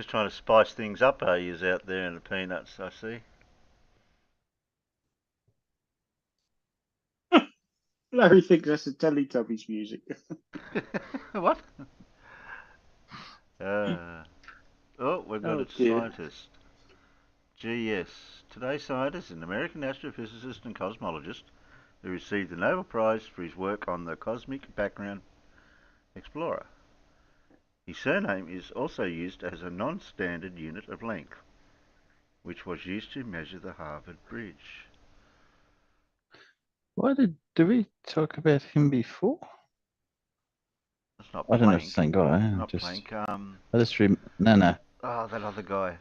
just trying to spice things up, are you, out there in the peanuts, I see. Larry thinks that's the Teletubbies music. What? Oh, we've got Oh a dear. scientist. GS. Today, scientist, an American astrophysicist and cosmologist who received the Nobel Prize for his work on the Cosmic Background Explorer. His surname is also used as a non-standard unit of length, which was used to measure the Harvard Bridge. Why did we talk about him before? That's not I don't know if Planck. it's the same guy. Not just, Planck. I just no. Oh, that other guy.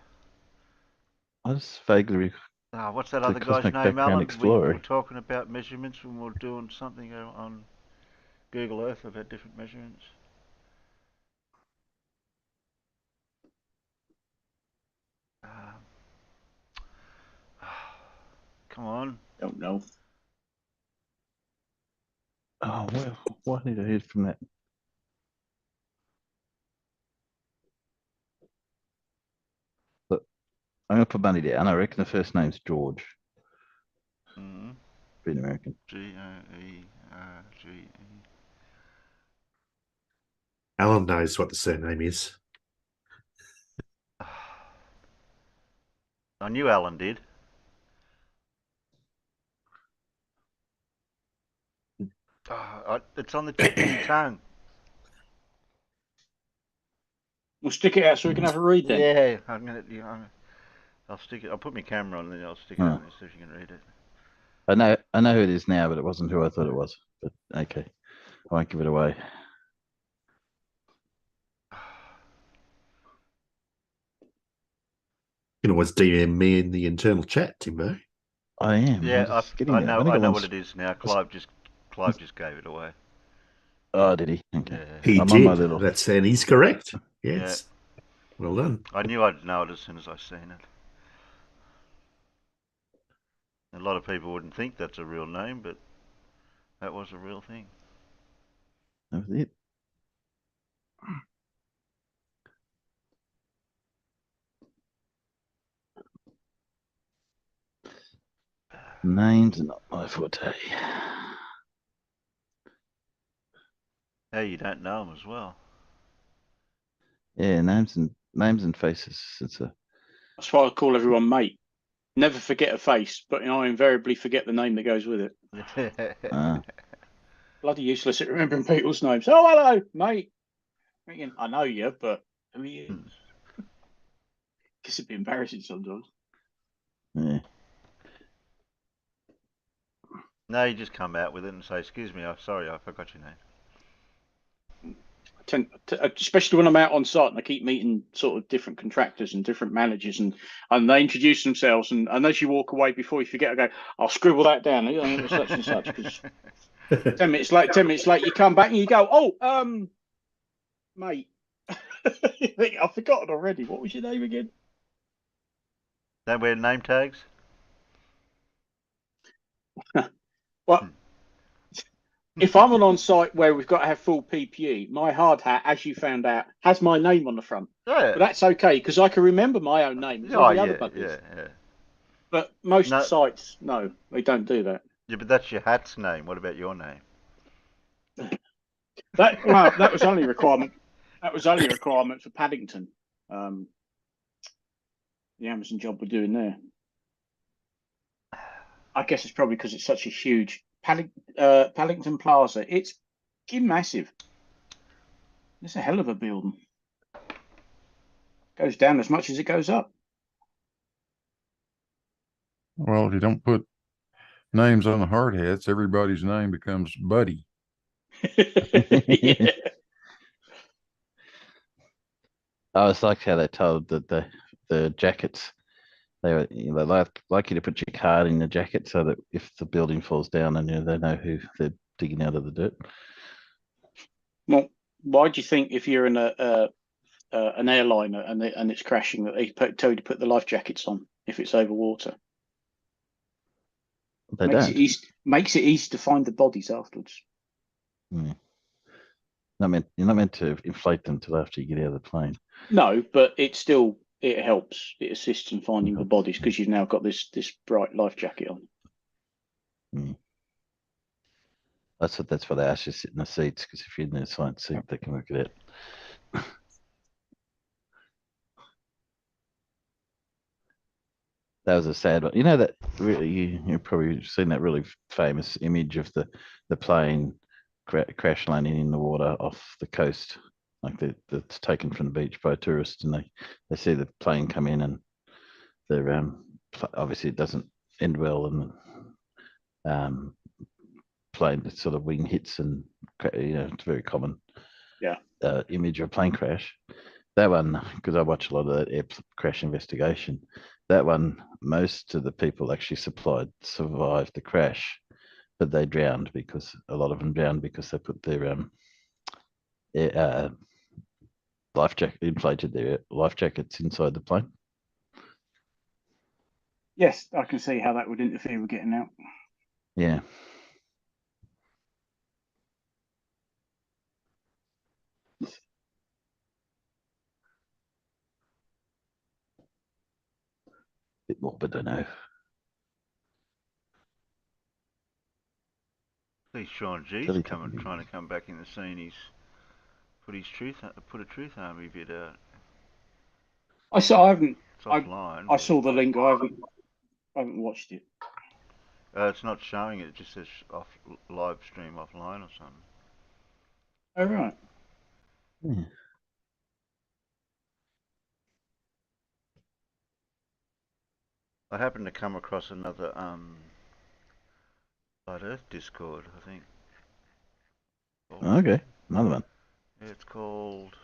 I just vaguely. Oh, what's that The other guy's Cosmic name, Background Alan? We Explorer. were talking about measurements when we were doing something on Google Earth about different measurements. Come on. Don't know. Oh, well, why did I hear from that? But I'm going to put money down. I reckon the first name's George. Mm-hmm. Being American. George. Alan knows what the surname is. I knew Alan did. It's on the tip of your tongue. We'll stick it out so we can have a read then. Yeah, I'll stick it. I'll put my camera on and then I'll stick it on there so you can read it. I know who it is now, but it wasn't who I thought it was. But okay, I won't give it away. You can always DM me in the internal chat, Timbo. I am. Yeah, I know what it is now. Clive just gave it away. Oh, did he? Okay. Yeah. He I'm did. on my little... And he's correct. Yes. Yeah. Well done. I knew I'd know it as soon as I seen it. A lot of people wouldn't think that's a real name, but that was a real thing. That was it. Names are not my forte. Hey, you don't know them as well. Yeah, names and faces. That's why I call everyone mate. Never forget a face, but I invariably forget the name that goes with it. Bloody useless at remembering people's names. Oh, hello, mate. I know you, but who are you? Guess it'd be embarrassing sometimes. Yeah. No, you just come out with it and say, "Excuse me, I'm sorry, I forgot your name." Especially when I'm out on site and I keep meeting sort of different contractors and different managers, and they introduce themselves, and as you walk away, before you forget, I go, "I'll scribble that down. It was such and such." Because 10 minutes late, you come back and you go, "Oh, mate, I've forgotten already. What was your name again?" Don't wear name tags. Well, if I'm on site where we've got to have full PPE, my hard hat, as you found out, has my name on the front. Yeah. But that's okay because I can remember my own name. As all the other buggers. Yeah. But most sites, no, they don't do that. Yeah, but that's your hat's name. What about your name? That was only a requirement. That was only a requirement for Paddington. The Amazon job we're doing there. I guess it's probably because it's such a huge Paddington Plaza. It's massive. It's a hell of a building. Goes down as much as it goes up. Well, if you don't put names on the hard hats, everybody's name becomes Buddy. Yeah. Oh, it's like how they told the jackets. They like you to put your card in the jacket so that if the building falls down, and they know who they're digging out of the dirt. Well, why do you think if you're in an airliner and it's crashing that they tell you to put the life jackets on if it's over water? They don't. Makes it easy to find the bodies afterwards. Hmm. You're not meant to inflate them till after you get out of the plane. No, but it helps. It assists in finding the bodies because you've now got this bright life jacket on. Mm. That's what they ask you to sit in the seats, because if you're in the assigned seat, they can work it out. That was a sad one. You know that really, you've probably seen that really famous image of the plane crash landing in the water off the coast, like that's taken from the beach by tourists, and they see the plane come in, and they're obviously it doesn't end well, and plane sort of wing hits, and it's very common image of a plane crash. That one, because I watch a lot of that air crash investigation, that one, most of the people actually survived the crash, but they drowned because a lot of them drowned because they put their life jacket, inflated their life jackets inside the plane. Yes, I can see how that would interfere with getting out. Yeah. Bit more, but I don't know. See, Sean G's trying to come back in the scene. He's put a Truth Army bit out. I haven't. It's offline. I saw the link. I haven't watched it. It's not showing it. It just says live stream offline or something. Oh right. Yeah. I happened to come across another Flat Earth Discord, I think. Okay, another one. Yeah, it's called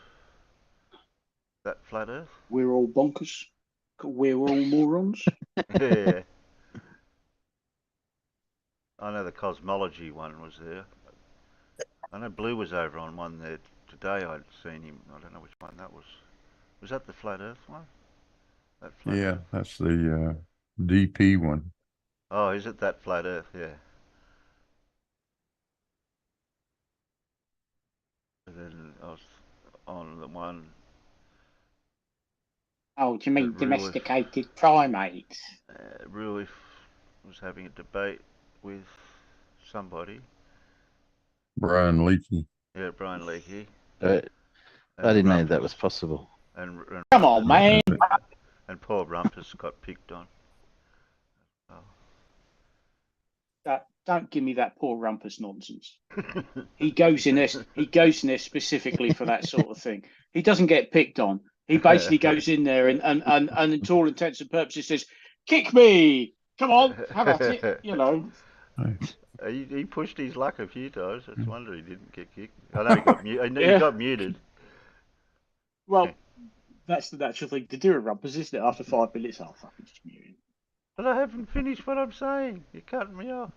That Flat Earth. We're all bonkers. We're all morons. Yeah. I know the cosmology one was there. I know Blue was over on one there today. I'd seen him. I don't know which one that was. Was that the Flat Earth one? Yeah, that's the DP one. Oh, is it That Flat Earth? Yeah. And then I was on the one. Oh, do you mean domesticated primates? Ruif was having a debate with somebody. Brian Leakey. Yeah, Brian Leakey. I didn't know that was possible. And come on, man. And poor Rumpus got picked on. Oh. Don't give me that poor Rumpus nonsense. He goes in there specifically for that sort of thing. He doesn't get picked on. He basically goes in there and to all intents and purposes says, "Kick me! Come on, have at it!" You know. He pushed his luck a few times. That's wonder he didn't get kicked. I know he got muted. He got muted. Well, that's the natural thing to do, Rumpus, isn't it? After 5 minutes, I'll fucking just mute him. But I haven't finished what I'm saying. You're cutting me off.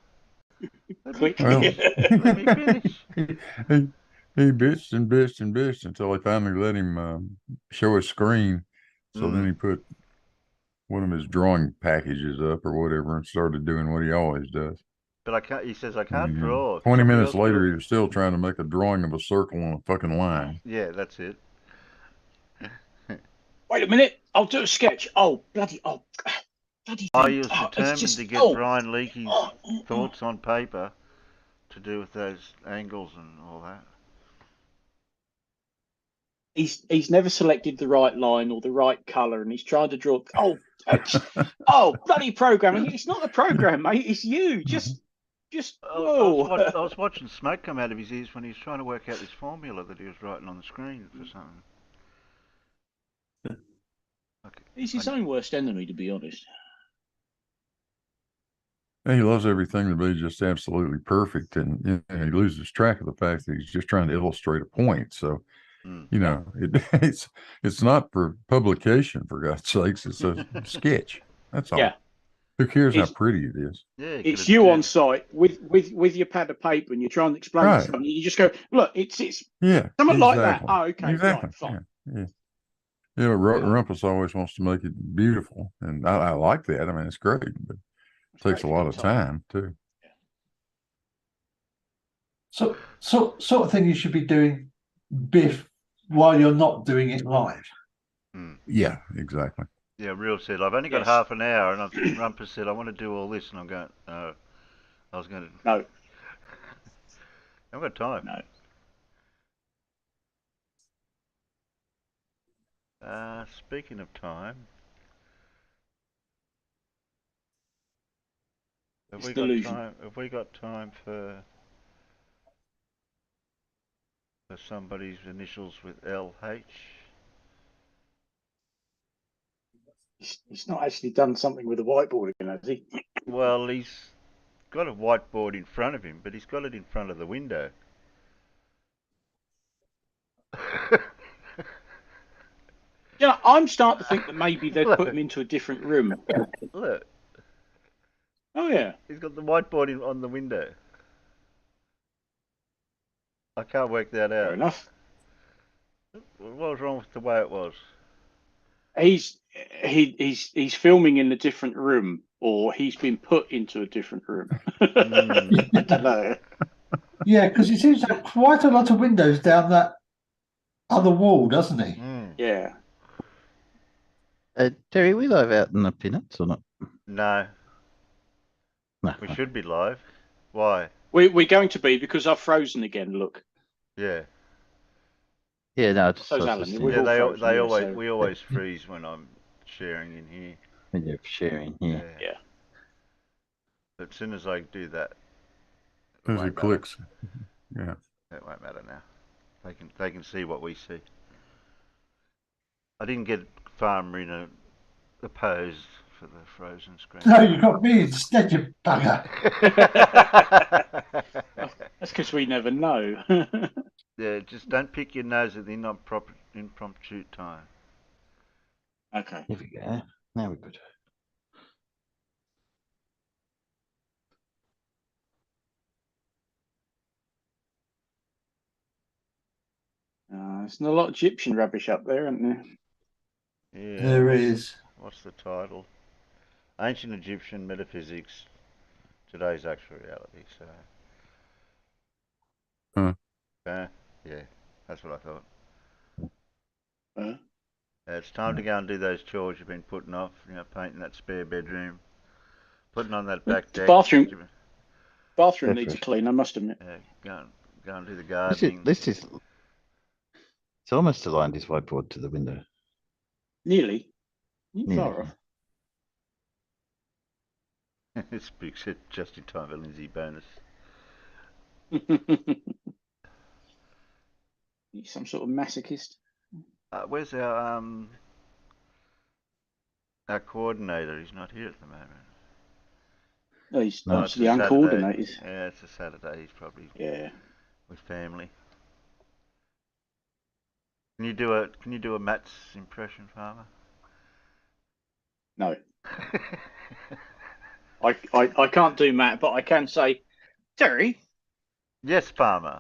Click. Well, let me finish. He bitched and bitched and bitched until they finally let him show his screen. So then he put one of his drawing packages up or whatever and started doing what he always does. But I can't. He says I can't draw. 20 minutes later, he was still trying to make a drawing of a circle on a fucking line. Yeah, that's it. Wait a minute, I'll do a sketch. Bloody. I was determined to get Brian Leakey's thoughts on paper to do with those angles and all that. He's never selected the right line or the right colour, and he's trying to draw. Bloody programming! It's not the program, mate. It's you. Just. Whoa. I was watching smoke come out of his ears when he was trying to work out this formula that he was writing on the screen for something. He's his own worst enemy, to be honest. And he loves everything to be just absolutely perfect, and he loses track of the fact that he's just trying to illustrate a point. So, it's not for publication, for God's sakes. It's a sketch. That's all. Yeah. Who cares how pretty it is? Yeah, it's you on site with your pad of paper, and you're trying to explain something. You just go, look, it's something like that. Oh, okay, exactly. Right, fine. Yeah, Rumpus always wants to make it beautiful, and I like that. I mean, it's great, but it takes a lot of time too. So sort of thing you should be doing biff while you're not doing it live. Yeah, exactly. Yeah, Real said, I've only got Yes. half an hour, and Rumpus said, I want to do all this, and I'm going, no. I was going to... No. I've got time. No. Speaking of time, have It's we delusion. got time? Have we got time for somebody's initials with LH? He's not actually done something with a whiteboard again, has he? Well, he's got a whiteboard in front of him, but he's got it in front of the window. Yeah, I'm starting to think that maybe they've put him into a different room. Look, Oh yeah. he's got the whiteboard on the window. I can't work that Fair out. enough. What was wrong with the way it was? He's filming in a different room, or he's been put into a different room. I don't know. Yeah, because he seems to have quite a lot of windows down that other wall, doesn't he? Yeah. Terry, we live out in the Peanuts or not? No, No. we should be live. Why? We're going to be because I've frozen again. Look. Yeah. Yeah, no. Just, So's I was Alan, just we've thinking Yeah, all frozen, so- we always freeze when I'm sharing in here. when you're sharing. Yeah. Yeah. But as soon as I do that, As won't it matter. clicks. Yeah. It won't matter now. They can see what we see. I didn't get Farmer opposed for the frozen screen. No, you got me instead, you bugger. That's because we never know. Yeah, just don't pick your nose at the impromptu time. Okay. Here we go. Now we're good. There's not a lot of Egyptian rubbish up there, isn't there? Yeah. There is. What's the title? Ancient Egyptian Metaphysics, Today's Actual Reality. So. Yeah, that's what I thought. It's time to go and do those chores you've been putting off. Painting that spare bedroom, putting on that back The deck. bathroom needs a clean, I must admit. Yeah, go and do the This gardening. is it's almost aligned his whiteboard to the window. Nearly. Nearly, Far off. This book said just in time for Lindsay bonus. He's some sort of masochist. Where's our coordinator? He's not here at the moment. No, he's No, it's actually a Saturday. uncoordinated. Yeah, it's a Saturday. He's probably Yeah. with family. Can you do a Matt's impression, Farmer? No. I can't do Matt, but I can say, Terry, Yes, Farmer.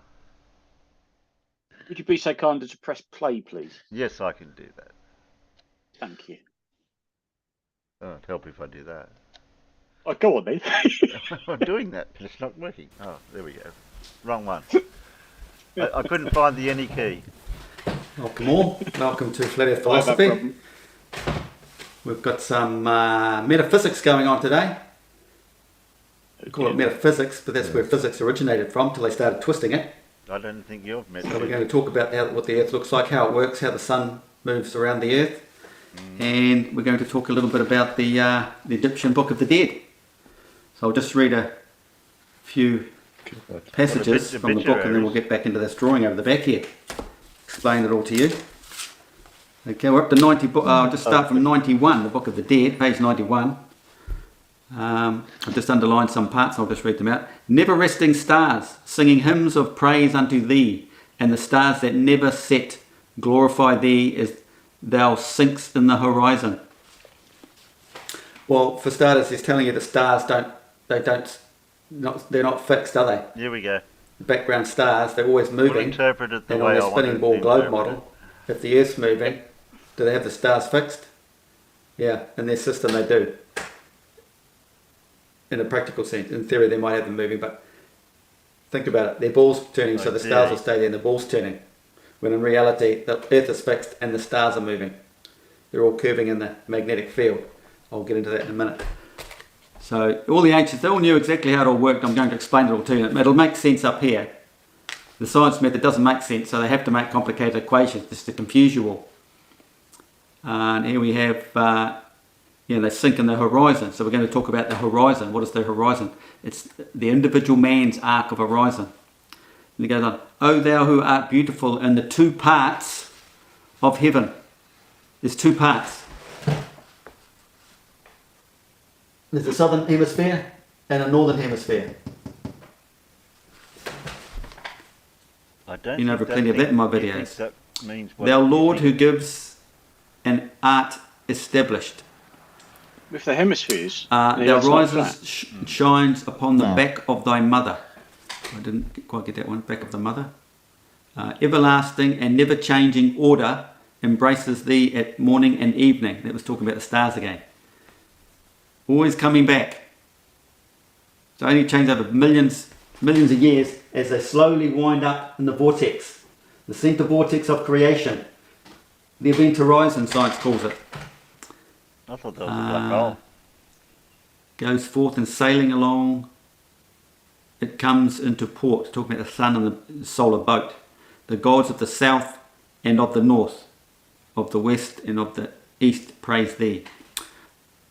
would you be so kind as to press play, please? Yes, I can do that. Thank you. Oh, it'd help if I do that. Oh, go on then. I'm doing that, but it's not working. Oh, there we go. Wrong one. I couldn't find the any key. Welcome all. Welcome to Flat Earth I have that Philosophy. problem. We've got some metaphysics going on today. We call it metaphysics, but that's where physics originated from till they started twisting it. I don't think you've met. So we're going to talk about what the Earth looks like, how it works, how the sun moves around the Earth, and we're going to talk a little bit about the Egyptian Book of the Dead. So I'll just read a few passages from the book, and then we'll get back into this drawing over the back here. Explain it all to you. Okay, we're up to 90. I'll just start from 91, the Book of the Dead, page 91. I've just underlined some parts, I'll just read them out. Never resting stars, singing hymns of praise unto thee, and the stars that never set glorify thee as thou sinkst in the horizon. Well, for starters, he's telling you the stars they're not fixed, are they? Here we go. The background stars, they're always We'll moving. interpret it the And way on I their want spinning it ball globe interpreted. model, if the Earth's moving, do they have the stars fixed? Yeah, in their system they do. In a practical sense, in theory they might have them moving, but think about it. Their ball's turning, so the stars will stay there and the ball's turning. when in reality the Earth is fixed and the stars are moving. They're all curving in the magnetic field. I'll get into that in a minute. So all the ancients, they all knew exactly how it all worked. I'm going to explain it all to you. It'll make sense up here. The science method doesn't make sense, so they have to make complicated equations just to confuse you all. And here we have, they sink in the horizon. So we're going to talk about the horizon. What is the horizon? It's the individual man's arc of horizon. And it goes on, O thou who art beautiful in the two parts of heaven. There's two parts. There's a southern hemisphere and a northern hemisphere. I don't You know, think plenty of that in my you think videos. that means what Thou you Lord who think. gives an art established. With the hemispheres, Thou that's not rises, flat. shines upon the No. back of thy mother. I didn't quite get that one. Back of the mother. Everlasting and never changing order embraces thee at morning and evening. That was talking about the stars again. Always coming back. It's only changed over millions of years as they slowly wind up in the vortex. The centre vortex of creation. The event horizon, science calls it. I thought that was a black hole. Goes forth and sailing along. It comes into port, talking about the sun and the solar boat. The gods of the south and of the north, of the west and of the east praise thee.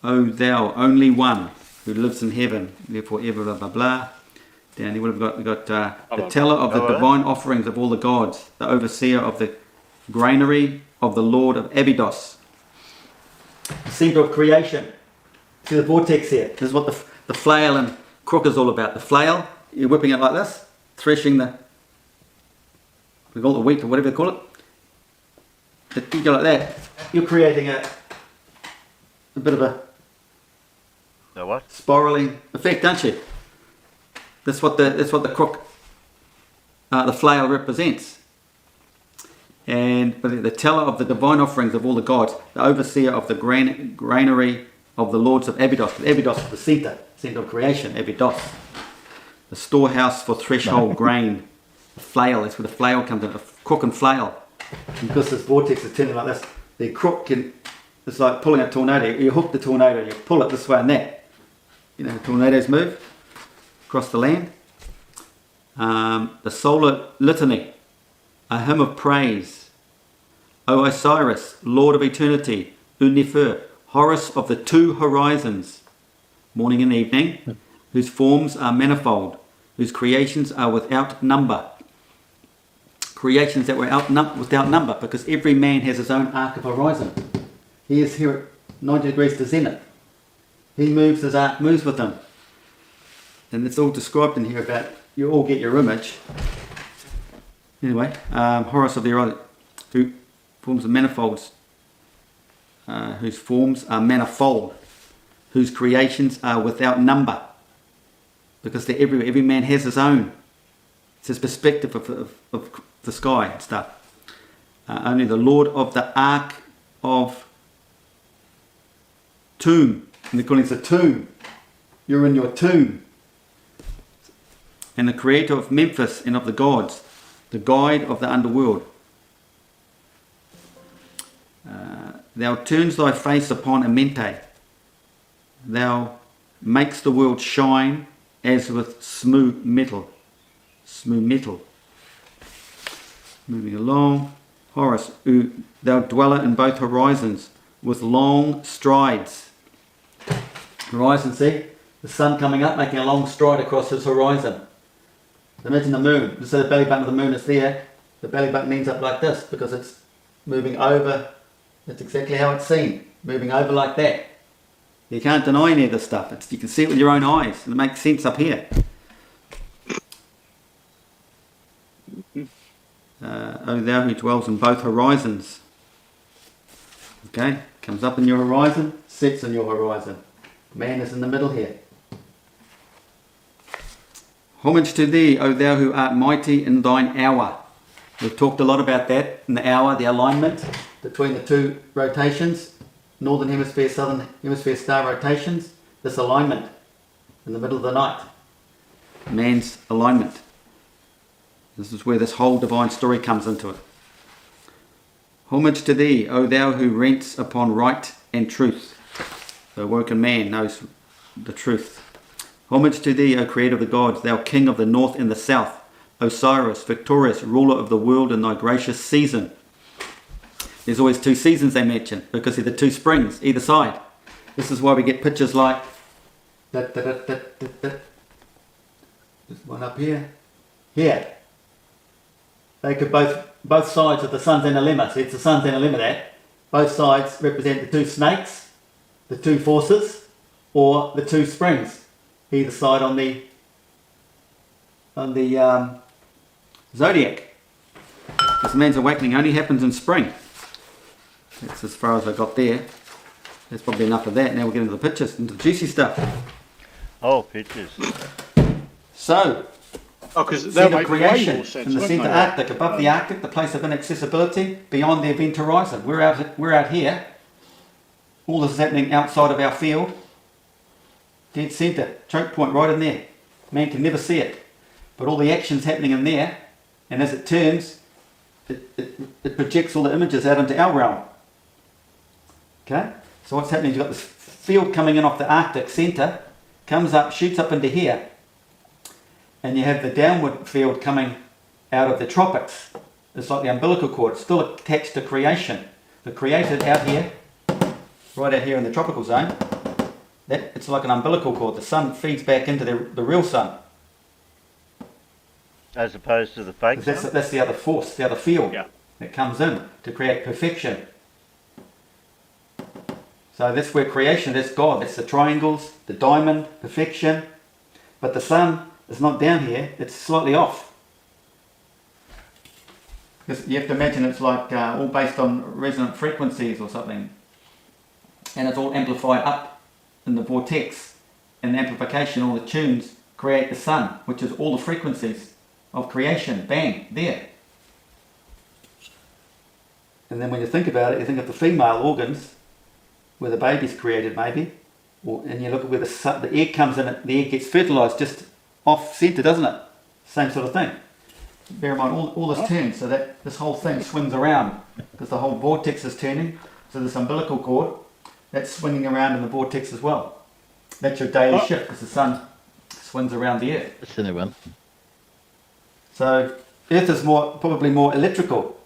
O thou only one who lives in heaven, therefore ever blah blah blah. Down here, what have we got? We've got the teller of the divine offerings of all the gods, the overseer of the granary of the Lord of Abydos. The centre of creation. See the vortex here. This is what the flail and crook is all about. The flail, you're whipping it like this, threshing we call it the wheat or whatever they call it. You go like that. You're creating a bit of a The what? spiraling effect, aren't you? That's what the crook, the flail represents. But the teller of the divine offerings of all the gods, the overseer of the granary of the lords of Abydos. Abydos is the centre of creation, Abydos. The storehouse for threshold grain. The flail, that's where the flail comes in, the crook and flail. And because this vortex is turning like this, the crook it's like pulling a tornado. You hook the tornado, you pull it this way and that. You know, tornadoes move across the land. The solar litany, a hymn of praise. O Osiris, Lord of eternity, Unifer, Horus of the two horizons, morning and evening, whose forms are manifold, whose creations are without number. Creations that were without number, because every man has his own arc of horizon. He is here at 90 degrees to zenith. He moves, his arc moves with him. And it's all described in here about, you all get your image. Anyway, Horus of the horizon, who forms are manifolds, whose forms are manifold, whose creations are without number. Because they're everywhere. Every man has his own. It's his perspective of the sky and stuff. Only the Lord of the Ark of Tomb. And they're calling it a tomb. You're in your tomb. And the creator of Memphis and of the gods. The guide of the underworld. Thou turns thy face upon Amente. Thou makes the world shine as with smooth metal. Smooth metal. Moving along. Horus, thou dweller in both horizons, with long strides. Horizon, see? The sun coming up, making a long stride across his horizon. Imagine the moon. So the belly button of the moon is there. The belly button ends up like this because it's moving over. That's exactly how it's seen. Moving over like that. You can't deny any of this stuff. You can see it with your own eyes. And it makes sense up here. O thou who dwells in both horizons. Okay, comes up in your horizon, sets in your horizon. Man is in the middle here. Homage to thee, O thou who art mighty in thine hour. We've talked a lot about that in the hour, the alignment between the two rotations, northern hemisphere, southern hemisphere star rotations. This alignment in the middle of the night. Man's alignment. This is where this whole divine story comes into it. Homage to thee, O thou who rents upon right and truth. The awoken man knows the truth. Homage to thee, O creator of the gods, thou king of the north and the south. Osiris, victorious, ruler of the world in thy gracious season. There's always two seasons they mention because they're the two springs either side. This is why we get pictures like this one up here. Here. They could both sides of the sun's inner limit. So it's the sun's inner limit there. Both sides represent the two snakes, the two forces, or the two springs. Either side on the zodiac. This man's awakening only happens in spring. That's as far as I got there. That's probably enough of that. Now we'll get into the pictures, into the juicy stuff. Oh, pictures. So, because they'll centre make creation way more sense, in the won't centre they? Arctic, above the Arctic, the place of inaccessibility, beyond the event horizon. We're out here. All this is happening outside of our field. Dead centre, choke point right in there. Man can never see it. But all the action's happening in there, and as it turns, it projects all the images out into our realm. Okay? So what's happening is you've got this field coming in off the Arctic centre, comes up, shoots up into here, and you have the downward field coming out of the tropics. It's like the umbilical cord, it's still attached to creation. The created out here, right out here in the tropical zone, it's like an umbilical cord. The sun feeds back into the real sun. As opposed to the fake That's sun? the other force, the other field Yeah. that comes in to create perfection. So that's where creation, that's God, that's the triangles, the diamond, perfection. But the sun is not down here, it's slightly off. Because you have to imagine it's like all based on resonant frequencies or something. And it's all amplified up in the vortex. And the amplification, all the tunes, create the sun, which is all the frequencies of creation. Bang, there. And then when you think about it, you think of the female organs, where the baby's created maybe, and you look at where the egg comes in, the egg gets fertilised just off centre, doesn't it? Same sort of thing. Bear in mind, all this turns, so that this whole thing swings around, because the whole vortex is turning, so this umbilical cord, that's swinging around in the vortex as well. That's your daily shift, because the sun swings around the earth. That's a new one. So Earth is probably more electrical.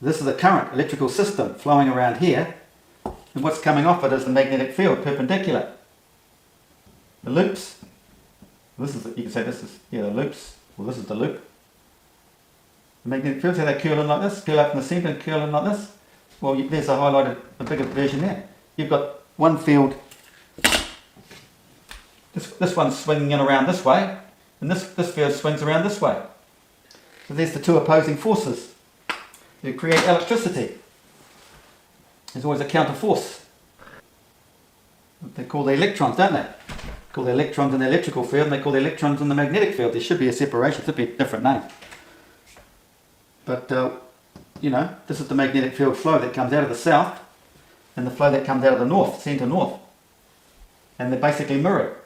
This is a current, electrical system flowing around here, and what's coming off it is the magnetic field, perpendicular. The loops, you can say this is, the loops, well this is the loop. The magnetic fields, how they curl in like this, curl up in the centre and curl in like this. Well, there's a bigger version there. You've got one field, this one's swinging in around this way, and this field swings around this way. So there's the two opposing forces. You create electricity. There's always a counter force. They call the electrons, don't they? They call the electrons in the electrical field, and they call the electrons in the magnetic field. There should be a separation, should be a different name. But, this is the magnetic field flow that comes out of the south, and the flow that comes out of the north, centre north. And they're basically mirrored.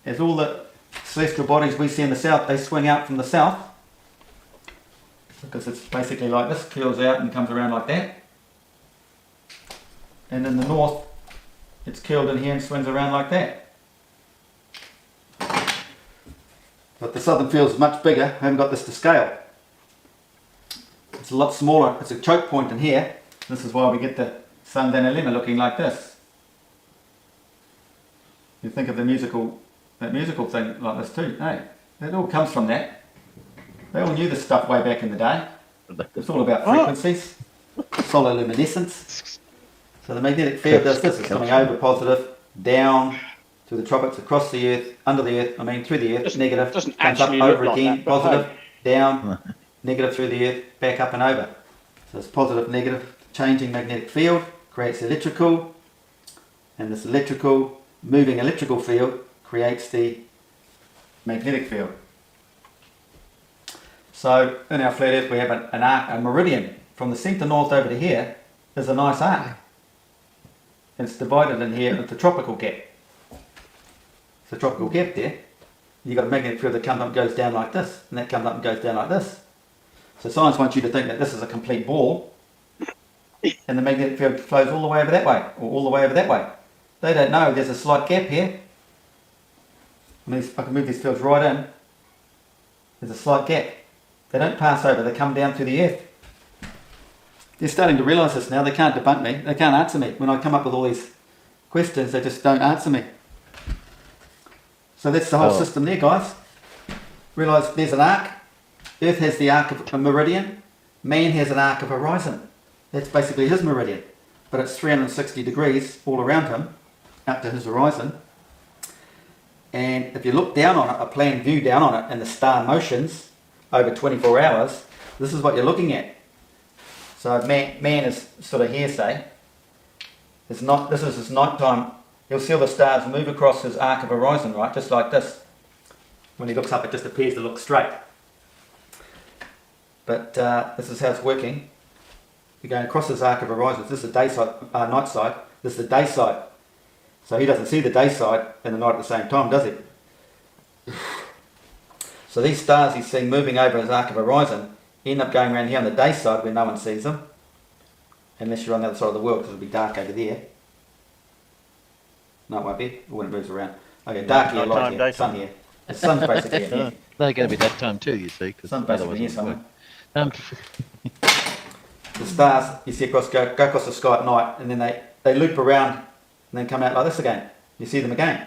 As all the celestial bodies we see in the south, they swing out from the south, because it's basically like this, curls out and comes around like that. And in the north, it's curled in here and swings around like that. But the southern field is much bigger. I haven't got this to scale. It's a lot smaller. It's a choke point in here. This is why we get the sun down lemma looking like this. You think of that musical thing like this too. Hey, it all comes from that. They all knew this stuff way back in the day. It's all about frequencies, solar luminescence. So the magnetic field does this. It's coming over positive, down through the tropics, across the earth, under the earth, through the earth, negative, doesn't comes up actually look over like again, that, but positive, hey. down, negative through the earth, back up and over. So it's positive, negative, changing magnetic field, creates electrical, and this electrical, moving electrical field creates the magnetic field. So in our flat earth we have an arc, a meridian from the centre north over to here is a nice arc. It's divided in here into tropical gap. It's a tropical gap there. You've got a magnetic field that comes up and goes down like this, and that comes up and goes down like this. So science wants you to think that this is a complete ball, and the magnetic field flows all the way over that way, or all the way over that way. They don't know there's a slight gap here. I can move these fields right in. There's a slight gap. They don't pass over, they come down through the earth. They're starting to realise this now. They can't debunk me. They can't answer me. When I come up with all these questions, they just don't answer me. So that's the whole system there, guys. Realise there's an arc. Earth has the arc of a meridian. Man has an arc of horizon. That's basically his meridian. But it's 360 degrees all around him, up to his horizon. And if you look down on it, a planned view down on it, and the star motions over 24 hours, this is what you're looking at. So man is sort of here, say. This is his nighttime. You'll see all the stars move across his arc of horizon, right? Just like this. When he looks up, it just appears to look straight. But this is how it's working. You're going across his arc of horizon. This is the day side, night side. This is the day side. So he doesn't see the day side and the night at the same time, does he? So these stars he's seeing moving over his arc of horizon end up going around here on the day side where no one sees them. Unless you're on the other side of the world, because it'll be dark over there. No, it won't be. When it moves around. Okay, dark here, light here, sun here. The sun's basically in here. They're going to be that time too, you see. Sun's basically here somewhere. Um, The stars you see across go across the sky at night, and then they loop around and then come out like this again. You see them again.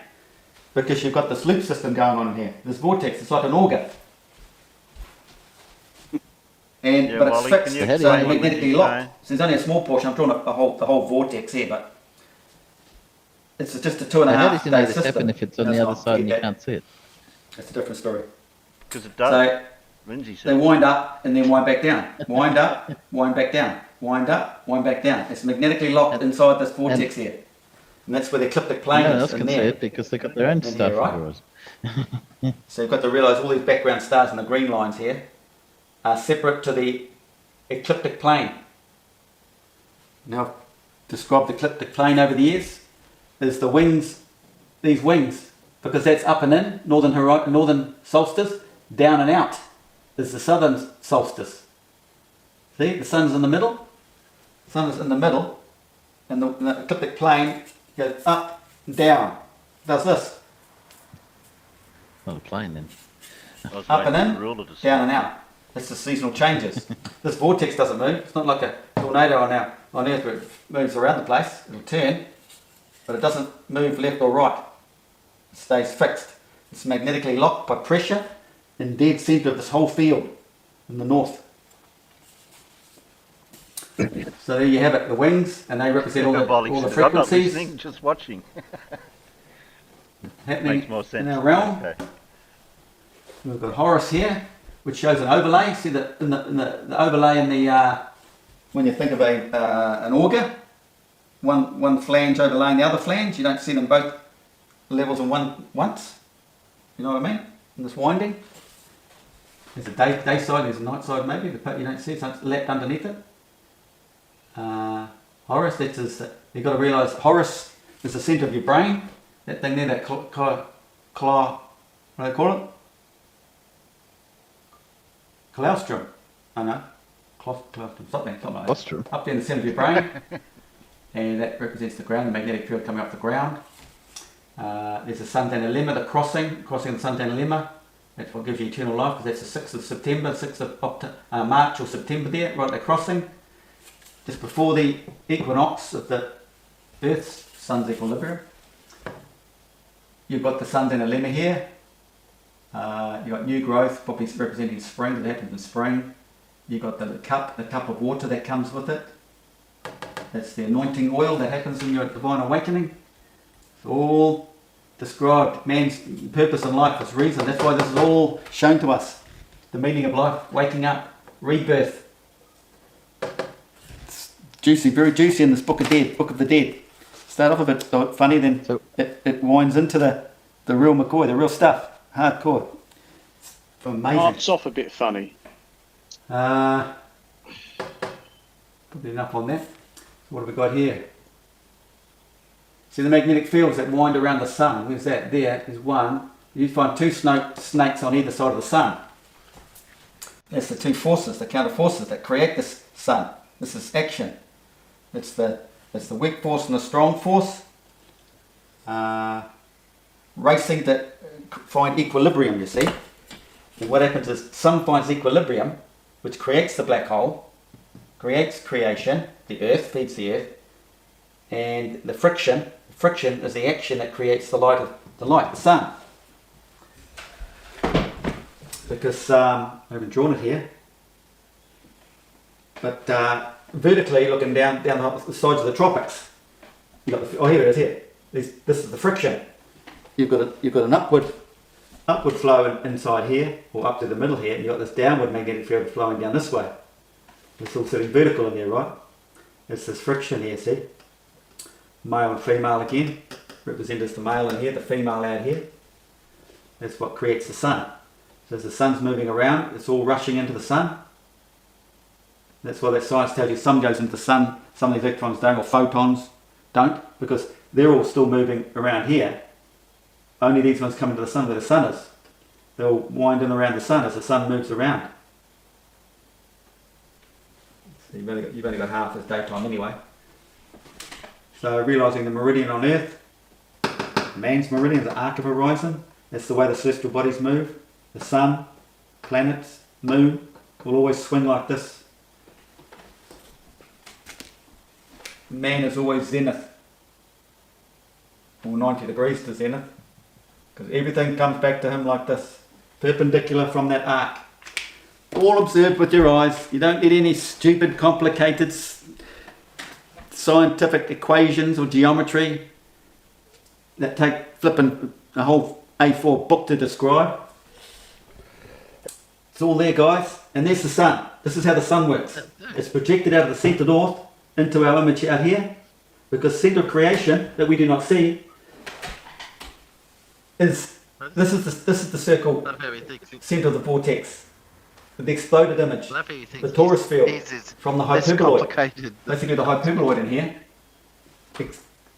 Because you've got this loop system going on in here. This vortex, it's like an auger. And but it's fixed, so it's magnetically locked. So there's only a small portion. I'm drawing up the whole vortex here, but it's just a 2.5 day system. Happen if it's on the other side and you can't see it? That's a different story. Because it does. So Lindsay they said. wind up and then wind back down. Wind up, wind back down. Wind up, wind back down. It's magnetically locked inside this vortex here. And that's where the ecliptic plane No one is. else can see it because they've got their own stuff. Right? So you've got to realise all these background stars and the green lines here are separate to the ecliptic plane. Now I've described the ecliptic plane over the years. There's the wings, these wings, because that's up and in, northern solstice, down and out. There's the southern solstice. See, the sun's in the middle. The sun is in the middle, and the ecliptic plane goes up and down. Does this. Not a plane then. Up and in, down and out. That's the seasonal changes. This vortex doesn't move. It's not like a tornado on Earth where it moves around the place. It'll turn, but it doesn't move left or right. It stays fixed. It's magnetically locked by pressure in dead centre of this whole field in the north. So there you have it, the wings, and they represent all the frequencies. I'm not listening, just watching. Happening Makes more sense. in our realm. Okay. We've got Horus here, which shows an overlay. See the overlay in the when you think of an auger, one flange overlaying the other flange. You don't see them both levels in once. You know what I mean? In this winding. There's a day side, there's a night side maybe, but you don't see it, so it's lapped underneath it. Horus, you've got to realise Horus is the centre of your brain. That thing there, that what do they call it? Colostrum. I know. Colostrum, something like that. Colostrum. Up there in the centre of your brain. And that represents the ground, the magnetic field coming off the ground. There's the Santana Lemma, the crossing the Santana Lemma. That's what gives you eternal life, because that's the 6th of September, 6th of March or September there, right at the crossing. Just before the equinox of the Earth's sun's equilibrium. You've got the Santana Lemma here. You've got new growth, probably representing spring, that happens in spring. You've got the cup of water that comes with it. That's the anointing oil that happens in your divine awakening. It's all described, man's purpose in life, his reason. That's why this is all shown to us. The meaning of life, waking up, rebirth. It's juicy, very juicy in this Book of the Dead. Start off a bit funny, then it winds into the real McCoy, the real stuff, hardcore. It's amazing. Starts off a bit funny. Probably enough on that. So what have we got here? See the magnetic fields that wind around the sun. Where's that? There is one. You find two snakes on either side of the sun. That's the two forces, the counter forces that create this sun. This is action. It's the weak force and the strong force racing to find equilibrium, you see. And what happens is sun finds equilibrium, which creates the black hole, creates creation, the earth, feeds the earth, and the friction is the action that creates the light, the sun. Because I haven't drawn it here, but vertically looking down the sides of the tropics, you got here it is here. This is the friction. You've got an upward flow inside here, or up to the middle here, and you've got this downward magnetic field flowing down this way. It's all sitting vertical in there, right? It's this friction here, see? Male and female again, represented as the male in here, the female out here. That's what creates the sun. So as the sun's moving around, it's all rushing into the sun. That's why that science tells you some goes into the sun, some of the electrons don't, or photons don't, because they're all still moving around here. Only these ones come into the sun where the sun is. They'll wind in around the sun as the sun moves around. So you've only got half this daytime anyway. So realising the meridian on Earth, man's meridian, the arc of horizon, that's the way the celestial bodies move. The sun, planets, moon will always swing like this. Man is always zenith, or 90 degrees to zenith, because everything comes back to him like this, perpendicular from that arc. All observed with your eyes. You don't need any stupid, complicated scientific equations or geometry that take flipping a whole A4 book to describe. It's all there, guys. And there's the sun. This is how the sun works. It's projected out of the centre north into our image out here, because centre of creation that we do not see is this is the circle centre of the vortex, the exploded image, the torus field from the hyperboloid. Basically, the hyperboloid in here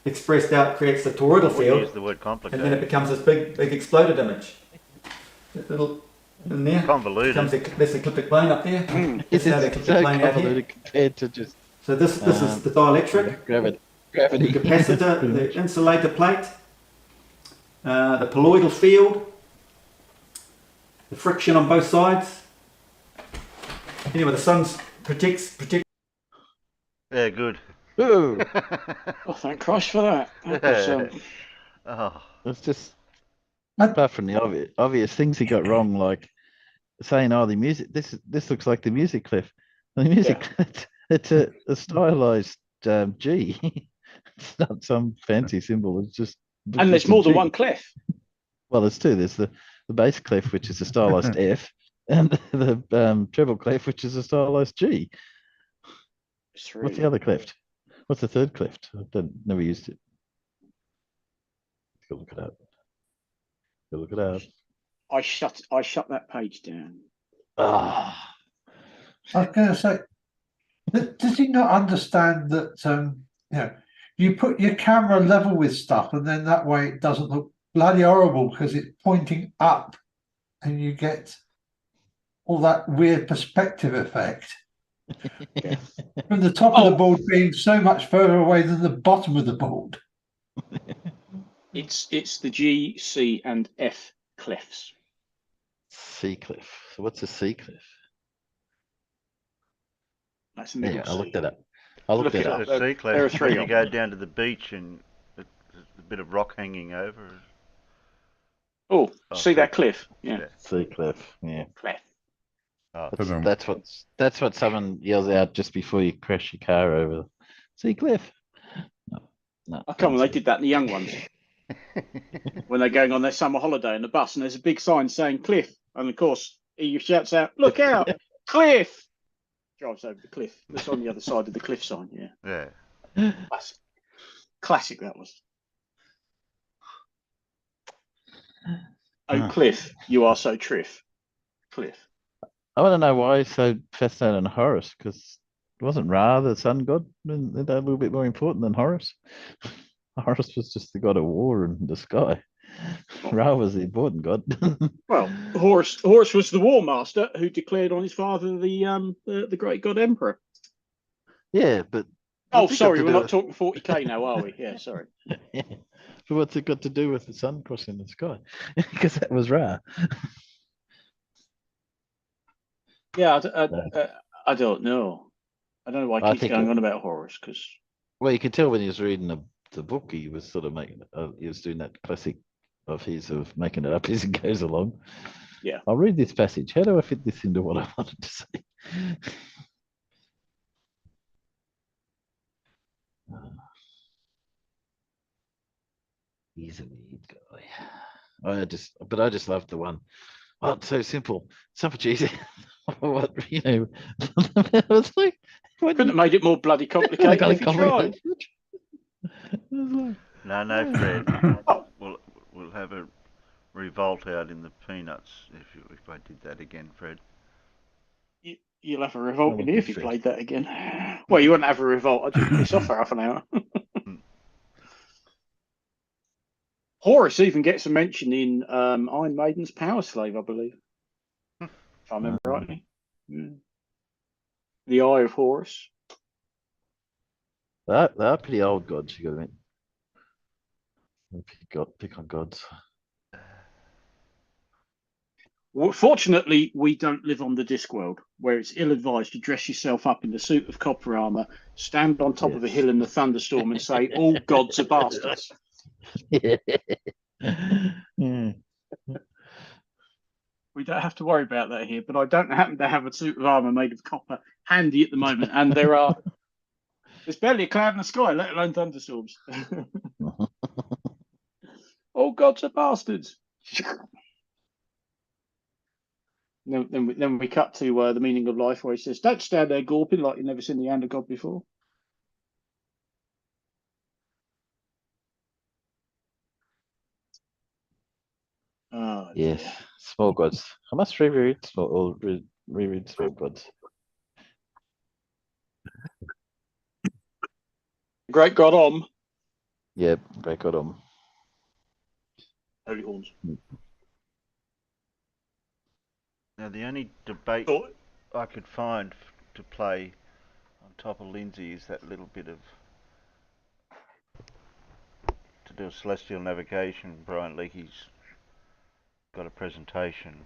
expressed out creates the toroidal field, Use the word complicated. and then it becomes this big exploded image. Little in there. Convoluted. Comes this ecliptic plane up there. This is how the ecliptic plane out here. Compared to just So this is the dielectric, gravity. the capacitor, the insulator plate, the colloidal field, the friction on both sides. Anyway, the sun's protects. Yeah, good. Ooh, Oh, thank Christ for that. That was, Oh, it's just apart from the obvious things he got wrong, like saying, "Oh, the music. This looks like the music cliff." The music, it's a stylized G. It's not some fancy symbol. It's just and there's more than one cliff. Well, there's two. There's the bass clef, which is a stylized F, and the treble clef, which is a stylized G. What's the other cleft? What's the third cleft? I've never used it. Go look it up. Go look it up. I shut that page down. Ah, I was going to say, does he not understand that you put your camera level with stuff, and then that way it doesn't look bloody horrible because it's pointing up, and you get all that weird perspective effect from the top of the board being so much further away than the bottom of the board. It's the G, C, and F cliffs. C cliff. So what's a C cliff? That's the middle. Yeah, I C. looked it up. I looked it up. the sea there are cliff, three when you of go them. down to the beach and there's a bit of rock hanging over. Oh, Oh, see that cliff? Yeah, Yeah. C cliff. Yeah. cliff. Oh, That's what someone yells out just before you crash your car over. C cliff. No. I can't believe they did that in the young ones when they're going on their summer holiday in the bus, and there's a big sign saying cliff, and of course he shouts out, "Look out, cliff!" Drives over the cliff. That's on the other side of the cliff sign. Yeah, yeah. classic that was. Oh, Cliff, you are so triff. Cliff. I want to know why he's so fascinated on Horus, because it wasn't Ra, the sun god, a little bit more important than Horus? Horus was just the god of war and the sky. Ra was the important god. Well, Horus was the war master who declared on his father the great god emperor. Yeah, but Oh, what's it got sorry, to we're do not with- talking 40k now, are we? Yeah, sorry. Yeah. But what's it got to do with the sun crossing the sky? Because that was Ra. Yeah, No. I don't know. I don't know why I he keeps think going it- on about Horus, because Well, you could tell when he was reading the book, he was sort of making, he was doing that classic of his of making it up as he goes along. Yeah. I'll read this passage. How do I fit this into what I wanted to say? He's a weird guy. I just love the one. Oh, it's so simple. Some cheesy. What I was like, what couldn't have made it more bloody complicated if he tried. No, Yeah. Fred. We'll have a revolt out in the peanuts if I did that again, Fred. You'll have a revolt in Oh, here if you good played that again. Well, you wouldn't have a revolt. I'd just piss off for half an hour. Horus even gets a mention in Iron Maiden's Power Slave, I believe. If I remember rightly. Mm. The Eye of Horus. They're pretty old gods, you got to admit. Pick on gods. Well, fortunately, we don't live on the Discworld, where it's ill-advised to dress yourself up in the suit of copper armor, stand on top of a Yes. hill in the thunderstorm, and say, "All gods are bastards." Yeah. We don't have to worry about that here, but I don't happen to have a suit of armor made of copper handy at the moment, and there's barely a cloud in the sky, let alone thunderstorms. All gods are bastards. Then we cut to the meaning of life, where he says, "Don't stand there gawping like you've never seen the hand of God before." Oh, Yes, dear. small gods. I must reread reread small gods. Great God Om. Yeah, great god Holy horns. Now the only debate Oh, I could find to play on top of Lindsay is that little bit of to do a celestial navigation. Brian Leakey's got a presentation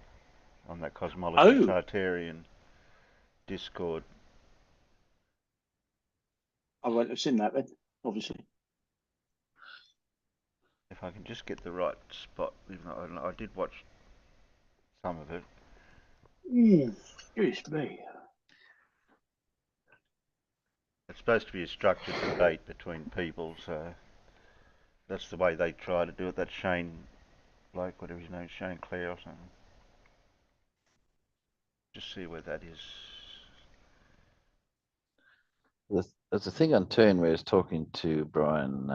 on that cosmology Oh. Tartarian Discord. I won't have seen that then, obviously. If I can just get the right spot, even though I did watch some of it. Excuse me. It's supposed to be a structured debate between people, so that's the way they try to do it. That Shane, like whatever his name is, Shane Clare or something. Just see where that is. There's a thing on Turn where he's talking to Brian,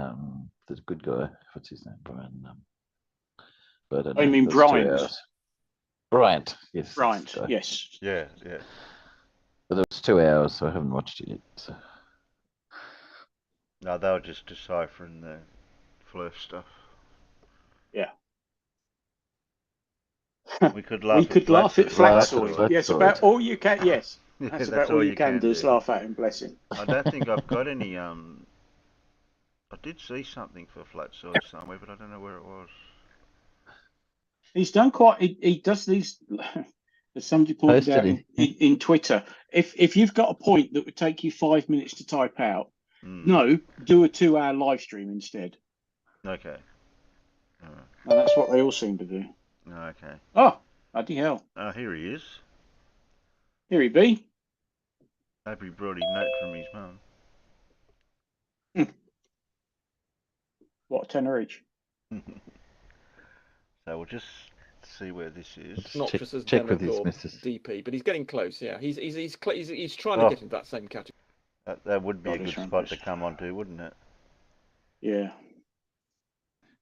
the good guy. What's his name? Brian. But I don't I know, mean it was 2 Bryant. hours. Bryant, yes. Bryant, that's the guy. yes. Yeah. But it was 2 hours, so I haven't watched it yet. So. No, they were just deciphering the flirt stuff. Yeah. We could laugh We could laugh at Flatsoid. Flatsoid. Yes, about all you can. Yes, Yeah, that's about all you can do is laugh at him. Bless him. I don't think I've got any. I did see something for Flatsoid somewhere, but I don't know where it was. He's done quite. He does these. As somebody pointed Posted out in Twitter, if you've got a point that would take you 5 minutes to type out, no, do a 2-hour live stream instead. Okay. And that's what they all seem to do. Okay. Oh, bloody hell! Oh, here he is. Here he be. Hope he brought his note from his mum. What, a tenner each? So we'll just see where this is. Let's Noxious as check with his Demogorgon missus. DP, but he's getting close. Yeah, he's trying to get into that same category. That would be a God, good it's spot to horrendous. come onto, wouldn't it? Yeah.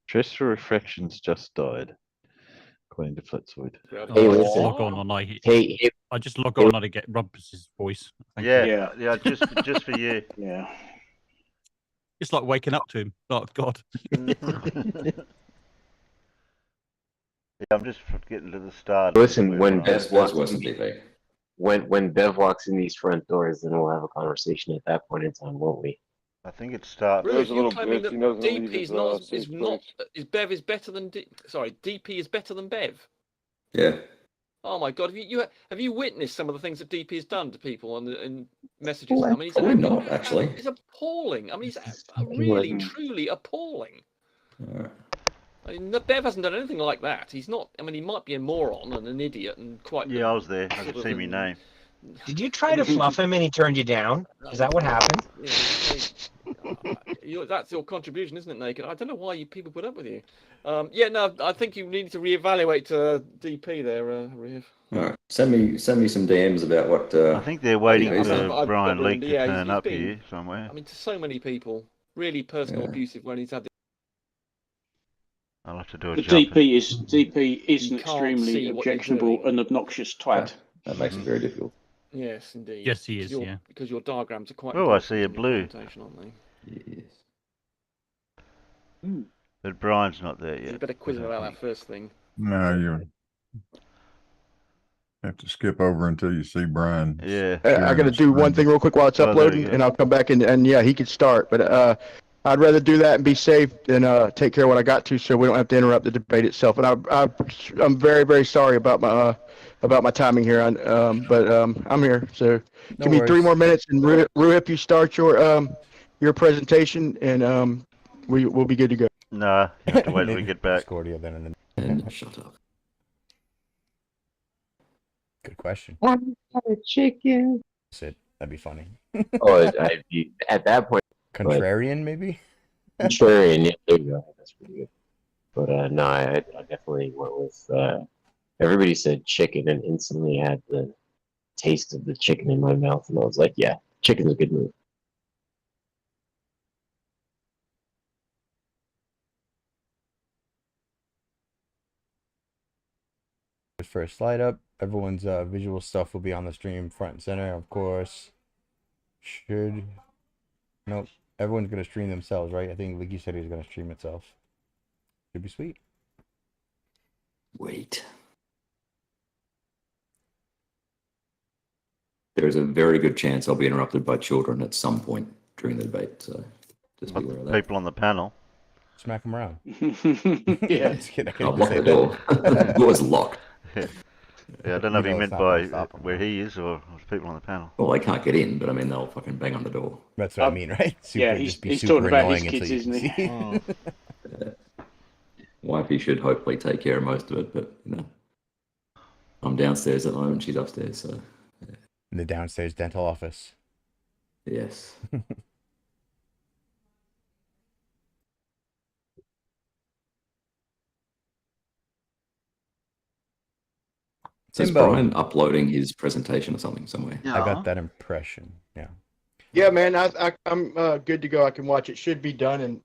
Terrestrial Refractions just died, according to Flatsoid. Yeah, I just was- log on and I just log on and I get Rumpus's voice. Thank you. Yeah, just for you. Yeah. It's like waking up to him. Oh God. Yeah, I'm just getting to the start. Listen, when Bez was worse than DP. when Bev walks in these front doors, then we'll have a conversation at that point in time, won't we? I think it starts. Really, There's a you're little claiming bitch. that He doesn't leave DP is his, not safe not place. is Bev is better than sorry, DP is better than Bev. Yeah. Oh my God! Have you witnessed some of the things that DP has done to people in messages? Well, I mean, he's Probably not, actually. It's appalling. I mean, he's Something really, like- truly appalling. Alright. I mean, Bev hasn't done anything like that. He's not. I mean, he might be a moron and an idiot and quite. Yeah, I was there. I sort could of see me name. Did you try to fluff him and he turned you down? Is that what happened? That's your contribution, isn't it, Naked? I don't know why people put up with you. Yeah, no, I think you need to reevaluate DP there, Riv. All right. Send me some DMs about what. I think they're waiting I've- for I've Brian got Leake Brendan, to yeah, turn he's up been- here somewhere. I mean, to so many people, really personal abusive when he's had I'll have to do a The jump. DP is an You can't extremely see what you're objectionable doing. and obnoxious twat. That makes it very difficult. Yes, indeed. Yes, he is, Because yeah. Because your diagrams are quite. Oh, I important see a in your blue. presentation, aren't they? Yes. But Brian's not there So yet. you better quiz him about that first thing. No, you have to skip over until you see Brian. Yeah. I got to do one thing real quick while it's Oh, there you uploading, go. and I'll come back and yeah, he could start. But I'd rather do that and be safe than take care of what I got to, so we don't have to interrupt the debate itself. And I'm very, very sorry about my timing here. But I'm here, so give me 3 more minutes, and Ruhip, you start your presentation, and we'll be good to go. No, you have to wait till we get back. And shut up. Good question. I'm a chicken. That'd be funny. Oh, I'd be at that point. Contrarian, maybe? Contrarian, yeah, there you go. That's pretty good. But no, I definitely went with. Everybody said chicken, and instantly had the taste of the chicken in my mouth, and I was like, yeah, chicken's a good move. First slide up. Everyone's visual stuff will be on the stream front and center, of course. Nope. Everyone's going to stream themselves, right? I think Leaky said he was going to stream itself. Should be sweet. Wait. There's a very good chance I'll be interrupted by children at some point during the debate, so just be aware of that. People on the panel. Smack them around. Yeah. Just kidding. I'll lock the door. The door's locked. Yeah, I don't know if he You know meant it's not by gonna stop 'em. where he is or people on the panel. Well, they can't get in, but I mean, they'll fucking bang on the door. That's what I mean, right? Yeah, just be he's super talking about his annoying kids, until isn't you he? can see. Wifey should hopefully take care of most of it, but you know, I'm downstairs at the moment. She's upstairs, so In the downstairs dental office. yes. Is Timbo. Brian uploading his presentation or something somewhere? I got that impression. Yeah. Yeah, man, I'm good to go. I can watch it. Should be done, and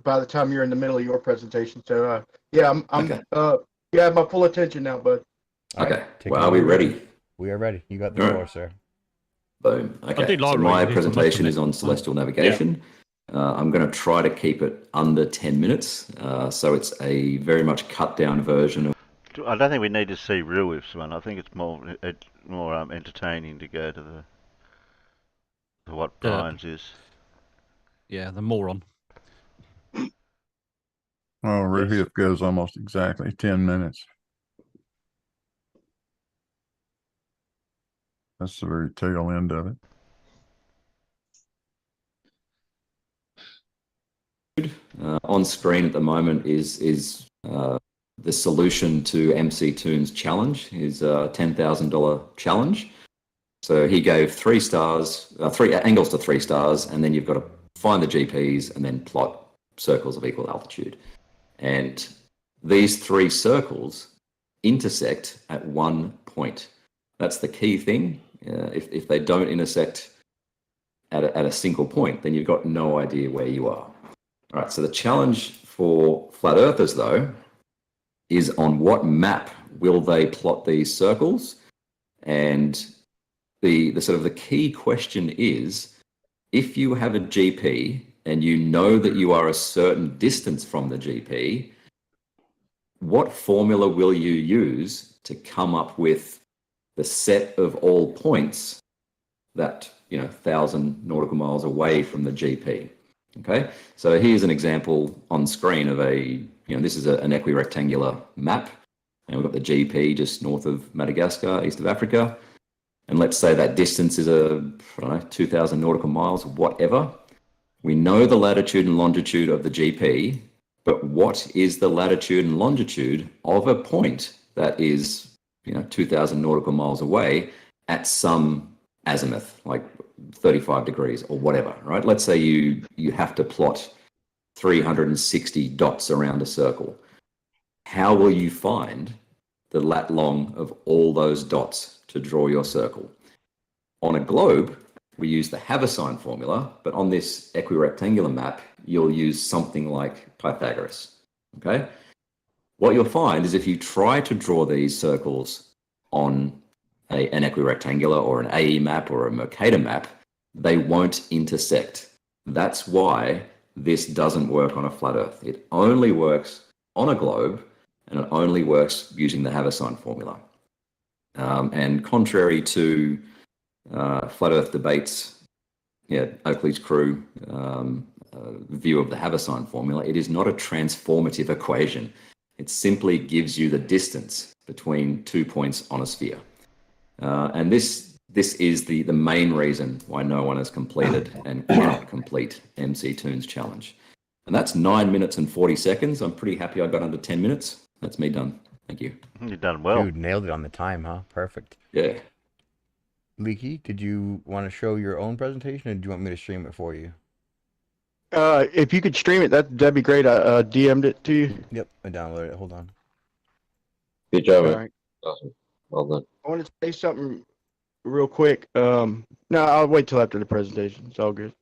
by the time you're in the middle of your presentation. So yeah, I'm Okay. you have my full attention now, bud. All Okay. right, take Well, it are we away. ready? We are ready. You got the All floor, right. sir. Boom. Okay. did like So reading my this, I presentation must is on celestial navigation. I'm going to try to keep it under 10 minutes. So it's a very much cut down version of. I don't think we need to see Ruif's one. I think it's more entertaining to go to what Brian's is. Yeah, the moron. Oh, Ruhip goes almost exactly 10 minutes. That's the very tail end of it. On screen at the moment is the solution to MC Toon's challenge, his $10,000 challenge. So he gave 3 stars, 3 angles to 3 stars, and then you've got to find the GPs and then plot circles of equal altitude. And these 3 circles intersect at one point. That's the key thing. If they don't intersect at a single point, then you've got no idea where you are. All right, so the challenge for flat earthers, though, is on what map will they plot these circles? And the sort of the key question is, if you have a GP and you know that you are a certain distance from the GP, what formula will you use to come up with the set of all points that, 1,000 nautical miles away from the GP? Okay, so here's an example on screen of this is an equirectangular map, and we've got the GP just north of Madagascar, east of Africa. And let's say that distance is 2,000 nautical miles, whatever. We know the latitude and longitude of the GP, but what is the latitude and longitude of a point that is, 2,000 nautical miles away at some azimuth, like 35 degrees or whatever, right? Let's say you have to plot 360 dots around a circle. How will you find the lat long of all those dots to draw your circle? On a globe, we use the Haversine formula, but on this equirectangular map, you'll use something like Pythagoras, okay? What you'll find is if you try to draw these circles on an equirectangular or an AE map or a Mercator map, they won't intersect. That's why this doesn't work on a flat Earth. It only works on a globe, and it only works using the Haversine formula. And contrary to flat Earth debates, Oakley's crew view of the Haversine formula, it is not a transformative equation. It simply gives you the distance between 2 points on a sphere. And this is the main reason why no one has completed and cannot complete MC Toon's challenge. And that's 9 minutes and 40 seconds. I'm pretty happy I got under 10 minutes. That's me done. Thank you. You've done well. Dude, nailed it on the time, huh? Perfect. Yeah. Leaky, did you want to show your own presentation, or do you want me to stream it for you? If you could stream it, that'd be great. I DM'd it to you. Yep, I downloaded it. Hold on. Good job, All man. right. Awesome. Well done. I want to say something real quick. No, I'll wait till after the presentation. It's all good.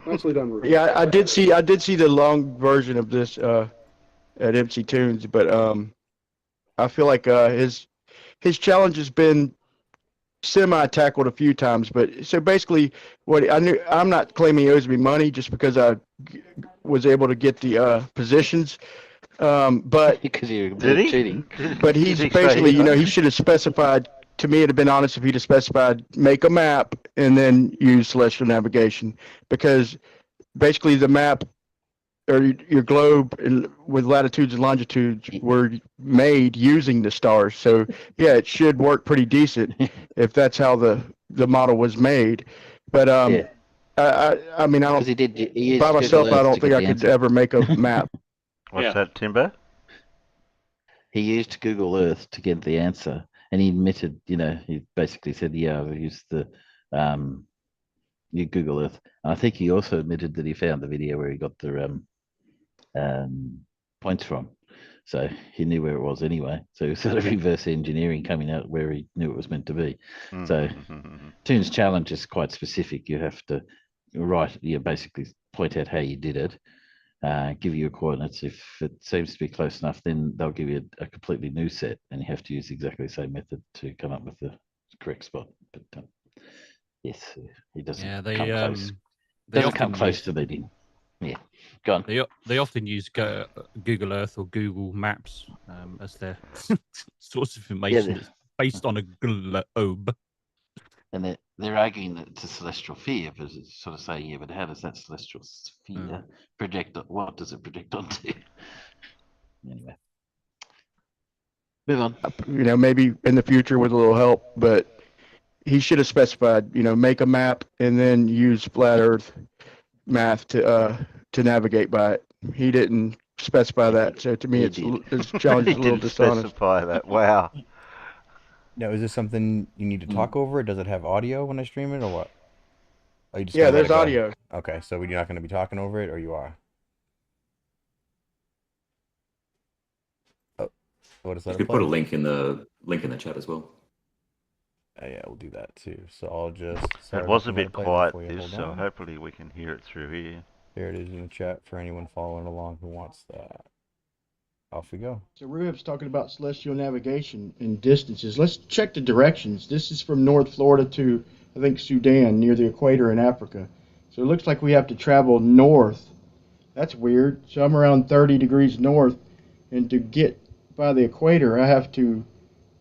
Nicely done, Rudy. Yeah, I did see the long version of this at MC Tunes, but I feel like his challenge has been semi-tackled a few times. But so basically, I'm not claiming he owes me money just because I was able to get the positions. But because you're cheating. But he's basically, he should have specified. To me, it'd have been honest if he'd have specified make a map and then use celestial navigation, because basically the map or your globe with latitudes and longitudes were made using the stars. So yeah, it should work pretty decent if that's how the model was made. But I mean, I don't by myself. I don't think I could ever make a map. What's that, Timber? He used Google Earth to get the answer, and he admitted, he basically said, "Yeah, I used the Google Earth." And I think he also admitted that he found the video where he got the points from, so he knew where it was anyway. So it was sort of reverse engineering coming out where he knew it was meant to be. So Toon's challenge is quite specific. You have to basically point out how you did it. Give you your coordinates. If it seems to be close enough, then they'll give you a completely new set, and you have to use exactly the same method to come up with the correct spot. But yes, he doesn't come close. Doesn't come close to meeting. Yeah, go on. They often use Google Earth or Google Maps as their source of information. That's based on a globe. And they're arguing that it's a celestial sphere, but it's sort of saying, yeah, but how does that celestial sphere project? What does it project onto? Anyway, move on. Maybe in the future with a little help, but he should have specified, make a map and then use flat Earth math to navigate by it. He didn't specify that, so to me, his challenge is a little dishonest. Specify that. Wow. Now, is this something you need to talk over? Does it have audio when I stream it, or what? Are you just there's audio. Okay, so we're not going to be talking over it, or you are? Oh, what is that? You could put a link in the chat as well. Yeah, we'll do that too. So I'll just. It was a bit quiet, so hopefully we can hear it through here. There it is in the chat for anyone following along who wants that. Off we go. So Rueb's talking about celestial navigation and distances. Let's check the directions. This is from North Florida to, I think, Sudan, near the equator in Africa. So it looks like we have to travel north. That's weird. So I'm around 30 degrees north, and to get by the equator, I have to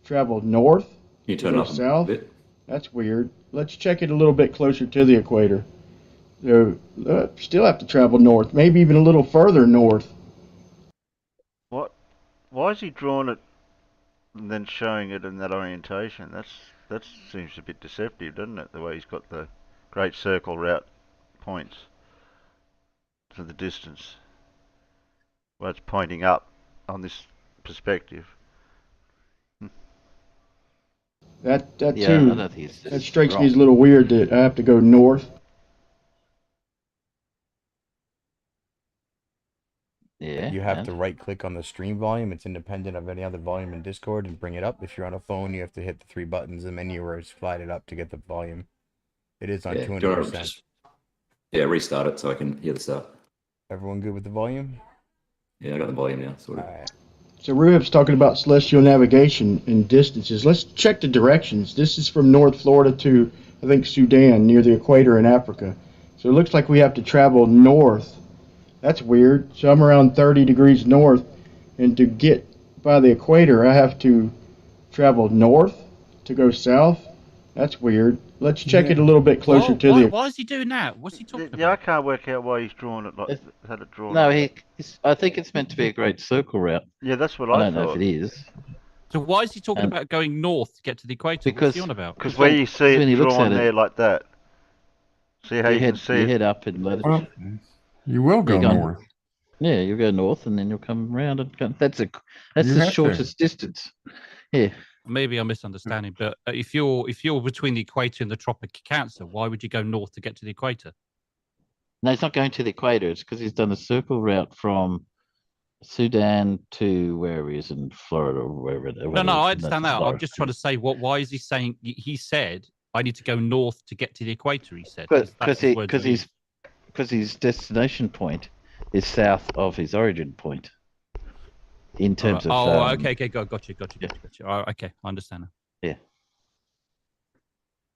travel north You to turn go up a south. bit. That's weird. Let's check it a little bit closer to the equator. So, still have to travel north, maybe even a little further north. What? Why is he drawing it and then showing it in that orientation? That seems a bit deceptive, doesn't it? The way he's got the great circle route points to the distance. Well, it's pointing up on this perspective. That Yeah, I too, don't think it's that just strikes me wrong. as a little weird that I have to go north. Yeah, You have and to right click on the stream volume. It's independent of any other volume in Discord and bring it up. If you're on a phone, you have to hit the 3 buttons in the menu where it's slide it up to get the volume. It is on Yeah, do you want to 200%. just restart it so I can hear the stuff? Everyone good with the volume? Yeah, I got the volume now. Sort of. All right. So Ruhab's talking about celestial navigation and distances. Let's check the directions. This is from North Florida to, I think, Sudan, near the equator in Africa. So it looks like we have to travel north. That's weird. So I'm around 30 degrees north, and to get by the equator, I have to travel north to go south. That's weird. Let's check it a little bit closer to the. Why is he doing that? What's he talking Yeah, I about? can't work out why he's drawn it like had it drawn. no, like I think it's meant to be a great circle route. Yeah, that's what I I don't know thought. if it is. So why is he talking And- about going north to get to the equator? Because- What's he on about? Because where you see when it he looks drawn at it- there like that. See how you can see you it? head up and let it. Well, you will go You're north. Yeah, you'll go north and then you'll come around and come. That's You the have to. shortest distance. Yeah. Maybe I'm misunderstanding, but if you're between the equator and the Tropic of Cancer, why would you go north to get to the equator? No, he's not going to the equator. It's because he's done a circle route from Sudan to wherever he is in Florida or wherever. No, I understand that. I'm just trying to say, why is he saying? He said, "I need to go north to get to the equator." He said, because his destination point is south of his origin point. In terms of okay, got you. Oh, okay, I understand now. Yeah.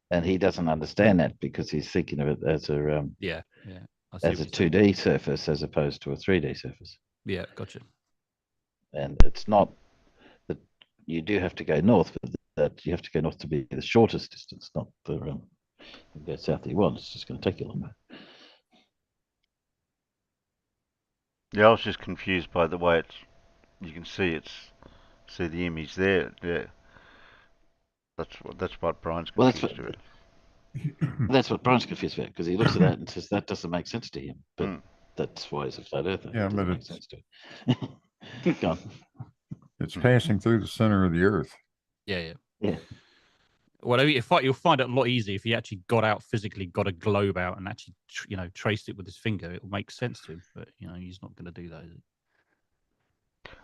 And he doesn't understand that because he's thinking of it as a as a 2D surface as opposed to a 3D surface. Yeah, gotcha. And it's not that you do have to go north, but that you have to go north to be the shortest distance, not the go south that you want. It's just going to take you longer. Yeah, I was just confused by the way you can see the image there. Yeah, that's what Brian's confused about. That's what Brian's confused about because he looks at that and says that doesn't make sense to him. But that's why he's a flat earther. Yeah, it but doesn't make sense to him. Go on. It's passing through the center of the earth. Yeah. Well, you'll find it a lot easier if he actually got out physically, got a globe out, and actually, traced it with his finger. It will make sense to him, but he's not going to do that, is he?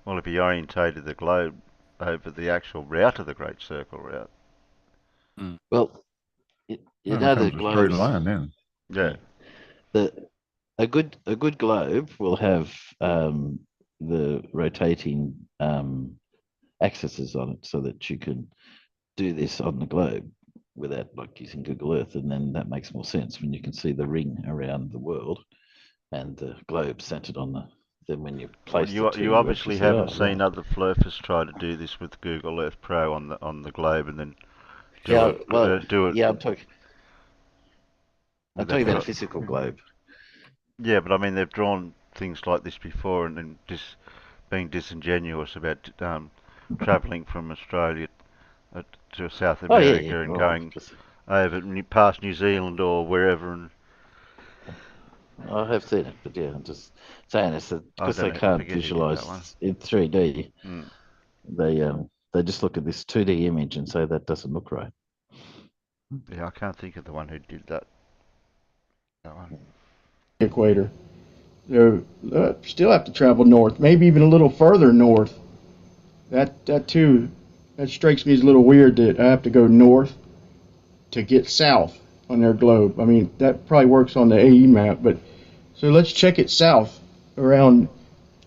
Well, if he orientated the globe over the actual route of the Great Circle route. Well, you know the globe. Straight line then. Yeah. A good globe will have the rotating axes on it so that you can do this on the globe without using Google Earth, and then that makes more sense when you can see the ring around the world and the globe centered on then when you place you obviously haven't seen other flurfers try to do this with Google Earth Pro on the globe and then do it. Yeah, I'm talking about a physical globe. Yeah, but I mean they've drawn things like this before and then just being disingenuous about travelling from Australia to South America and going over past New Zealand or wherever. And I have seen it, but yeah, I'm just saying it's because they can't visualize in 3D. They just look at this 2D image and say that doesn't look right. Yeah, I can't think of the one who did that. That one. Equator. So still have to travel north, maybe even a little further north. That too, that strikes me as a little weird that I have to go north to get south on their globe. I mean, that probably works on the AE map, but so let's check it south around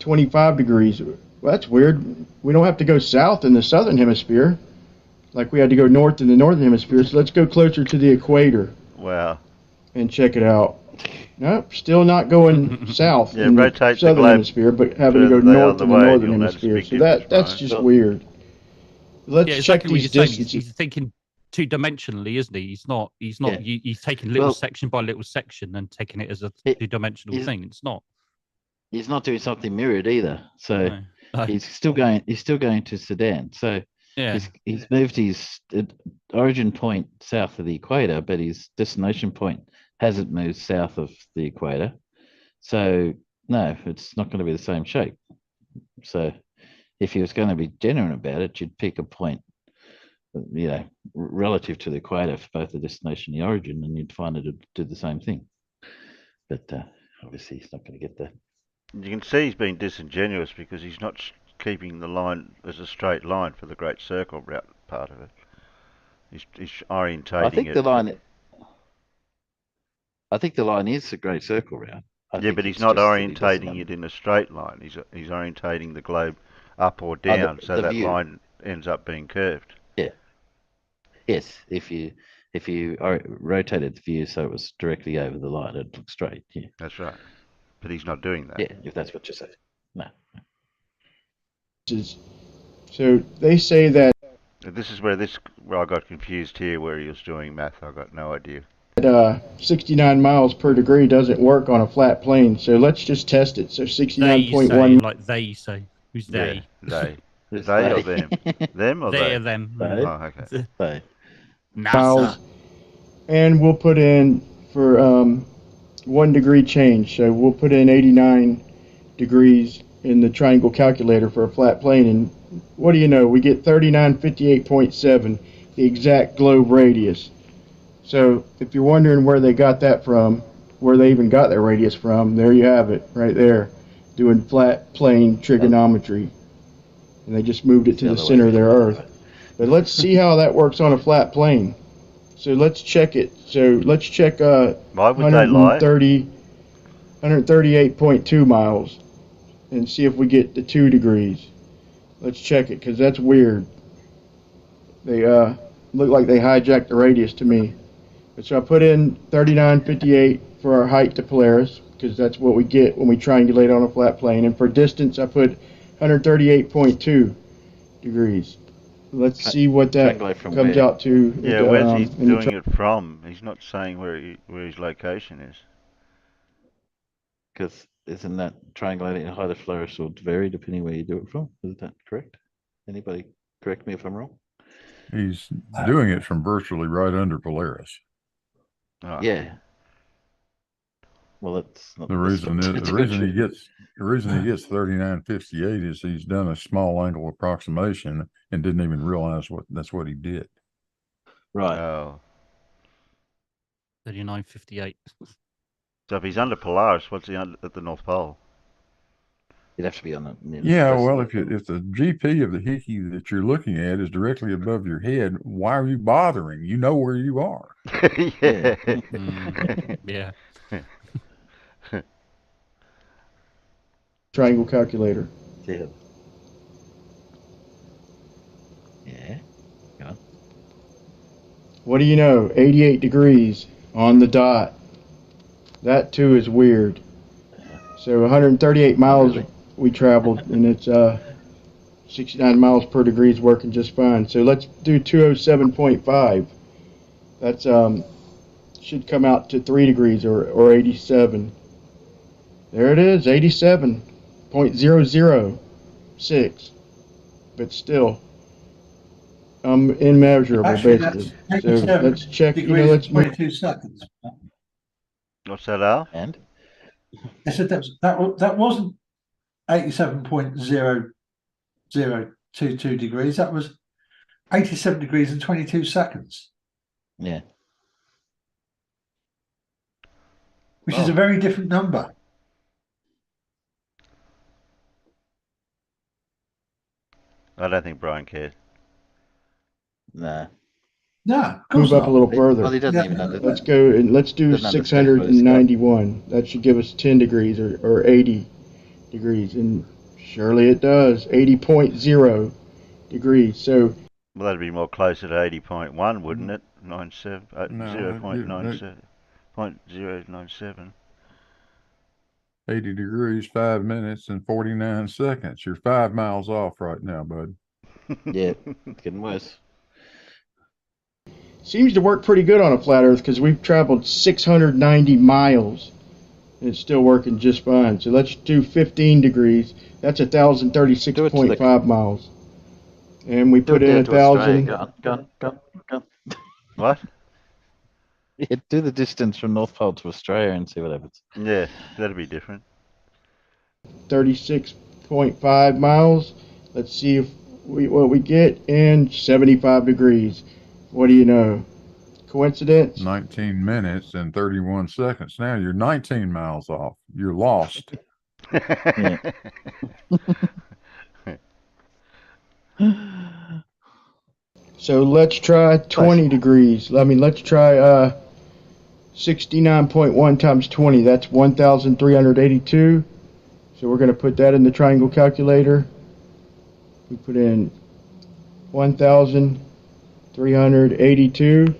25 degrees. Well, that's weird. We don't have to go south in the southern hemisphere like we had to go north in the northern hemisphere. So let's go closer to the equator. Wow. And check it out. Nope, still not going south Yeah, in the rotate the southern globe hemisphere, but having to go further the north other in the way, and northern you'll notice a hemisphere. big So difference, that's Brian. just weird. Let's Yeah, check exactly what you're these saying. distances. He's thinking two-dimensionally, isn't he? He's not. Yeah. He's taking little Well- section by little section and taking it as a It- two-dimensional is- thing. It's not. He's not doing something mirrored either. So No. No. he's still going to Sudan. So Yeah. he's moved his origin point south of the equator, but his destination point hasn't moved south of the equator. So no, it's not going to be the same shape. So if he was going to be genuine about it, you'd pick a point, relative to the equator for both the destination and the origin, and you'd find it to do the same thing. But obviously he's not going to get that. You can see he's been disingenuous because he's not keeping the line as a straight line for the Great Circle route part of it. He's orientating I think it. I think the line is the Great Circle route. Yeah, but he's not orientating it in a straight line. He's orientating the globe up or down, so that view. line ends up being curved. Yeah. Yes, if you rotated the view so it was directly over the line, it'd look straight. Yeah, That's right. But he's not doing that. yeah. If that's what you say. No. So they say that This is where I got confused here, where he was doing math. I got no idea. 69 miles per degree doesn't work on a flat plane. So let's just test it. So They say, 69.1. like they say. Who's they? Yeah, they. It's They or them? Them or They they? or them. They. Oh, okay. They. Miles, NASA. and we'll put in for 1 degree change. So we'll put in 89 degrees in the triangle calculator for a flat plane, and what do you know? We get 3958.7, the exact globe radius. So if you're wondering where they got that from, where they even got their radius from, there you have it, right there, doing flat plane trigonometry, and they just moved it to the center of their Earth. But let's see how that works on a flat plane. So let's check it. So let's check Why would they lie? 138.2 miles and see if we get the 2 degrees. Let's check it, because that's weird. They look like they hijacked the radius to me. So I put in 3958 for our height to Polaris, because that's what we get when we triangulate on a flat plane. And for distance, I put 138.2 degrees. Let's see what that comes out to. Yeah, where's he doing it from? He's not saying where his location is. Because isn't that triangulating height of Polaris will vary depending where you do it from? Is that correct? Anybody correct me if I'm wrong? He's doing it from virtually right under Polaris. Oh. Yeah. Well, that's not The reason he gets 3958 is he's done a small angle approximation and didn't even realize that's what he did. Right. Oh. 39.58. So if he's under Polaris, what's he under at the North Pole? You'd have to be on the. Yeah, well, if the GP of the Hickey that you're looking at is directly above your head, why are you bothering? You know where you are. Yeah. Yeah. Triangle calculator. Yeah. Yeah. Yeah. What do you know? 88 degrees on the dot. That too is weird. So 138 miles we traveled, and it's 69 miles per degree is working just fine. So let's do 207.5. That's should come out to 3 degrees or 87. There it is, 87.006. But still, immeasurable, Actually, basically. that's So let's check. Let's 22 seconds. What's that, Al? And I said that wasn't 87.0022 degrees. That was 87 degrees and 22 seconds. Yeah. Which is a very different number. I don't think Brian cared. Nah. No, of course move up not. a little further. Well, he doesn't even understand. Let's go and let's do Doesn't understand where it's 691. That should give us 10 degrees or 80 degrees, and surely it does. 80.0 degrees. So Well, that'd be more closer to 80.1, wouldn't it? 97, No, 0.97, 0.097. 80 degrees, 5 minutes and 49 seconds. You're 5 miles off right now, bud. Yeah, it's getting worse. Seems to work pretty good on a flat Earth because we've traveled 690 miles. And it's still working just fine. So let's do 15 degrees. That's 1,036.5 miles. And we put in 1,000. Go on. What? Yeah, do the distance from North Pole to Australia and see what happens. Yeah, that'd be different. 36.5 miles. Let's see if what we get in 75 degrees. What do you know? Coincidence? 19 minutes and 31 seconds. Now you're 19 miles off. You're lost. So let's try 20 degrees. I mean, let's try 69.1 times 20. That's 1,382. So we're going to put that in the triangle calculator. We put in 1,382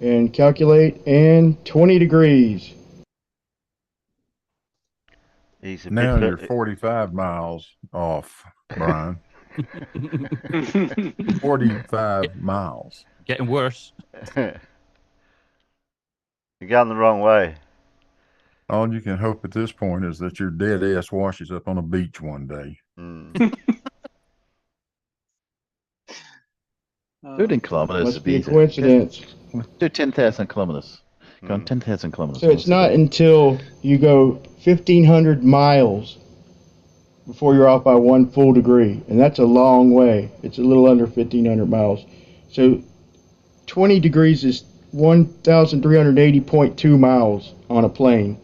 and calculate, and 20 degrees. Now you're 45 miles off, Brian. 45 miles. Getting worse. You're going the wrong way. All you can hope at this point is that your dead ass washes up on a beach one day. Do it in kilometers. Must be a coincidence. Do 10,000 kilometers. Go on 10,000 kilometers. So it's not until you go 1,500 miles before you're off by 1 full degree. And that's a long way. It's a little under 1,500 miles. So 20 degrees is 1,380.2 miles on a plane.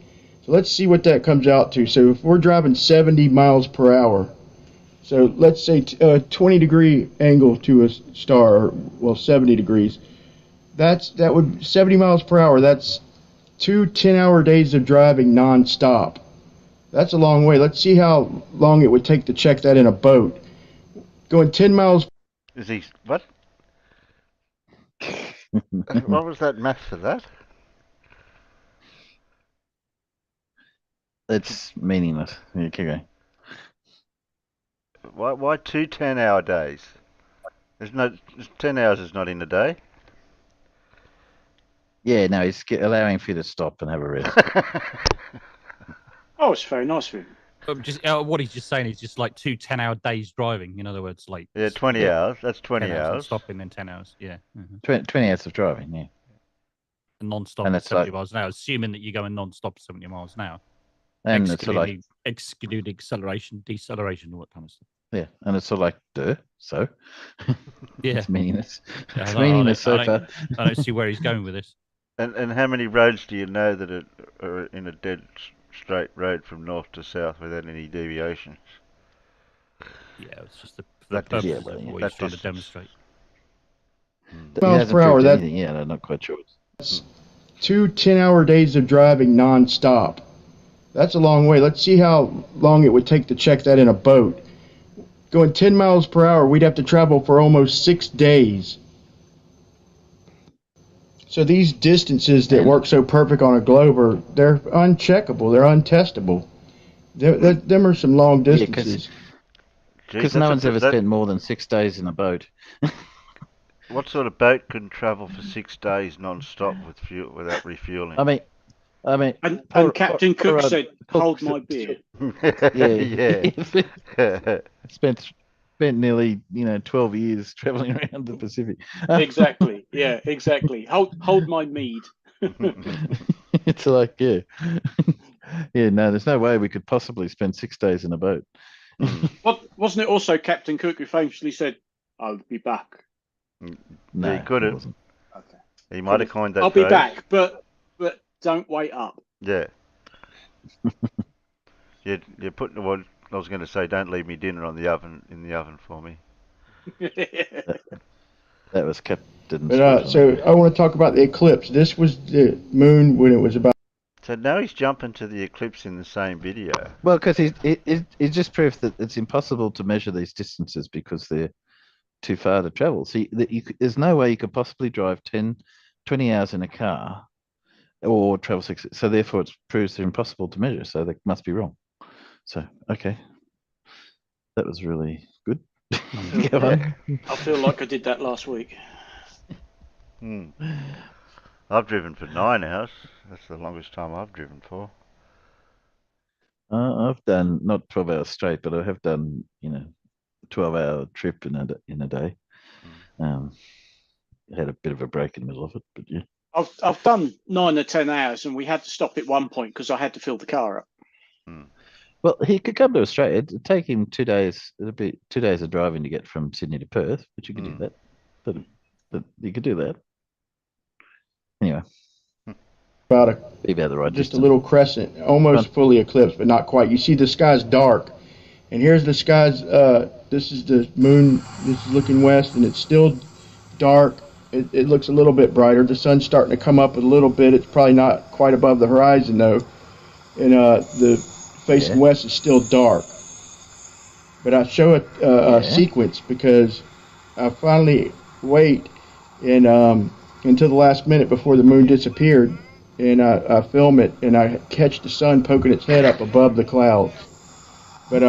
So let's see what that comes out to. So if we're driving 70 miles per hour, so let's say a 20 degree angle to a star, or, well, 70 degrees. That would 70 miles per hour. That's 2 10-hour days of driving non-stop. That's a long way. Let's see how long it would take to check that in a boat. Going 10 miles. Is he what? What was that math for that? It's meaningless. Yeah, keep going. Why 2 10-hour days? 10 hours is not in a day. Yeah, no, he's allowing for you to stop and have a rest. Oh, it's very nice of him. What he's just saying is just like 2 10-hour days driving. In other words, like 20 hours. That's 20 hours. Stopping, then 10 hours. Yeah. 20 hours of driving. Yeah. Non-stop And at it's 70 like- miles an hour, assuming that you're going non-stop at 70 miles an hour. And it's sort of like, excluding acceleration, deceleration, all that kind of stuff. yeah, and it's sort of like, so. Yeah. It's meaningless. Yeah, It's meaningless so I far. don't see where he's going with this. And how many roads do you know that are in a dead straight road from north to south without any deviations? Yeah, it's just the That purpose distance, of what that he's trying to distance. demonstrate. He Miles hasn't per hour, proved that- anything yet, I'm not quite sure. That's 2 10-hour days of driving non-stop. That's a long way. Let's see how long it would take to check that in a boat. Going 10 miles per hour, we'd have to travel for almost 6 days. So these distances that work so perfect on a globe they're uncheckable. They're untestable. Them are some long distances. Because no one's ever spent more than 6 days in a boat. What sort of boat can travel for 6 days non-stop with fuel without refueling? I mean, And Captain Cook said, "Hold my beer." Yeah. Spent nearly 12 years traveling around the Pacific. Exactly. Yeah, exactly. Hold my mead. It's like, yeah. No, there's no way we could possibly spend 6 days in a boat. Wasn't it also Captain Cook who famously said, "I'll be back"? No, he could have. Okay. He might have coined that. I'll be phrase. back, but don't wait up. Yeah. You're putting what I was going to say. Don't leave me dinner in the oven for me. That was Captain. But, so I want to talk about the eclipse. This was the moon when it was about. So now he's jumping to the eclipse in the same video. Well, because it just proves that it's impossible to measure these distances because they're too far to travel. So there's no way you could possibly drive 20 hours in a car or travel 6. So therefore, it proves they're impossible to measure. So they must be wrong. So okay, that was really good. I feel like I did that last week. I've driven for 9 hours. That's the longest time I've driven for. I've done not 12 hours straight, but I have done 12-hour trip in a day. Had a bit of a break in the middle of it, but yeah. I've done 9 or 10 hours, and we had to stop at one point because I had to fill the car up. Well, he could come to Australia. It'd take him 2 days. It'd be 2 days of driving to get from Sydney to Perth, but you could do that. But you could do that. Anyway. About the right just distance. a little crescent, almost fully eclipsed, but not quite. You see the sky's dark, and here's the sky's. This is the moon. This is looking west, and it's still dark. It looks a little bit brighter. The sun's starting to come up a little bit. It's probably not quite above the horizon though, and the facing west is still dark. But I show it a sequence because I finally wait and until the last minute before the moon disappeared, and I film it and I catch the sun poking its head up above the clouds. But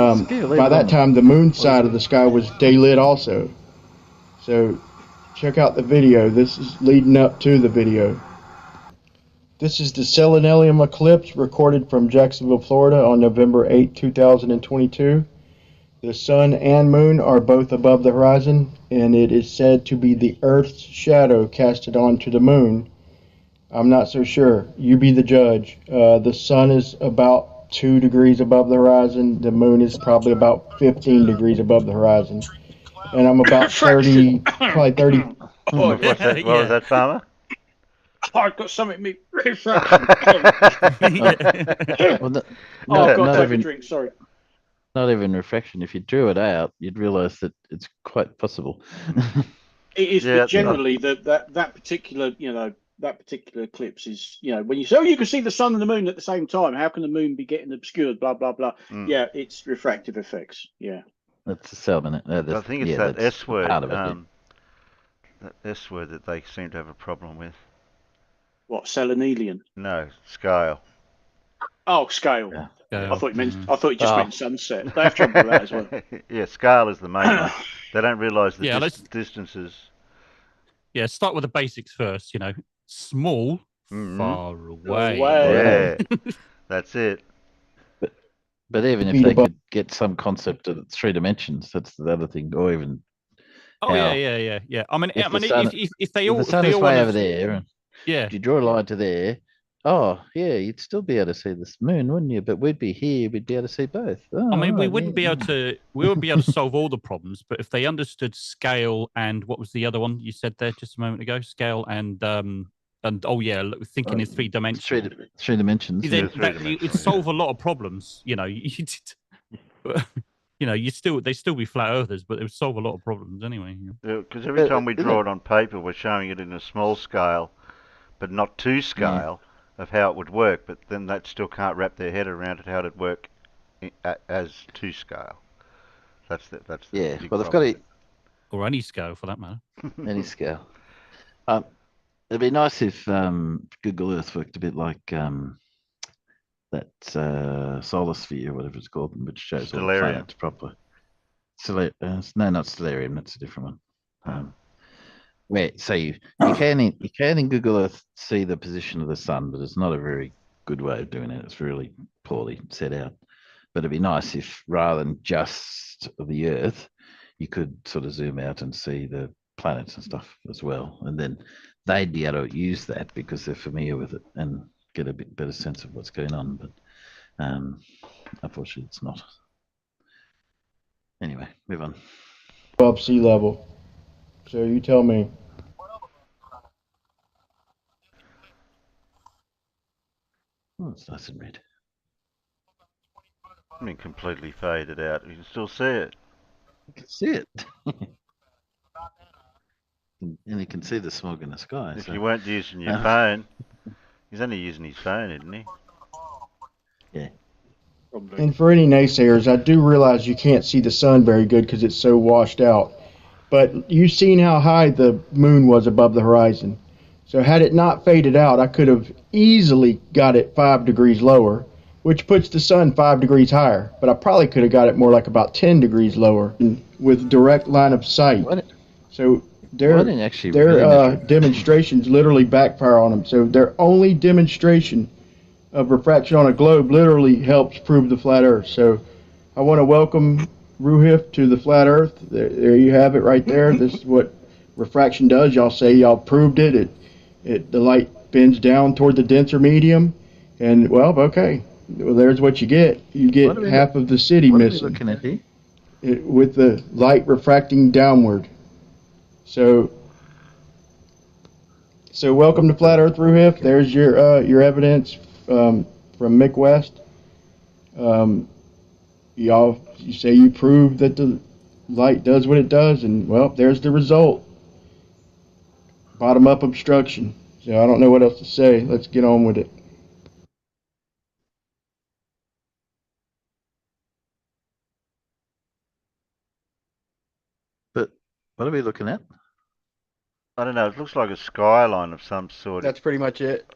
by that time the moon side of the sky was daylit also. So check out the video. This is leading up to the video. This is the Selenium eclipse recorded from Jacksonville, Florida on November 8, 2022. The sun and moon are both above the horizon, and it is said to be the Earth's shadow casted onto the moon. I'm not so sure. You be the judge. The sun is about 2 degrees above the horizon. The moon is probably about 15 degrees above the horizon. And I'm about 30, probably 30. What was that, Farmer? I've got something in me refraction. I've got to take a drink, sorry. Not even refraction. If you drew it out, you'd realise that it's quite possible. It is, but generally that particular, that particular eclipse is, when you say, oh, you can see the sun and the moon at the same time. How can the moon be getting obscured? Blah blah blah. Yeah, it's refractive effects. Yeah, that's the Selman. I think it's that S word. Part of it, that S word that they seem to have a problem with. What, selenelian? No, scale. Oh, scale. Yeah. I thought you just meant sunset. They have trouble with that as well. Yeah, scale is the main one. They don't realise the distances. Yeah, start with the basics first. Small, far away. Yeah, that's it. But even if they could get some concept of 3 dimensions, that's the other thing. Or even. Oh yeah. I mean, if they all, the sun is way over there. Yeah. If you draw a line to there, you'd still be able to see this moon, wouldn't you? But we'd be here, we'd be able to see both. I mean, we wouldn't be able to solve all the problems, but if they understood scale and what was the other one you said there just a moment ago? Scale and thinking in 3 dimensions. 3 dimensions. It'd solve a lot of problems. You'd still be flat earthers, but it would solve a lot of problems anyway. Because every time we draw it on paper, we're showing it in a small scale, but not to scale of how it would work. But then that still can't wrap their head around it how it'd work as to scale. That's the they've got to, or any scale for that matter. Any scale. It'd be nice if Google Earth worked a bit like that solar sphere, whatever it's called, which shows all the planets properly. No, not Stellarium. That's a different one. So you can in Google Earth see the position of the sun, but it's not a very good way of doing it. It's really poorly set out. But it'd be nice if rather than just the Earth, you could sort of zoom out and see the planets and stuff as well, and then they'd be able to use that because they're familiar with it and get a bit better sense of what's going on. But unfortunately, it's not. Anyway, move on. Above sea level. So you tell me. Oh, it's nice and red. I mean, completely faded out. You can still see it. You can see it. And you can see the smog in the sky. If you weren't using your phone, he's only using his phone, isn't he? Yeah. And for any naysayers, I do realize you can't see the sun very good because it's so washed out. But you've seen how high the moon was above the horizon. So had it not faded out, I could have easily got it 5 degrees lower, which puts the sun 5 degrees higher. But I probably could have got it more like about 10 degrees lower with direct line of sight. So their demonstrations literally backfire on them. So their only demonstration of refraction on a globe literally helps prove the flat Earth. So I want to welcome Ruhif to the flat Earth. There you have it right there. This is what refraction does. Y'all say y'all proved it. The light bends down toward the denser medium, and well, okay. Well, there's what you get. You get half of the city missing with the light refracting downward. So welcome to Flat Earth, Ruhif. There's your evidence from Mick West. You say you proved that the light does what it does, and well, there's the result. Bottom-up obstruction. So I don't know what else to say. Let's get on with it. But what are we looking at? I don't know. It looks like a skyline of some sort. That's pretty much it.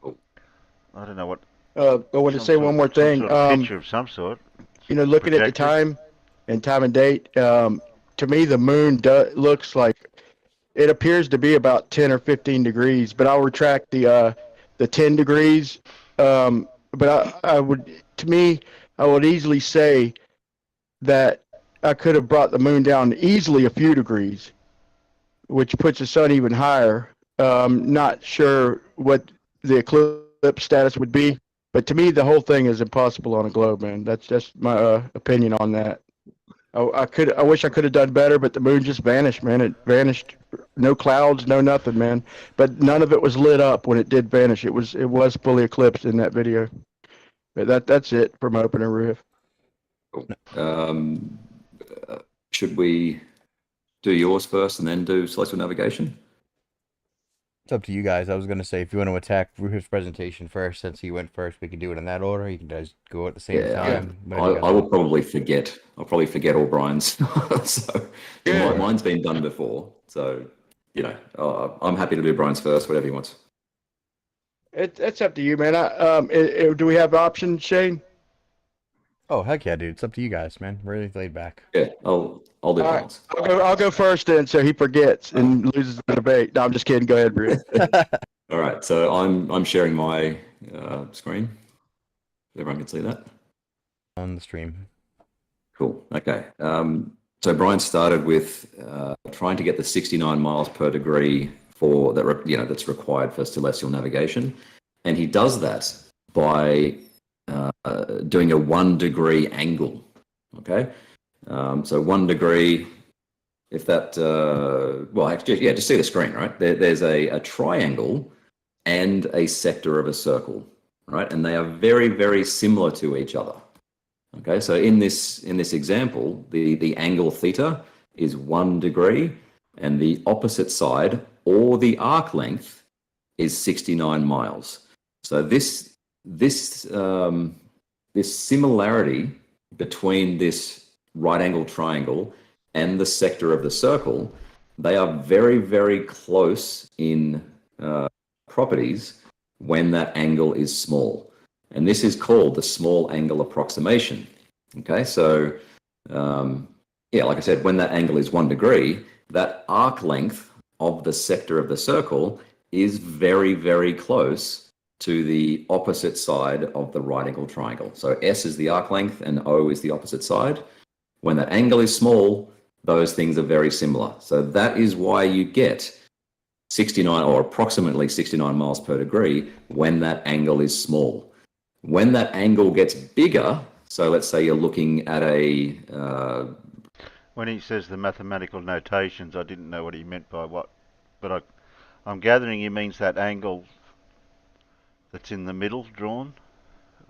I don't know what. I want to say one more thing. Some sort of picture of some sort. You know, looking at the time and date, to me the moon looks like it appears to be about 10 or 15 degrees, but I'll retract the 10 degrees. But I would easily say that I could have brought the moon down easily a few degrees, which puts the sun even higher. Not sure what the eclipse status would be, but to me the whole thing is impossible on a globe, man. That's just my opinion on that. I wish I could have done better, but the moon just vanished, man. It vanished, no clouds, no nothing, man. But none of it was lit up when it did vanish. It was fully eclipsed in that video. But that's it from opener riff. Should we do yours first and then do celestial navigation? It's up to you guys. I was gonna say if you want to attack Ruhif's presentation first, since he went first, we can do it in that order. You can guys go at the same time. I will probably forget. I'll probably forget all Brian's. So mine's been done before. So I'm happy to do Brian's first, whatever he wants. It's up to you, man. Do we have options, Shane? Oh heck yeah, dude! It's up to you guys, man. Really laid back. Yeah, I'll do Brian's. I'll go first then, so he forgets and loses the debate. No, I'm just kidding. Go ahead, Bruce. All right, so I'm sharing my screen. Everyone can see that on the stream. Cool. Okay. So Brian started with trying to get the 69 miles per degree for that. That's required for celestial navigation, and he does that by doing a 1 degree angle. Okay. So 1 degree, if that, just see the screen, right? There's a triangle and a sector of a circle, right? And they are very, very similar to each other. Okay, so in this example, the angle theta is 1 degree, and the opposite side, or the arc length, is 69 miles. So this similarity between this right angle triangle and the sector of the circle, they are very, very close in properties when that angle is small. And this is called the small angle approximation. Okay, so like I said, when that angle is 1 degree, that arc length of the sector of the circle is very, very close to the opposite side of the right angle triangle. So S is the arc length and O is the opposite side. When that angle is small, those things are very similar. So that is why you get 69 or approximately 69 miles per degree when that angle is small. When that angle gets bigger, so let's say you're looking at when he says the mathematical notations, I didn't know what he meant by what, but I'm gathering he means that angle that's in the middle drawn.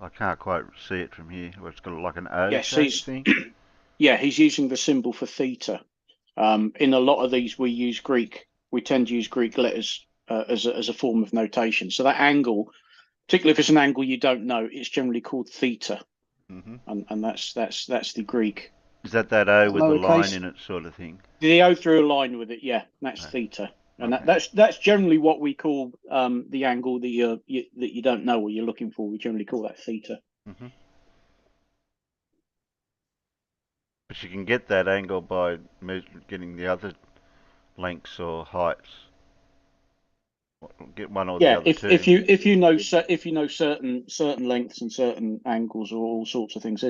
I can't quite see it from here, where it's got like an O thing. Yeah, he's using the symbol for theta. In a lot of these, we use Greek. We tend to use Greek letters as a form of notation. So that angle, particularly if it's an angle you don't know, it's generally called theta, and that's the Greek. Is that O with the line in it, sort of thing? The O through a line with it, yeah. That's theta. And that's generally what we call the angle that you don't know what you're looking for. We generally call that theta. Mm-hmm. But you can get that angle by getting the other lengths or heights. Get one or the other two. if you know certain lengths and certain angles or all sorts of things,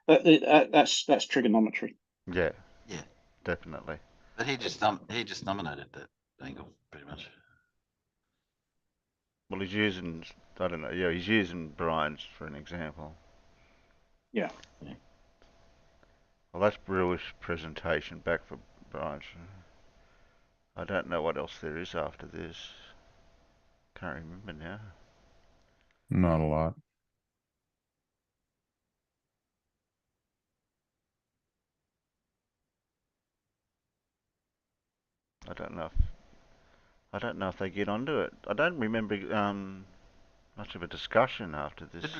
that's trigonometry. Yeah, Yeah, definitely. but he just nominated that angle pretty much. Well, he's using, I don't know. Yeah, he's using Brian's for an example. Yeah. Well, that's Brewer's presentation back for Brian's. I don't know what else there is after this. Can't remember now. Not a lot. I don't know if they get onto it. I don't remember much of a discussion after this.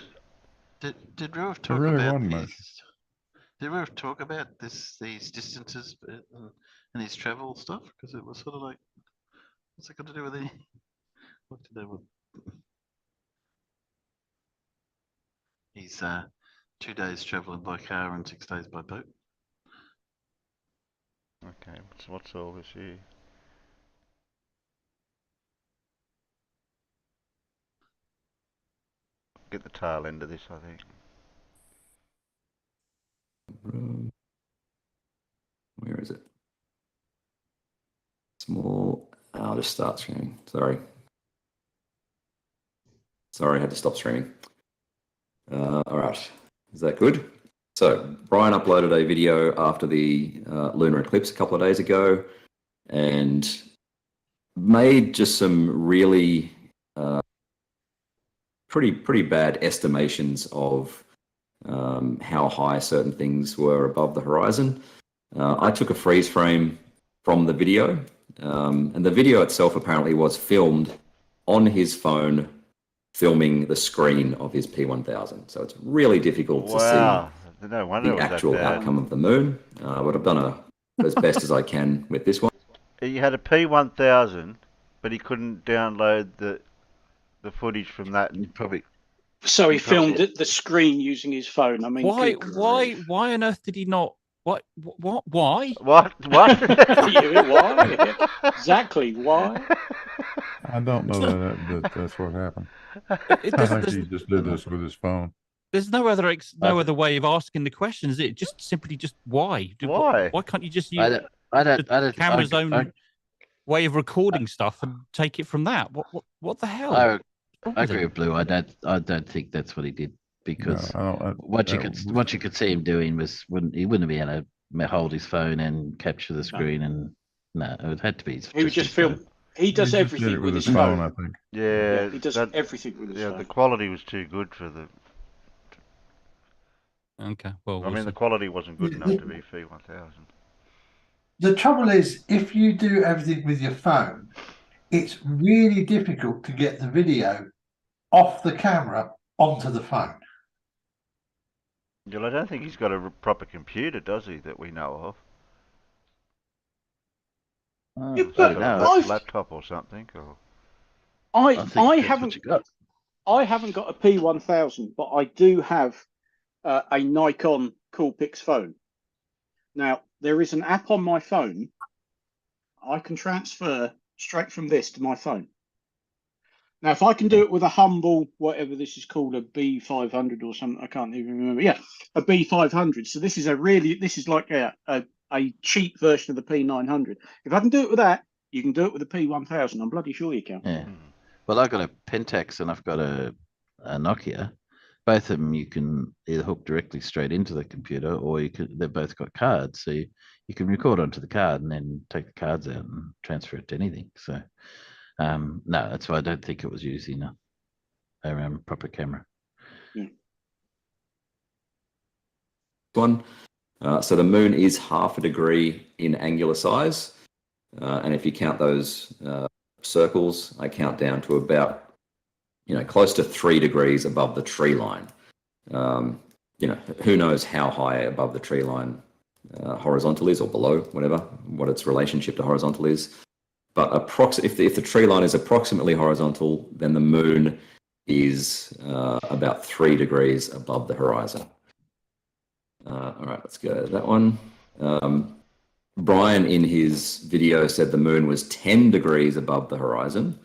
Did Ralph There talk really about wasn't his, much. Did Ralph talk about these distances and his travel stuff? Because it was sort of like, what's it got to do with any? What did they want? He's 2 days traveling by car and 6 days by boat. Okay, so what's all this here? Get the tail end of this, I think. Where is it? Small. I'll just start streaming. Sorry, I had to stop streaming. All right, is that good? So Brian uploaded a video after the lunar eclipse a couple of days ago, and made just some really pretty bad estimations of how high certain things were above the horizon. I took a freeze frame from the video, and the video itself apparently was filmed on his phone, filming the screen of his P1000. So it's really difficult to see No wonder the actual outcome of the moon. But I've done as best as I can with this one. He had a P1000, but he couldn't download the footage from that. Probably. So he filmed the screen using his phone. I mean, why on earth did he not? Why? Why? Exactly. Why? I don't know that that's what happened. I think he just did this with his phone. There's no other way of asking the question. Is it just simply why? Why? Why can't you just use the camera's own way of recording stuff and take it from that? What the hell? I agree with Blue. I don't think that's what he did, because what you could see him doing was he wouldn't be able to hold his phone and capture the screen, and it had to be. He would just film. He does everything with his phone. I think. Yeah, he does everything with his phone. Yeah, the quality was too good for the. Okay, well, I mean, the quality wasn't good enough to be P1000. The trouble is, if you do everything with your phone, it's really difficult to get the video off the camera onto the phone. Well, I don't think he's got a proper computer, does he, that we know of? But a laptop or something, or I haven't got a P1000, but I do have a Nikon Coolpix phone. Now, there is an app on my phone. I can transfer straight from this to my phone. Now, if I can do it with a humble, whatever this is called, a B500 or something, I can't even remember. Yeah, a B500. So this is like a cheap version of the P900. If I can do it with that, you can do it with the P1000. I'm bloody sure you can. Yeah. Well, I've got a Pentax and I've got a Nokia. Both of them you can either hook directly straight into the computer, or they've both got cards. So you can record onto the card and then take the cards out and transfer it to anything. So no, that's why I don't think it was using a proper camera. One. So the moon is half a degree in angular size. And if you count those circles, I count down to about, close to 3 degrees above the tree line. Who knows how high above the tree line horizontal is, or below, what its relationship to horizontal is. But if the tree line is approximately horizontal, then the moon is about 3 degrees above the horizon. All right, let's go to that one. Brian, in his video, said the moon was 10 degrees above the horizon.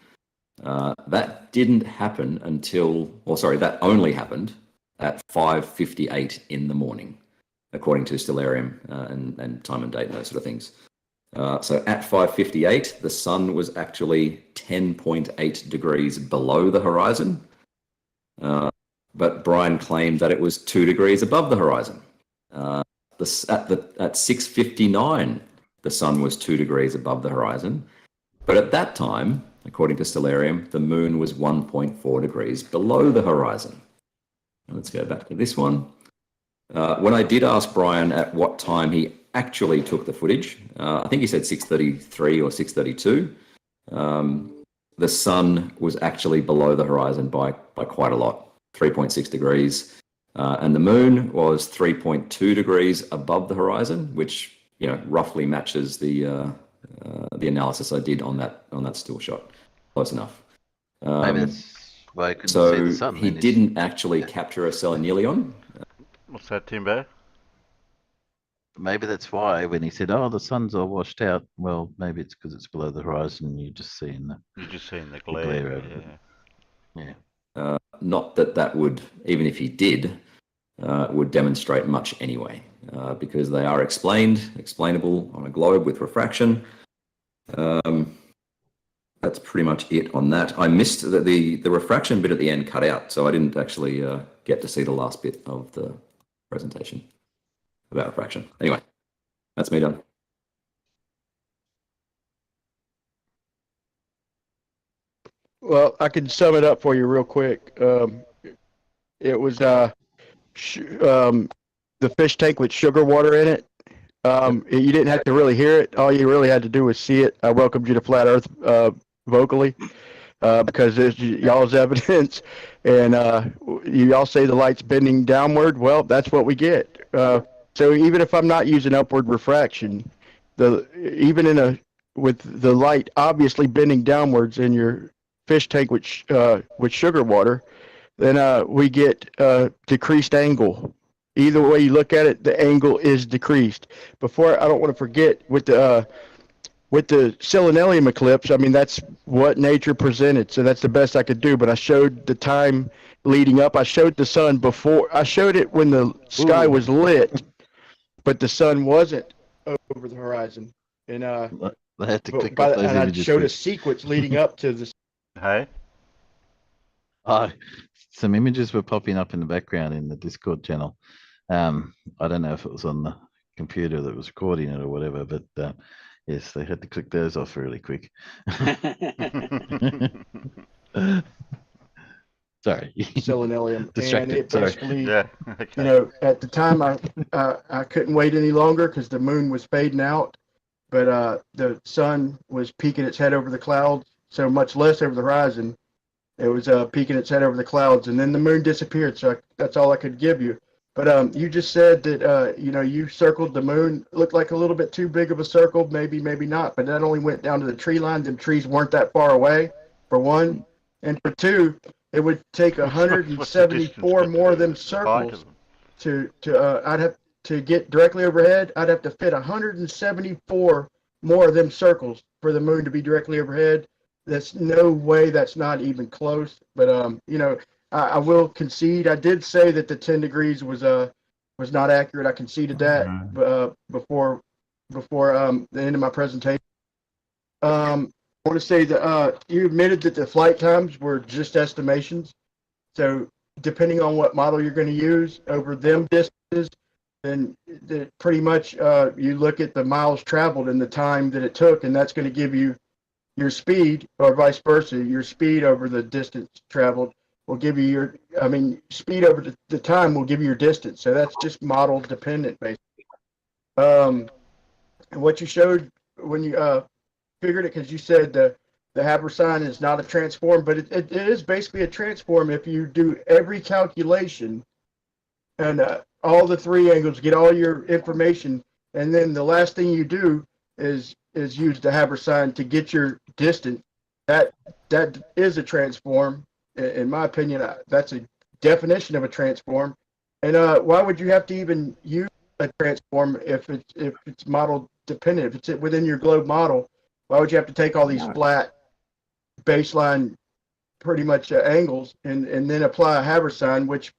That didn't happen that only happened at 5:58 in the morning, according to Stellarium and time and date and those sort of things. So at 5:58, the sun was actually 10.8 degrees below the horizon. But Brian claimed that it was 2 degrees above the horizon. At 6:59, the sun was 2 degrees above the horizon. But at that time, according to Stellarium, the moon was 1.4 degrees below the horizon. Let's go back to this one. When I did ask Brian at what time he actually took the footage, I think he said 6:33 or 6:32, the sun was actually below the horizon by quite a lot, 3.6 degrees. And the moon was 3.2 degrees above the horizon, which roughly matches the analysis I did on that still shot. Close enough. Maybe that's why I couldn't see So the sun. he didn't actually capture a selenelion. What's that, Timbo? Maybe that's why when he said, "Oh, the sun's all washed out," well, maybe it's because it's below the horizon and you're just seeing the glare. out of it. Yeah. Not that would, even if he did, would demonstrate much anyway, because they are explainable on a globe with refraction. That's pretty much it on that. I missed the refraction bit at the end cut out, so I didn't actually get to see the last bit of the presentation about refraction. Anyway, that's me done. Well, I can sum it up for you real quick. It was the fish tank with sugar water in it. You didn't have to really hear it. All you really had to do was see it. I welcomed you to Flat Earth vocally because there's y'all's evidence. And y'all say the light's bending downward. Well, that's what we get. So even if I'm not using upward refraction, with the light obviously bending downwards in your fish tank with sugar water, then we get decreased angle. Either way you look at it, the angle is decreased. I don't want to forget with the selenelium eclipse, I mean, that's what nature presented, so that's the best I could do. But I showed the time leading up. I showed the sun before. I showed it when the sky was lit, but the sun wasn't over the horizon. And I had to click up those and I images. showed a sequence leading up to the. Hey. Some images were popping up in the background in the Discord channel. I don't know if it was on the computer that was recording it or whatever, but yes, they had to click those off really quick. Sorry. Selenelium. Distracted. And it Sorry. basically, okay. at the time I couldn't wait any longer because the moon was fading out, but the sun was peeking its head over the clouds, so much less over the horizon. It was peeking its head over the clouds, and then the moon disappeared. So that's all I could give you. But you just said that you circled the moon. It looked like a little bit too big of a circle, maybe not. But that only went down to the tree line. The trees weren't that far away, for one, and for two, it would take 174 more of them circles I'd have to get directly overhead. I'd have to fit 174 more of them circles for the moon to be directly overhead. That's no way. That's not even close. But I will concede. I did say that the 10 degrees was not accurate. I conceded that before the end of my presentation. I want to say that you admitted that the flight times were just estimations. So depending on what model you're going to use over them distances, then pretty much you look at the miles traveled and the time that it took, and that's going to give you your speed, or vice versa. Your speed over the distance traveled will give you speed over the time will give you your distance. So that's just model dependent, basically. And what you showed when you figured it, because you said the Haber-Sign is not a transform, but it is basically a transform if you do every calculation and all the three angles, get all your information, and then the last thing you do is use the habersign to get your distance. That is a transform. In my opinion, that's a definition of a transform. And why would you have to even use a transform if it's model dependent? If it's within your globe model, why would you have to take all these flat baseline pretty much angles and then apply a habersign, which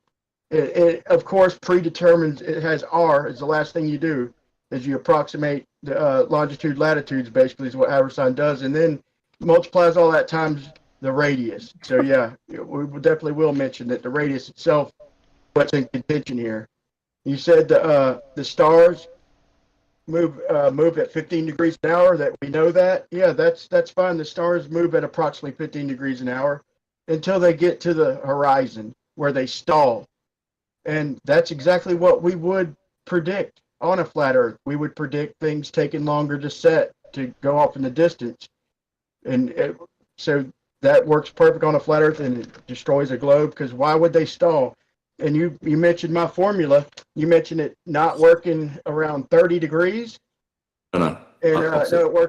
it of course predetermines, it has R is the last thing you do, is you approximate the longitude latitudes, basically is what habersign does, and then multiplies all that times the radius. So yeah, we definitely will mention that the radius itself what's in contention here. You said the stars move at 15 degrees an hour, that we know that. Yeah, that's fine. The stars move at approximately 15 degrees an hour until they get to the horizon where they stall. And that's exactly what we would predict on a flat Earth. We would predict things taking longer to set, to go off in the distance. And so that works perfect on a flat Earth, and it destroys a globe, because why would they stall? And you mentioned my formula. You mentioned it not working around 30 degrees. No. And no,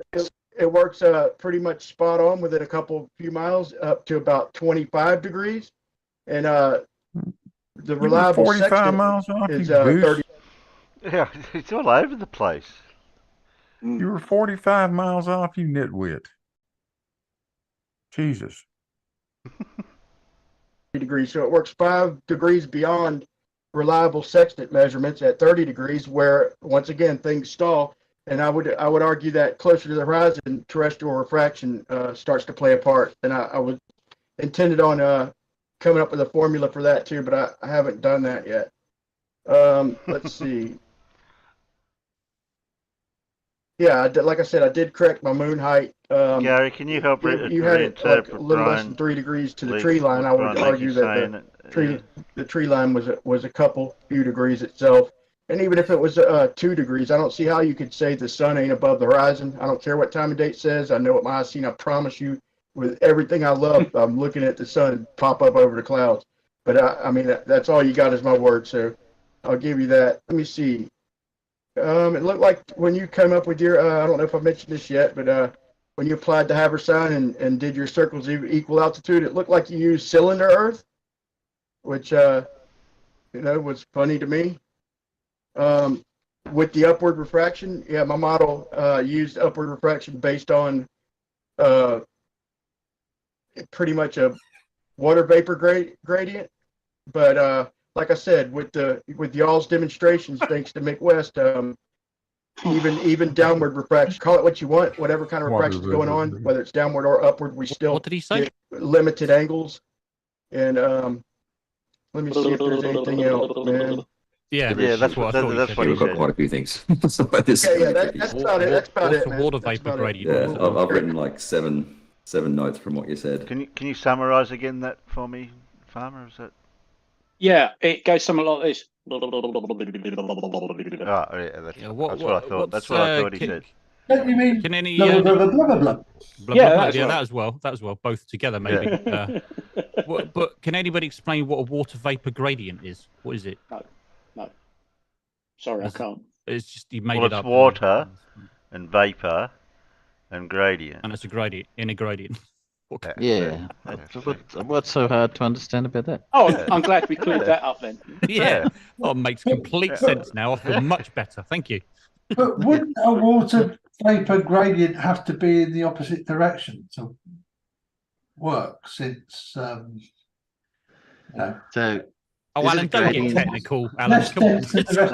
it works pretty much spot on within a few miles up to about 25 degrees. And the reliable 45 sextant miles off, is you goose. 30. Yeah, it's all over the place. You were 45 miles off, you nitwit. Jesus. Degrees, so it works 5 degrees beyond reliable sextant measurements at 30 degrees, where once again things stall. And I would argue that closer to the horizon, terrestrial refraction starts to play a part. And I was intended on coming up with a formula for that too, but I haven't done that yet. Let's see. Yeah, like I said, I did correct my moon height. Gary, can you help you had it like a little less than 3 degrees to the tree line. I would argue that the tree line was a few degrees itself. And even if it was 2 degrees, I don't see how you could say the sun ain't above the horizon. I don't care what time of day it says. I know what my eyes seen. I promise you, with everything I love, I'm looking at the sun pop up over the clouds. But I mean, that's all you got is my word. So I'll give you that. Let me see. It looked like when you came up with your, I don't know if I mentioned this yet, but when you applied the habersign and did your circles equal altitude, it looked like you used cylinder Earth, which, was funny to me. With the upward refraction, yeah, my model used upward refraction based on pretty much a water vapor gradient. But like I said, with y'all's demonstrations, thanks to Mick West, even downward refraction, call it what you want, whatever kind of refraction is going on, whether it's downward or upward, we still what did he say? get limited angles. And let me see if there's anything else, man. Yeah, that's what I thought. That's what he We've got said. quite a few things. That's about it. That's about it. Water vapor gradient. Yeah, I've written like seven notes from what you said. Can you summarise again that for me, Farmer? Is that? Yeah, it goes something like this. Oh, yeah, that's what I thought. That's what I thought he said. Don't you mean Can any blah, blah, blah, blah, blah, blah. that as well. Both together maybe. But can anybody explain what a water vapor gradient is? What is it? No. Sorry, I can't. It's just you made Well, it it's up. water and vapor and gradient. And it's a gradient in a gradient. Yeah. What's so hard to understand about that? Oh, I'm glad we cleared that up then. Yeah. Oh, it makes complete sense now. I feel much better. Thank you. But wouldn't a water vapor gradient have to be in the opposite direction to work? Since So Alan, don't get technical. Alan, come on.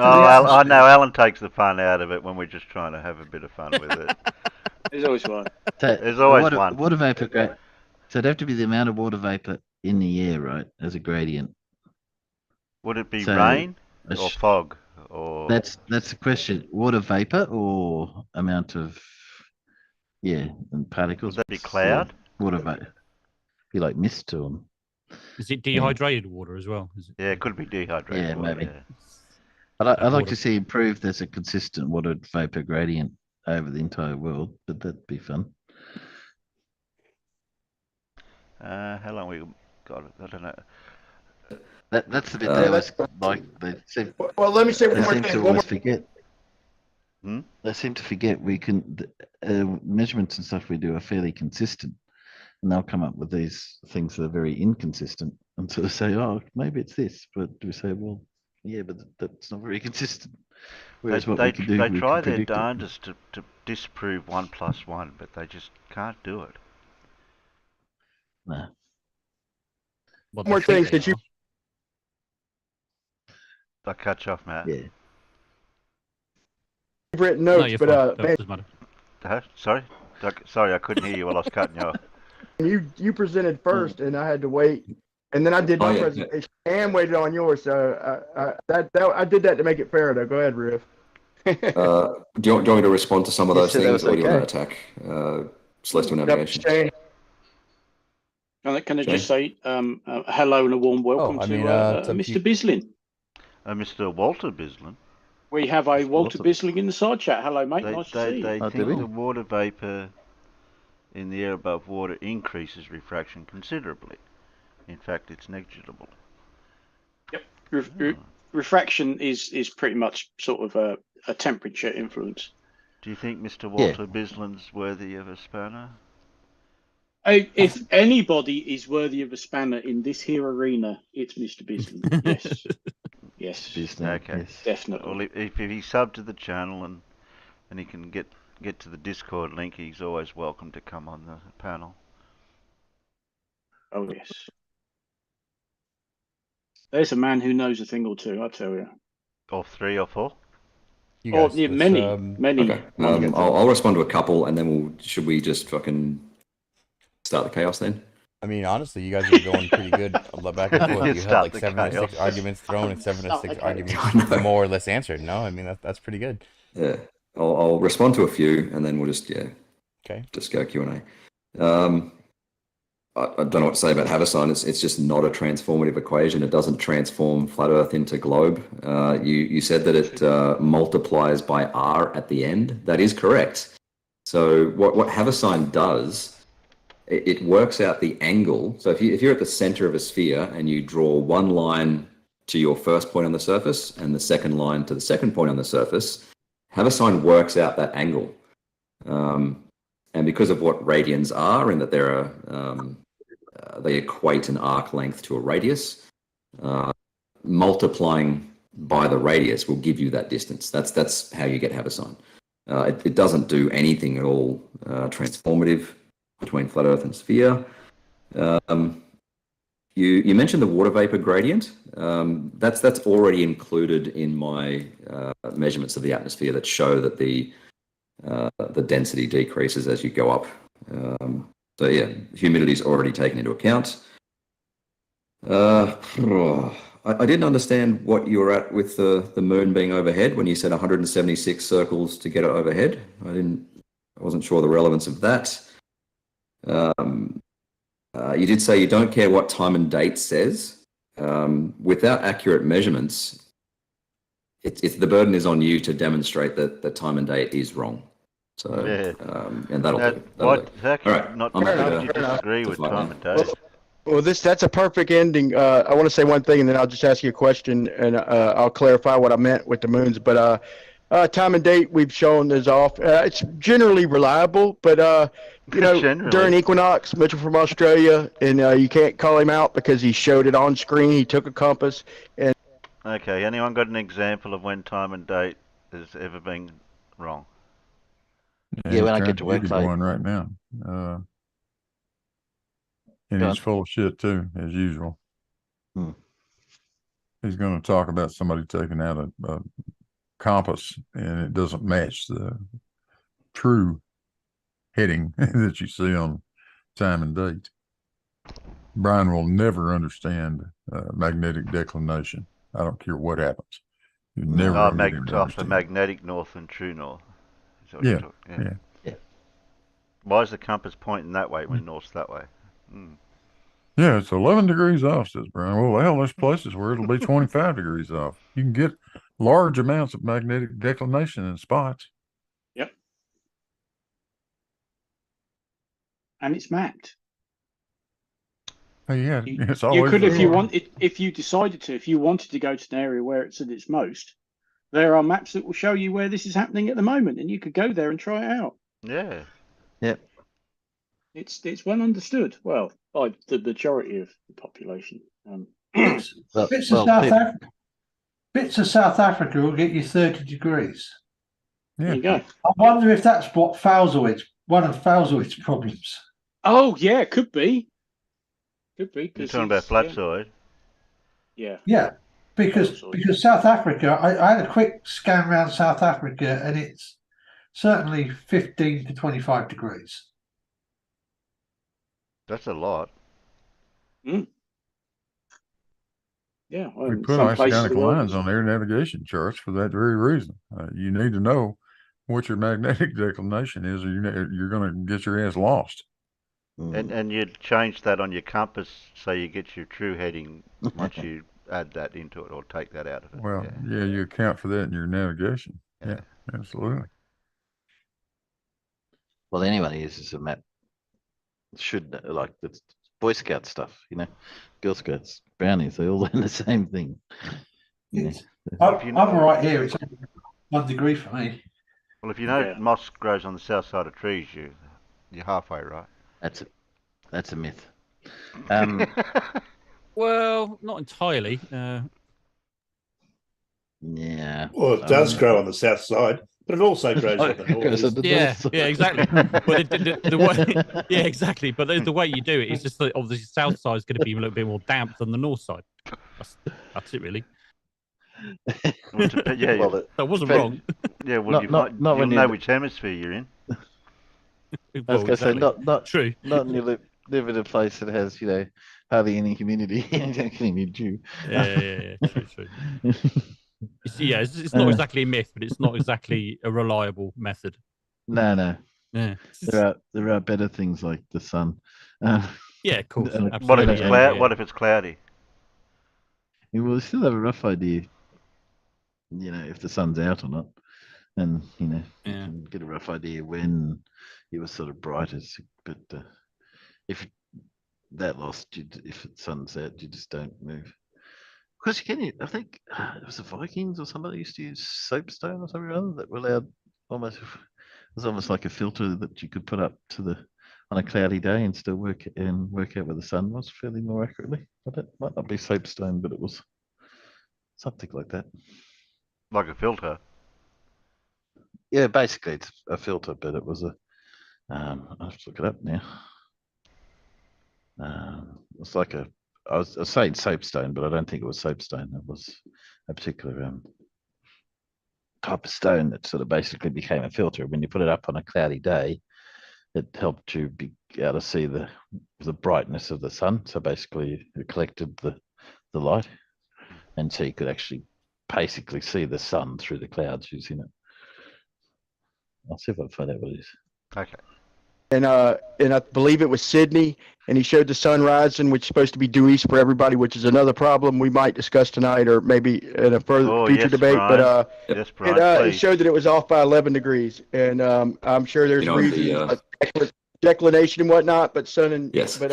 I know Alan takes the fun out of it when we're just trying to have a bit of fun with it. There's always one. There's always one. Water vapor so it'd have to be the amount of water vapor in the air, right, as a gradient. Would it be rain or fog? Or that's the question. Water vapor or amount of and particles. Would that be cloud? Water vapor. Be like mist to them. Is it dehydrated water as well? Is it? Yeah, it could be dehydrated. Yeah, water, maybe. Yeah. I'd like to see improved there's a consistent water vapor gradient over the entire world, but that'd be fun. How long we got it? I don't know. That's the bit they always like. They seem, Well, let me say one they more seem thing. to always forget. They seem to forget we can measurements and stuff we do are fairly consistent, and they'll come up with these things that are very inconsistent, and sort of say, "Oh, maybe it's this," but we say, "Well, yeah, but that's not very consistent." Whereas what we can do, they we try can their predict it. darndest to disprove 1 + 1, but they just can't do it. No. Well, More things that you. I cut you off, Matt. Yeah. I've written No, notes, you're but fine. man, Doesn't matter. Sorry, sorry, I couldn't hear you while I was cutting you off. you presented first, and I had to wait, and then I did my presentation and waited on yours. So I did that to make it fair, though. Go ahead, Riff. Do you want me to respond to some of those said that things, was or do you want okay. to attack Celestial Navigation? Can I just say hello and a warm welcome to Mr. Bislin? Mr. Walter Bislin. We have a Walter Bisling in the side chat. Hello, mate. Nice to see you. They think the water vapour in the air above water increases refraction considerably. In fact, it's negligible. Yep. Refraction is pretty much sort of a temperature influence. Do you think Mr. Walter Bislin's worthy of a spanner? If anybody is worthy of a spanner in this here arena, it's Mr. Bislin. Yes. Yes. Okay. Yes. Definitely. Well, if he subbed to the channel and he can get to the Discord link, he's always welcome to come on the panel. Oh yes. There's a man who knows a thing or two, I tell you. Or 3 or 4. Many. Okay. I'll respond to a couple, and then should we just fucking start the chaos then? I mean, honestly, you guys are going pretty good back and forth. You had like 7 or 6 arguments thrown and 7 or 6 arguments more or less answered. No, I mean that's pretty good. Yeah, I'll respond to a few, and then we'll just just go Q&A. I don't know what to say about Haversine. It's just not a transformative equation. It doesn't transform flat Earth into globe. You said that it multiplies by r at the end. That is correct. So what Haversine does, it works out the angle. So if you're at the center of a sphere and you draw one line to your first point on the surface and the second line to the second point on the surface, Haversine works out that angle. And because of what radians are, and that they equate an arc length to a radius, multiplying by the radius will give you that distance. That's how you get Haversine. It doesn't do anything at all transformative between flat Earth and sphere. You mentioned the water vapor gradient. That's already included in my measurements of the atmosphere that show that the density decreases as you go up. So yeah, humidity is already taken into account. I didn't understand what you were at with the moon being overhead when you said 176 circles to get it overhead. I wasn't sure the relevance of that. You did say you don't care what time and date says. Without accurate measurements, the burden is on you to demonstrate that the time and date is wrong. So, and that'll do. All right. Not you disagree with time and date. Well, that's a perfect ending. I want to say one thing, and then I'll just ask you a question, and I'll clarify what I meant with the moons. But time and date we've shown is off. It's generally reliable, but during equinox, Mitchell from Australia, and you can't call him out because he showed it on screen. He took a compass. And okay, anyone got an example of when time and date has ever been wrong? Yeah, when I get to work late. One right now. And he's full of shit too, as usual. He's going to talk about somebody taking out a compass and it doesn't match the true heading that you see on time and date. Brian will never understand magnetic declination. I don't care what happens. You never off the magnetic north and true north. Yeah. Why is the compass pointing that way when north's that way? Yeah, it's 11 degrees off, says Brian. Well, there's places where it'll be 25 degrees off. You can get large amounts of magnetic declination in spots. Yep. And it's mapped. Oh, yeah, it's you always could, if you decided to, if you wanted to go to an area where it's at its most, there are maps that will show you where this is happening at the moment, and you could go there and try it out. Yeah. Yep. It's well understood. Well, by the majority of the population. Bits of South Africa will get you 30 degrees. There you go. I wonder if that's what one of Falzoid's problems. Oh yeah, could be. Could be. You're talking about flat side. Yeah. Yeah, because South Africa, I had a quick scan around South Africa, and it's certainly 15 to 25 degrees. That's a lot. Mm. Yeah, we put oceanic lines on air navigation charts for that very reason. You need to know what your magnetic declination is, or you're going to get your ass lost. And you'd change that on your compass so you get your true heading once you add that into it or take that out of it. Well, yeah, you account for that in your navigation. Yeah, absolutely. Well, anyone who uses a map should like the Boy Scout stuff, Girl Scouts, brownies, they all learn the same thing. I'm right here. It's 1 degree for me. Well, if you know moss grows on the south side of trees, you're halfway right. That's a myth. Well, not entirely. Yeah. Well, it does grow on the south side, but it also grows on the north. Yeah, exactly. But the way, yeah, exactly. But the way you do it is just that obviously the south side is going to be a little bit more damp than the north side. That's it, really. Well, that wasn't wrong. Yeah, well, you'll know which hemisphere you're in. I was going to say, not true. Not when you live in a place that has, hardly any humidity. You don't get any dew. Yeah. True. It's not exactly a myth, but it's not exactly a reliable method. No. Yeah. There are better things like the sun. Yeah, of course. What if it's What if it's cloudy? Yeah, well, we still have a rough idea, if the sun's out or not, and you can get a rough idea when it was sort of brightest. But if that lost, if the sun's out, you just don't move. Because I think it was the Vikings or somebody used to use soapstone or something or other that were allowed it was almost like a filter that you could put up on a cloudy day and still work out where the sun was fairly more accurately. But it might not be soapstone, but it was something like that. Like a filter? Yeah, basically it's a filter, but it was I'll have to look it up now. It's like I was saying soapstone, but I don't think it was soapstone. It was a particular type of stone that sort of basically became a filter. When you put it up on a cloudy day, it helped you be able to see the brightness of the sun. So basically, it collected the light, and so you could actually basically see the sun through the clouds using it. I'll see if I can find out what it is. Okay. And I believe it was Sydney, and he showed the sun rising, which is supposed to be due east for everybody, which is another problem we might discuss tonight or maybe in a future debate. Brian. But it showed that it was off by 11 degrees, and I'm sure there's reasons like declination and whatnot, but sun and but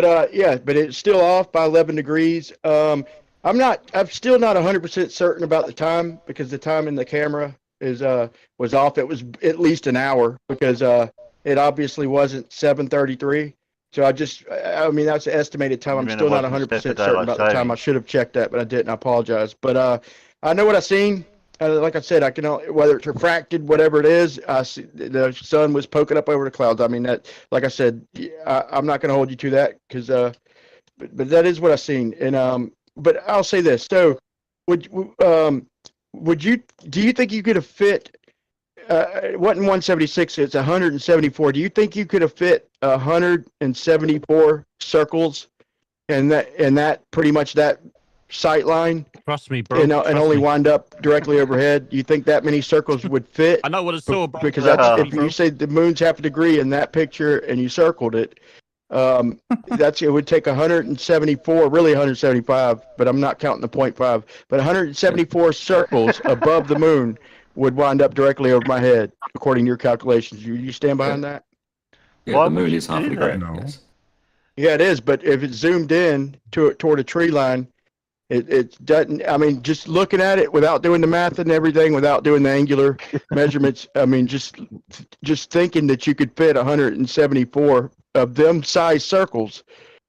it's still off by 11 degrees. I'm still not 100% certain about the time because the time in the camera was off. It was at least an hour because it obviously wasn't 7:33. So that's the estimated time. I'm still not 100% certain about the time. I should have checked that, but I didn't. I apologize. But I know what I've seen. Like I said, I can whether it's refracted, whatever it is. I see the sun was poking up over the clouds. I mean that. Like I said, I'm not going to hold you to that because, but that is what I've seen. And but I'll say this. So, do you think you could have fit, it wasn't 176, it's 174. Do you think you could have fit 174 circles and that pretty much that sight line? Trust me, bro. And only wind up directly overhead? Do you think that many circles would fit? I know what I saw, bro. Because if you say the moon's half a degree in that picture and you circled it, it would take 174, really 175, but I'm not counting the 0.5, but 174 circles above the moon would wind up directly over my head, according to your calculations. You stand behind that? Yeah, the moon is half a degree. Yes. Yeah, it is, but if it's zoomed in toward a tree line, It doesn't. I mean, just looking at it without doing the math and everything, without doing the angular measurements. I mean, just thinking that you could fit 174 of them size circles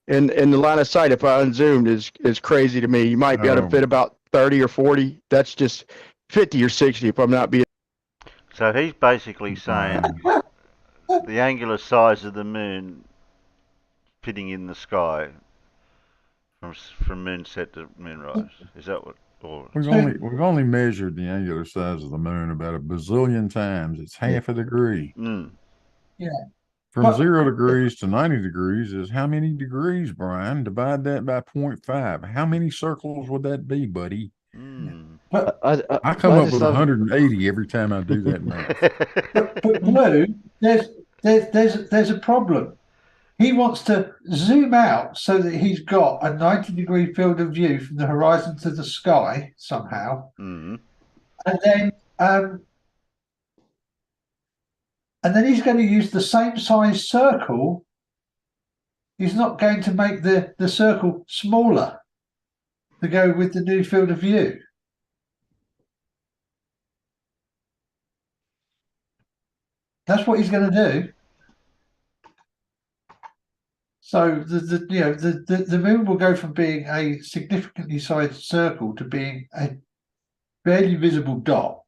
in the line of sight if I unzoomed is crazy to me. You might be able to fit about 30 or 40. That's just 50 or 60 if I'm not being. So he's basically saying the angular size of the moon fitting in the sky from moonset to moonrise. Is that what? Or We've only measured the angular size of the moon about a bazillion times. It's half a degree. Yeah. From 0 degrees to 90 degrees is how many degrees, Brian? Divide that by 0.5. How many circles would that be, buddy? I come up with 180 every time I do that math. But Blue, there's a problem. He wants to zoom out so that he's got a 90-degree field of view from the horizon to the sky somehow, and then he's going to use the same size circle. He's not going to make the circle smaller to go with the new field of view. That's what he's going to do. So the moon will go from being a significantly sized circle to being a barely visible dot,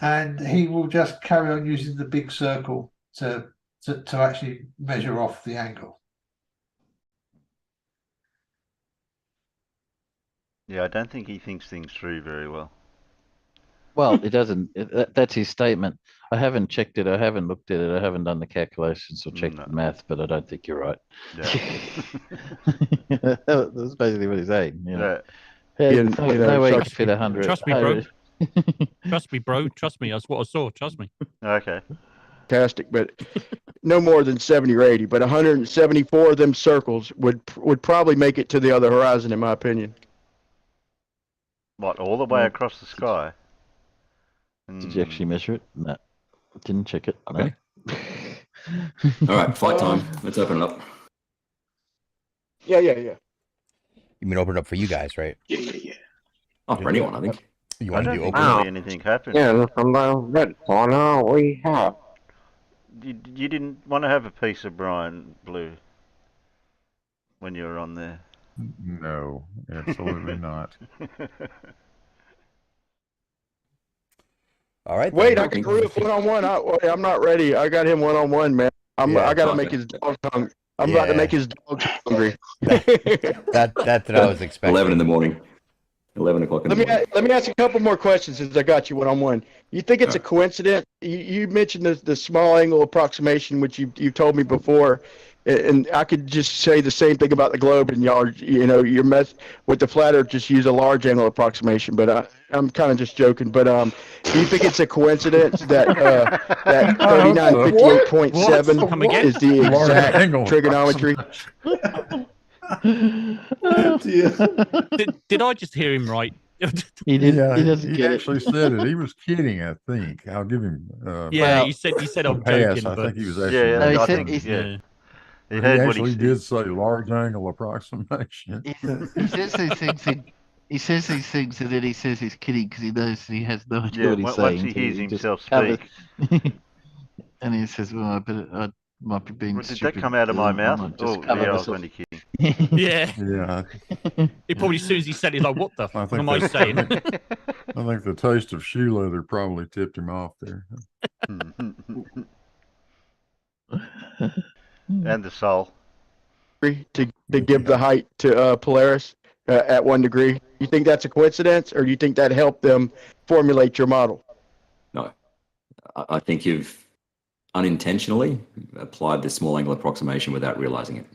and he will just carry on using the big circle to actually measure off the angle. Yeah, I don't think he thinks things through very well. Well, it doesn't. That's his statement. I haven't checked it. I haven't looked at it. I haven't done the calculations or checked the math, but I don't think you're right. Yeah. That's basically what he's saying. You know. Yeah. No way you could fit 100. Trust me, bro. Trust me, bro. Trust me. That's what I saw. Trust me. Okay. Fantastic, but no more than 70 or 80. But 174 of them circles would probably make it to the other horizon, in my opinion. What, all the way across the sky? Did you actually measure it? No. Didn't check it. Okay. All right, flight time. Let's open it up. Yeah. You mean open it up for you guys, right? Yeah. Oh, for anyone, I think. You I want to don't do think open? really anything happened. Yeah, from the red corner we have. You didn't want to have a piece of Brian Blue when you were on there? No, absolutely not. All right. Wait, I got Roof one-on-one. I'm not ready. I got him one-on-one, man. I got to make his dog hungry. I'm about to make his dog hungry. That's what I was expecting. 11 in the morning. 11 o'clock in the morning. Let me ask a couple more questions since I got you one-on-one. You think it's a coincidence? You mentioned the small angle approximation, which you told me before, and I could just say the same thing about the globe, and you're mess with the flat Earth. Just use a large angle approximation, but I'm kind of just joking. But do you think it's a coincidence that that 3958.7 is the exact trigonometry? Did I just hear him right? He did. Yeah, he actually said it. He was kidding, I think. I'll give him. He said I'm pass. joking. I think he was actually. Yeah, I think think he heard what he actually said. did say large angle approximation. He says these things. He says these things, and then he says he's kidding because he knows he has no idea what he's saying. Once he hears himself just speak. And he says, "Well, I might be being Did stupid. that come out of my mouth? Just Oh, cover yeah, I was myself." only kidding. Yeah. Yeah. He probably, as soon as he said it, he's like, what the fuck am I that- saying? I think the taste of shoe leather probably tipped him off there. And the soul. To give the height to Polaris at 1 degree. You think that's a coincidence, or do you think that helped them formulate your model? No. I think you've unintentionally applied this small angle approximation without realizing it.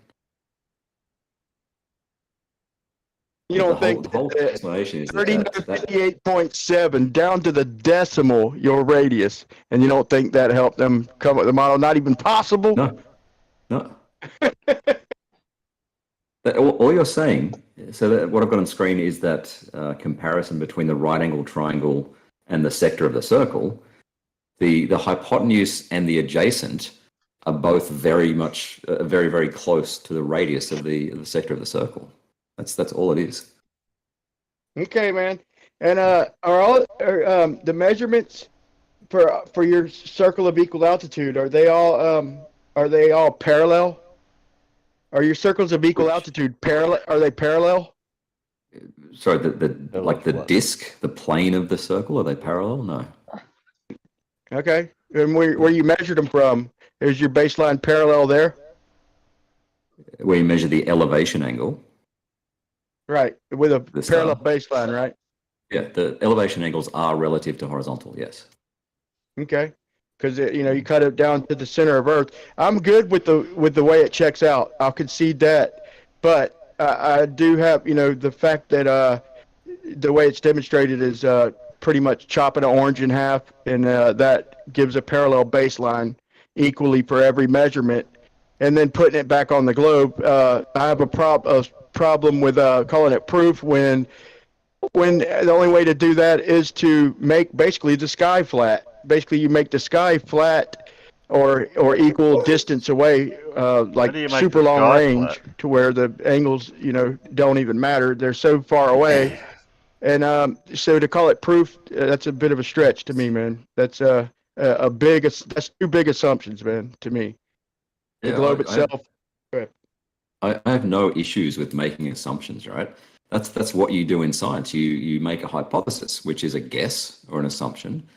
You don't think the whole explanation is that 3958.7 down to the decimal your radius, and you don't think that helped them come up with the model? Not even possible? No. All you're saying, so that what I've got on screen is that comparison between the right angle triangle and the sector of the circle. The hypotenuse and the adjacent are both very much, very, very close to the radius of the sector of the circle. That's all it is. Okay, man. And the measurements for your circle of equal altitude, are they all parallel? Are your circles of equal altitude parallel? Are they parallel? Sorry, the disc, the plane of the circle, are they parallel? No. Okay. And where you measured them from, is your baseline parallel there? Where you measure the elevation angle. Right, with a The parallel star. baseline, right? Yeah, the elevation angles are relative to horizontal, yes. Okay, because you cut it down to the center of Earth. I'm good with the way it checks out. I'll concede that, but I do have the fact that the way it's demonstrated is pretty much chopping an orange in half, and that gives a parallel baseline equally for every measurement, and then putting it back on the globe. I have a problem with calling it proof when the only way to do that is to make basically the sky flat. Basically, you make the sky flat or equal distance away, like do you make super the long sky range, flat? to where the angles don't even matter. They're so far away, and so to call it proof, that's a bit of a stretch to me, man. That's that's two big assumptions, man, to me. The Yeah, globe itself. Go ahead. I have no issues with making assumptions, right? That's what you do in science. You make a hypothesis, which is a guess or an assumption.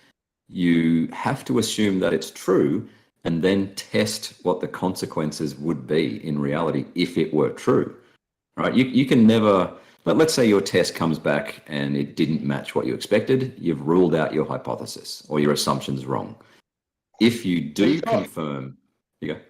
You have to assume that it's true and then test what the consequences would be in reality if it were true, right? You can never, let's say your test comes back and it didn't match what you expected. You've ruled out your hypothesis or your assumption's wrong. If you do confirm, you go.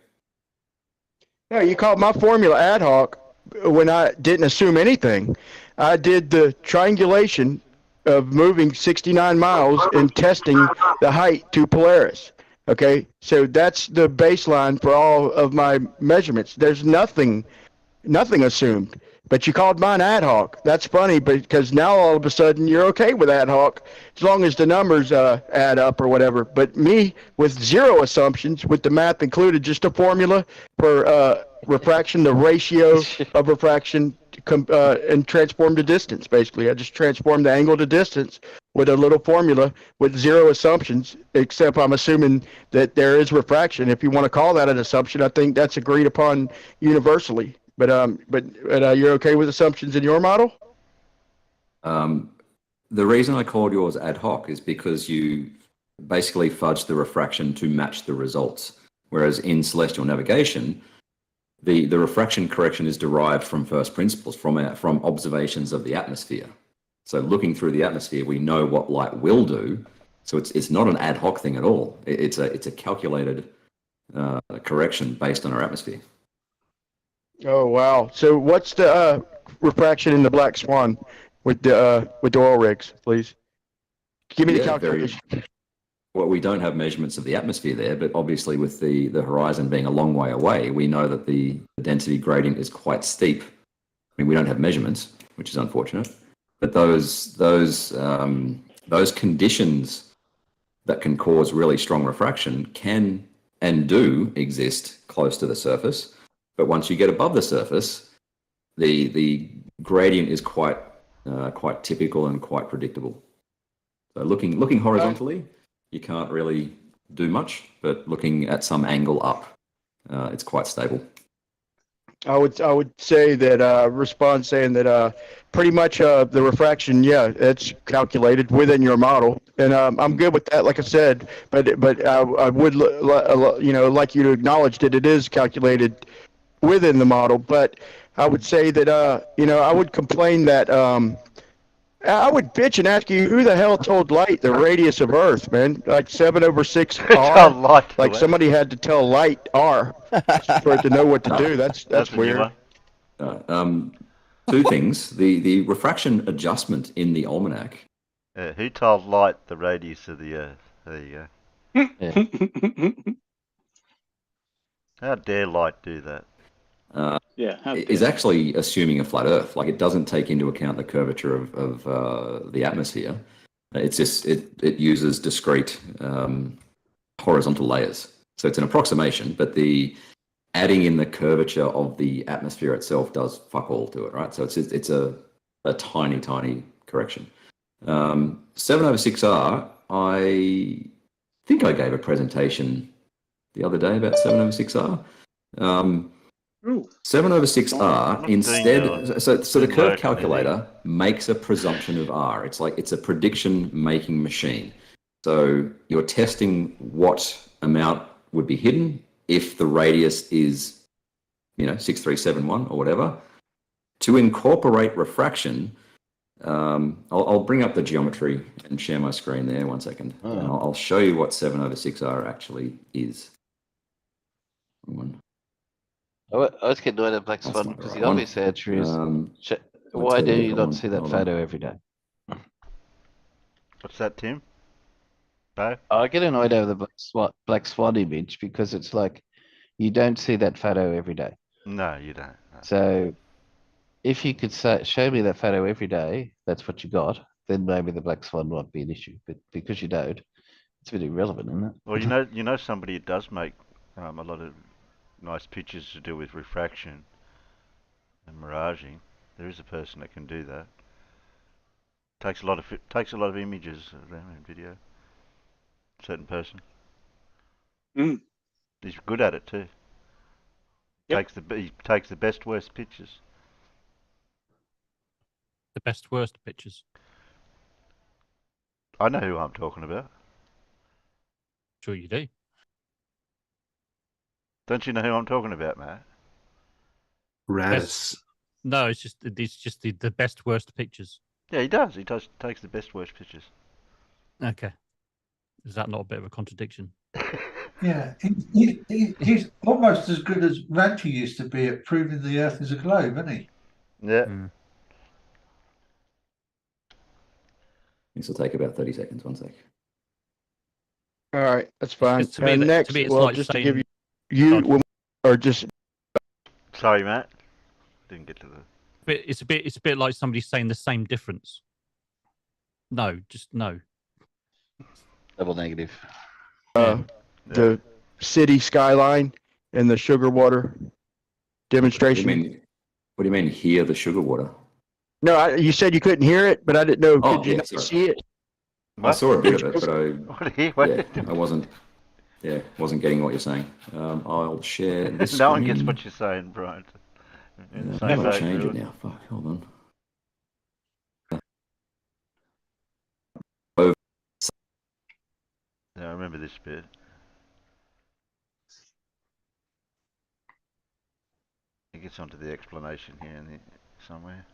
Yeah, you called my formula ad hoc when I didn't assume anything. I did the triangulation of moving 69 miles and testing the height to Polaris. Okay, so that's the baseline for all of my measurements. There's nothing assumed. But you called mine ad hoc. That's funny because now all of a sudden you're okay with ad hoc as long as the numbers add up or whatever. But me with zero assumptions, with the math included, just a formula for refraction, the ratio of refraction, and transform to distance. Basically, I just transformed the angle to distance with a little formula with zero assumptions, except I'm assuming that there is refraction. If you want to call that an assumption, I think that's agreed upon universally. But you're okay with assumptions in your model? The reason I called yours ad hoc is because you basically fudged the refraction to match the results. Whereas in celestial navigation, the refraction correction is derived from first principles, from observations of the atmosphere. So looking through the atmosphere, we know what light will do. So it's not an ad hoc thing at all. It's a calculated correction based on our atmosphere. Oh wow! So what's the refraction in the Black Swan with the oil rigs, please? Give me the calculation. Well, we don't have measurements of the atmosphere there, but obviously with the horizon being a long way away, we know that the density gradient is quite steep. I mean, we don't have measurements, which is unfortunate, but those conditions that can cause really strong refraction can and do exist close to the surface. But once you get above the surface, the gradient is quite typical and quite predictable. So looking horizontally, you can't really do much, but looking at some angle up, it's quite stable. I would say that response saying that pretty much the refraction, yeah, it's calculated within your model, and I'm good with that. Like I said, but I would like you to acknowledge that it is calculated within the model. But I would say that I would complain that I would bitch and ask you, who the hell told light the radius of Earth, man? Like 7/6 R. Like somebody had to tell light R for it to know what to do. That's weird. Two things: the refraction adjustment in the almanac. Who told light the radius of the Earth? There you go. How dare light do that? Is actually assuming a flat Earth. Like, it doesn't take into account the curvature of the atmosphere. It's just it uses discrete horizontal layers. So it's an approximation, but the adding in the curvature of the atmosphere itself does fuck all to it, right? So it's a tiny, tiny correction. 7/6R, I think I gave a presentation the other day about 7/6R. 7/6R instead, so the curve calculator makes a presumption of R. It's a prediction making machine. So you're testing what amount would be hidden if the radius is, 6371 or whatever. To incorporate refraction, I'll bring up the geometry and share my screen there 1 second. And I'll show you what 7/6R actually is. I was getting annoyed at Black Swan because the obvious answer is, why do you not see that photo every day? What's that, Tim? No? I get annoyed over the Black Swan image because it's like, you don't see that photo every day. No, you don't. No. So if you could show me that photo every day, that's what you got, then maybe the Black Swan might be an issue. But because you don't, it's a bit irrelevant, isn't it? Well, you know somebody that does make a lot of nice pictures to do with refraction and miraging. There is a person that can do that. Takes a lot of images of them in video. Certain person. He's good at it too. Yep. He takes the best worst pictures. The best worst pictures. I know who I'm talking about. Sure you do. Don't you know who I'm talking about, Matt? Radis. No, it's just the best worst pictures. Yeah, he does. He takes the best worst pictures. Okay. Is that not a bit of a contradiction? Yeah, he's almost as good as Ranty used to be at proving the Earth is a globe, isn't he? Yeah. This will take about 30 seconds. 1 sec. All right, that's fine. To me, Next, it's well, like just saying, to give you, or just. Sorry, Matt. Didn't get to the. It's a bit like somebody saying the same difference. No, just no. Double negative. The city skyline and the sugar water demonstration. What do you mean hear the sugar water? No, you said you couldn't hear it, but I didn't know. Could you not see it? I saw a bit of it, but I wasn't getting what you're saying. I'll share this. No one gets what you're saying, Brian. How do I change it now? Fuck, hold on. Yeah, I remember this bit. It gets onto the explanation here somewhere.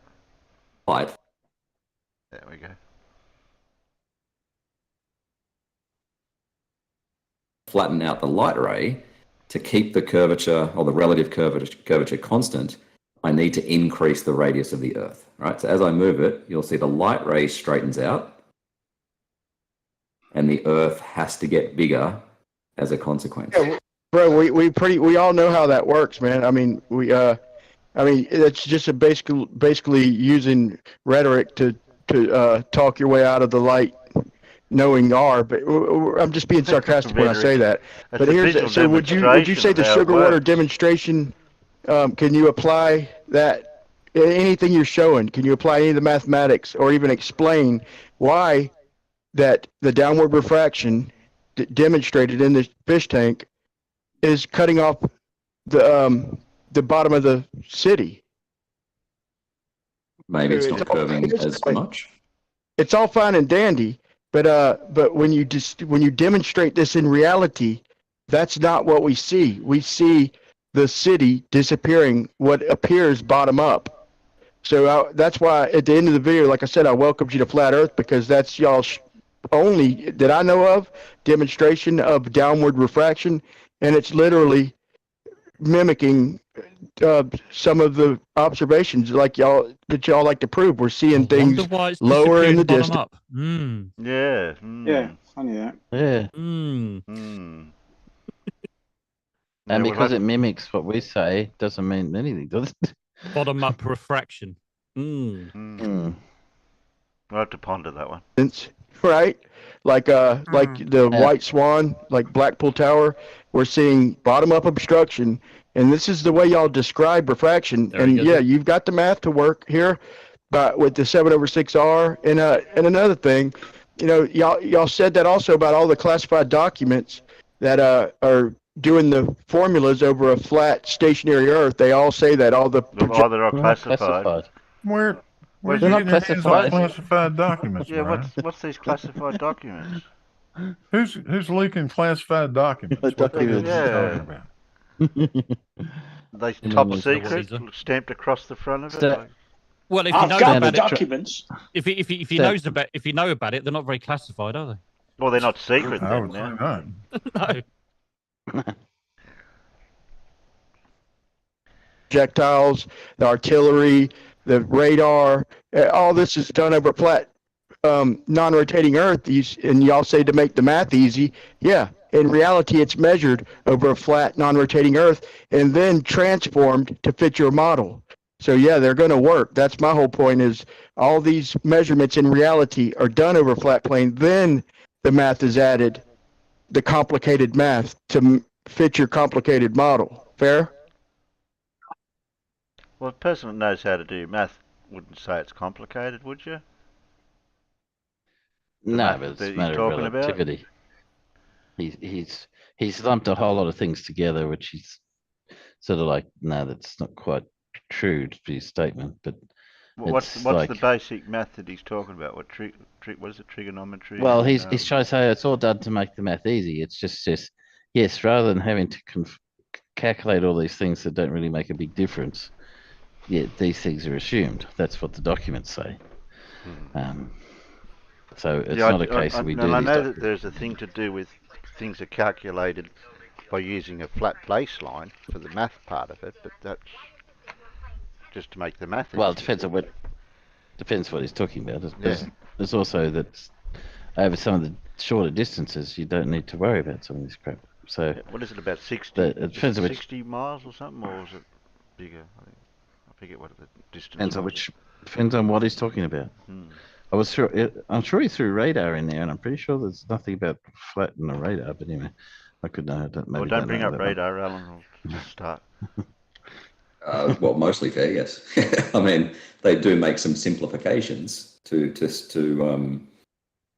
Light. There we go. Flatten out the light ray to keep the curvature or the relative curvature constant. I need to increase the radius of the Earth, right? So as I move it, you'll see the light ray straightens out and the Earth has to get bigger as a consequence. Yeah, bro, we all know how that works, man. I mean, it's just basically using rhetoric to talk your way out of the light, knowing R. But I'm just being sarcastic when I say that. But would you say the sugar water demonstration? Can you apply that? Anything you're showing? Can you apply any of the mathematics, or even explain why that the downward refraction demonstrated in the fish tank is cutting off the bottom of the city? Maybe it's not curving as much. It's all fine and dandy, but when you demonstrate this in reality, that's not what we see. We see the city disappearing, what appears bottom up. So that's why at the end of the video, like I said, I welcomed you to Flat Earth, because that's y'all's only, that I know of, demonstration of downward refraction, and it's literally mimicking some of the observations that y'all like to prove. We're seeing things lower in the distance. Yeah. Yeah, funny that. Yeah. And because it mimics what we say, doesn't mean anything, does it? Bottom up refraction. I'll have to ponder that one. right? Like the White Swan, like Blackpool Tower, we're seeing bottom up obstruction, and this is the way y'all describe refraction. There And he goes. yeah, you've got the math to work here, but with the 7/6R, and another thing, y'all said that also about all the classified documents that are doing the formulas over a flat stationary Earth. They all say that all the Oh, they're all classified. Where'd They're you not get your hands on classified. classified documents, Yeah, Brian? what's these classified documents? Who's leaking classified documents? What the hell are you talking about? They You top know, secret, Ozzie. stamped across the front of it. So- Like, Well, if you I've know got about the documents. if you Stamp. if you know about it, they're not very classified, are well, they're not secret I then. would say Now. not. No. projectiles, the artillery, the radar, all this is done over a flat, non-rotating Earth. And y'all say to make the math easy. Yeah, in reality, it's measured over a flat, non-rotating Earth and then transformed to fit your model. So yeah, they're going to work. That's my whole point is all these measurements in reality are done over a flat plane. Then the math is added, the complicated math to fit your complicated model. Fair? Well, a person that knows how to do math wouldn't say it's complicated, would you? The No, math but it's that a he's matter of talking about? relativity. He's lumped a whole lot of things together, which he's sort of like, no, that's not quite true to his statement. But What's it's the like, basic math that he's talking about? What is it? Trigonometry? well, and, he's trying to say it's all done to make the math easy. It's just yes, rather than having to calculate all these things that don't really make a big difference. Yeah, these things are assumed. That's what the documents say. So it's not a case that we do I these know documents. that there's a thing to do with things are calculated by using a flat baseline for the math part of it, but that's just to make the math Well, it easy. depends on what he's talking about. Yeah. There's also that over some of the shorter distances, you don't need to worry about some of this crap. So What is it, about 60? It depends on which 60 miles or something, or is it bigger? I forget what the distance depends on what he's talking about. I'm sure he threw radar in there, and I'm pretty sure there's nothing about flat in the radar. But anyway, I could know. Well, don't bring up radar, Alan. I'll just start. Well, mostly fair, yes. I mean, they do make some simplifications to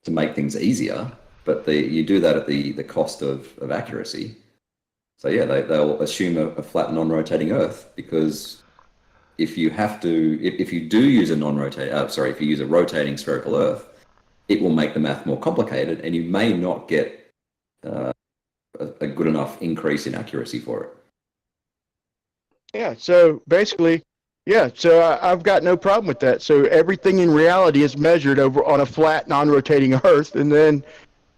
make things easier, but you do that at the cost of accuracy. So yeah, they'll assume a flat non-rotating Earth, because if you do use if you use a rotating spherical Earth, it will make the math more complicated, and you may not get a good enough increase in accuracy for it. Yeah, so basically, so I've got no problem with that. So everything in reality is measured over on a flat, non-rotating Earth, and then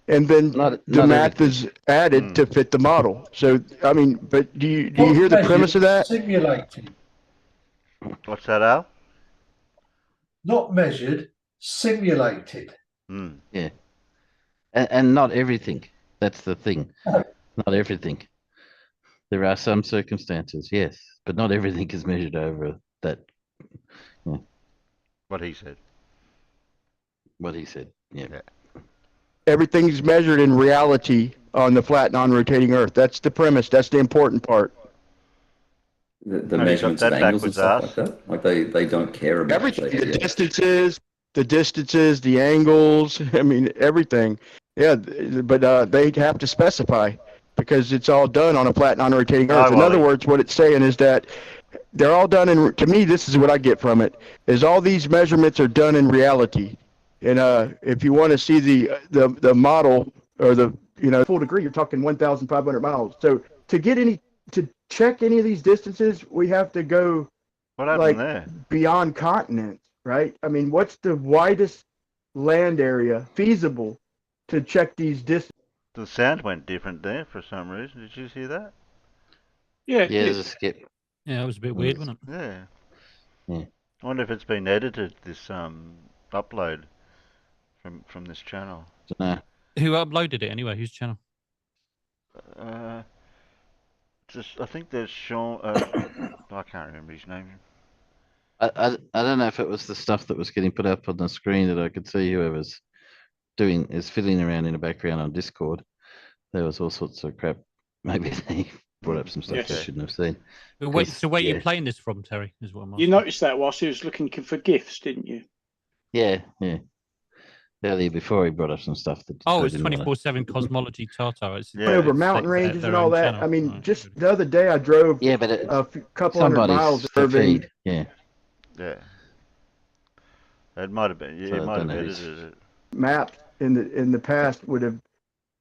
the math is added to fit the model. So I mean, but do you hear the premise of that? Simulated. What's that, Al? Not measured, simulated. Yeah, and not everything. That's the thing. Not everything. There are some circumstances, yes, but not everything is measured over that. Yeah. What he said. Yeah. Everything's measured in reality on the flat, non-rotating Earth. That's the premise. That's the important part. The measurements of angles and stuff like that. Like they don't care about everything. The distances, the angles. I mean, everything. Yeah, but they have to specify, because it's all done on a flat, non-rotating Earth. In other words, what it's saying is that they're all done to me, this is what I get from it, is all these measurements are done in reality. And if you want to see the model or the full degree, you're talking 1,500 miles. So to check any of these distances, we have to go beyond continents, right? I mean, what's the widest land area feasible to check these distances? The sound went different there for some reason. Did you hear that? Yeah. There's a skip. Yeah, it was a bit weird, wasn't it? Yeah. I wonder if it's been edited, this upload from this channel. No. Who uploaded it anyway? Whose channel? I think there's Sean. I can't remember his name. I don't know if it was the stuff that was getting put up on the screen that I could see whoever's fiddling around in the background on Discord. There was all sorts of crap. Maybe they brought up some stuff they shouldn't have seen. But wait, so where are you playing this from, Terry? Is what I'm asking. You noticed that whilst he was looking for gifts, didn't you? Yeah. Earlier before he brought up some stuff that. Oh, it's 24/7 cosmology Tartar. It's over mountain ranges and all that. I mean, just the other day I drove a couple hundred miles urban. Yeah. It might have been. Yeah, it might have been. Maps in the past would have.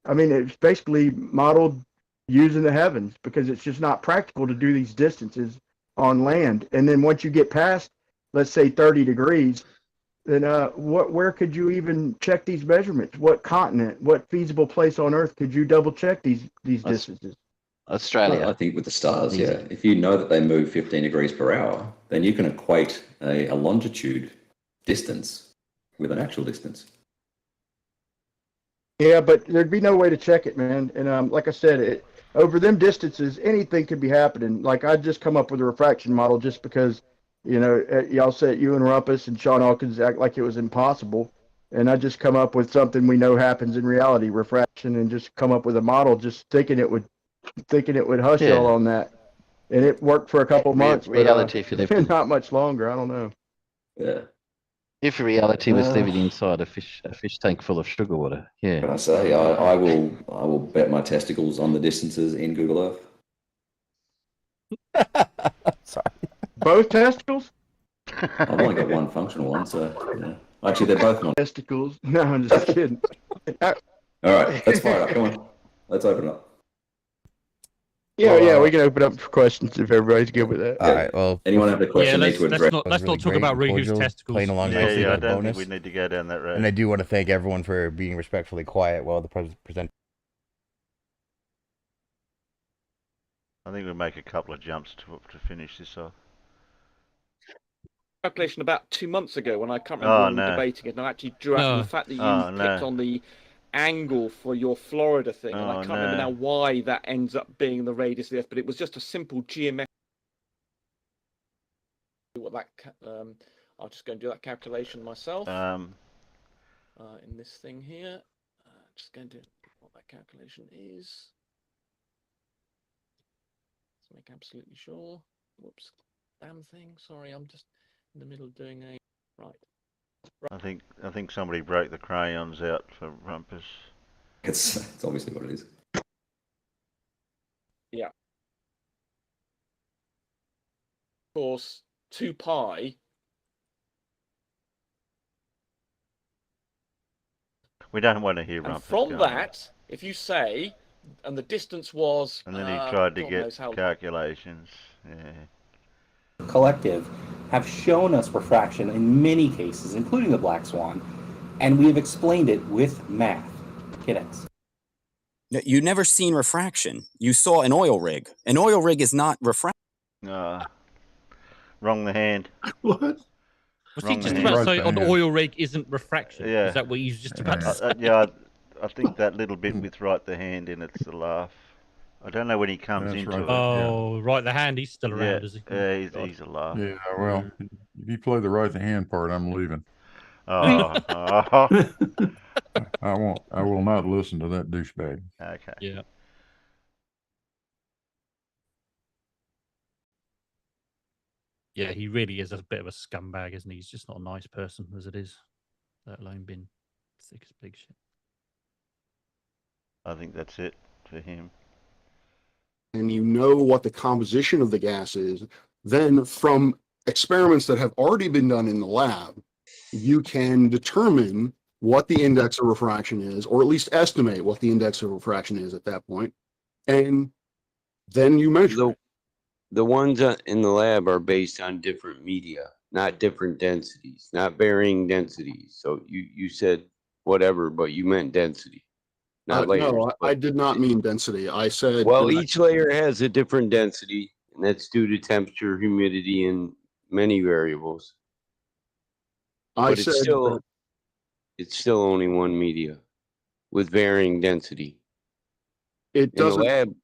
I mean, it's basically modeled using the heavens because it's just not practical to do these distances on land. And then once you get past, let's say 30 degrees, then where could you even check these measurements? What continent, what feasible place on Earth could you double check these distances? Australia. I think with the stars, yeah. If you know that they move 15 degrees per hour, then you can equate a longitude distance with an actual distance. Yeah, but there'd be no way to check it, man. And like I said, over them distances, anything could be happening. Like I just come up with a refraction model just because, y'all said you and Rumpus and Sean Hawkins act like it was impossible, and I just come up with something we know happens in reality, refraction, and just come up with a model, just thinking it would hush y'all on that, and it worked for a couple months. Reality, if you live, not much longer. I don't know. Yeah. If reality was living inside a fish tank full of sugar water, yeah. Can I say I will bet my testicles on the distances in Google Earth. Sorry. Both testicles? I've only got one functional one, so yeah. Actually, they're both not testicles. No, I'm just kidding. All right, let's fire it up. Come on, let's open it up. Yeah, we can open up for questions if everybody's good with that. All right. Well, anyone have a question? Let's not talk about Rigu's testicles. Playing along I don't bonus. think we need to go down that road. And I do want to thank everyone for being respectfully quiet while the presenter. I think we'll make a couple of jumps to finish this off. Calculation about 2 months ago when I can't remember when we were debating it, and I actually drew out the fact that you picked on the angle for your Florida thing, and I can't remember now why that ends up being the radius of the Earth, but it was just a simple geometric. I'll just go and do that calculation myself. In this thing here, just going to what that calculation is. Let's make absolutely sure. Whoops, damn thing. Sorry, I'm just in the middle of doing a right. I think somebody broke the crayons out for Rumpus. It's obviously what it is. Yeah. Of course, 2 pi. We don't want to hear Rumpus. From that, if you say, and the distance was, and then he tried to get calculations. Yeah. Collective have shown us refraction in many cases, including the black swan, and we have explained it with math. Kiddos. You never seen refraction. You saw an oil rig. An oil rig is not refraction. Wrong the hand. What? Was he just about to say an oil rig isn't refraction? Yeah. Is that what he's just about to say? Yeah, I think that little bit with right the hand in it's the laugh. I don't know when he comes into it. Oh, right the hand, he's still around, is he? Yeah, he's a laugh. Yeah, well, if you play the right hand part, I'm leaving. Oh. I will not listen to that douchebag. Okay. Yeah. Yeah, he really is a bit of a scumbag, isn't he? He's just not a nice person as it is, let alone being thick as big shit. I think that's it for him. And you know what the composition of the gas is, then from experiments that have already been done in the lab, you can determine what the index of refraction is, or at least estimate what the index of refraction is at that point, and then you measure. The ones in the lab are based on different media, not different densities, not varying densities. So you said whatever, but you meant density, not layers. No, I did not mean density. I said... Well, each layer has a different density, and that's due to temperature, humidity, and many variables. But it's still only one media with varying density. It doesn't... In the lab,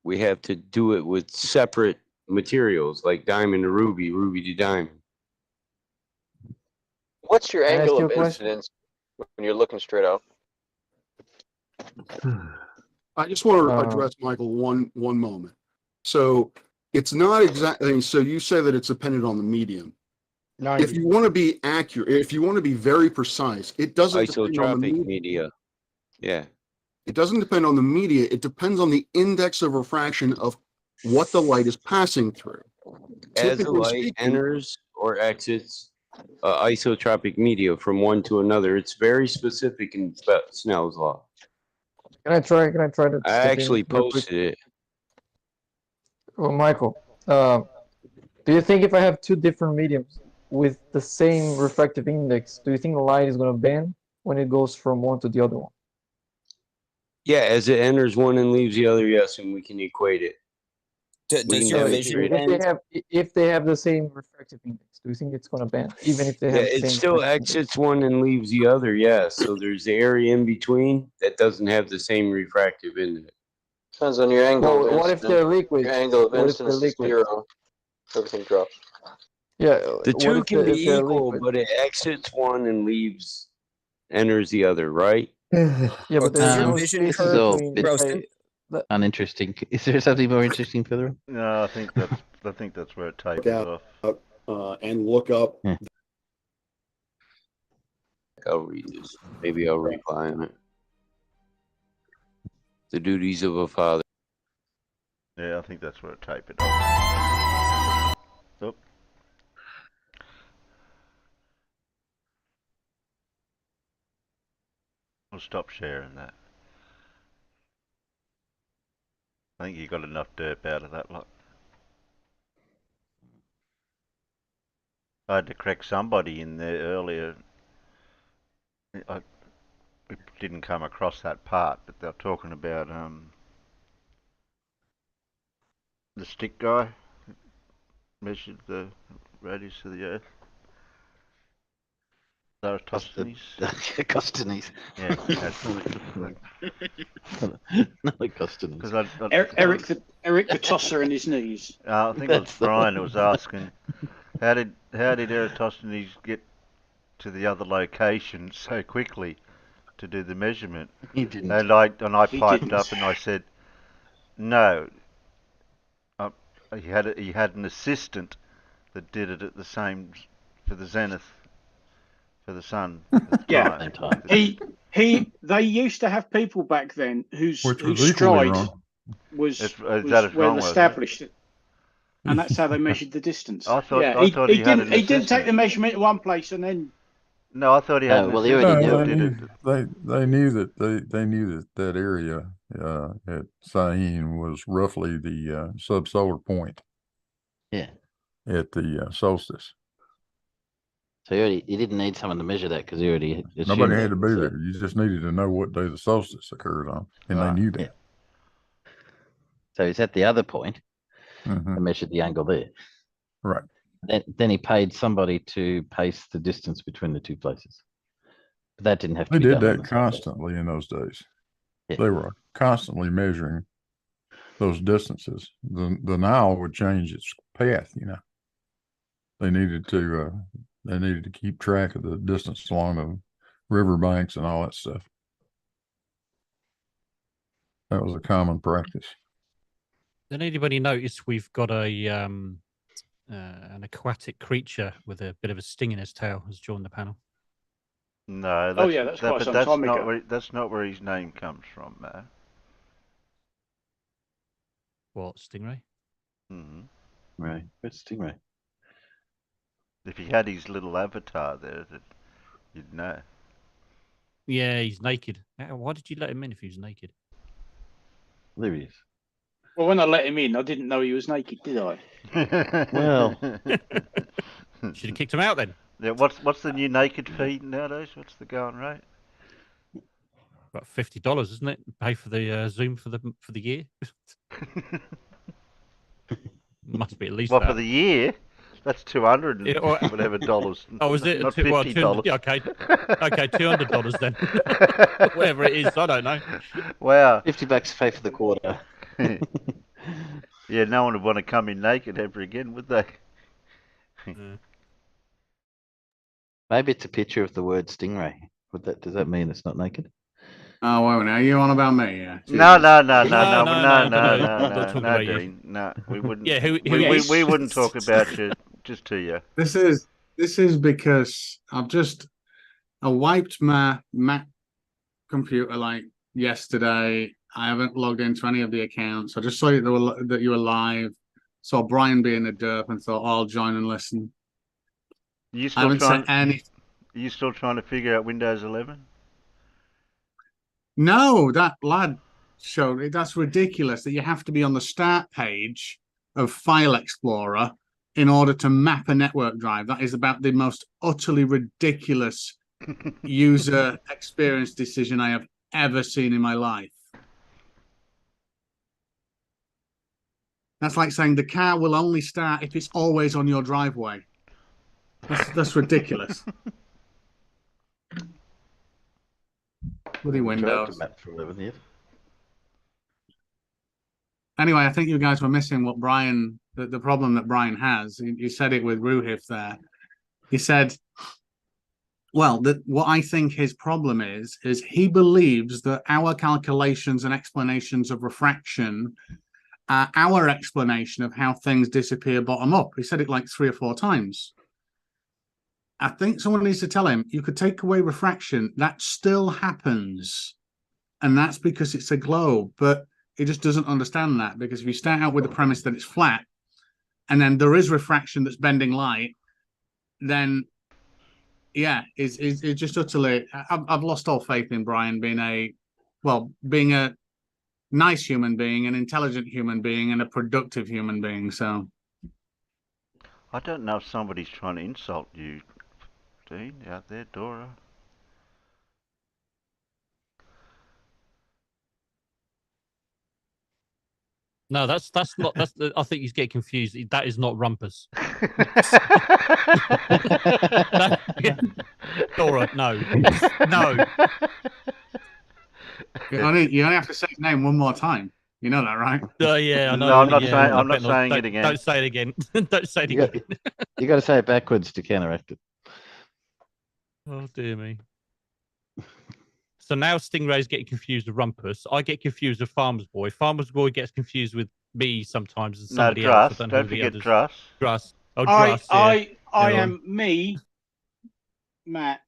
we have to do it with separate materials, like diamond to ruby, ruby to diamond. What's your Can I ask angle you of a question? incidence? when you're looking straight out. I just want to address Michael one moment. So it's not exactly. So you say that it's dependent on the medium. 90. If you want to be accurate, if you want to be very precise, it doesn't depend on the media. Yeah. It doesn't depend on the media. It depends on the index of refraction of what the light is passing through. As the light enters or exits isotropic media from one to another, it's very specific in Snell's law. Can I try to? I actually posted it. Well, Michael, do you think if I have two different mediums with the same refractive index, do you think the light is going to bend when it goes from one to the other one? Yeah, as it enters one and leaves the other, yes, and we can equate it. Does your vision if they have the same refractive index, do you think it's going to bend even if they have the same? It still exits one and leaves the other, yes. So there's the area in between that doesn't have the same refractive index. Depends on your angle. Well, what if they're liquid? Your angle of What if incidence they're is liquid? 0. Everything drops. Yeah, The what two if can they- be if they're equal, liquid? but it exits one and enters the other, right? Yeah, but there's no This space is all between. bit say, uninteresting. Is there something more interesting further on? No, I think that's where it tapers off. And look up. I'll read this. Maybe I'll reply on it. The duties of a father. Yeah, I think that's where it tapered off. Oop. I'll stop sharing that. I think you got enough derp out of that lot. I had to correct somebody in there earlier. We didn't come across that part, but they're talking about the stick guy measured the radius of the Earth. Eratosthenes. Costhenes. Yeah, absolutely. Not like Costhenes. Eric the tosser in his knees. I think it was Brian who was asking, how did Eratosthenes get to the other location so quickly to do the measurement? He didn't. And I piped up and I said, no. He had an assistant that did it at the same for the zenith for the sun. Yeah, they used to have people back then whose equally stride wrong. was well established, and that's how they measured the distance. I thought he didn't take the measurement in one place and then. No, I thought he had. Well, he already They knew that area at Syene was roughly the subsolar point. Yeah. At the solstice. So he didn't need someone to measure that because he already. Nobody had to be there. You just needed to know what day the solstice occurred on, and they knew that. Yeah. So he's at the other point and measured the angle there. Right. Then he paid somebody to pace the distance between the two places. But that didn't have to They be did done on that the constantly in those days. Yeah. They were constantly measuring those distances. The Nile would change its path, They needed to keep track of the distance along the riverbanks and all that stuff. That was a common practice. Did anybody notice we've got an aquatic creature with a bit of a sting in his tail has joined the panel? No, that's not where his name comes from, man. What, Stingray? Mm-hmm. Right, where's Stingray? If he had his little avatar there, you'd know. Yeah, he's naked. Why did you let him in if he was naked? There he is. Well, when I let him in, I didn't know he was naked, did I? Well, should have kicked him out then. Yeah, what's the new naked feed nowadays? What's the going rate? About $50, isn't it? Pay for the Zoom for the year. Must be at least. Well, for the year, that's $200 and whatever dollars. Oh, is it? Not Well, $50. Yeah, okay, $200 then. Whatever it is, I don't know. Wow, $50 to pay for the quarter. Yeah, no one would want to come in naked ever again, would they? Maybe it's a picture of the word stingray. Does that mean it's not naked? Oh, well, now you on about me? Yeah. No, Dean. No, we wouldn't. Yeah, we wouldn't talk about you. Just to you. This is because I wiped my Mac computer like yesterday. I haven't logged into any of the accounts. I just saw that you were live. Saw Brian being a derp and thought, I'll join and listen. You I haven't said any. Are you still trying to figure out Windows 11? No, that lad showed it. That's ridiculous that you have to be on the start page of File Explorer in order to map a network drive. That is about the most utterly ridiculous user experience decision I have ever seen in my life. That's like saying the car will only start if it's always on your driveway. That's ridiculous. Bloody Windows. Anyway, I think you guys were missing what Brian, the problem that Brian has. He said it with Ruhif there. He said, well, what I think his problem is he believes that our calculations and explanations of refraction are our explanation of how things disappear bottom up. He said it like 3 or 4 times. I think someone needs to tell him, you could take away refraction, that still happens. And that's because it's a globe. But he just doesn't understand that, because if you start out with the premise that it's flat, and then there is refraction that's bending light, then, yeah, it's just utterly... I've lost all faith in Brian being a nice human being, an intelligent human being, and a productive human being, so... I don't know if somebody's trying to insult you, Dean, out there, Dora. No, that's not. I think he's getting confused. That is not rumpus. Dora, no. You only have to say his name one more time. You know that, right? Yeah, I know. No, I'm not saying it again. Don't say it again. Don't say it again. You got to say it backwards to counteract it. Oh dear me. So now Stingray's getting confused with Rumpus. I get confused with Farmer's Boy. Farmer's Boy gets confused with me sometimes and somebody else. Don't forget Druss. Druss. Oh, Druss. I am me, Matt,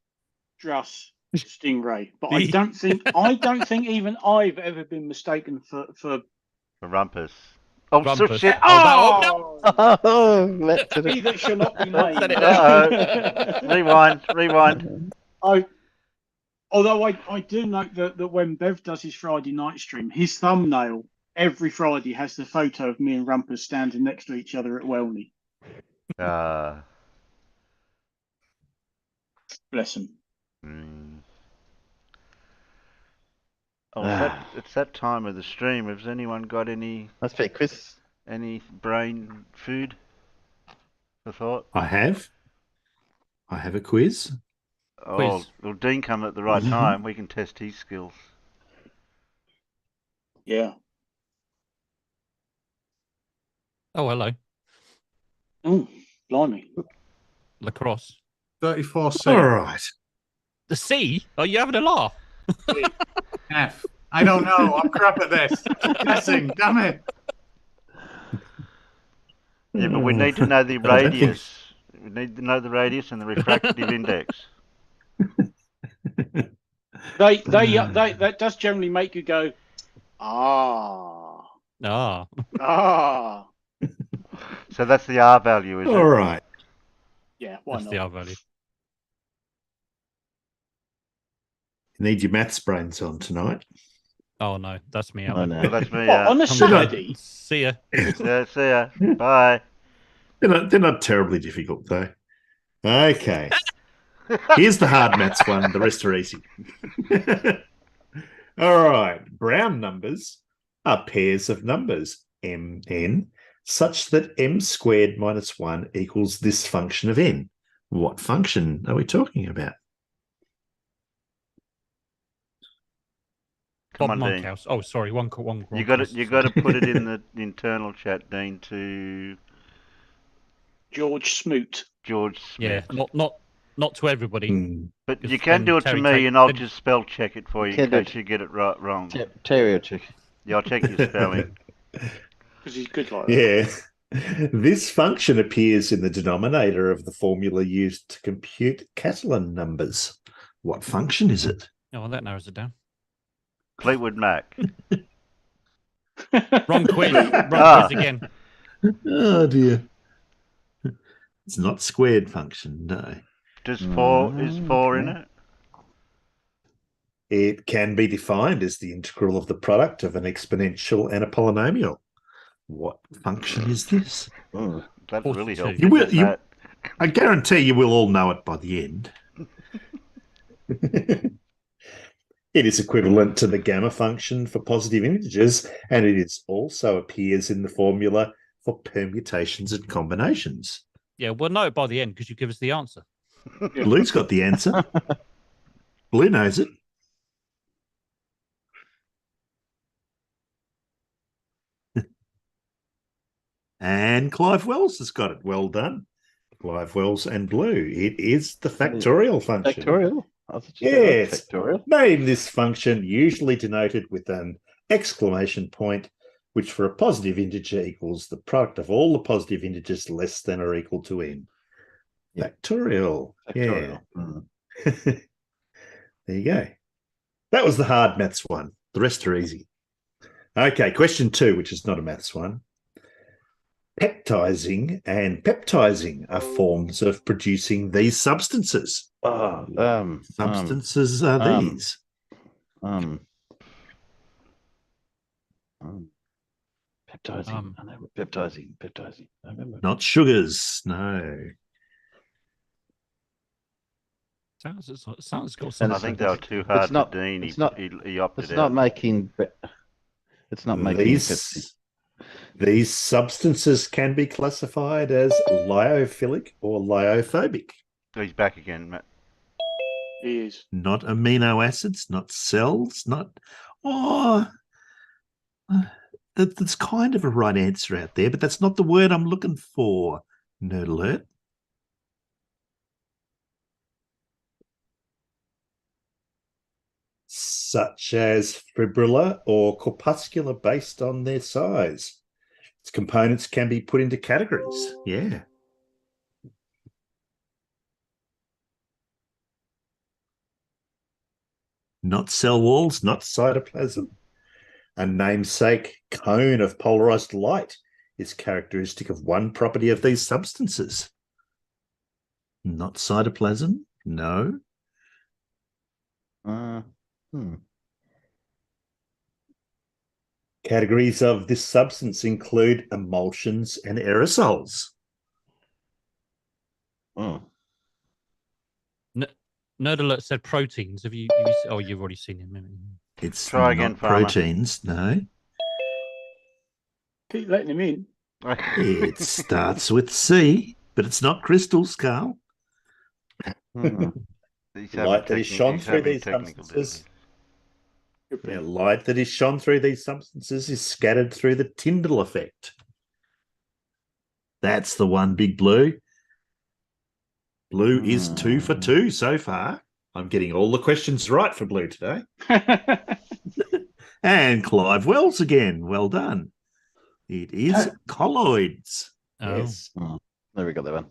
Druss, Stingray. But I don't think even I've ever been mistaken for Rumpus. Oh, Rumpus. So shit. He that shall not be named. Rewind. Although I do note that when Bev does his Friday night stream, his thumbnail every Friday has the photo of me and Rumpus standing next to each other at Welney. Bless him. Oh, it's that time of the stream. Has anyone got any? Let's play quiz. Any brain food for thought? I have a quiz. Oh, well, Dean come at the right time. We can test his skills. Yeah. Oh, hello. Oh, blimey. Lacrosse. 34C. All right. The C? Are you having a laugh? F. I don't know. I'm crap at this. Guessing. Damn it. Yeah, but we need to know the radius. We need to know the radius and the refractive index. That does generally make you go, ah. So that's the R value, is it? All right. Yeah, why that's not? the R value. You need your maths brains on tonight. Oh no, that's me out. Oh, no. Well, that's me. On a Saturday. See ya. Yeah, see ya. Bye. They're not terribly difficult though. Okay. Here's the hard maths one. The rest are easy. All right. Brown numbers are pairs of numbers, mn, such that m squared minus 1 equals this function of n. What function are we talking about? Come on, Dean. Monkhouse. Oh, sorry. One. You got to put it in the internal chat, Dean. To George Smoot. George Smoot. Yeah, not not to everybody. But you Because can then do it to Terry me, take- and I'll then- just spell check it for you in can do case it. you get it wrong. Terry will check. Yeah, I'll check your spelling. Because he's good like that. Yeah. This function appears in the denominator of the formula used to compute Catalan numbers. What function is it? Oh, well, that narrows it down. Fleetwood Mac. Wrong quiz. Wrong quiz again. Oh dear. It's not squared function, no. Does 4 is 4 in it? It can be defined as the integral of the product of an exponential and a polynomial. What function is this? That's really helpful. You will, I guarantee you will all know it by the end. It is equivalent to the gamma function for positive integers, and it also appears in the formula for permutations and combinations. Yeah, we'll know it by the end because you give us the answer. Blue's got the answer. Blue knows it. And Clive Wells has got it. Well done. Clive Wells and Blue. It is the factorial function. Factorial? Yes. Factorial. Name this function, usually denoted with an exclamation point, which for a positive integer equals the product of all the positive integers less than or equal to n. Factorial. Factorial. Yeah. There you go. That was the hard maths one. The rest are easy. Okay, question 2, which is not a maths one. Peptizing and peptizing are forms of producing these substances. Substances are these. Peptizing. I know, peptizing. I remember. Not sugars, no. Sounds got some. I think they were too hard for Dean. He opted it's out. not making. It's not making These substances can be classified as lyophilic or lyophobic. He's back again, Matt. He is. Not amino acids, not cells, not... that's kind of a right answer out there, but that's not the word I'm looking for. Nerd alert. Such as fibrillar or corpuscular based on their size. Its components can be put into categories. Yeah. Not cell walls, not cytoplasm. A namesake cone of polarized light is characteristic of one property of these substances. Not cytoplasm, no. Categories of this substance include emulsions and aerosols. Nerd Alert said proteins. Have you oh, you've already seen him. It's Try not again, Farmer. proteins, no. Keep letting him in. It starts with C, but it's not crystals, Carl. Light that is shone through these substances. Yeah, light that is shone through these substances is scattered through the Tyndall effect. That's the one, Big Blue. Blue is 2 for 2 so far. I'm getting all the questions right for Blue today. And Clive Wells again. Well done. It is colloids. Oh. Yes. Never got that one.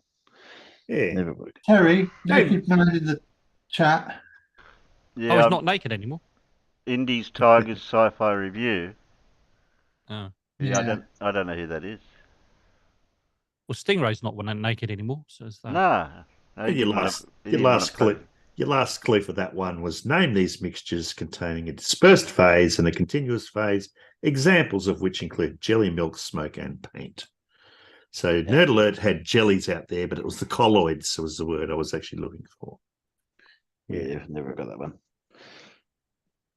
Yeah. Never worked. Terry, naked man in the chat. Yeah, Oh, he's not naked anymore. Indies Tigers Sci-Fi Review. Oh. Yeah, I don't know who that is. Well, Stingray's not naked anymore, so is that. Nah. Your last clue for that one was name these mixtures containing a dispersed phase and a continuous phase, examples of which include jelly, milk, smoke, and paint. So Nerd Alert had jellies out there, but it was the colloids was the word I was actually looking for. Yeah, never got that one.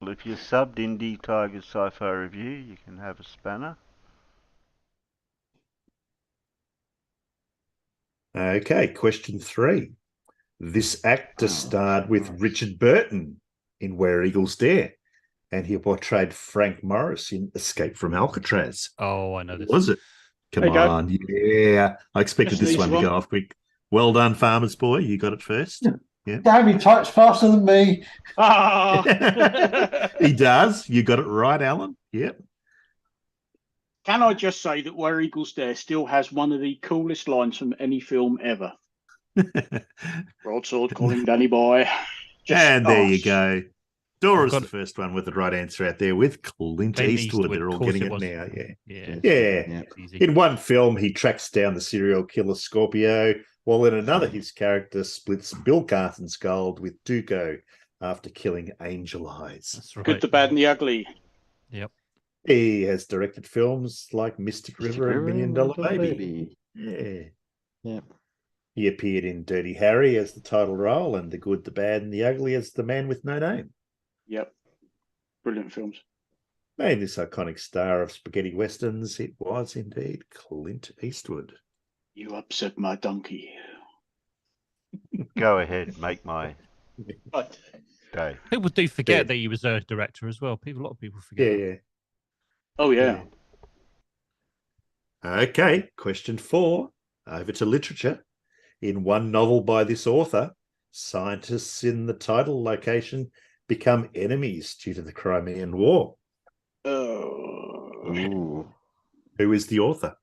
Well, if you subbed Indie Tigers Sci-Fi Review, you can have a spanner. Okay, question 3. This actor starred with Richard Burton in Where Eagles Dare, and he portrayed Frank Morris in Escape from Alcatraz. Oh, I know this. Was it? Come There you go. on, yeah. I expected That's an this one easy to go one. off quick. Well done, Farmer's Boy. You got it first. Yeah. Damn, he types faster than me. He does. You got it right, Alan. Yep. Can I just say that Where Eagles Dare still has one of the coolest lines from any film ever? Broadsword calling Danny Boy. And there you go. Dora's the first one with the right answer out there with Clint Eastwood. They're all getting it now. Yeah. In one film, he tracks down the serial killer Scorpio, while in another, his character splits Bill Carton's gold with Duco after killing Angel Eyes. That's right. Good, the Bad, and the Ugly. Yep. He has directed films like Mystic River and $1 Million Baby. Yeah. Yep. He appeared in Dirty Harry as the title role and The Good, the Bad, and the Ugly as the man with no name. Yep. Brilliant films. Named this iconic star of spaghetti westerns, it was indeed Clint Eastwood. You upset my donkey. Go ahead, make my day. People do forget that he was a director as well. A lot of people forget. Yeah. Oh, yeah. Okay, question 4. Over to literature. In one novel by this author, scientists in the title location become enemies due to the Crimean War. Ooh. Who is the author?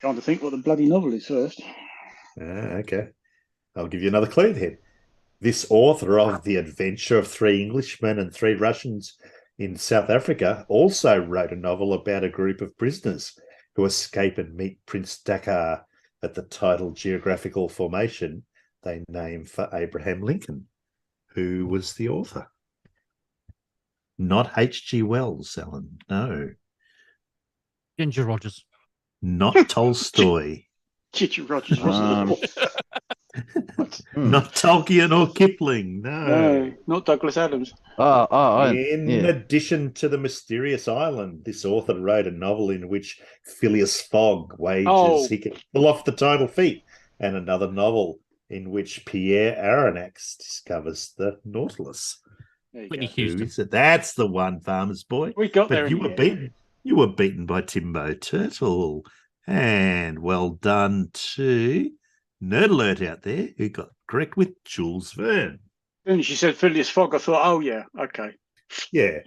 Trying to think what the bloody novel is first. Okay. I'll give you another clue then. This author of The Adventure of Three Englishmen and Three Russians in South Africa also wrote a novel about a group of prisoners who escape and meet Prince Dakar at the tidal geographical formation they named for Abraham Lincoln. Who was the author? Not H.G. Wells, Alan. No. Ginger Rogers. Not Tolstoy. Ginger Rogers wasn't Not Tolkien or Kipling. No, not Douglas Adams. In addition to The Mysterious Island, this author wrote a novel in which Phileas Fogg wagers he can pull off the title feat, and another novel in which Pierre Aronnax discovers the Nautilus. Whitney Houston. That's the one, Farmer's Boy. We got but there. You were beaten by Timbo Turtle. And well done to Nerd Alert out there, who got correct with Jules Verne. Then she said Phileas Fogg. I thought, oh, yeah, okay. Yeah.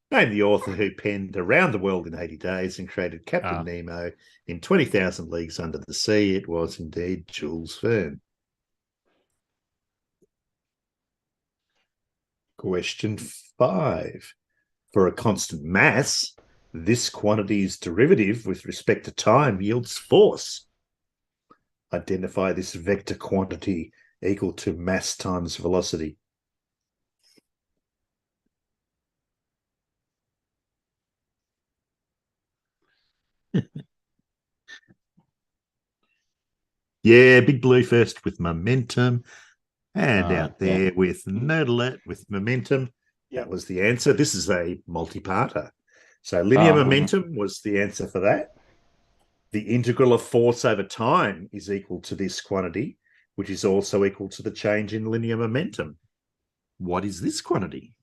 Named the author who penned Around the World in 80 Days and created Captain Nemo in 20,000 Leagues Under the Sea. It was indeed Jules Verne. Question 5. For a constant mass, this quantity's derivative with respect to time yields force. Identify this vector quantity equal to mass times velocity. Yeah, Big Blue first with momentum. And out there with Nerd Alert with momentum. That was the answer. This is a multi-parter. So linear momentum was the answer for that. The integral of force over time is equal to this quantity, which is also equal to the change in linear momentum. What is this quantity?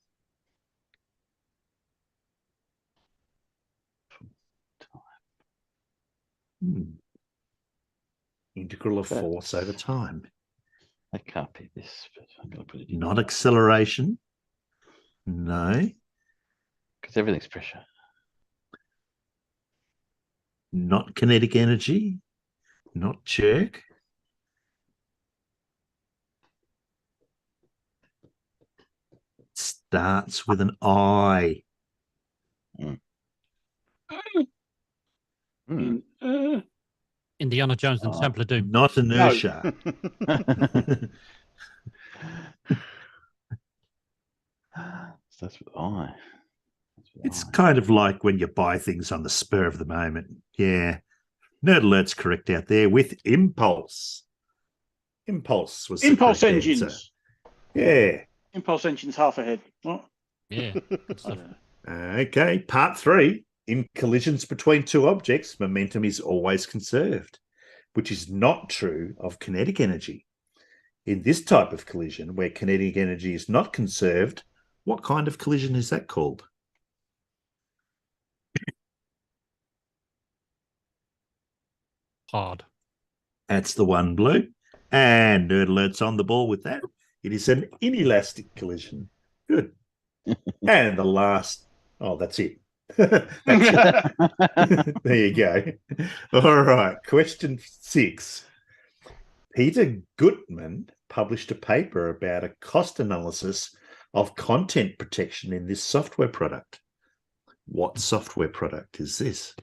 Integral of force over time. I copy this, but I'm going to put it in. Not acceleration. No. Because everything's pressure. Not kinetic energy. Not jerk. Starts with an I. Indiana Jones and Temple of Doom. Not inertia. That's with I. It's kind of like when you buy things on the spur of the moment. Yeah. Nerd Alert's correct out there with impulse. Impulse was the Impulse correct engines. answer. Yeah. Impulse engines half ahead. What? Yeah. Good stuff. Okay, part 3. In collisions between two objects, momentum is always conserved, which is not true of kinetic energy. In this type of collision, where kinetic energy is not conserved, what kind of collision is that called? Hard. That's the one, Blue. And Nerd Alert's on the ball with that. It is an inelastic collision. Good. And the last, that's it. That's it. There you go. All right. Question 6. Peter Gutman published a paper about a cost analysis of content protection in this software product. What software product is this?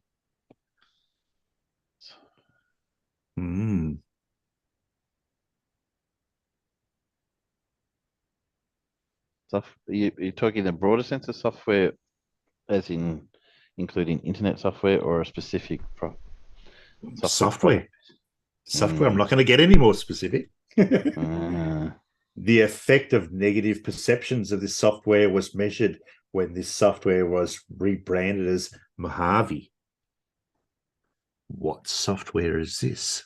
You're talking in a broader sense of software, as in including internet software, or a specific software? Software. I'm not going to get any more specific. The effect of negative perceptions of this software was measured when this software was rebranded as Mojave. What software is this?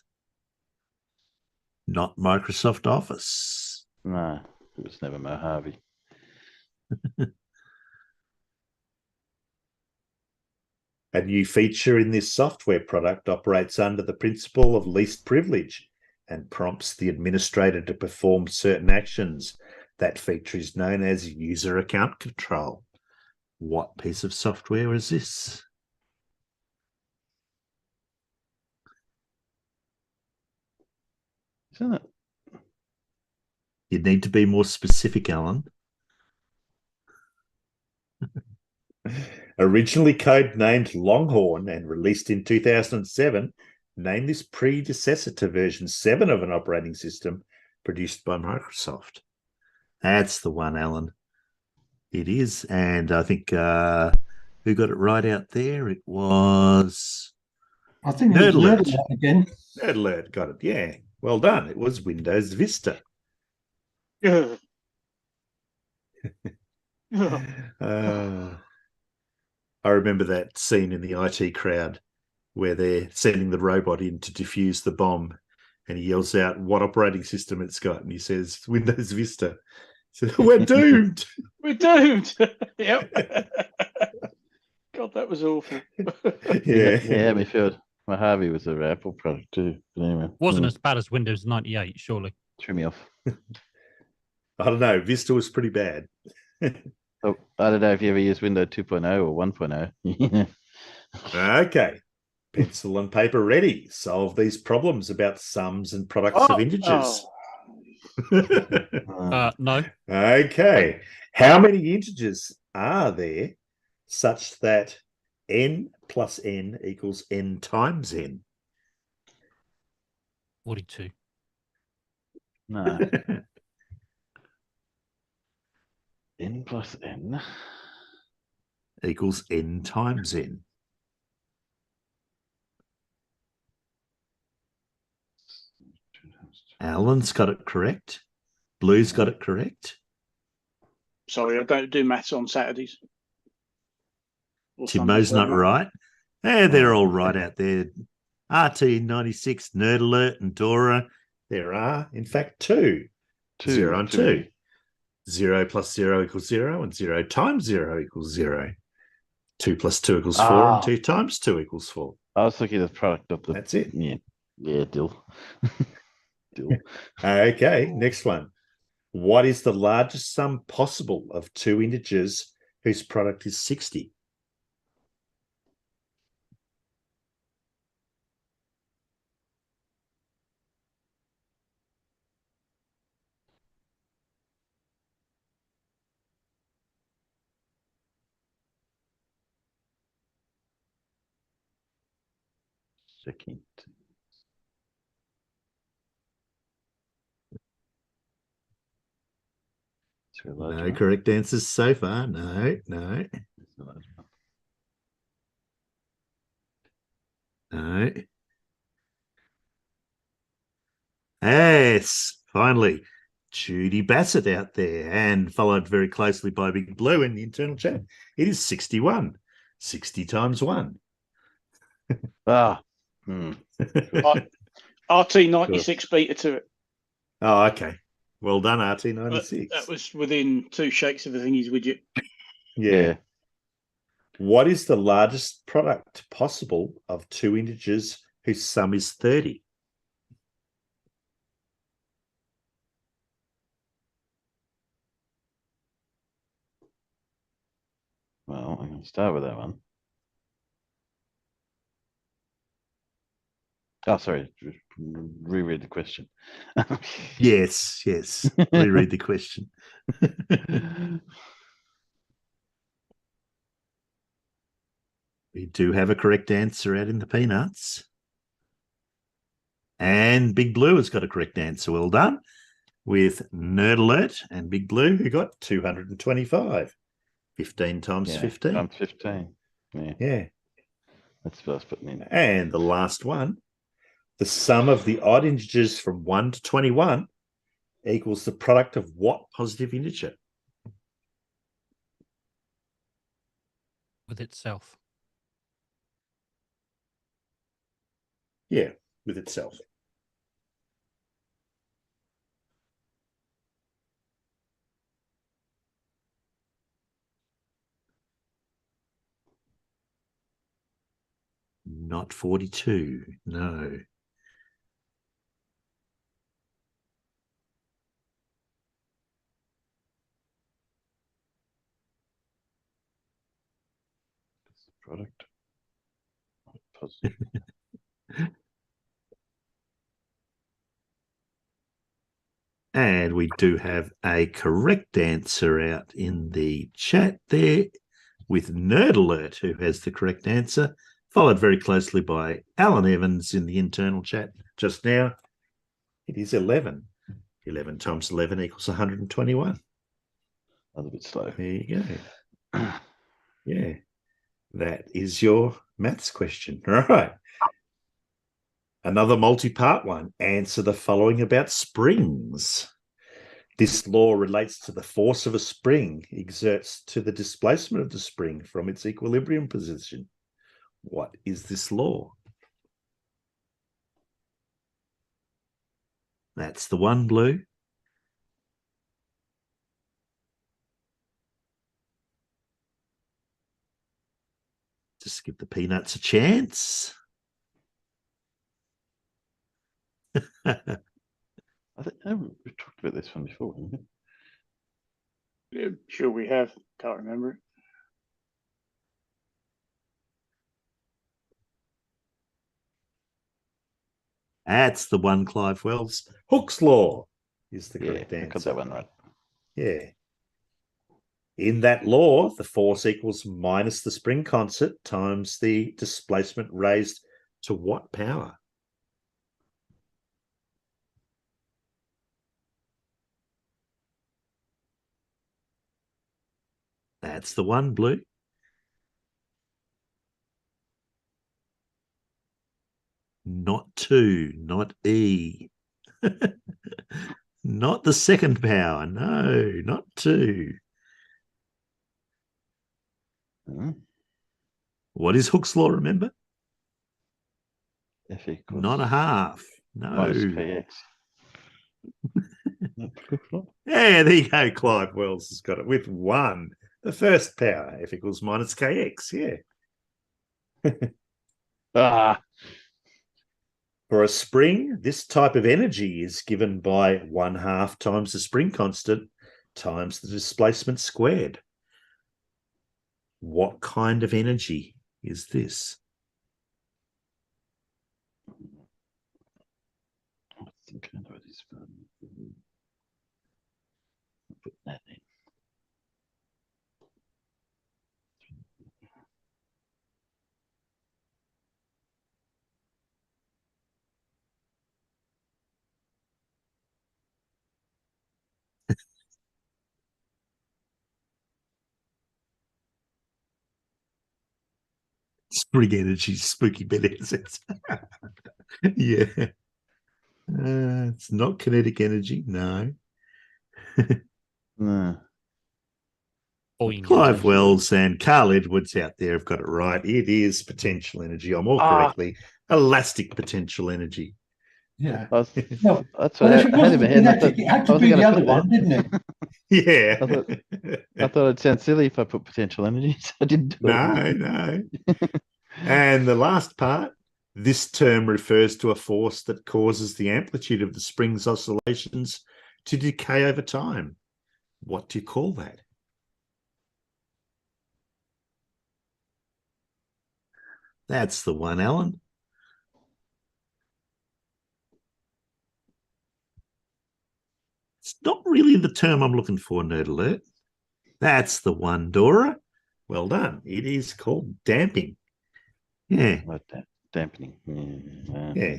Not Microsoft Office. No, it was never Mojave. A new feature in this software product operates under the principle of least privilege and prompts the administrator to perform certain actions. That feature is known as user account control. What piece of software is this? Isn't it? You need to be more specific, Alan. Originally codenamed Longhorn and released in 2007, name this predecessor to version 7 of an operating system produced by Microsoft. That's the one, Alan. It is. And I think who got it right out there? It was... I think it was Nerd Alert again. Nerd Alert got it, yeah. Well done. It was Windows Vista. I remember that scene in the IT crowd where they're sending the robot in to defuse the bomb, and he yells out what operating system it's got, and he says Windows Vista. He says, we're doomed. We're doomed. Yep. God, that was awful. Yeah, me feel Mojave was an Apple product too. But anyway, wasn't as bad as Windows 98, surely. Threw me off. I don't know. Vista was pretty bad. Oh, I don't know if you ever used Windows 2.0 or 1.0. Okay. Pencil and paper ready. Solve these problems about sums and products of integers. No. Okay. How many integers are there such that n plus n equals n times n? 42. No. N plus n equals n times n. Alan's got it correct. Blue's got it correct. Sorry, I don't do maths on Saturdays. Timo's not right. They're all right out there. RT96, Nerd Alert, and Dora. There are, in fact, two. 0 and 2. 0 plus 0 equals 0, and 0 times 0 equals 0. 2 plus 2 equals 4, and 2 times 2 equals 4. I was looking at the product of the... That's it. Yeah, deal. Okay, next one. What is the largest sum possible of two integers whose product is 60? Second. No correct answers so far. No. No. Yes, finally. Judy Bassett out there, and followed very closely by Big Blue in the internal chat. It is 61. 60 times 1. RT96 beta to it. Oh, okay. Well done, RT96. That was within 2 shakes of the thingy's widget. Yeah. What is the largest product possible of two integers whose sum is 30. Well, I'm going to start with that one. Oh, sorry. Reread the question. Yes. Reread the question. We do have a correct answer out in the peanuts. And Big Blue has got a correct answer. Well done. With Nerd Alert and Big Blue, who got 225. 15 times 15. Times 15. Yeah. That's what I was putting in. And the last one. The sum of the odd integers from 1 to 21 equals the product of what positive integer? With itself. Yeah, with itself. Not 42, no. Product. Positive. And we do have a correct answer out in the chat there with Nerd Alert, who has the correct answer, followed very closely by Alan Evans in the internal chat just now. It is 11. 11 times 11 equals 121. A little bit slow. There you go. Yeah, that is your maths question. All right. Another multi-part one. Answer the following about springs. This law relates to the force of a spring exerts to the displacement of the spring from its equilibrium position. What is this law? That's the one, Blue. Just give the peanuts a chance. I think we've talked about this one before, haven't we? Yeah, sure we have. Can't remember it. That's the one, Clive Wells. Hooke's law is the correct answer. I got that one right. Yeah. In that law, the force equals minus the spring constant times the displacement raised to what power? That's the one, Blue. Not 2, not E. Not the second power. No, not 2. What is Hooke's law, remember? F equals not a half. No. Minus KX. Yeah, there you go. Clive Wells has got it with 1. The first power, F equals minus KX. Yeah. For a spring, this type of energy is given by 1/2 times the spring constant times the displacement squared. What kind of energy is this? I think I know what it's from. Put that in. Spring energy, spooky bit. Yeah. It's not kinetic energy, no. No. Clive Wells and Carl Edwards out there have got it right. It is potential energy, or more correctly, elastic potential energy. Yeah. That's what I had in my head. It had to be the other one, didn't it? Yeah. I thought it'd sound silly if I put potential energy, so I didn't do it. No. And the last part, This term refers to a force that causes the amplitude of the spring's oscillations to decay over time. What do you call that? That's the one, Alan. It's not really the term I'm looking for, Nerd Alert. That's the one, Dora. Well done. It is called damping. Yeah. Like that. Dampening. Yeah.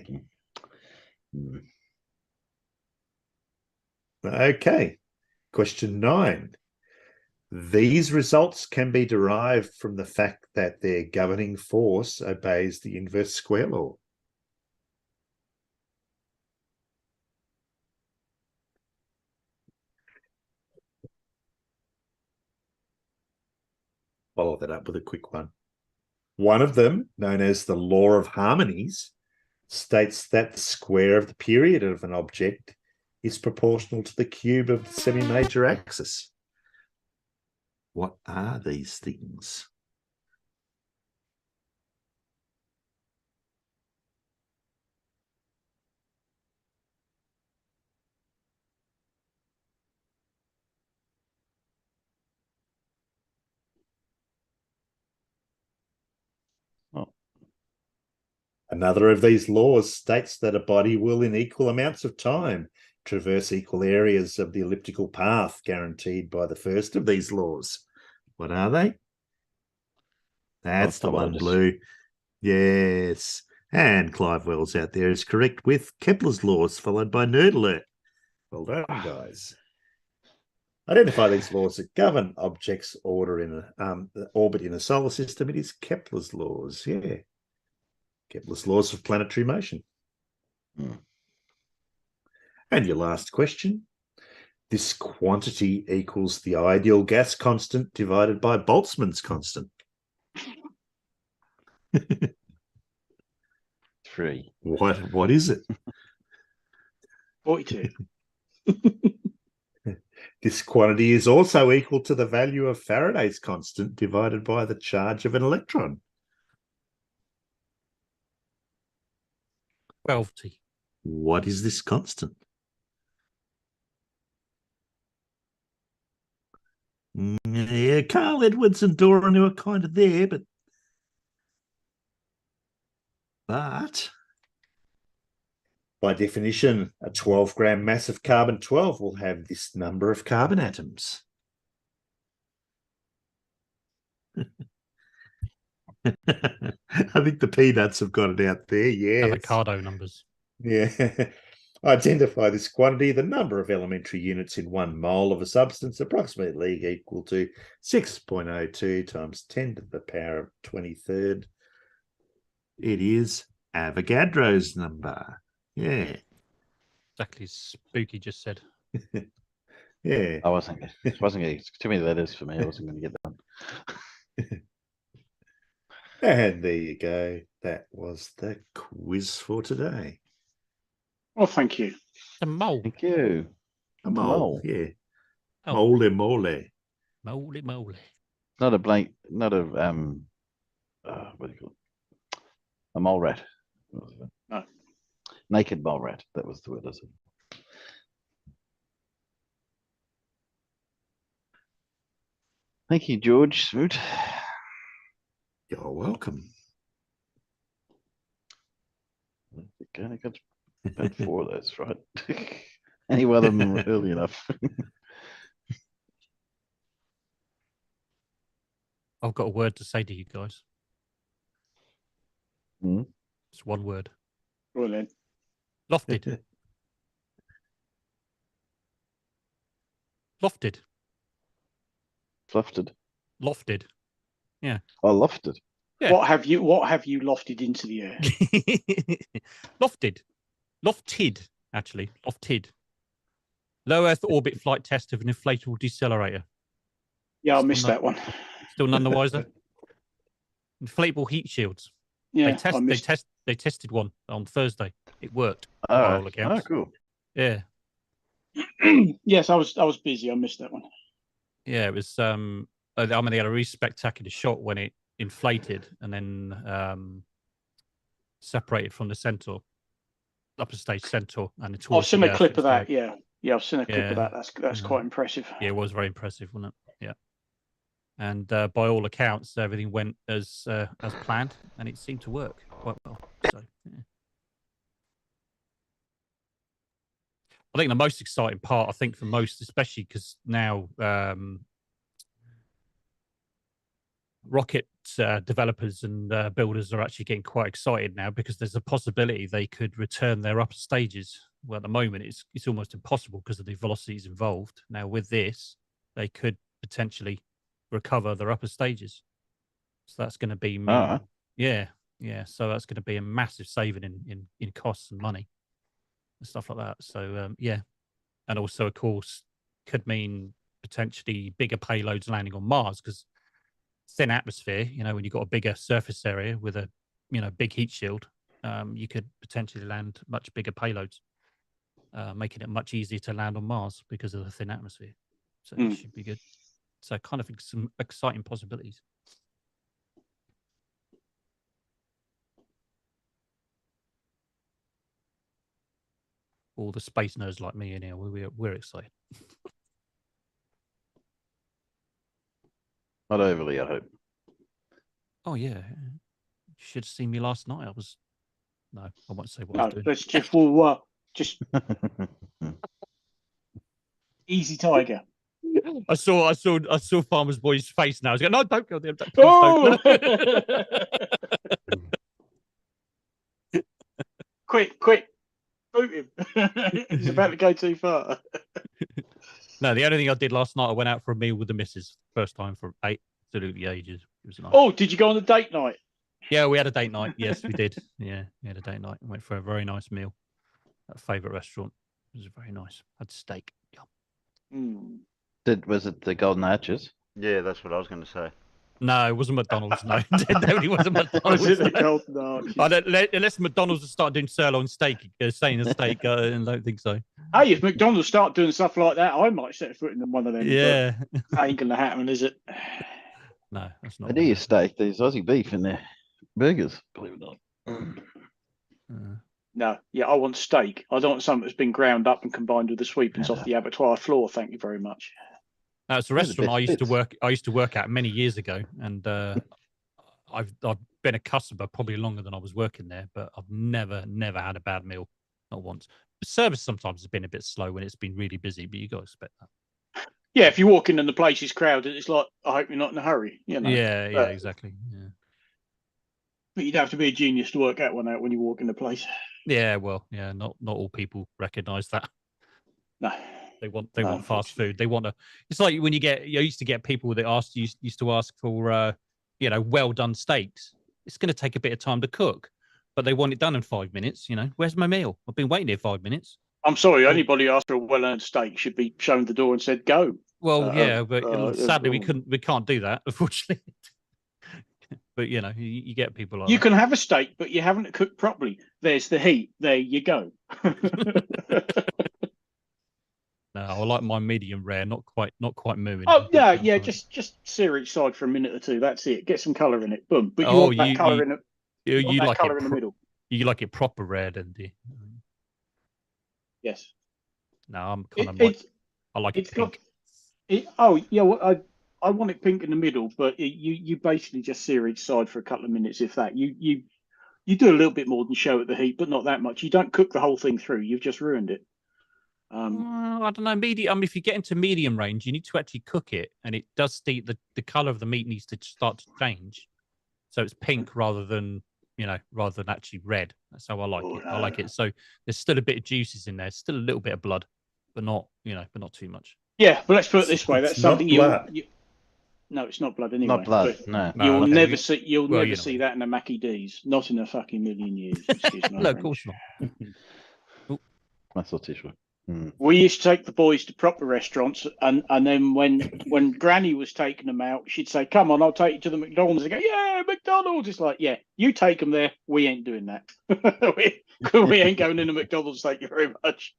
Okay. Question 9. These results can be derived from the fact that their governing force obeys the inverse square law. Follow that up with a quick one. One of them, known as the law of harmonies, states that the square of the period of an object is proportional to the cube of the semi-major axis. What are these things? Another of these laws states that a body will, in equal amounts of time, traverse equal areas of the elliptical path guaranteed by the first of these laws. What are they? That's the one, Blue. Yes. And Clive Wells out there is correct with Kepler's laws, followed by Nerd Alert. Well done, guys. Identify these laws that govern objects' orbit in a solar system. It is Kepler's laws. Yeah. Kepler's laws of planetary motion. And your last question. This quantity equals the ideal gas constant divided by Boltzmann's constant. 3. What is it? 42. This quantity is also equal to the value of Faraday's constant divided by the charge of an electron. 12T. What is this constant? Yeah, Carl Edwards and Dora were kind of there, but by definition, a 12-gram mass of carbon-12 will have this number of carbon atoms. I think the peanuts have got it out there, yes. Avocado numbers. Yeah. Identify this quantity, the number of elementary units in 1 mole of a substance, approximately equal to 6.02 times 10 to the power of 23rd. It is Avogadro's number. Yeah. Exactly as Spooky just said. Yeah. I wasn't getting too many letters for me. I wasn't going to get that. And there you go. That was the quiz for today. Well, thank you. A mole. Thank you. A mole, yeah. Oh. Moly moly. Moly moly. Not a blank, not a, what do you call it? A mole rat. No. Naked mole rat. That was the word, is it? Thank you, George Smoot. You're welcome. I got about 4 of those, right? Any one of them early enough. I've got a word to say to you guys. It's one word. Well then. Lofted. Lofted. Lofted. Lofted. Yeah. Oh, lofted. Yeah. What have you lofted into the air? Lofted. Lofted, actually. Lofted. Low Earth orbit flight test of an inflatable decelerator. Yeah, I missed that one. Still none the wiser. Inflatable heat shields. Yeah, they tested one on Thursday. It worked. Oh, by all accounts. Cool. Yeah. Yes, I was busy. I missed that one. Yeah, it was. I mean, they had a really spectacular shot when it inflated, and then separated from the centaur, upper stage centaur, and the I've seen a clip of that. like, Yeah, I've seen a clip of that. That's quite impressive. Yeah, it was very impressive, wasn't it? Yeah. And by all accounts, everything went as planned, and it seemed to work quite well. So, yeah. I think the most exciting part, I think for most, especially because now rocket developers and builders are actually getting quite excited now because there's a possibility they could return their upper stages. Well, at the moment, it's almost impossible because of the velocities involved. Now, with this, they could potentially recover their upper stages. So that's going to be yeah. So that's going to be a massive saving in costs and money and stuff like that. So yeah, and also of course could mean potentially bigger payloads landing on Mars because thin atmosphere. You know, when you've got a bigger surface area with a big heat shield, you could potentially land much bigger payloads, making it much easier to land on Mars because of the thin atmosphere. So it should be good. So I kind of think some exciting possibilities. All the space nerds like me in here, we're excited. Not overly, I hope. Oh yeah, you should have seen me last night. I won't say what No, I was doing. let's just easy tiger. I saw Farmer's Boy's face now. I was going, no, don't go there. Don't. Quick, boot him. He's about to go too far. No, the only thing I did last night, I went out for a meal with the missus. First time for absolutely ages. It was nice. Oh, did you go on a date night? Yeah, we had a date night. Yes, we did. Yeah, we had a date night. Went for a very nice meal at a favourite restaurant. It was very nice. Had steak. Yum. Was it the Golden Arches? Yeah, that's what I was going to say. No, it wasn't McDonald's. No, it definitely wasn't McDonald's. Was it the Golden Arches? Unless McDonald's has started doing sirloin steak, saying a steak, I don't think so. Hey, if McDonald's start doing stuff like that, I might set foot in one of them. Yeah, ain't gonna happen, is it? No, that's not. They do your steak. There's Aussie beef in their burgers, believe it or not. No, yeah, I want steak. I don't want something that's been ground up and combined with the sweepings off the abattoir floor. Thank you very much. It's a restaurant I used to work at many years ago, and I've been a customer probably longer than I was working there, but I've never had a bad meal, not once. The service sometimes has been a bit slow when it's been really busy, but you got to expect that. Yeah, if you walk in and the place is crowded, it's like, I hope you're not in a hurry. You know? Yeah, exactly. Yeah. But you'd have to be a genius to work that one out when you walk in the place. Yeah, well, yeah, not all people recognise that. No. They want fast food. They want it's like when you used to get people that used to ask for well done steaks. It's going to take a bit of time to cook, but they want it done in 5 minutes. Where's my meal? I've been waiting here 5 minutes. I'm sorry, anybody asked for a well-earned steak should be shown the door and said go. Well, but sadly we can't do that, unfortunately. But you get people like you that. can have a steak, but you haven't cooked properly. There's the heat. There you go. No, I like my medium rare, not quite moving. Oh yeah, just sear each side for a minute or two. That's it. Get some colour in it. Boom. But you want that colour in it. You like colour it in the middle. You like it proper red, and yes. No, I'm kind of I like it pink. I want it pink in the middle, but you basically just sear each side for a couple of minutes. If that, you do a little bit more than show at the heat, but not that much. You don't cook the whole thing through. You've just ruined it. I don't know. Medium. If you get into medium range, you need to actually cook it, and it does the color of the meat needs to start to change, so it's pink rather than actually red. That's how I like it. I like it. So there's still a bit of juices in there, still a little bit of blood, but not too much. Yeah, but let's put it this way: that's something no, it's not blood anyway. Not blood. No. You'll never see. You'll never see that in a Mackie D's. Not in a fucking million years. Excuse me. No, of course not. I thought it was. We used to take the boys to proper restaurants, and then when Granny was taking them out, she'd say, "Come on, I'll take you to the McDonald's." They go, "Yeah, McDonald's." It's like, yeah, you take them there. We ain't doing that. we ain't going into McDonald's. Thank you very much.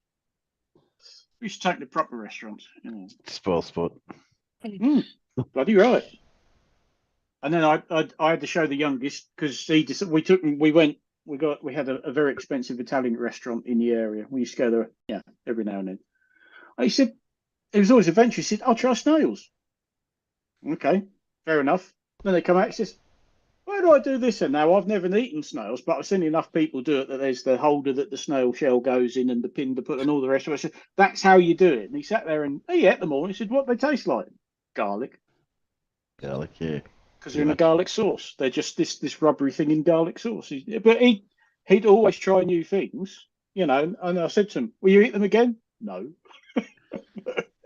We used to take the proper restaurants. Spoil sport. Bloody right. And then I had to show the youngest because we went we had a very expensive Italian restaurant in the area. We used to go there, every now and then. And he said, it was always adventurous. He said, I'll try snails. Okay, fair enough. Then they come out, he says, why do I do this? And now I've never eaten snails, but I've seen enough people do it that there's the holder that the snail shell goes in and the pin to put and all the rest of it. I said, that's how you do it. And he sat there and he ate them all. And he said, what do they taste like? Garlic. Garlic, yeah. Because they're in a garlic sauce. They're just this rubbery thing in garlic sauce. But he'd always try new things, And I said to him, will you eat them again? No.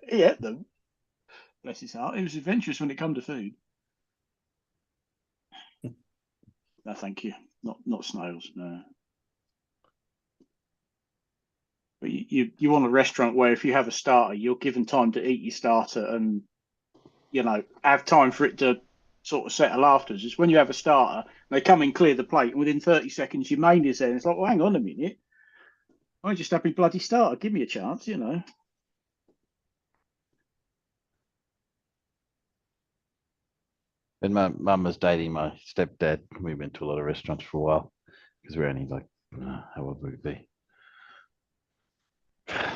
He ate them. Bless his heart. He was adventurous when it come to food. No, thank you. Not snails, no. But you want a restaurant where if you have a starter, you're given time to eat your starter and, have time for it to sort of settle afterwards. It's when you have a starter, they come and clear the plate, and within 30 seconds your main is there. And it's like, well, hang on a minute. I just had my bloody starter. Give me a chance, When my mum was dating my stepdad, we went to a lot of restaurants for a while because we were only like, how old would we be?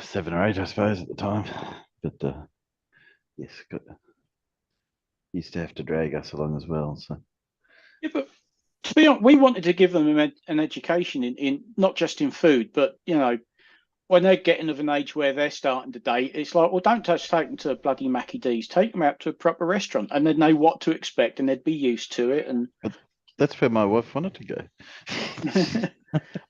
7 or 8, I suppose, at the time. But yes, used to have to drag us along as well. So yeah, but to be honest, we wanted to give them an education in not just in food, but when they're getting of an age where they're starting to date, it's like, well, don't take them to bloody Mackie D's. Take them out to a proper restaurant, and they'd know what to expect, and they'd be used to it. And that's where my wife wanted to go.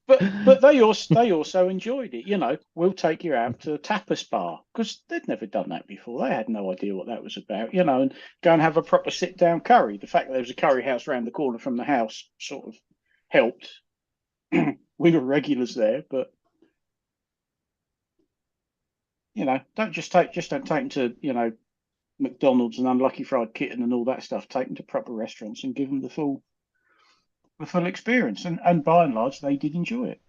but they also enjoyed it. We'll take you out to a tapas bar because they'd never done that before. They had no idea what that was about. And go and have a proper sit down curry. The fact that there was a curry house around the corner from the house sort of helped. We were regulars there, but. Don't take them to, McDonald's and Unlucky Fried Kitten and all that stuff. Take them to proper restaurants and give them the full experience. And by and large, they did enjoy it.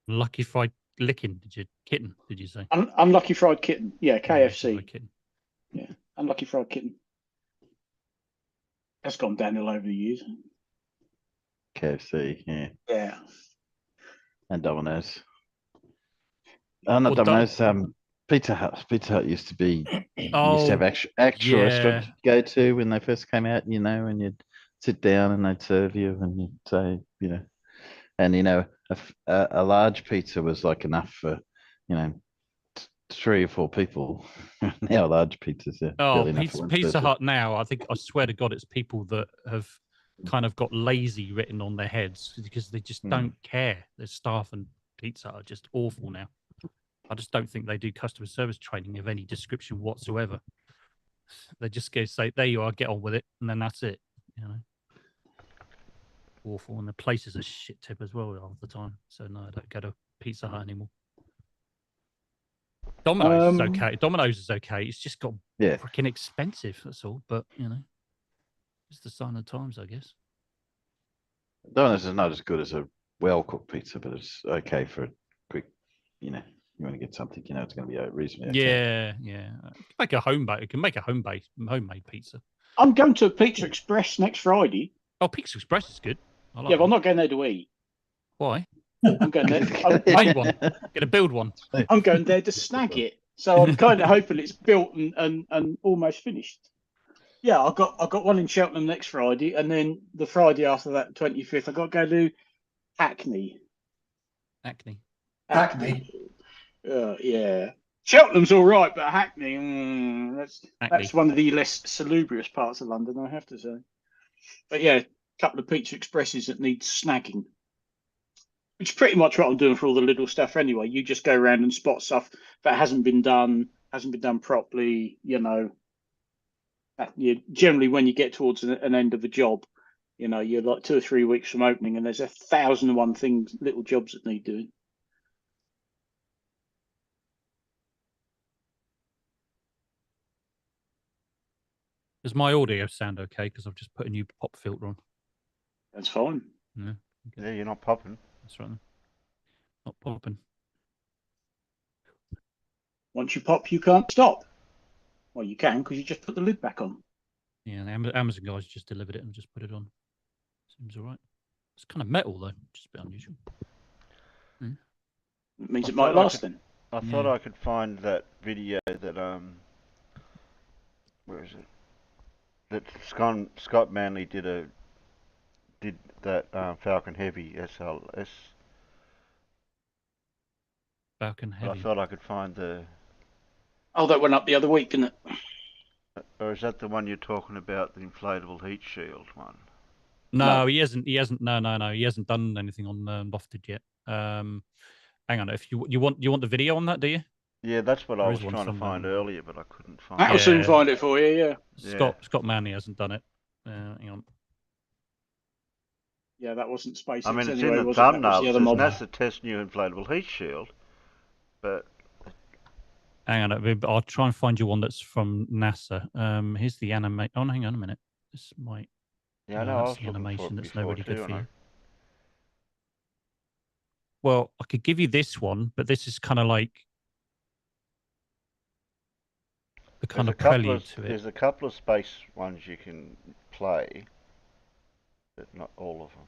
Lucky Fried Kitten, did you say? Unlucky Fried Kitten. Yeah, KFC. Kitten. Yeah, Unlucky Fried Kitten. That's gone downhill over the years. KFC, yeah. Yeah. And Domino's. Not Domino's. Pizza Hut. Pizza Hut used to be. Used to have actual restaurant to go to when they first came out. And you'd sit down and they'd serve you, and you'd say, and a large pizza was like enough for, 3 or 4 people. Now large pizzas are Pizza Hut now. I swear to God, it's people that have kind of got lazy written on their heads because they just don't care. Their staff and Pizza Hut are just awful now. I just don't think they do customer service training of any description whatsoever. They just go say, there you are, get on with it, and then that's it. Awful. And the place is a shit tip as well all the time. So no, I don't go to Pizza Hut anymore. Domino's is okay. Domino's is okay. It's just got freaking expensive, that's all. But, it's the sign of the times, I guess. Domino's is not as good as a well-cooked pizza, but it's okay for a quick, you want to get something, it's going to be reasonably okay. Yeah. Make a homemade homemade pizza. I'm going to Pizza Express next Friday. Oh, Pizza Express is good. But I'm not going there to eat. Why? I'm going there. Make one. Gonna build one. I'm going there to snag it. So I'm kind of hoping it's built and almost finished. Yeah, I got one in Cheltenham next Friday, and then the Friday after that, 25th, I got to go to Hackney. Yeah. Cheltenham's all right, but Hackney, that's one of the less salubrious parts of London, I have to say. But yeah, a couple of Pizza Expresses that need snagging. Which is pretty much what I'm doing for all the little stuff anyway. You just go around and spot stuff that hasn't been done properly, Generally, when you get towards an end of a job, you're like 2 or 3 weeks from opening, and there's 1,001 things, little jobs that need doing. Does my audio sound okay? Because I've just put a new pop filter on. That's fine. Yeah, yeah, you're not popping. That's right. Not popping. Once you pop, you can't stop. Well, you can because you just put the lid back on. Yeah, the Amazon guys just delivered it and just put it on. Seems all right. It's kind of metal though, which is a bit unusual. It means it might last then. I thought I could find that video that where is it? That Scott Manley did that Falcon Heavy SLS. Falcon Heavy. I thought I could find the. Oh, that went up the other week, didn't it? Or is that the one you're talking about, the inflatable heat shield one? No, he hasn't. He hasn't. No. He hasn't done anything on Lofted yet. Hang on. If you want the video on that, do you? Yeah, that's what I was trying to find earlier, but I couldn't find. I'll soon find it for you. Yeah. Scott Manley hasn't done it. Hang on. Yeah, that wasn't SpaceX. I mean, it's anyway, in the thumbnail. It says NASA test new inflatable heat shield, but. Hang on, I'll try and find you one that's from NASA. Here's the animate. Oh, hang on a minute. This might. Yeah, no, that's the animation. That's no really good for you. Well, Well, I could give you this one, but this is kind of like the kind of prelude to it. There's a couple of space ones you can play, but not all of them.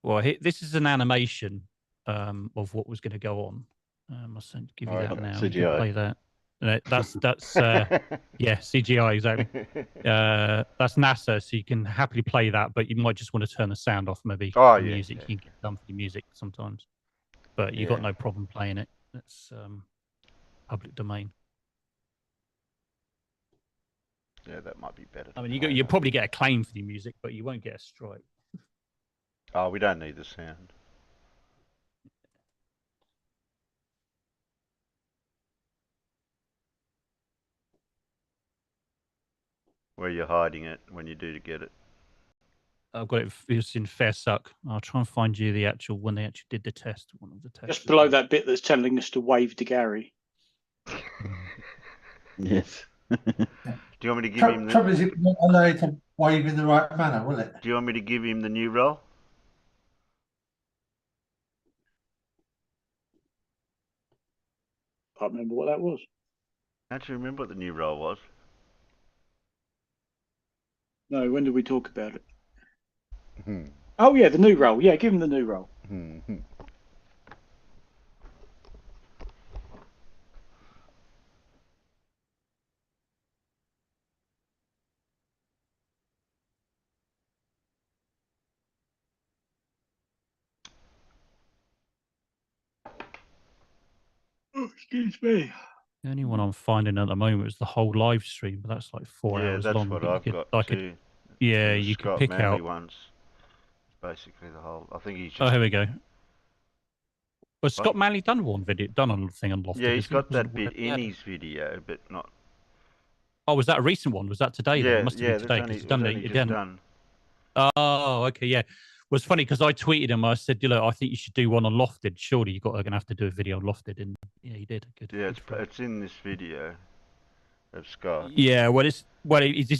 Well, this is an animation of what was going to go on. I'll give you that now. You can play that. That's yeah, CGI exactly. That's NASA, so you can happily play that, but you might just want to turn the sound off, maybe. Oh yeah, music you can get done for your music sometimes, but you've got no problem playing it. That's public domain. Yeah, that might be better. I mean, you probably get a claim for your music, but you won't get a strike. Oh, we don't need the sound. Where you're hiding it when you do to get it. I've got it. It's in Fair Suck. I'll try and find you the actual when they actually did the test. One of the tests. Just below that bit that's telling us to wave to Gary. Yes. Do you want me to give him the... Trouble is, it won't allow you to wave in the right manner, will it? Do you want me to give him the new role? Can't remember what that was. Don't you remember what the new role was? No, when did we talk about it? Oh yeah, the new role. Yeah, give him the new role. Oh, excuse me. The only one I'm finding at the moment is the whole live stream, but that's like 4 hours long. Yeah, that's what I've got too. Yeah, you could pick out. Ones. Basically the whole. I think he's just. Oh, here we go. Well, Scott Manley done one video, done on the thing on Lofted. Yeah, he's got that bit in his video, but not. Oh, was that a recent one? Was that today? Yeah, then? It must have been today because he's done it again. Done. Oh, okay, yeah. Well, it's funny because I tweeted him. I said, "You know, I think you should do one on Lofted. Surely you're going to have to do a video on Lofted." And yeah, he did. Good. Yeah, it's in this video of Scott. Yeah, does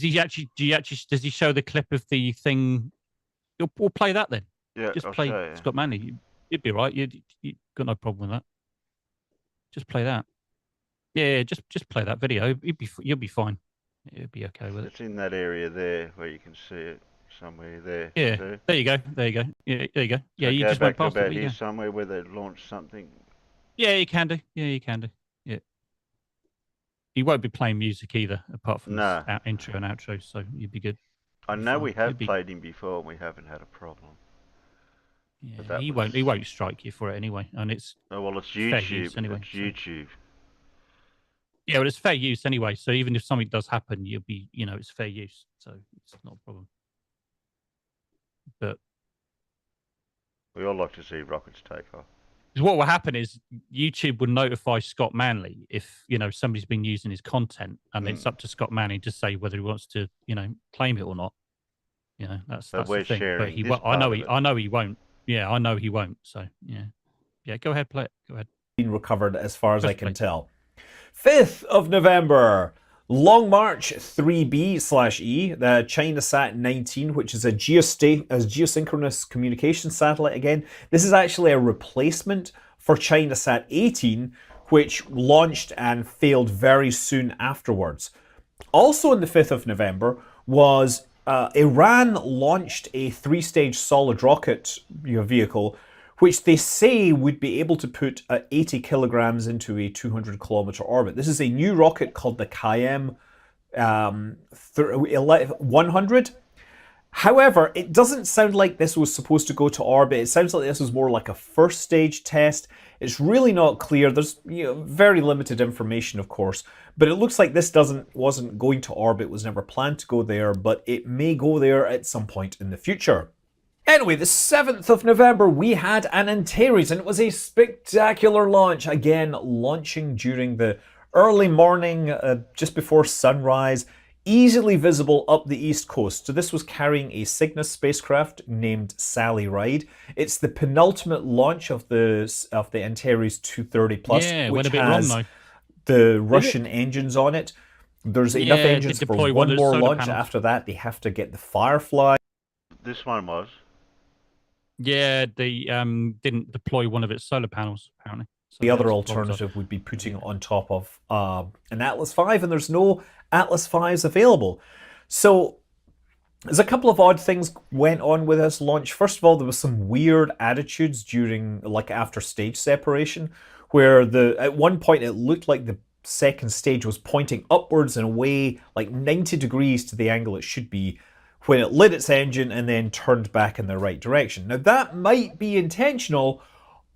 he show the clip of the thing? We'll play that then. Yeah, just play Scott Manley. You'd be right. You got no problem with that. Just play that. Yeah, just play that video. You'll be fine. You'll be okay with it. It's in that area there where you can see it somewhere there. Yeah, there you go. Yeah, there you go. Yeah, you just went past about it. Here somewhere where they launched something. Yeah, you can do. Yeah. You won't be playing music either, apart from intro and outro, so you'd be good. I know we have played him before and we haven't had a problem. Yeah, he won't strike you for it anyway, and it's it's fair YouTube use anyway. It's YouTube. Yeah, well, it's fair use anyway. So even if something does happen, you'll be, it's fair use, so it's not a problem. But we all like to see rockets take off. Because what will happen is YouTube would notify Scott Manley if somebody's been using his content, and it's up to Scott Manley to say whether he wants to claim it or not. That's the thing. But he won't. I know he won't. Yeah, I know he won't. So yeah. Go ahead, play it. Go ahead. Been recovered as far as I can tell. 5th of November. Long March 3B/E, the ChinaSat 19, which is a geosynchronous communication satellite again. This is actually a replacement for ChinaSat 18, which launched and failed very soon afterwards. Also on the 5th of November, was Iran launched a 3-stage solid rocket vehicle, which they say would be able to put 80 kilograms into a 200-kilometer orbit. This is a new rocket called the Qaem 100. However, it doesn't sound like this was supposed to go to orbit. It sounds like this was more like a first stage test. It's really not clear. There's very limited information, of course, but it looks like this wasn't going to orbit, was never planned to go there, but it may go there at some point in the future. Anyway, the 7th of November, we had an Antares, and it was a spectacular launch. Again, launching during the early morning, just before sunrise, easily visible up the east coast. So this was carrying a Cygnus spacecraft named Sally Ride. It's the penultimate launch of the Antares 230 Plus, which has the Russian engines on it. There's enough engines for one more launch. Panels. After that, they have to get the Firefly. This one was. Yeah, they didn't deploy one of its solar panels, apparently. So the other alternative would be putting it on top of an Atlas V, and there's no Atlas Vs available. So there's a couple of odd things went on with this launch. First of all, there was some weird attitudes during, like after stage separation, where at one point it looked like the second stage was pointing upwards and away like 90 degrees to the angle it should be when it lit its engine and then turned back in the right direction. Now that might be intentional,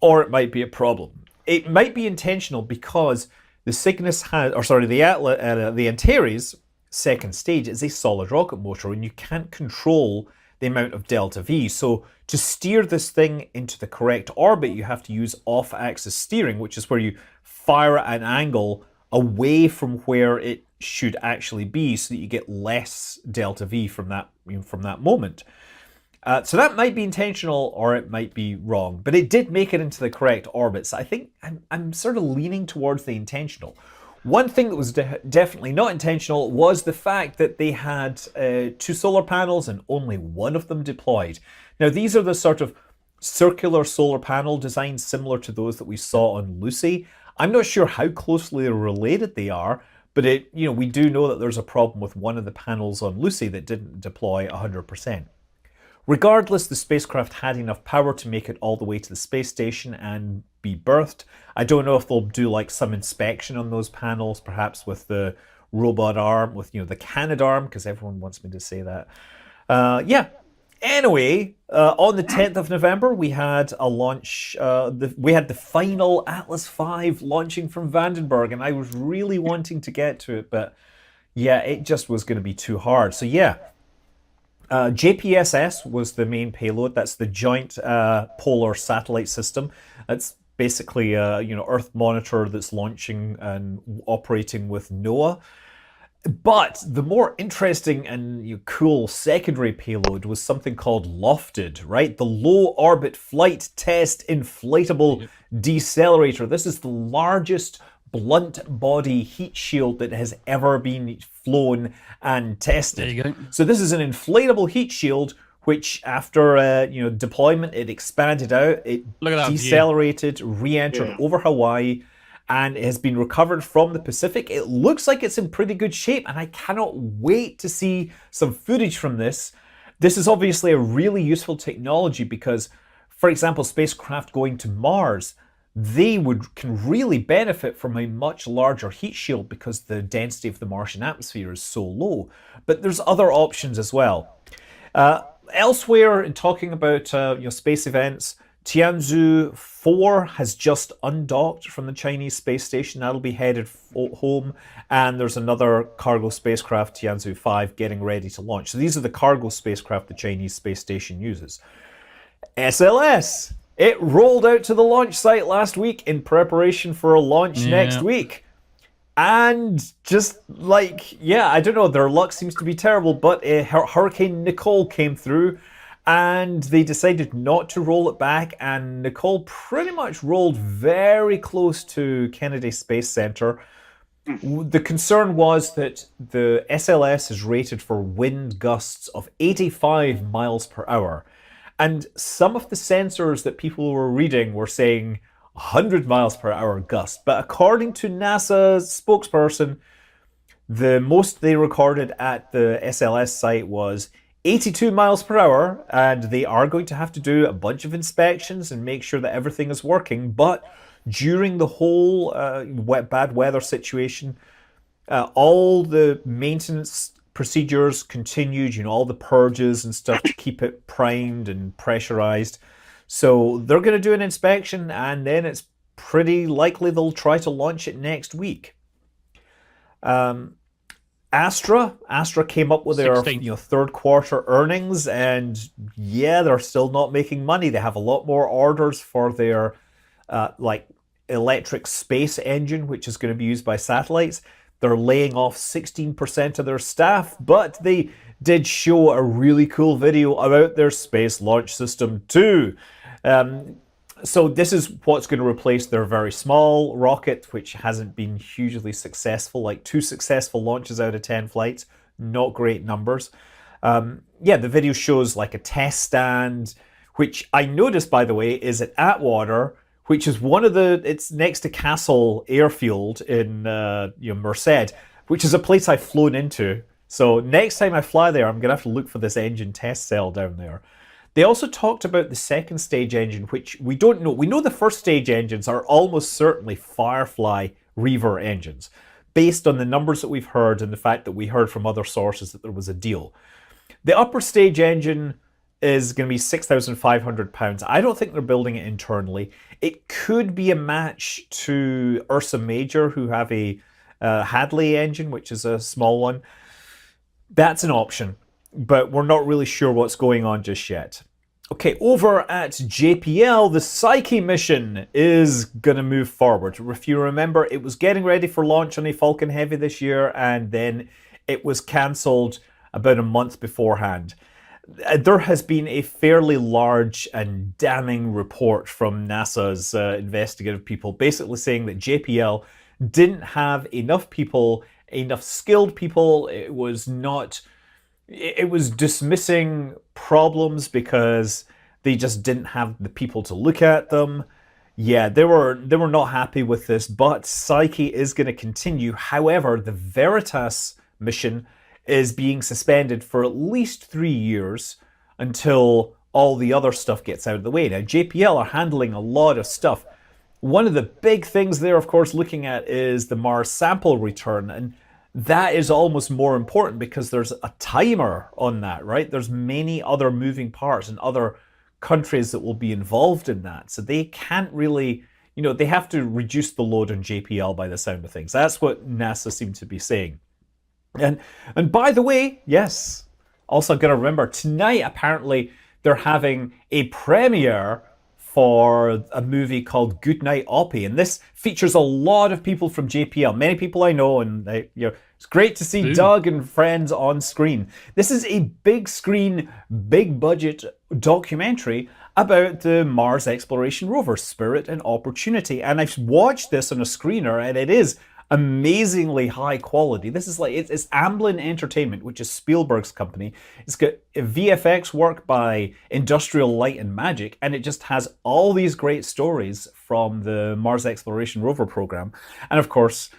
or it might be a problem. It might be intentional because the Cygnus the Antares second stage is a solid rocket motor, and you can't control the amount of delta V. So to steer this thing into the correct orbit, you have to use off-axis steering, which is where you fire at an angle away from where it should actually be, so that you get less delta V from that moment. So that might be intentional, or it might be wrong, but it did make it into the correct orbit. So I think I'm sort of leaning towards the intentional. One thing that was definitely not intentional was the fact that they had 2 solar panels and only one of them deployed. Now these are the sort of circular solar panel designs similar to those that we saw on Lucy. I'm not sure how closely related they are, but we do know that there's a problem with one of the panels on Lucy that didn't deploy 100%. Regardless, the spacecraft had enough power to make it all the way to the space station and be berthed. I don't know if they'll do like some inspection on those panels, perhaps with the robot arm, with the Canadarm, because everyone wants me to say that. Anyway, on the 10th of November, we had a launch. We had the final Atlas V launching from Vandenberg, and I was really wanting to get to it, but yeah, it just was going to be too hard. So yeah. JPSS was the main payload. That's the Joint Polar Satellite System. That's basically a Earth monitor that's launching and operating with NOAA. But the more interesting and cool secondary payload was something called LOFTED, right? The Low Orbit Flight Test Inflatable Decelerator. This is the largest blunt body heat shield that has ever been flown and tested. There you go. So this is an inflatable heat shield which after deployment it expanded out, it decelerated, re-entered over Hawaii, and it has been recovered from the Pacific. It looks like it's in pretty good shape, and I cannot wait to see some footage from this. This is obviously a really useful technology because, for example, spacecraft going to Mars, they can really benefit from a much larger heat shield because the density of the Martian atmosphere is so low. But there's other options as well. Elsewhere, in talking about space events, Tianzhu 4 has just undocked from the Chinese space station. That'll be headed home. And there's another cargo spacecraft, Tianzhu 5, getting ready to launch. So these are the cargo spacecraft the Chinese space station uses. SLS. It rolled out to the launch site last week in preparation for a launch next week. And just I don't know, their luck seems to be terrible, but Hurricane Nicole came through and they decided not to roll it back, and Nicole pretty much rolled very close to Kennedy Space Center. The concern was that the SLS is rated for wind gusts of 85 miles per hour. And some of the sensors that people were reading were saying 100 miles per hour gust. But according to NASA's spokesperson, The most they recorded at the SLS site was 82 miles per hour, and they are going to have to do a bunch of inspections and make sure that everything is working. But during the whole bad weather situation, all the maintenance procedures continued, all the purges and stuff to keep it primed and pressurized. So they're going to do an inspection, and then it's pretty likely they'll try to launch it next week. Astra came up with their 16th. third quarter earnings, and they're still not making money. They have a lot more orders for their electric space engine, which is going to be used by satellites. They're laying off 16% of their staff, but they did show a really cool video about their Space Launch System 2. So this is what's going to replace their very small rocket, which hasn't been hugely successful, like 2 successful launches out of 10 flights. Not great numbers. The video shows like a test stand, which I noticed, by the way, is at Atwater, which is it's next to Castle Airfield in Merced, which is a place I've flown into. So next time I fly there, I'm going to have to look for this engine test cell down there. They also talked about the second stage engine, which we don't know. We know the first stage engines are almost certainly Firefly Reaver engines, based on the numbers that we've heard and the fact that we heard from other sources that there was a deal. The upper stage engine is going to be £6,500. I don't think they're building it internally. It could be a match to Ursa Major, who have a Hadley engine, which is a small one. That's an option, but we're not really sure what's going on just yet. Okay, over at JPL, the Psyche mission is going to move forward. If you remember, it was getting ready for launch on a Falcon Heavy this year, and then it was cancelled about a month beforehand. There has been a fairly large and damning report from NASA's investigative people, basically saying that JPL didn't have enough people, enough skilled people. It was dismissing problems because they just didn't have the people to look at them. Yeah, they were not happy with this, but Psyche is going to continue. However, the Veritas mission is being suspended for at least 3 years until all the other stuff gets out of the way. Now, JPL are handling a lot of stuff. One of the big things they're, of course, looking at is the Mars sample return, and that is almost more important because there's a timer on that, right? There's many other moving parts and other countries that will be involved in that. So they can't really, they have to reduce the load on JPL by the sound of things. That's what NASA seemed to be saying. And by the way, yes, also got to remember, tonight apparently they're having a premiere for a movie called Goodnight Oppie, and this features a lot of people from JPL, many people I know, and it's great to see Doug and friends on screen. This is a big screen, big budget documentary about the Mars exploration rover, Spirit and Opportunity, and I've watched this on a screener, and it is amazingly high quality. This is it's Amblin Entertainment, which is Spielberg's company. It's got VFX work by Industrial Light and Magic, and it just has all these great stories from the Mars Exploration Rover program. And of course,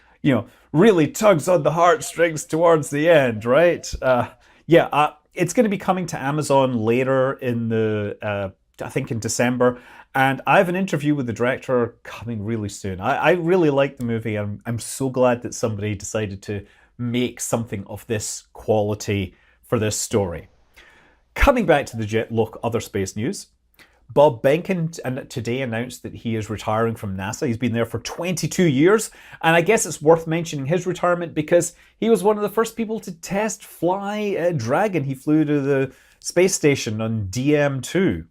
really tugs on the heartstrings towards the end, right? It's going to be coming to Amazon later in I think in December. And I have an interview with the director coming really soon. I really like the movie. I'm so glad that somebody decided to make something of this quality for this story. Coming back to the other space news, Bob Behnken today announced that he is retiring from NASA. He's been there for 22 years. And I guess it's worth mentioning his retirement because he was one of the first people to test fly Dragon. He flew to the space station on DM2.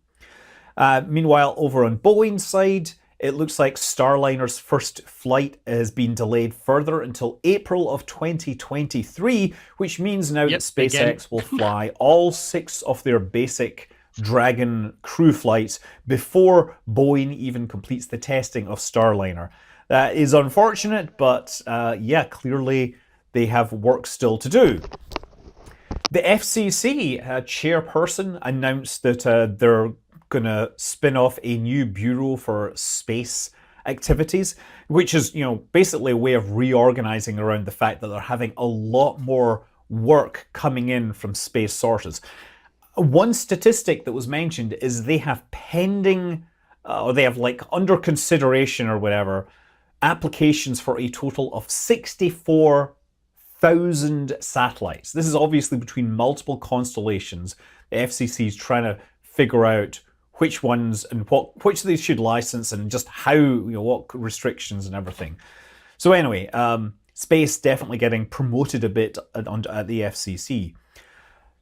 Meanwhile, over on Boeing's side, it looks like Starliner's first flight has been delayed further until April of 2023, which means now that SpaceX will fly all 6 of their basic Dragon crew flights before Boeing even completes the testing of Starliner. That is unfortunate, but clearly they have work still to do. The FCC chairperson announced that they're going to spin off a new Bureau for Space activities, which is, basically a way of reorganizing around the fact that they're having a lot more work coming in from space sources. One statistic that was mentioned is they have pending, or they have under consideration or whatever, applications for a total of 64,000 satellites. This is obviously between multiple constellations. The FCC is trying to figure out which ones and which of these should license and just how, what restrictions and everything. So anyway, space definitely getting promoted a bit at the FCC.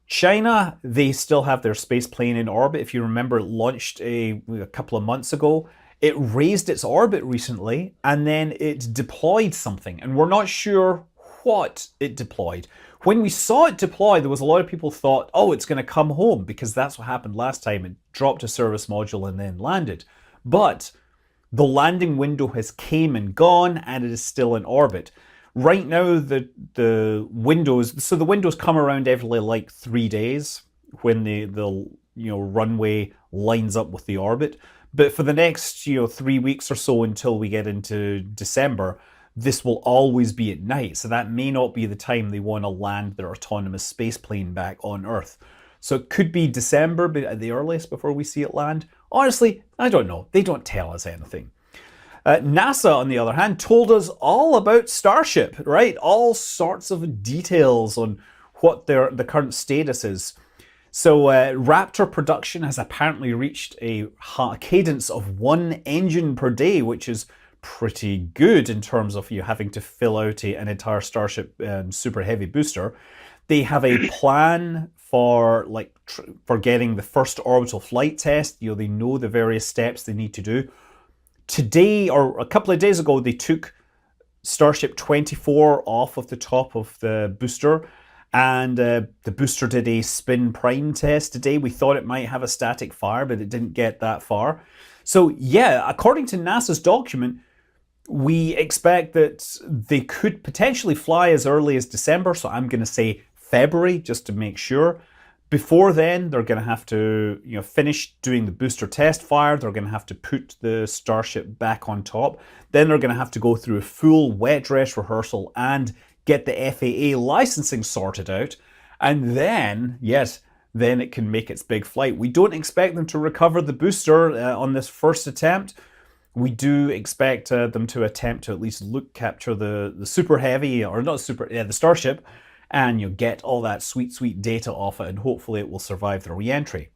China, they still have their space plane in orbit. If you remember, it launched a couple of months ago. It raised its orbit recently, and then it deployed something, and we're not sure what it deployed. When we saw it deploy, there was a lot of people thought, oh, it's going to come home, because that's what happened last time. It dropped a service module and then landed. But the landing window has came and gone, and it is still in orbit. Right now, the windows come around every 3 days when the runway lines up with the orbit. But for the next 3 weeks or so until we get into December, this will always be at night. So that may not be the time they want to land their autonomous space plane back on Earth. So it could be December at the earliest before we see it land. Honestly, I don't know. They don't tell us anything. NASA, on the other hand, told us all about Starship, right? All sorts of details on what the current status is. So Raptor production has apparently reached a cadence of 1 engine per day, which is pretty good in terms of you having to fill out an entire Starship Super Heavy booster. They have a plan for getting the first orbital flight test. They know the various steps they need to do. Today, or a couple of days ago, they took Starship 24 off of the top of the booster, and the booster did a spin prime test today. We thought it might have a static fire, but it didn't get that far. So yeah, according to NASA's document, we expect that they could potentially fly as early as December, so I'm going to say February, just to make sure. Before then, they're going to have to finish doing the booster test fire. They're going to have to put the Starship back on top. Then they're going to have to go through a full wet dress rehearsal and get the FAA licensing sorted out. And then, yes, then it can make its big flight. We don't expect them to recover the booster on this first attempt. We do expect them to attempt to at least capture the Super Heavy, or not Super, the Starship, and get all that sweet data off it, and hopefully it will survive the re-entry.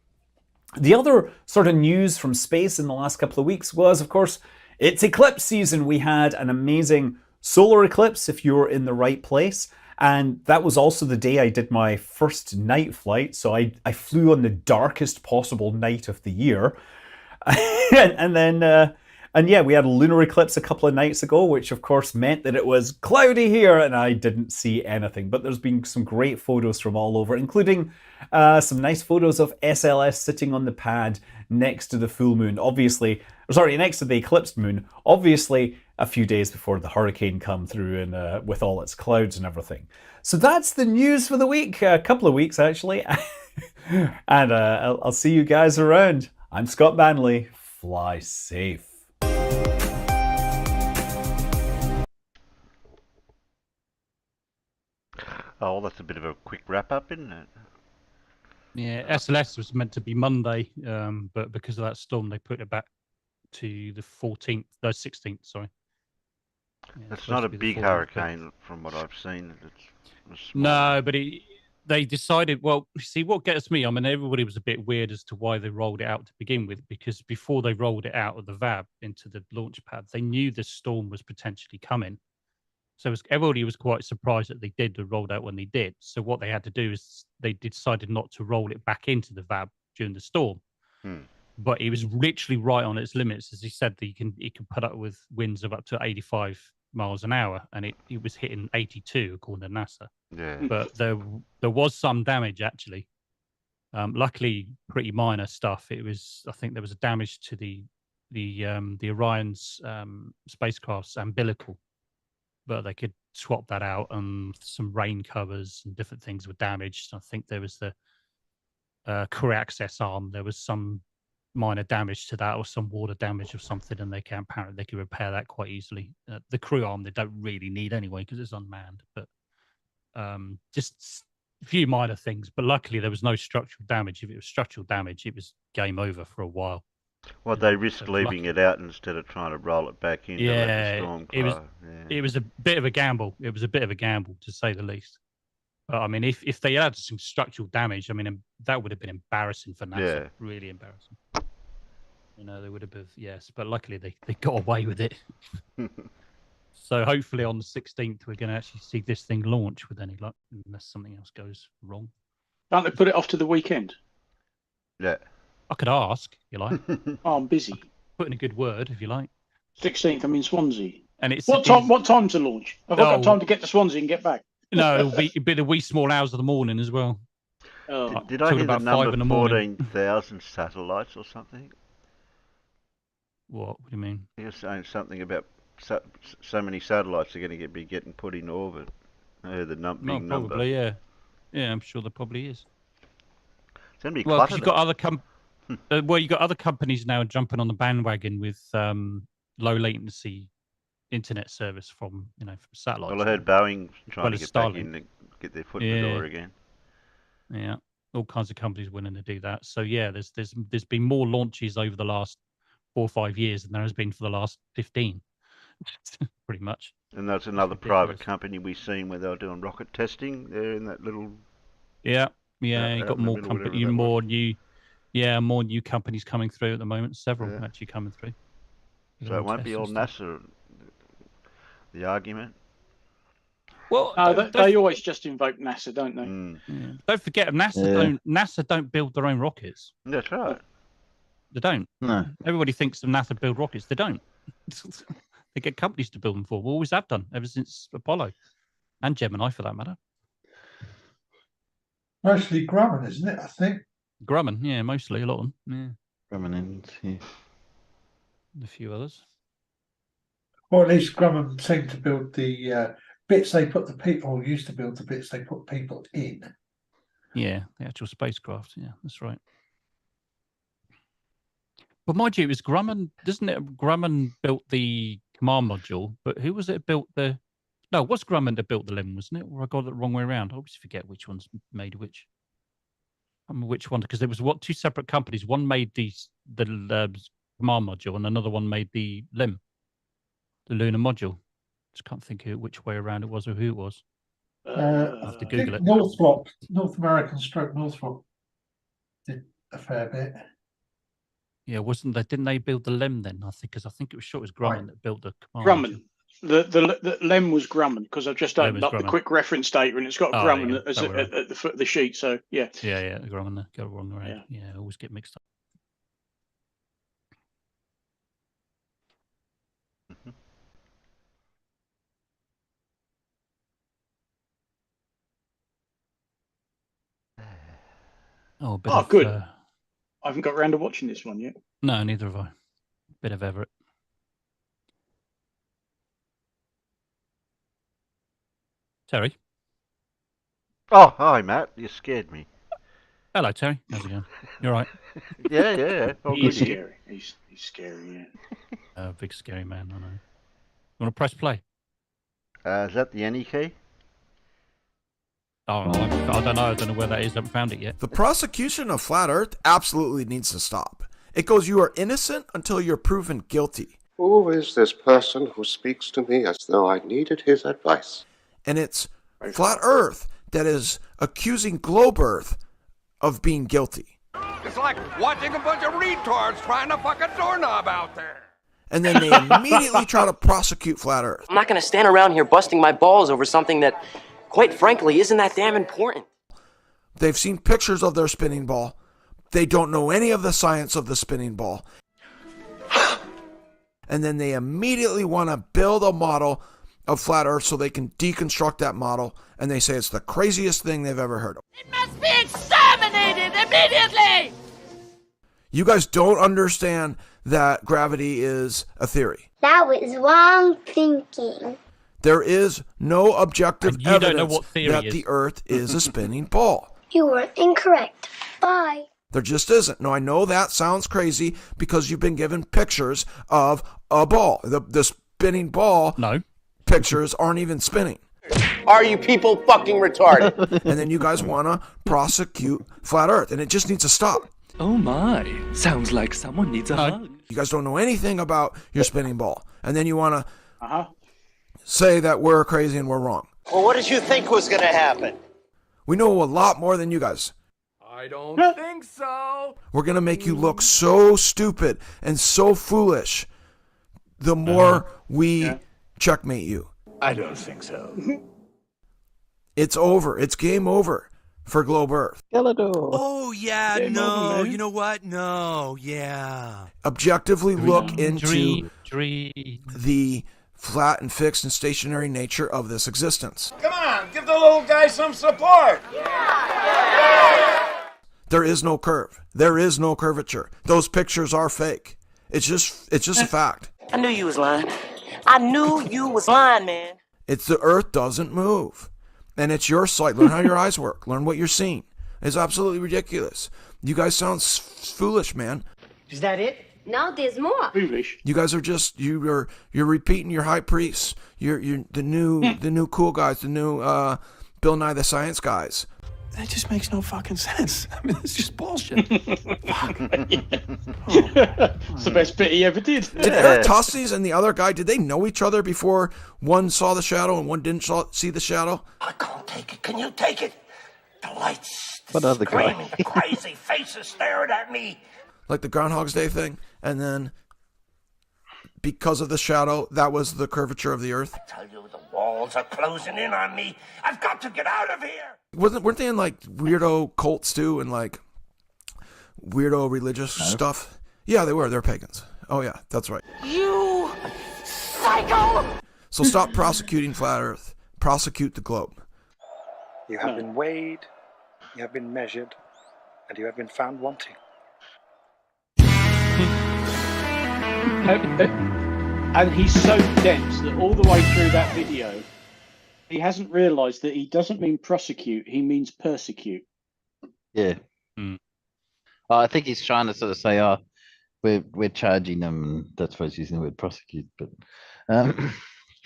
The other sort of news from space in the last couple of weeks was, of course, it's eclipse season. We had an amazing solar eclipse if you were in the right place, and that was also the day I did my first night flight, so I flew on the darkest possible night of the year. And yeah, we had a lunar eclipse a couple of nights ago, which of course meant that it was cloudy here and I didn't see anything. But there's been some great photos from all over, including some nice photos of SLS sitting on the pad next to the full moon. Next to the eclipsed moon. Obviously, a few days before the hurricane come through and with all its clouds and everything. So that's the news for the week. A couple of weeks, actually. And I'll see you guys around. I'm Scott Manley. Fly safe. Oh, well, that's a bit of a quick wrap up, isn't it? Yeah, SLS was meant to be Monday, but because of that storm, they put it back to the 16th, sorry. Yeah, it's not a big hurricane from what I've seen. No, but they decided, well, see, what gets me, I mean, everybody was a bit weird as to why they rolled it out to begin with, because before they rolled it out of the VAB into the launch pad, they knew the storm was potentially coming. So everybody was quite surprised that they rolled out when they did. So what they had to do is they decided not to roll it back into the VAB during the storm. But it was literally right on its limits. As he said, that it can put up with winds of up to 85 miles an hour, and it was hitting 82 according to NASA. Yeah. But there was some damage actually. Luckily, pretty minor stuff. I think there was a damage to the Orion's spacecraft's umbilical, but they could swap that out, and some rain covers and different things were damaged. I think there was the career access arm. There was some minor damage to that or some water damage or something, and they can repair that quite easily. The crew arm they don't really need anyway because it's unmanned, but just a few minor things. But luckily there was no structural damage. If it was structural damage, it was game over for a while. Well, they risked leaving it out instead of trying to roll it back in. Yeah, to let the storm it was a bit of a gamble. It was a bit of a gamble, to say the least. But I mean, if they had some structural damage, I mean, that would have been embarrassing for NASA. Yeah. Really embarrassing. You know, they would have been, yes. But luckily, they got away with it. So hopefully on the 16th, we're going to actually see this thing launch with any luck, unless something else goes wrong. Can't they put it off to the weekend? Yeah. I could ask, if you like. Oh, I'm busy. Put in a good word, if you like. 16th, I'm in Swansea. And it's What time's the launch? Have I got time to get to Swansea and get back? No, it'll be the wee small hours of the morning as well. Oh. Did I hear the number 14,000 satellites or something? What do you mean? You're saying something about so many satellites are going to be getting put in orbit. The big probably, number. Yeah. Yeah, I'm sure there probably is. It's going to be well, cluttered. you've got you got other companies now jumping on the bandwagon with low latency internet service from satellites. Well, I heard Boeing trying to get back in and get their foot in the door again. Yeah, all kinds of companies willing to do that. So yeah, there's been more launches over the last 4 or 5 years than there has been for the last 15, pretty much. And that's another private company we've seen where they were doing rocket testing. They're in that little. Yeah, you got more more new companies coming through at the moment. Several actually coming through. So it won't be all NASA. The argument. Well, they always just invoke NASA, don't they? Yeah. Don't forget, NASA don't build their own rockets. That's right. They don't. No. Everybody thinks that NASA build rockets. They don't. They get companies to build them for. We always have done ever since Apollo, and Gemini for that matter. Mostly Grumman, isn't it? I think. Grumman, yeah, mostly a lot of them. Yeah. Grumman and a few others. Or at least Grumman seemed to build the bits they put the people, or used to build the bits they put people in. Yeah, the actual spacecraft. Yeah, that's right. But mind you, it was Grumman, doesn't it? Grumman built the command module, but who was it built the? No, it was Grumman that built the LIM, wasn't it? Or I got it the wrong way around. I always forget which one's made which. I don't know which one, because there was two separate companies. One made the command module, and another one made the LIM, the lunar module. Just can't think of which way around it was or who it was. I have to Google it. North American stroke Northrop did a fair bit. Yeah, didn't they build the LEM then? I think because it was sure it was Grumman that built the command. Grumman. The LEM was Grumman, because I've just opened up the quick reference data and it's got Grumman at the foot of the sheet. So yeah. Yeah, Grumman. Got it wrong around. Yeah, I always get mixed up. Good. I haven't got around to watching this one yet. No, neither have I. Bit of Everett. Terry. Oh, hi, Matt. You scared me. Hello, Terry. How's it going? You all right? Yeah. He's scary. He's scary, yeah. Big scary man, I know. You want to press play? Is that the any key? Oh, I don't know. I don't know where that is. I haven't found it yet. The prosecution of Flat Earth absolutely needs to stop. It goes, you are innocent until you're proven guilty. Who is this person who speaks to me as though I needed his advice? And it's Flat Earth that is accusing Globe Earth of being guilty. It's like watching a bunch of retards trying to fuck a doorknob out there. And then they immediately try to prosecute Flat Earth. I'm not going to stand around here busting my balls over something that, quite frankly, isn't that damn important. They've seen pictures of their spinning ball. They don't know any of the science of the spinning ball. And then they immediately want to build a model of Flat Earth so they can deconstruct that model. And they say it's the craziest thing they've ever heard of. It must be exterminated immediately! You guys don't understand that gravity is a theory. That was wrong thinking. There is no objective evidence that is. the Earth is a spinning ball. You were incorrect. Bye. There just isn't. Now, I know that sounds crazy because you've been given pictures of a ball. The spinning ball pictures aren't even spinning. Are you people fucking retarded? And then you guys want to prosecute Flat Earth, and it just needs to stop. Oh my, sounds like someone needs a hug. You guys don't know anything about your spinning ball, and then you want to say that we're crazy and we're wrong. Well, what did you think was going to happen? We know a lot more than you guys. I don't think so. We're going to make you look so stupid and so foolish the more we checkmate you. I don't think so. It's over. It's game over for Globe Earth. Oh, yeah, no. You know what? No, yeah. Objectively look into Dream. the flat and fixed and stationary nature of this existence. Come on, give the little guy some support. There is no curve. There is no curvature. Those pictures are fake. It's just a fact. I knew you was lying. I knew you was lying, man. It's the Earth doesn't move. And it's your sight. Learn how your eyes work. Learn what you're seeing. It's absolutely ridiculous. You guys sound foolish, man. Is that it? No, there's more. Foolish. You guys are just you're repeating your high priests. You're the new cool guys, the new Bill Nye the Science guys. That just makes no fucking sense. I mean, it's just bullshit. It's the best bit he ever did. Did Eratosthenes and the other guy, did they know each other before one saw the shadow and one didn't see the shadow? I can't take it. Can you take it? The lights, the What other guy? screaming, the crazy faces staring at me. Like the Groundhog's Day thing, and then because of the shadow, that was the curvature of the Earth. I tell you, the walls are closing in on me. I've got to get out of here. Weren't they in like weirdo cults too, and like weirdo religious stuff? Yeah, they were. They're pagans. Oh yeah, that's right. You psycho! So stop prosecuting Flat Earth. Prosecute the globe. You have been weighed, you have been measured, and you have been found wanting. And he's so dense that all the way through that video, he hasn't realised that he doesn't mean prosecute, he means persecute. Yeah. I think he's trying to sort of say, we're charging them, and that's why he's using the word prosecute. But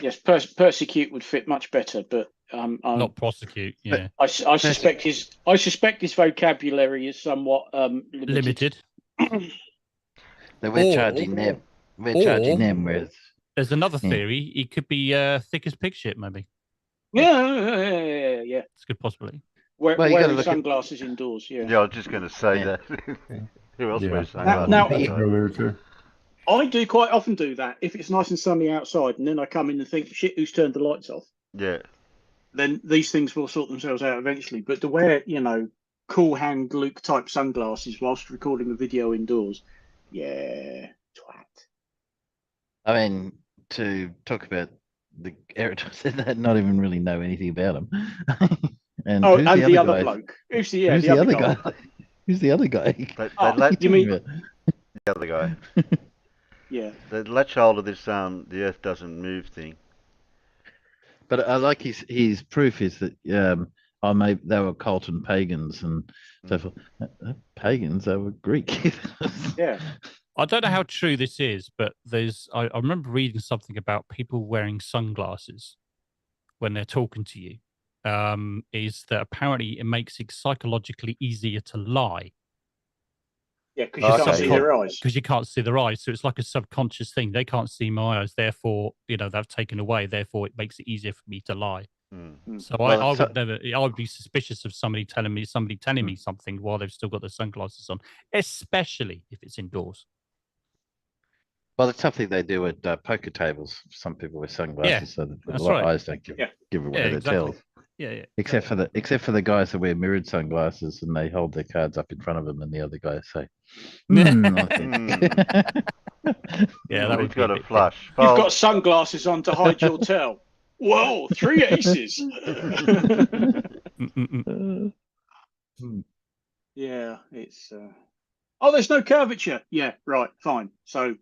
Yes, persecute would fit much better, but not prosecute. Yeah, I suspect his vocabulary is somewhat limited. So we're charging them. We're charging them with. There's another theory. He could be thick as pig shit, maybe. Yeah. It's a good possibility. Wearing sunglasses indoors. Yeah. Yeah, I was just going to say that. Who else wears sunglasses? Now, outside? I do quite often do that if it's nice and sunny outside, and then I come in and think, shit, who's turned the lights off? Yeah. Then these things will sort themselves out eventually. But to wear, cool hand Luke type sunglasses whilst recording a video indoors, yeah, twat. I mean, to talk about the Eratosthenes that not even really know anything about him. And and who's the other bloke. Who's the other guy? Who's the other guy? You mean the other guy? Yeah. The latch hold of this the Earth doesn't move thing. But I like his proof is that maybe they were cult and pagans and so forth. Pagans, they were Greek. Yeah. I don't know how true this is, but I remember reading something about people wearing sunglasses when they're talking to you. Is that apparently it makes it psychologically easier to lie. Yeah, because you can't see their eyes. Because you can't see their eyes, so it's like a subconscious thing. They can't see my eyes, therefore, they've taken away. Therefore, it makes it easier for me to lie. So I would be suspicious of somebody telling me something while they've still got their sunglasses on, especially if it's indoors. Well, it's something they do at poker tables. Some people wear sunglasses so that the eyes don't give away their tells. Yeah. Except for the guys that wear mirrored sunglasses and they hold their cards up in front of them, and the other guys say, Yeah, that would got a flush. You've got sunglasses on to hide your tell. Whoa, 3 aces. Yeah, it's. Oh, there's no curvature. Yeah, right, fine. So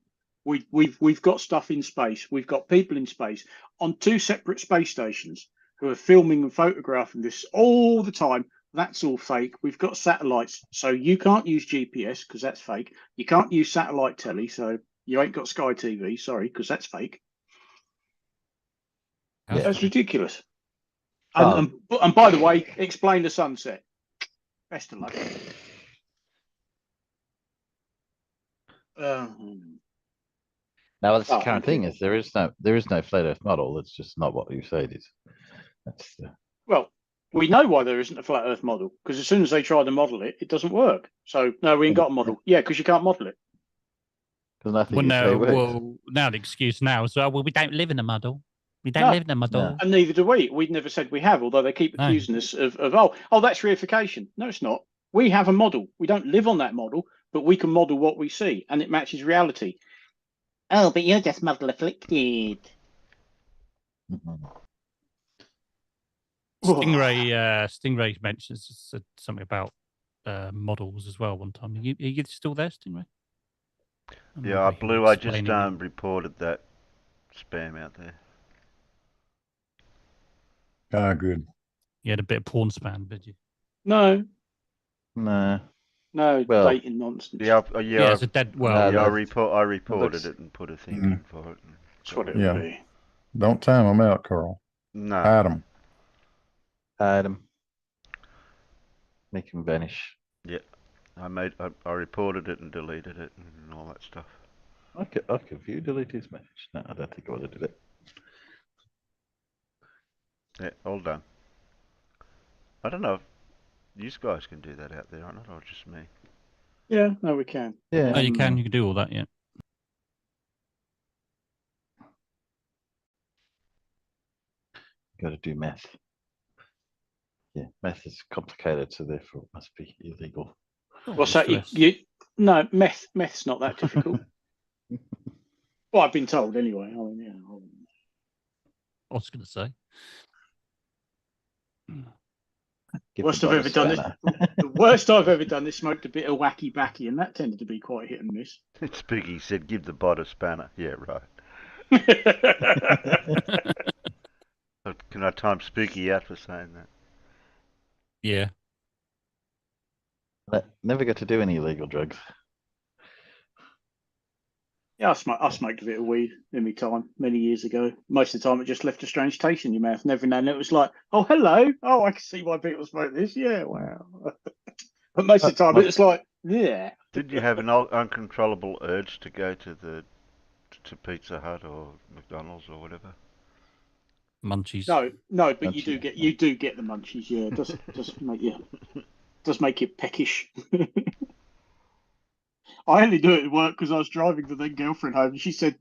we've got stuff in space. We've got people in space on 2 separate space stations who are filming and photographing this all the time That's all fake. We've got satellites, so you can't use GPS because that's fake. You can't use satellite telly, so you ain't got Sky TV. Sorry, because that's fake. Yeah. That's ridiculous. And by the way, explain the sunset. Best of luck. Now that's the current thing is there is no flat Earth model. It's just not what you say it is. That's the... Well, we know why there isn't a flat Earth model because as soon as they try to model it, it doesn't work. So no, we ain't got a model. Yeah, because you can't model it. Because nothing. Well, no. Well, now the excuse now is well, we don't live in a model. We don't live in a model, and neither do we. We'd never said we have, although they keep accusing us of oh, that's reification. No, it's not. We have a model. We don't live on that model, but we can model what we see, and it matches reality. Oh, but you're just model afflicted. Stingray mentions something about models as well one time. Are you still there, Stingray? Yeah, I just reported that spam out there. Ah, good. You had a bit of porn spam, did you? No. No. No, well, dating nonsense. Yeah, it's a dead. Well, yeah, I reported it and put a thing in for it. That's what it would be. Don't time them out, Carl. No. Hide them. Hide them. Make them vanish. Yeah, I reported it and deleted it and all that stuff. I could view delete his message. No, I don't think I would have did it. Yeah, all done. I don't know if you guys can do that out there or not, or just me. Yeah, no, we can. Yeah, no, you can. You can do all that. Yeah. Got to do math. Yeah, math is complicated, so therefore it must be illegal. What's that? No, meth's not that difficult. Well, I've been told anyway. I mean, yeah. I was going to say. Worst I've ever done this. The worst I've ever done is smoked a bit of wacky backy, and that tended to be quite hit and miss. Spooky said, "Give the bot a spanner." Yeah, right. Can I time Spooky out for saying that? Yeah. Never got to do any illegal drugs. Yeah, I smoked a bit of weed in my time many years ago. Most of the time, it just left a strange taste in your mouth. And every now and then, it was like, "Oh, hello! Oh, I can see why people smoke this. Yeah, wow." But most of the time, it's like, yeah. Did you have an uncontrollable urge to go to Pizza Hut or McDonald's or whatever? Munchies. No, but you do get the munchies. Yeah, it does make you peckish. I only do it at work because I was driving the then girlfriend home, and she said,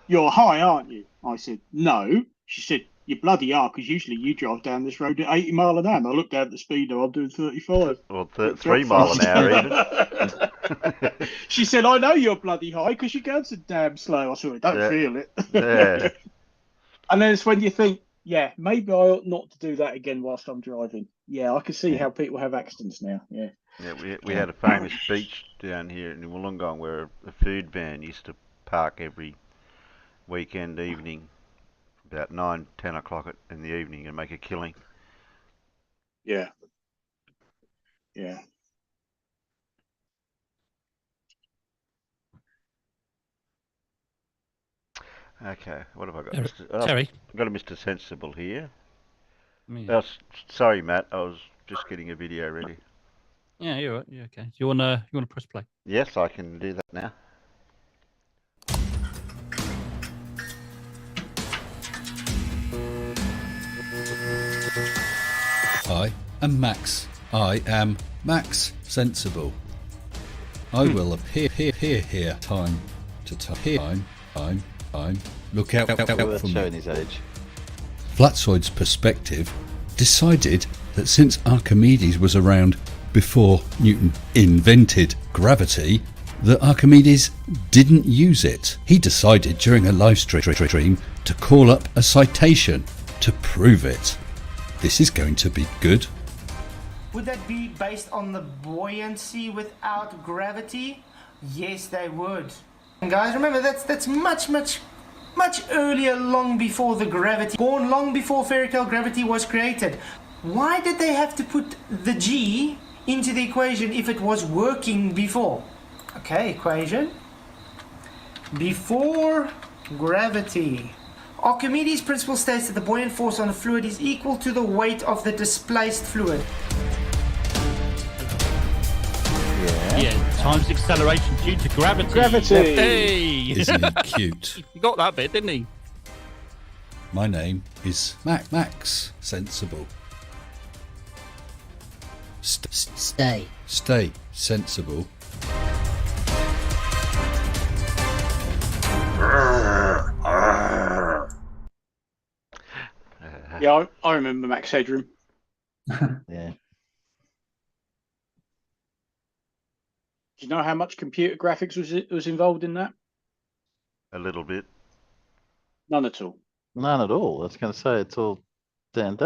"You're high, aren't you?" I said, "No." She said, "You bloody are, because usually you drive down this road at 80 mile an hour." And I looked down at the speedo, I'm doing 35. Or 3 mile an hour even. She said, "I know you're bloody high because you're going so damn slow." I said, "I don't feel it." Yeah. And then it's when you think, yeah, maybe I ought not to do that again whilst I'm driving. Yeah, I can see how people have accidents now. Yeah. Yeah, we had a famous beach down here in Wollongong where a food van used to park every weekend evening about 9, 10 o'clock in the evening and make a killing. Yeah. Yeah. Okay, what have I got? Terry? I've got a Mr. Sensible here. Yeah. Sorry, Matt, I was just getting a video ready. Yeah, you're right. Yeah, okay. You wanna press play? Yes, I can do that now. I am Max. I am Max Sensible. I will appear here time to time. Look out for me. His age. Flatzoid's perspective decided that since Archimedes was around before Newton invented gravity, that Archimedes didn't use it. He decided during a live stream to call up a citation to prove it. This is going to be good. Would that be based on the buoyancy without gravity? Yes, they would. And guys, remember that's much earlier, long before the gravity, born long before fairy tale gravity was created. Why did they have to put the G into the equation if it was working before? Okay, equation. Before gravity. Archimedes' principle states that the buoyant force on a fluid is equal to the weight of the displaced fluid. Yeah, times acceleration due to gravity. Gravity. Hey! Isn't he cute? He got that bit, didn't he? My name is Max Sensible. Stay. Stay sensible. Yeah, I remember Max Headroom. Yeah. Do you know how much computer graphics was involved in that? A little bit. None at all. None at all. I was going to say it's all done.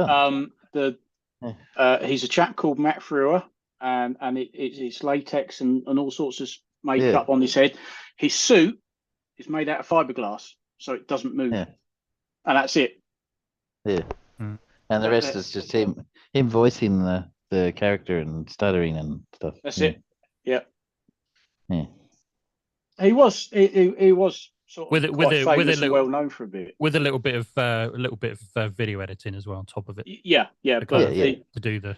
He's a chap called Matt Frewer, and it's latex and all sorts of makeup on his head. His suit is made out of fiberglass, so it doesn't move, and that's it. Yeah. And the rest is just him voicing the character and stuttering and stuff. That's it. Yeah. Yeah. He was sort of well known for a bit. With a little bit of video editing as well on top of it. Yeah, to do the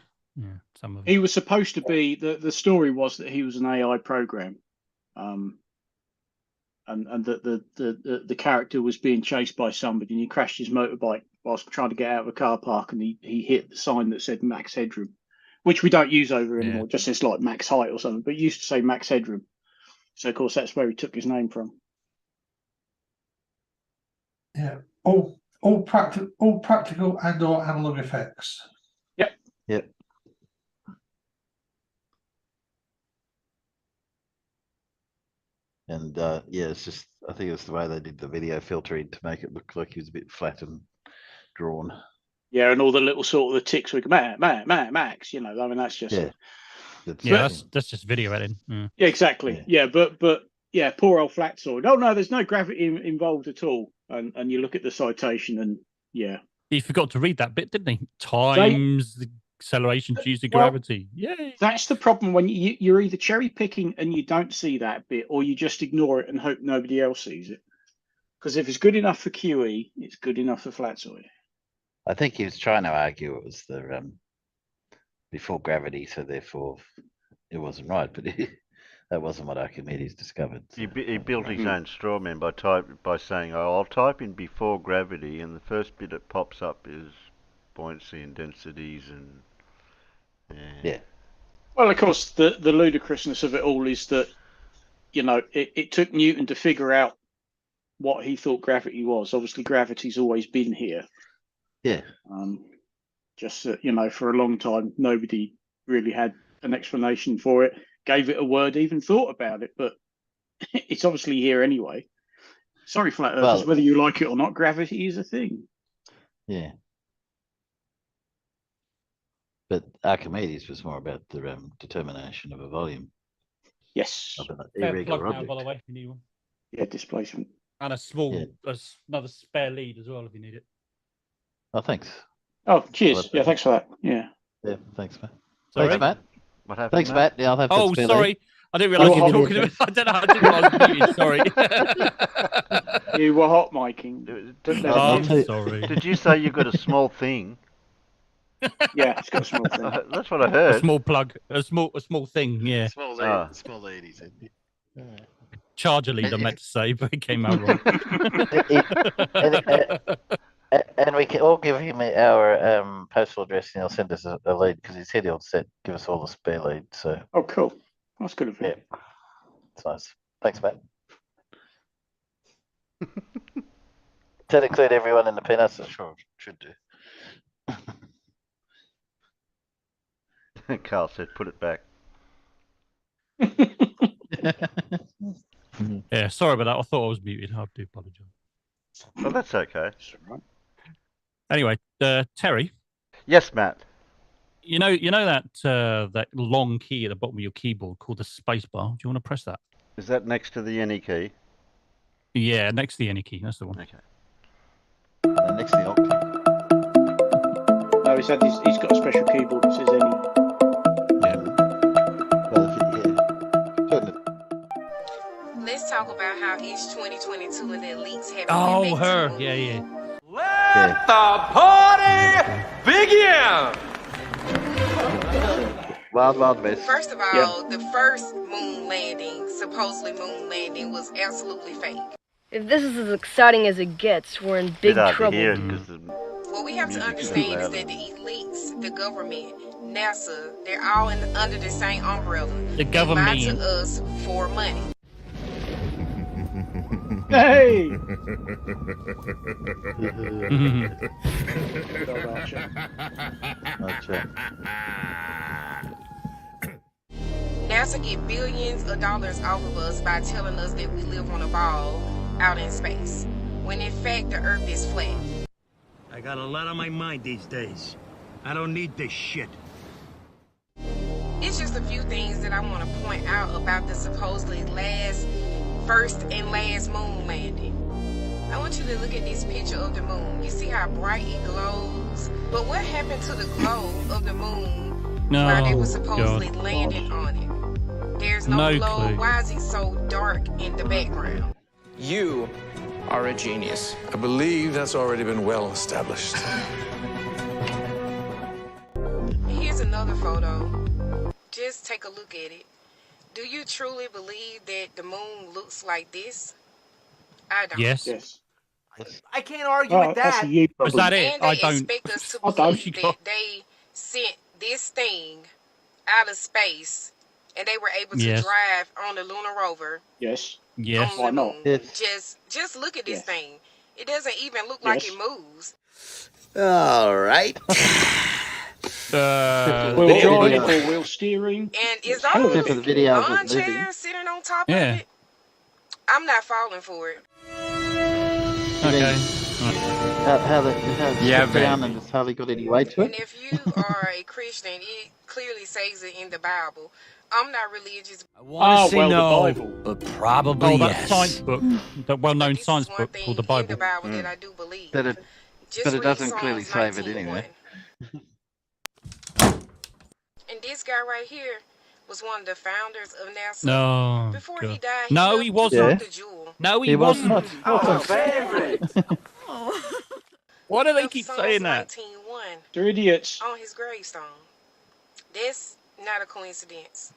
some of it. He was supposed to be the story was that he was an AI program, and that the character was being chased by somebody, and he crashed his motorbike whilst trying to get out of a car park, and he hit the sign that said Max Headroom, which we don't use over anymore. Just says like Max Height or something, but it used to say Max Headroom. So of course that's where he took his name from. Yeah, all practical and/or analog effects. Yep. And it's just I think it's the way they did the video filtering to make it look like he was a bit flat and drawn. Yeah, and all the little sort of the ticks we go, Max, you know, I mean that's just that's just video editing. Yeah, exactly. Yeah, but poor old Flatsoid. Oh no, there's no gravity involved at all. And you look at the citation, and he forgot to read that bit, didn't he? Times the acceleration due to gravity. Yay! That's the problem when you're either cherry picking and you don't see that bit, or you just ignore it and hope nobody else sees it. Because if it's good enough for QE, it's good enough for Flatsoid. I think he was trying to argue it was the before gravity, so therefore it wasn't right, but that wasn't what Archimedes discovered. So. He built his own straw man by saying, "Oh, I'll type in before gravity, and the first bit that pops up is buoyancy and densities and yeah." Well, of course, the ludicrousness of it all is that it took Newton to figure out what he thought gravity was. Obviously, gravity's always been here. Yeah. Just for a long time, nobody really had an explanation for it. Gave it a word, even thought about it, but it's obviously here anyway. Sorry, flat earthers, whether you like it or not, gravity is a thing. Yeah. But Archimedes was more about the determination of a volume. Yes. Of an Plug irregular now, object. by the way, if you need one. Yeah, displacement. And a small, another spare lead as well, if you need it. Oh, thanks. Oh, cheers. Yeah, thanks for that. Yeah. Yeah, thanks, Matt. Sorry? Thanks, Matt. What happened? Thanks, Matt. Yeah, I'll have Oh, sorry. I didn't realise you were talking about. I don't know. I didn't realise I was muted. Sorry. You were hot miking. I'm sorry. Did you say you got a small thing? Yeah, it's got a small thing. That's what I heard. A small plug. A small thing. Yeah. Small lead, he said. Charger lead, I meant to say, but it came out wrong. And we can all give him our postal address, and he'll send us a lead because he said he'll give us all the spare leads. So. Oh, cool. That's good of him. Yeah, it's nice. Thanks, Matt. Does that include everyone in the peanuts? Sure, should do. Carl said, "Put it back." Yeah, sorry about that. I thought I was muted. I do apologise. Well, that's okay. Anyway, Terry. Yes, Matt. You know that long key at the bottom of your keyboard called the space bar. Do you want to press that? Is that next to the any key? Yeah, next to the any key. That's the one. Okay. Next to the alt key. No, he's got a special keyboard that says any. Let's talk about how each 2022 and their leaks have Oh, her. Yeah. Let the party begin! Wild West. First of all, the first moon landing, supposedly moon landing, was absolutely fake. If this is as exciting as it gets, we're in big trouble. What we have to understand is that the elites, the government, NASA, they're all under the same umbrella. The government. They lie to us for money. Hey! NASA get billions of dollars off of us by telling us that we live on a ball out in space, when in fact the Earth is flat. I got a lot on my mind these days. I don't need this shit. It's just a few things that I want to point out about the supposedly first and last moon landing. I want you to look at this picture of the moon. You see how bright it glows? But what happened to the glow of the moon while they were supposedly landing on it? There's no glow. clue. Why is it so dark in the background? You are a genius. I believe that's already been well established. Here's another photo. Just take a look at it. Do you truly believe that the moon looks like this? I don't. Yes. I can't argue with that's that. a you Is that it? And they I don't. expect us to I don't. believe that they sent this thing out of space and they were able to Yes. drive on the lunar rover Yes. Yes. on Why the not? moon. Just look at this thing. It doesn't even look like Yes. it moves. All right. Wheel drive or wheel steering. And is Hell all of a the video of it lawn moving. chairs sitting on top Yeah. of it? I'm not falling for it. Okay. How Yeah, sit down man. and it's hardly got any weight to And it. if you are a Christian, it clearly says it in the Bible. I'm not religious. Oh, well, the Bible. But probably Oh, that yes. science book, the well-known science book called the In Bible. the Bible that I do believe. But it, Just but it read doesn't Psalms clearly save it 19:1. anyway. And this guy right here was one of the founders of NASA. No. Before God. he died, No, left he to wasn't. the jewel. No, he wasn't. Oh, favorite. Why do they Of keep Psalms saying that? 19:1 They're idiots. on his gravestone. That's not a coincidence.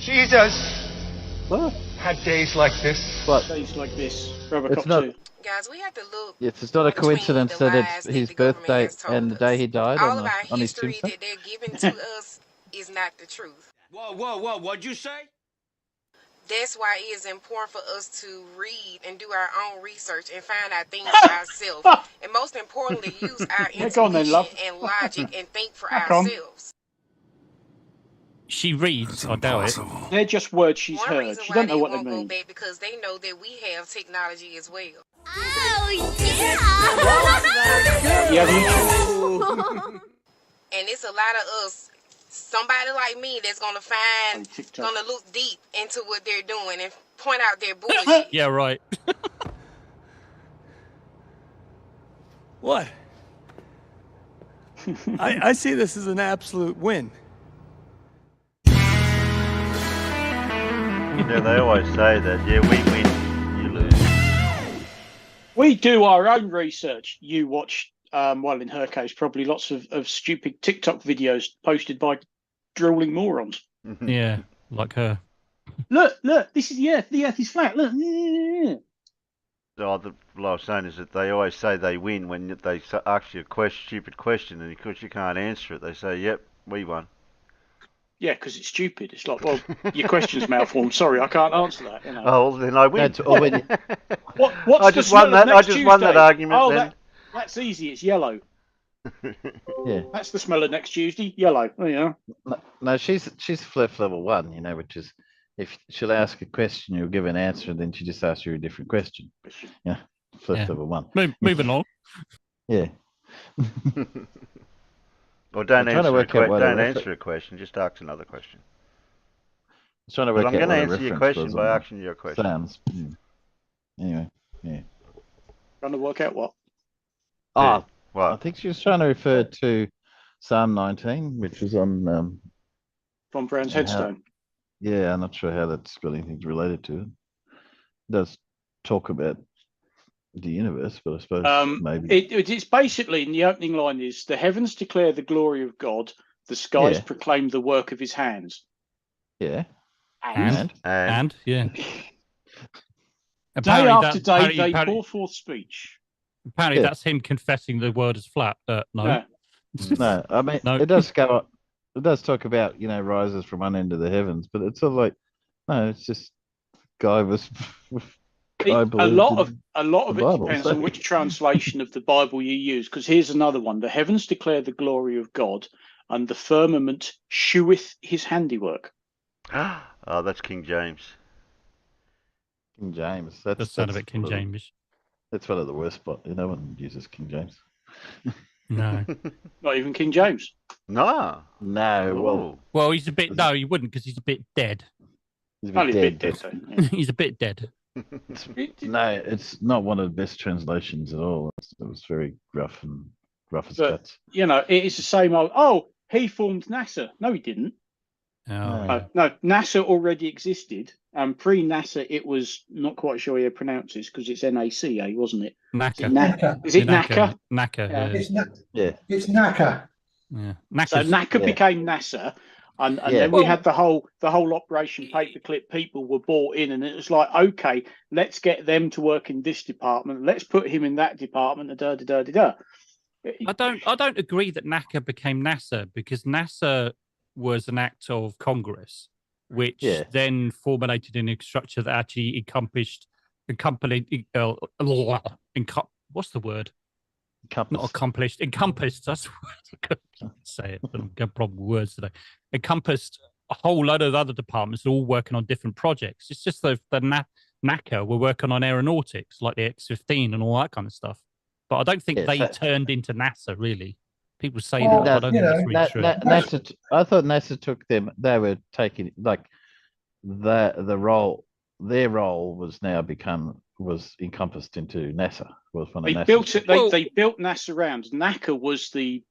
Jesus What? had days like this. What? Days like this. It's Robocop not. 2. Guys, we have to look Yes, it's not a coincidence the that lies it's that his the government birthday has told and the us. day he died All on, of our on his history tombstone. that they're giving to us is not the truth. Whoa, what'd you say? That's why it is important for us to read and do our own research and find out things for ourselves. And most importantly, use our Heck on then, intuition love. and logic and think for Heck on. ourselves. She reads. I doubt it. They're just words she's One heard. reason She why don't they know what they won't go mean. back because they know that we have technology as well. Oh, Yeah, And it's a lot of us, somebody like me, that's gonna gonna look deep into what they're doing and point out their bullshit. Yeah, right. What? I see this as an absolute win. Yeah, they always say that. Yeah, we win, you lose. We do our own research. You watch, well, in her case, probably lots of stupid TikTok videos posted by drooling morons. Yeah, like her. Look, this is the Earth. The Earth is flat. Look. What I was saying is that they always say they win when they ask you a stupid question, and because you can't answer it, they say, "Yep, we won." Yeah, because it's stupid. It's like, well, your question's malformed. Sorry, I can't answer that. You know. Oh, then I win. What's I the just won smell of that. I next just won that Tuesday? argument. Oh, then. that's easy. It's yellow. Yeah. That's the smell of next Tuesday. Yellow. Oh, yeah. No, she's flirt level 1, you know, which is if she'll ask a question, you'll give an answer, and then she just asks you a different question. Yeah, flirt Yeah. level 1. Moving along. Yeah. Or don't I'm trying to answer, work out what don't a answer a question, just ask another question. I'm trying to But work I'm out going what to a answer your reference question was by on asking you a question. Sounds. Anyway, yeah. Trying to work out what? Oh, What? I think she was trying to refer to Psalm 19, which was on Von Braun's headstone. Yeah, I'm not sure how that's got anything related to it. It does talk about the universe, but I suppose maybe It's basically, in the opening line is, the heavens declare the glory of God, the skies proclaim the work of his hands. Yeah. And yeah. Day after day, they pour forth speech. Apparently, that's him confessing the world is flat. No. No, I mean, it does go up. It does talk about, rises from one end of the heavens, but it's sort of like, no, it's just guy was. A lot of it depends on which translation of the Bible you use. Because here's another one: the heavens declare the glory of God, and the firmament sheweth his handiwork. Oh, that's King James. King James. That's sound a bit King James. That's one of the worst, but no one uses King James. No, not even King James. No. Well, he's a bit. No, he wouldn't, because he's a bit dead. He's a bit dead. He's a bit dead. No, it's not one of the best translations at all. It was very rough as cuts. It is the same old. Oh, he formed NASA. No, he didn't. Oh. No, NASA already existed. Pre-NASA, it was not quite sure how you pronounce this because it's NACA, wasn't it? NACA. Is it NACA? NACA. Yeah. It's NACA. Yeah. So NACA became NASA. And then we had the whole Operation Paperclip. People were bought in, and it was like, okay, let's get them to work in this department. Let's put him in that department. I don't agree that NACA became NASA, because NASA was an act of Congress, which then formulated in a structure that actually encompassed. What's the word? Not accomplished. Encompassed. That's the word. I couldn't say it. I've got problem with words today. Encompassed a whole load of other departments, all working on different projects. It's just the NACA were working on aeronautics, like the X-15 and all that kind of stuff. But I don't think they turned into NASA, really. People say that, but I don't think that's really true. NASA, I thought NASA took them. They were taking the role. Their role was encompassed into NASA. Was one of they NASA's. built it. They built NASA around. NACA was the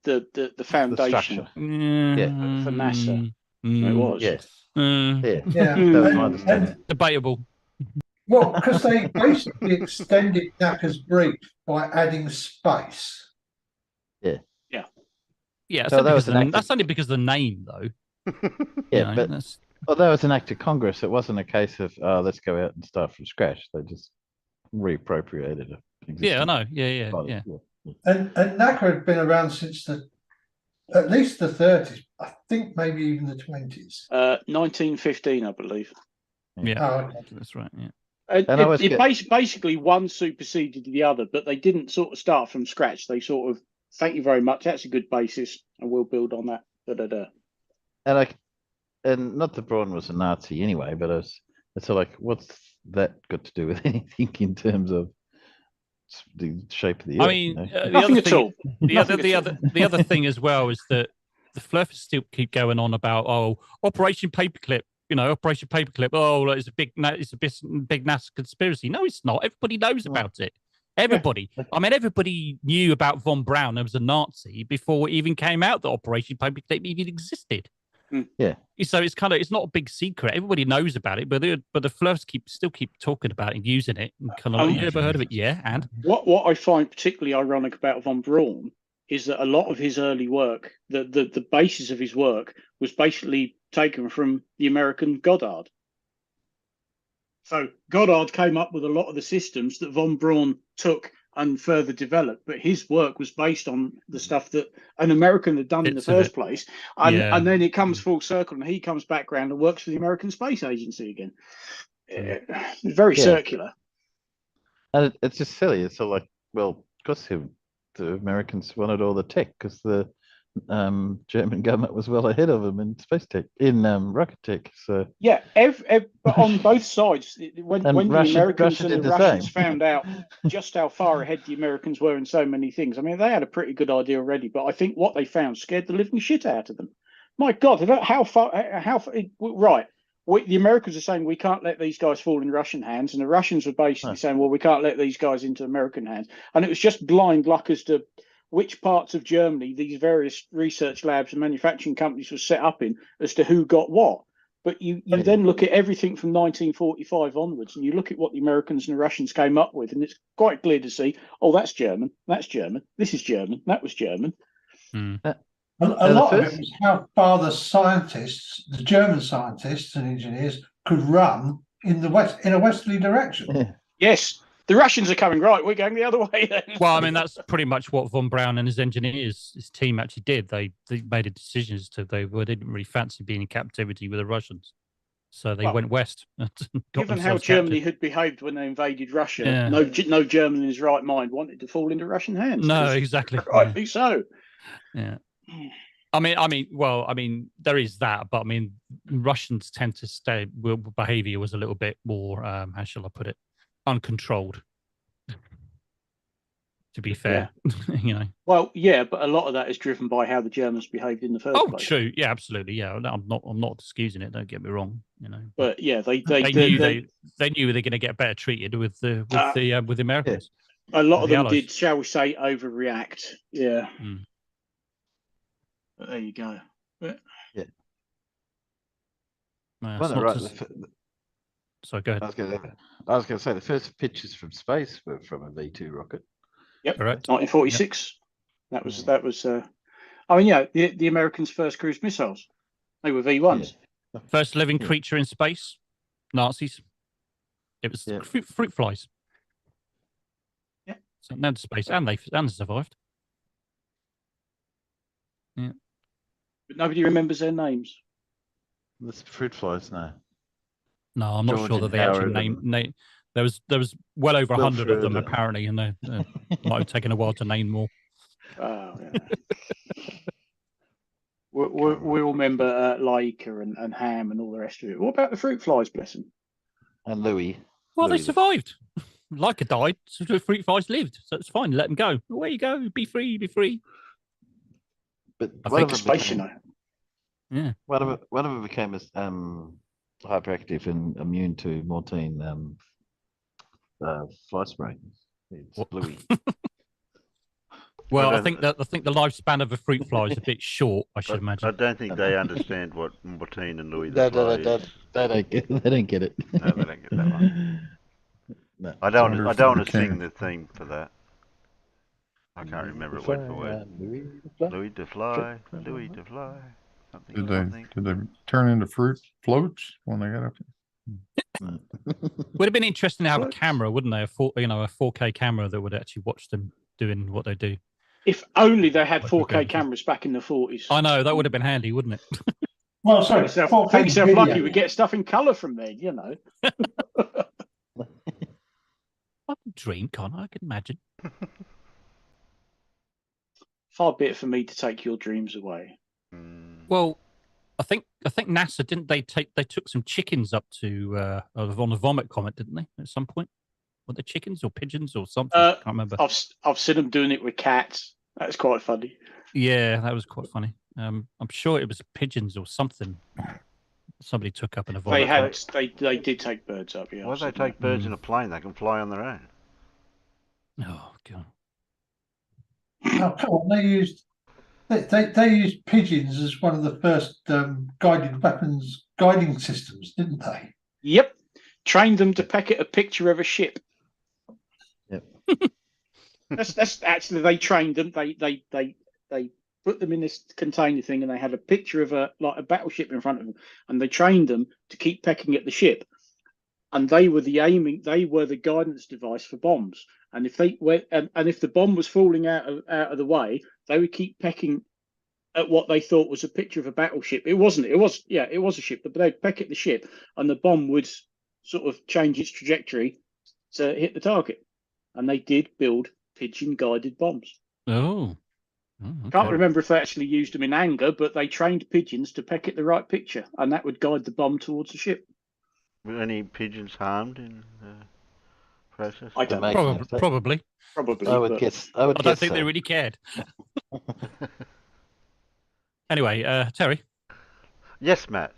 foundation for NASA. It was. Yes. Yeah. That was my understanding. Debatable. Well, because they basically extended NACA's brief by adding space. Yeah. Yeah. So That's only because of the name, though. Although it's an act of Congress, it wasn't a case of let's go out and start from scratch. They just reappropriated it. Yeah, I know. Yeah. And NACA had been around since at least the 30s. I think maybe even the 20s. 1915, I believe. Yeah, that's right. Yeah. Basically, one superseded the other, but they didn't sort of start from scratch. They sort of, thank you very much. That's a good basis, and we'll build on that. And not that Braun was a Nazi anyway, but it's like, what's that got to do with anything in terms of the shape of the Earth? I mean, the other thing as well is that the fluffers still keep going on about Operation Paperclip. Operation Paperclip. Oh, it's a big NASA conspiracy. No, it's not. Everybody knows about it. Everybody. I mean, everybody knew about von Braun as a Nazi before it even came out that Operation Paperclip even existed. Yeah. So it's not a big secret. Everybody knows about it, but the fluffs still keep talking about it and using it. And kind of you ever heard of it? Yeah. And what I find particularly ironic about von Braun is that a lot of his early work, the basis of his work, was basically taken from the American Goddard. So Goddard came up with a lot of the systems that von Braun took and further developed, but his work was based on the stuff that an American had done in the first place, and then it comes full circle, and he comes back around and works for the American Space Agency again. Very circular. And it's just silly. It's all like, well, because the Americans wanted all the tech, because the German government was well ahead of them in space tech, in rocket tech. So yeah, but on both sides, when the Americans and the Russians found out just how far ahead the Americans were in so many things, I mean, they had a pretty good idea already. But I think what they found scared the living shit out of them. My God, how far? Right. The Americans are saying we can't let these guys fall in Russian hands, and the Russians were basically saying, well, we can't let these guys into American hands, and it was just blind luck as to which parts of Germany these various research labs and manufacturing companies were set up in as to who got what. But you then look at everything from 1945 onwards, and you look at what the Americans and the Russians came up with, and it's quite clear to see, oh, that's German, this is German, that was German. A lot of it was how far the scientists, the German scientists and engineers, could run in a westerly direction. Yes, the Russians are coming right. We're going the other way then. Well, I mean, that's pretty much what von Braun and his engineers, his team actually did. They made a decision as to they didn't really fancy being in captivity with the Russians. So they went west. Given how Germany had behaved when they invaded Russia, no German in his right mind wanted to fall into Russian hands. No, exactly. Rightly so. Yeah. I mean, there is that, but I mean, Russians tend to stay. Behavior was a little bit more, how shall I put it, uncontrolled. To be fair, you know. Well, yeah, but a lot of that is driven by how the Germans behaved in the first place. Oh, true. Yeah, absolutely. Yeah, I'm not excusing it. Don't get me wrong. You know. But yeah, they knew they knew they were going to get better treated with the Americans. A lot of them did, shall we say, overreact. Yeah. But there you go. But, So go ahead. I was going to say the first pictures from space were from a V2 rocket. Yep, correct. 1946. Yep. That was. I mean, yeah, the Americans' first cruise missiles. They were V1s. Yeah. First living creature in space. Nazis. It was fruit flies. Yeah. So now to space, and they survived. Yeah. But nobody remembers their names. The fruit flies now. No, I'm not sure that they actually named. There was well over 100 of them apparently, and they might have taken a while to name more. Oh, yeah. we all remember Laika and Ham and all the rest of it. What about the fruit flies, bless them? And Louis. Well, they survived. Laika died, so the fruit flies lived, so it's fine. Let them go. Away you go. Be free. Be free. But I think space, you know. Yeah. One of it became hyperactive and immune to mortine fly spray. It's Bluey. Well, I think the lifespan of a fruit fly is a bit short. I should imagine. I don't think they understand what mortine and Louis They the Fly don't get it. No, they don't get that one. No. I don't want to sing the theme for that. I can't remember it word for word. Louis the Fly, Louis the Fly. Did they turn into fruit floats when they got up there? Would have been interesting to have a camera, wouldn't they? A 4K camera that would actually watch them doing what they do. If only they had 4K cameras back in the 40s. I know, that would have been handy, wouldn't it? Well, sorry, think yourself lucky we get stuff in colour from there, you know. I can dream, can't I? I can imagine. Far be it for me to take your dreams away. Well, I think NASA didn't they took some chickens up to on a vomit comet, didn't they? At some point, were they chickens or pigeons or something? I can't remember. I've seen them doing it with cats. That's quite funny. Yeah, that was quite funny. I'm sure it was pigeons or something. Somebody took up in a vomit. They did take birds up. Yeah. Why do they take birds in a plane? They can fly on their own. Oh god. Oh, come on! They used pigeons as one of the first guided weapons guiding systems, didn't they? Yep. Trained them to peck at a picture of a ship. Yep. That's actually they trained them. They put them in this container thing, and they had a picture of a battleship in front of them, and they trained them to keep pecking at the ship. And they were the guidance device for bombs. And if if the bomb was falling out of the way, they would keep pecking at what they thought was a picture of a battleship. It wasn't. It was a ship, but they'd peck at the ship, and the bomb would sort of change its trajectory to hit the target. And they did build pigeon-guided bombs. Oh. Okay. Can't remember if they actually used them in anger, but they trained pigeons to peck at the right picture, and that would guide the bomb towards the ship. Were any pigeons harmed in the process? I don't know. Probably. I would guess. I don't think they really cared. Anyway, Terry. Yes, Matt.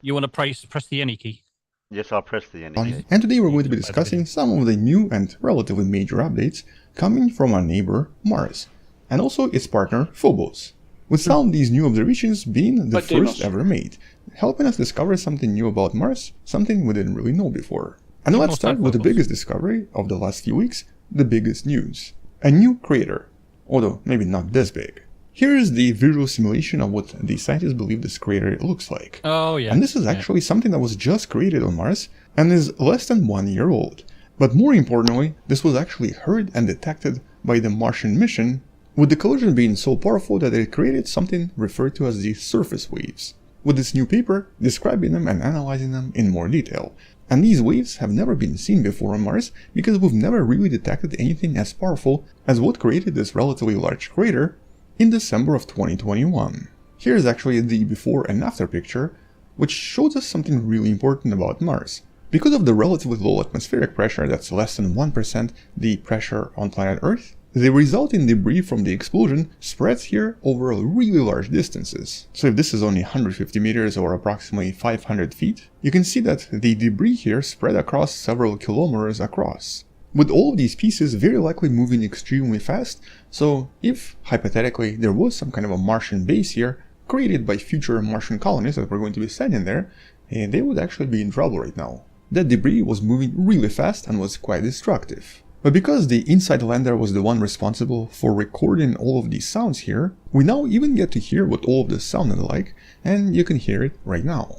You want to press the any key? Yes, I'll press the any key. And today we're going to be discussing some of the new and relatively major updates coming from our neighbor Mars. and also its partner Phobos, with some of these new observations being the first ever made, helping us discover something new about Mars, something we didn't really know before. And let's start with the biggest discovery of the last few weeks, the biggest news. A new crater, although maybe not this big. Here is the visual simulation of what the scientists believe this crater looks like. Oh yeah. And this is actually something that was just created on Mars and is less than 1 year old. But more importantly, this was actually heard and detected by the Martian mission, with the collision being so powerful that it created something referred to as the surface waves, with this new paper describing them and analyzing them in more detail. And these waves have never been seen before on Mars because we've never really detected anything as powerful as what created this relatively large crater in December of 2021. Here is actually the before and after picture, which shows us something really important about Mars. Because of the relatively low atmospheric pressure that's less than 1% the pressure on planet Earth, the resulting debris from the explosion spreads here over really large distances. So if this is only 150 meters or approximately 500 feet, you can see that the debris here spread across several kilometers across, with all of these pieces very likely moving extremely fast. So if, hypothetically, there was some kind of a Martian base here, created by future Martian colonists that were going to be sending there, they would actually be in trouble right now. That debris was moving really fast and was quite destructive. But because the Inside lander was the one responsible for recording all of these sounds here, we now even get to hear what all of this sounded like, and you can hear it right now.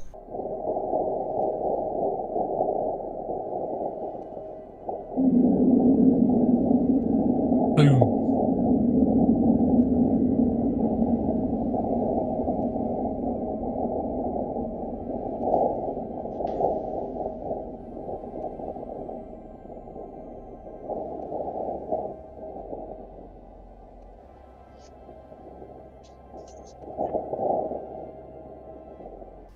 Boom.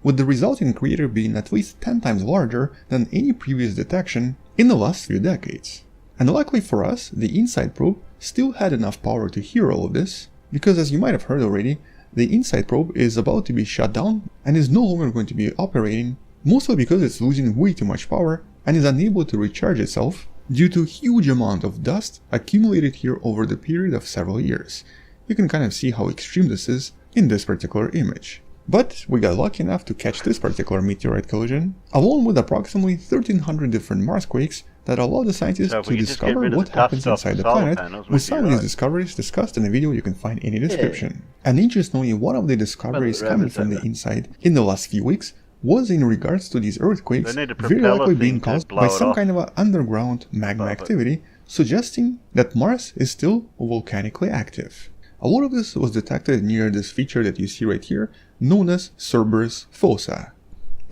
With the resulting crater being at least 10 times larger than any previous detection in the last few decades. And luckily for us, the InSight probe still had enough power to hear all of this, because as you might have heard already, the InSight probe is about to be shut down and is no longer going to be operating, mostly because it's losing way too much power and is unable to recharge itself due to a huge amount of dust accumulated here over the period of several years. You can kind of see how extreme this is in this particular image. But we got lucky enough to catch this particular meteorite collision, along with approximately 1,300 different Marsquakes that allow the scientists to discover what happens inside the planet, with some of these discoveries discussed in a video you can find in the description. And interestingly, one of the discoveries coming from the inside in the last few weeks was in regards to these earthquakes very likely being caused by some kind of underground magma activity, suggesting that Mars is still volcanically active. A lot of this was detected near this feature that you see right here, known as Cerberus fossa.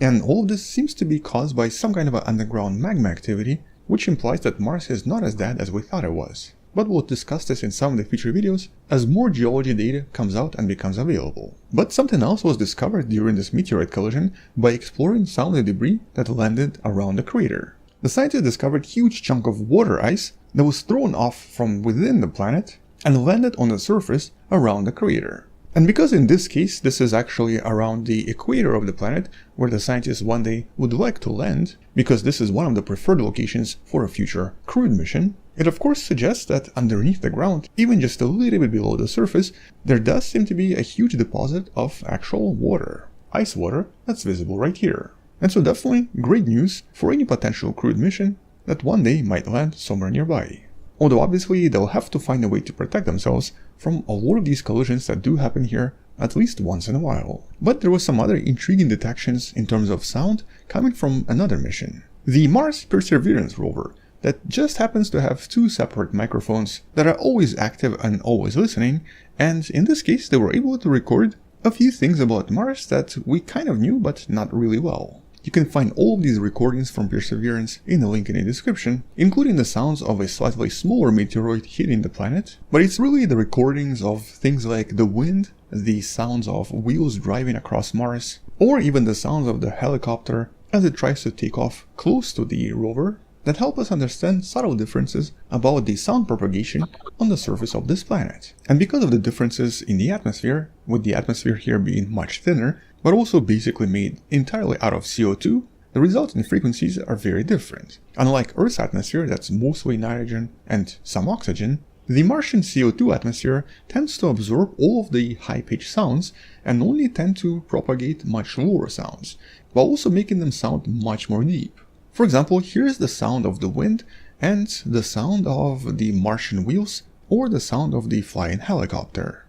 And all of this seems to be caused by some kind of underground magma activity, which implies that Mars is not as dead as we thought it was. But we'll discuss this in some of the future videos as more geology data comes out and becomes available. But something else was discovered during this meteorite collision by exploring some of the debris that landed around the crater. The scientists discovered a huge chunk of water ice that was thrown off from within the planet and landed on the surface around the crater. And because in this case this is actually around the equator of the planet where the scientists one day would like to land, because this is one of the preferred locations for a future crewed mission, it of course suggests that underneath the ground, even just a little bit below the surface, there does seem to be a huge deposit of actual water, ice water, that's visible right here. And so definitely great news for any potential crewed mission that one day might land somewhere nearby. Although obviously they'll have to find a way to protect themselves from a lot of these collisions that do happen here at least once in a while. But there was some other intriguing detections in terms of sound coming from another mission. The Mars Perseverance rover that just happens to have two separate microphones that are always active and always listening, and in this case they were able to record a few things about Mars that we kind of knew but not really well. You can find all of these recordings from Perseverance in the link in the description, including the sounds of a slightly smaller meteoroid hitting the planet, but it's really the recordings of things like the wind, the sounds of wheels driving across Mars, or even the sounds of the helicopter as it tries to take off close to the rover, that help us understand subtle differences about the sound propagation on the surface of this planet. And because of the differences in the atmosphere, with the atmosphere here being much thinner, but also basically made entirely out of CO2, the resulting frequencies are very different. Unlike Earth's atmosphere that's mostly nitrogen and some oxygen, The Martian CO2 atmosphere tends to absorb all of the high-pitched sounds and only tend to propagate much lower sounds, while also making them sound much more deep. For example, here's the sound of the wind and the sound of the Martian wheels or the sound of the flying helicopter.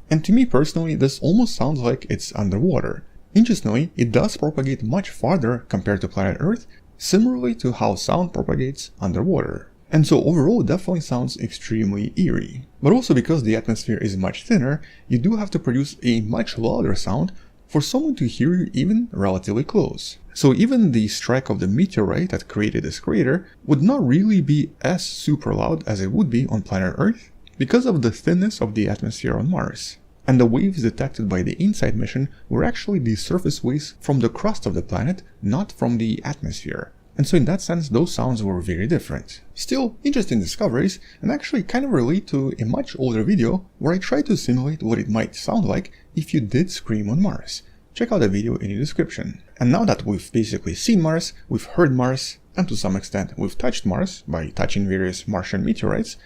And to me personally, this almost sounds like it's underwater. Interestingly, it does propagate much farther compared to planet Earth, similarly to how sound propagates underwater. And so overall it definitely sounds extremely eerie. But also because the atmosphere is much thinner, you do have to produce a much louder sound for someone to hear you even relatively close. So even the strike of the meteorite that created this crater would not really be as super loud as it would be on planet Earth because of the thinness of the atmosphere on Mars. And the waves detected by the InSight mission were actually the surface waves from the crust of the planet, not from the atmosphere. And so in that sense, those sounds were very different. Still, interesting discoveries, and actually kind of relate to a much older video where I tried to simulate what it might sound like if you did scream on Mars. Check out the video in the description. And now that we've basically seen Mars, we've heard Mars, and to some extent we've touched Mars by touching various Martian meteorites,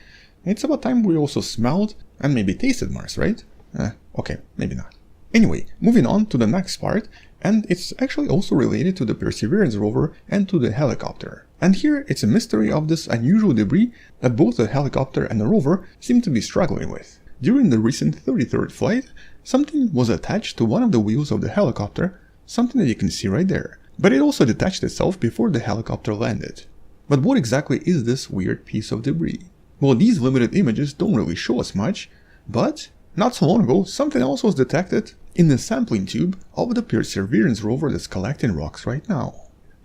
it's about time we also smelled and maybe tasted Mars, right? Okay, maybe not. Anyway, moving on to the next part, and it's actually also related to the Perseverance rover and to the helicopter. And here it's a mystery of this unusual debris that both the helicopter and the rover seem to be struggling with. During the recent 33rd flight, something was attached to one of the wheels of the helicopter, something that you can see right there. But it also detached itself before the helicopter landed. But what exactly is this weird piece of debris? Well, these limited images don't really show us much, but not so long ago, something else was detected in the sampling tube of the Perseverance rover that's collecting rocks right now.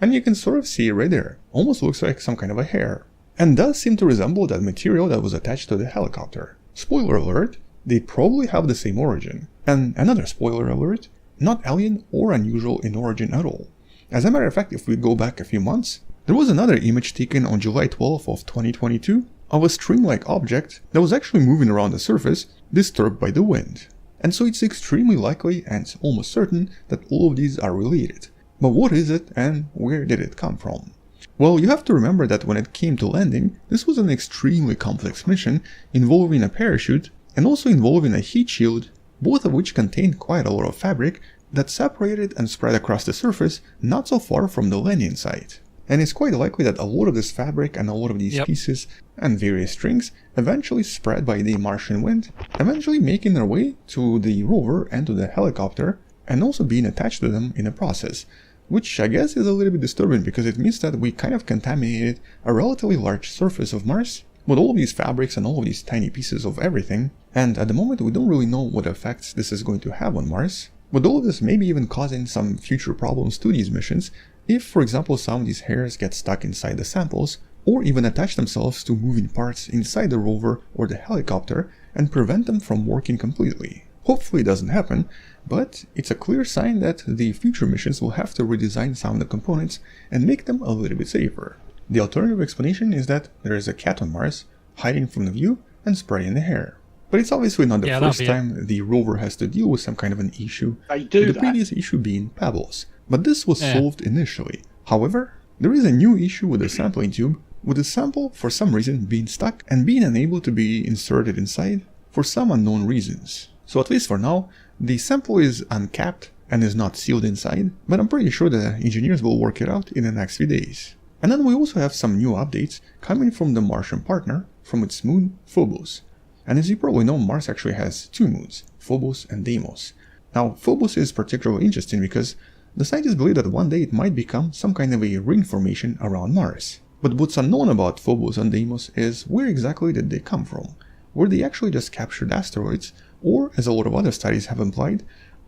And you can sort of see it right there. Almost looks like some kind of a hair. And does seem to resemble that material that was attached to the helicopter. Spoiler alert, they probably have the same origin. And another spoiler alert, not alien or unusual in origin at all. As a matter of fact, if we go back a few months, there was another image taken on July 12th of 2022 of a string-like object that was actually moving around the surface, disturbed by the wind. And so it's extremely likely and almost certain that all of these are related. But what is it and where did it come from? Well, you have to remember that when it came to landing, this was an extremely complex mission involving a parachute and also involving a heat shield, both of which contained quite a lot of fabric that separated and spread across the surface not so far from the landing site. And it's quite likely that a lot of this fabric and a lot of these pieces and various strings eventually spread by the Martian wind, eventually making their way to the rover and to the helicopter and also being attached to them in the process, which I guess is a little bit disturbing because it means that we kind of contaminated a relatively large surface of Mars with all of these fabrics and all of these tiny pieces of everything, and at the moment we don't really know what effects this is going to have on Mars, but all of this may be even causing some future problems to these missions if, for example, some of these hairs get stuck inside the samples, or even attach themselves to moving parts inside the rover or the helicopter and prevent them from working completely. Hopefully it doesn't happen, but it's a clear sign that the future missions will have to redesign some of the components and make them a little bit safer. The alternative explanation is that there is a cat on Mars, hiding from the view and spraying the hair. But it's obviously not the first time the rover has to deal with some kind of an issue, the previous issue being pebbles. But this was solved initially. However, there is a new issue with the sampling tube, with the sample for some reason being stuck and being unable to be inserted inside for some unknown reasons. So at least for now, the sample is uncapped and is not sealed inside, but I'm pretty sure the engineers will work it out in the next few days. And then we also have some new updates coming from the Martian partner from its moon, Phobos. And as you probably know, Mars actually has two moons, Phobos and Deimos. Now, Phobos is particularly interesting because the scientists believe that one day it might become some kind of a ring formation around Mars. But what's unknown about Phobos and Deimos is where exactly did they come from? Were they actually just captured asteroids, or, as a lot of other studies have implied,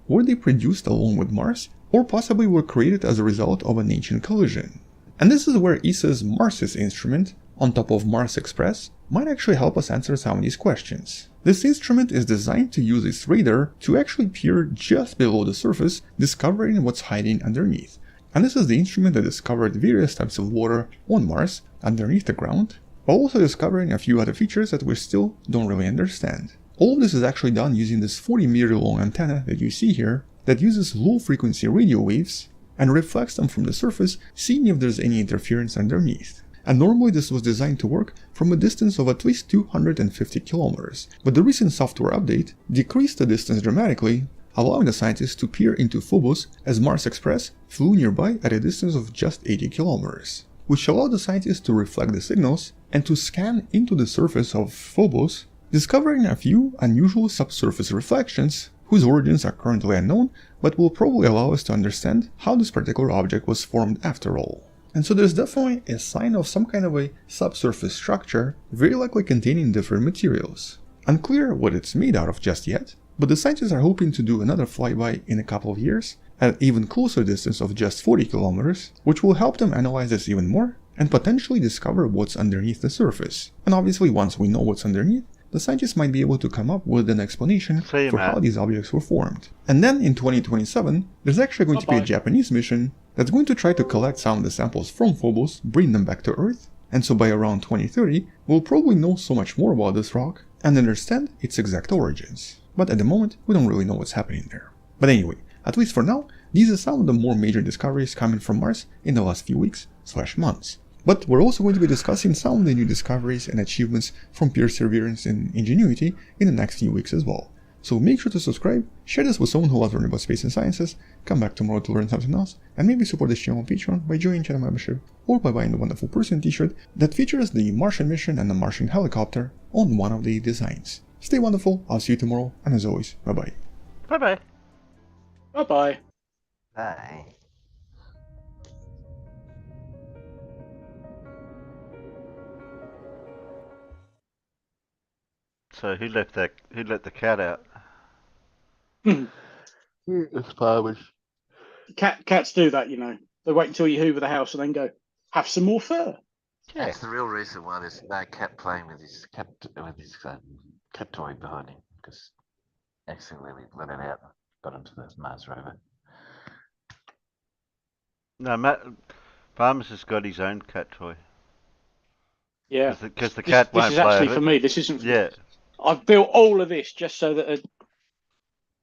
were they produced along with Mars, or possibly were created as a result of an ancient collision? And this is where ESA's MARSIS instrument, on top of Mars Express, might actually help us answer some of these questions. This instrument is designed to use its radar to actually peer just below the surface, discovering what's hiding underneath. And this is the instrument that discovered various types of water on Mars underneath the ground, while also discovering a few other features that we still don't really understand. All of this is actually done using this 40-meter long antenna that you see here that uses low-frequency radio waves and reflects them from the surface, seeing if there's any interference underneath. And normally this was designed to work from a distance of at least 250 kilometers, but the recent software update decreased the distance dramatically, allowing the scientists to peer into Phobos as Mars Express flew nearby at a distance of just 80 kilometers, which allowed the scientists to reflect the signals and to scan into the surface of Phobos, discovering a few unusual subsurface reflections whose origins are currently unknown, but will probably allow us to understand how this particular object was formed after all. And so there's definitely a sign of some kind of a subsurface structure, very likely containing different materials. Unclear what it's made out of just yet, but the scientists are hoping to do another flyby in a couple of years, at an even closer distance of just 40 kilometers, which will help them analyze this even more, and potentially discover what's underneath the surface. And obviously once we know what's underneath, the scientists might be able to come up with an explanation for how these objects were formed. And then in 2027, there's actually going to be a Japanese mission that's going to try to collect some of the samples from Phobos, bring them back to Earth, and so by around 2030, we'll probably know so much more about this rock and understand its exact origins. But at the moment, we don't really know what's happening there. But anyway, at least for now, these are some of the more major discoveries coming from Mars in the last few weeks/months. But we're also going to be discussing some of the new discoveries and achievements from Perseverance and Ingenuity in the next few weeks as well. So make sure to subscribe, share this with someone who loves learning about space and sciences, come back tomorrow to learn something else, and maybe support this channel on Patreon by joining channel membership or by buying the Wonderful Person t-shirt that features the Martian mission and the Martian helicopter on one of the designs. Stay wonderful, I'll see you tomorrow, and as always, bye-bye. Bye-bye. Bye-bye. Bye. So who let the cat out? It's farmers. Cats do that, you know. They wait until you hoover the house and then go, have some more fur. Yeah. That's the real reason why there's no cat playing with his cat toy behind him, because accidentally we let it out and got into the Mars rover. No, Farmers has got his own cat toy. Yeah. Because the cat won't play. This is actually for me. This isn't for Yeah. I've built all of this just so that...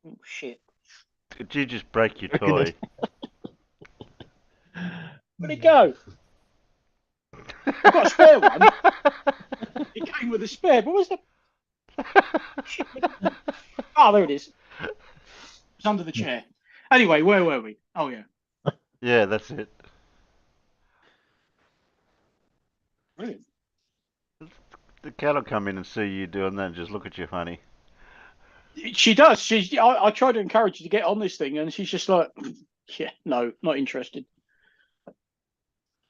Oh, shit. Did you just break your toy? Where'd it go? I've got a spare one. It came with a spare, but where's the... Oh, there it is. It's under the chair. Anyway, where were we? Oh, yeah. Yeah, that's it. Brilliant. The cat will come in and see you doing that and just look at you funny. She does. I try to encourage her to get on this thing, and she's just like, yeah, no, not interested.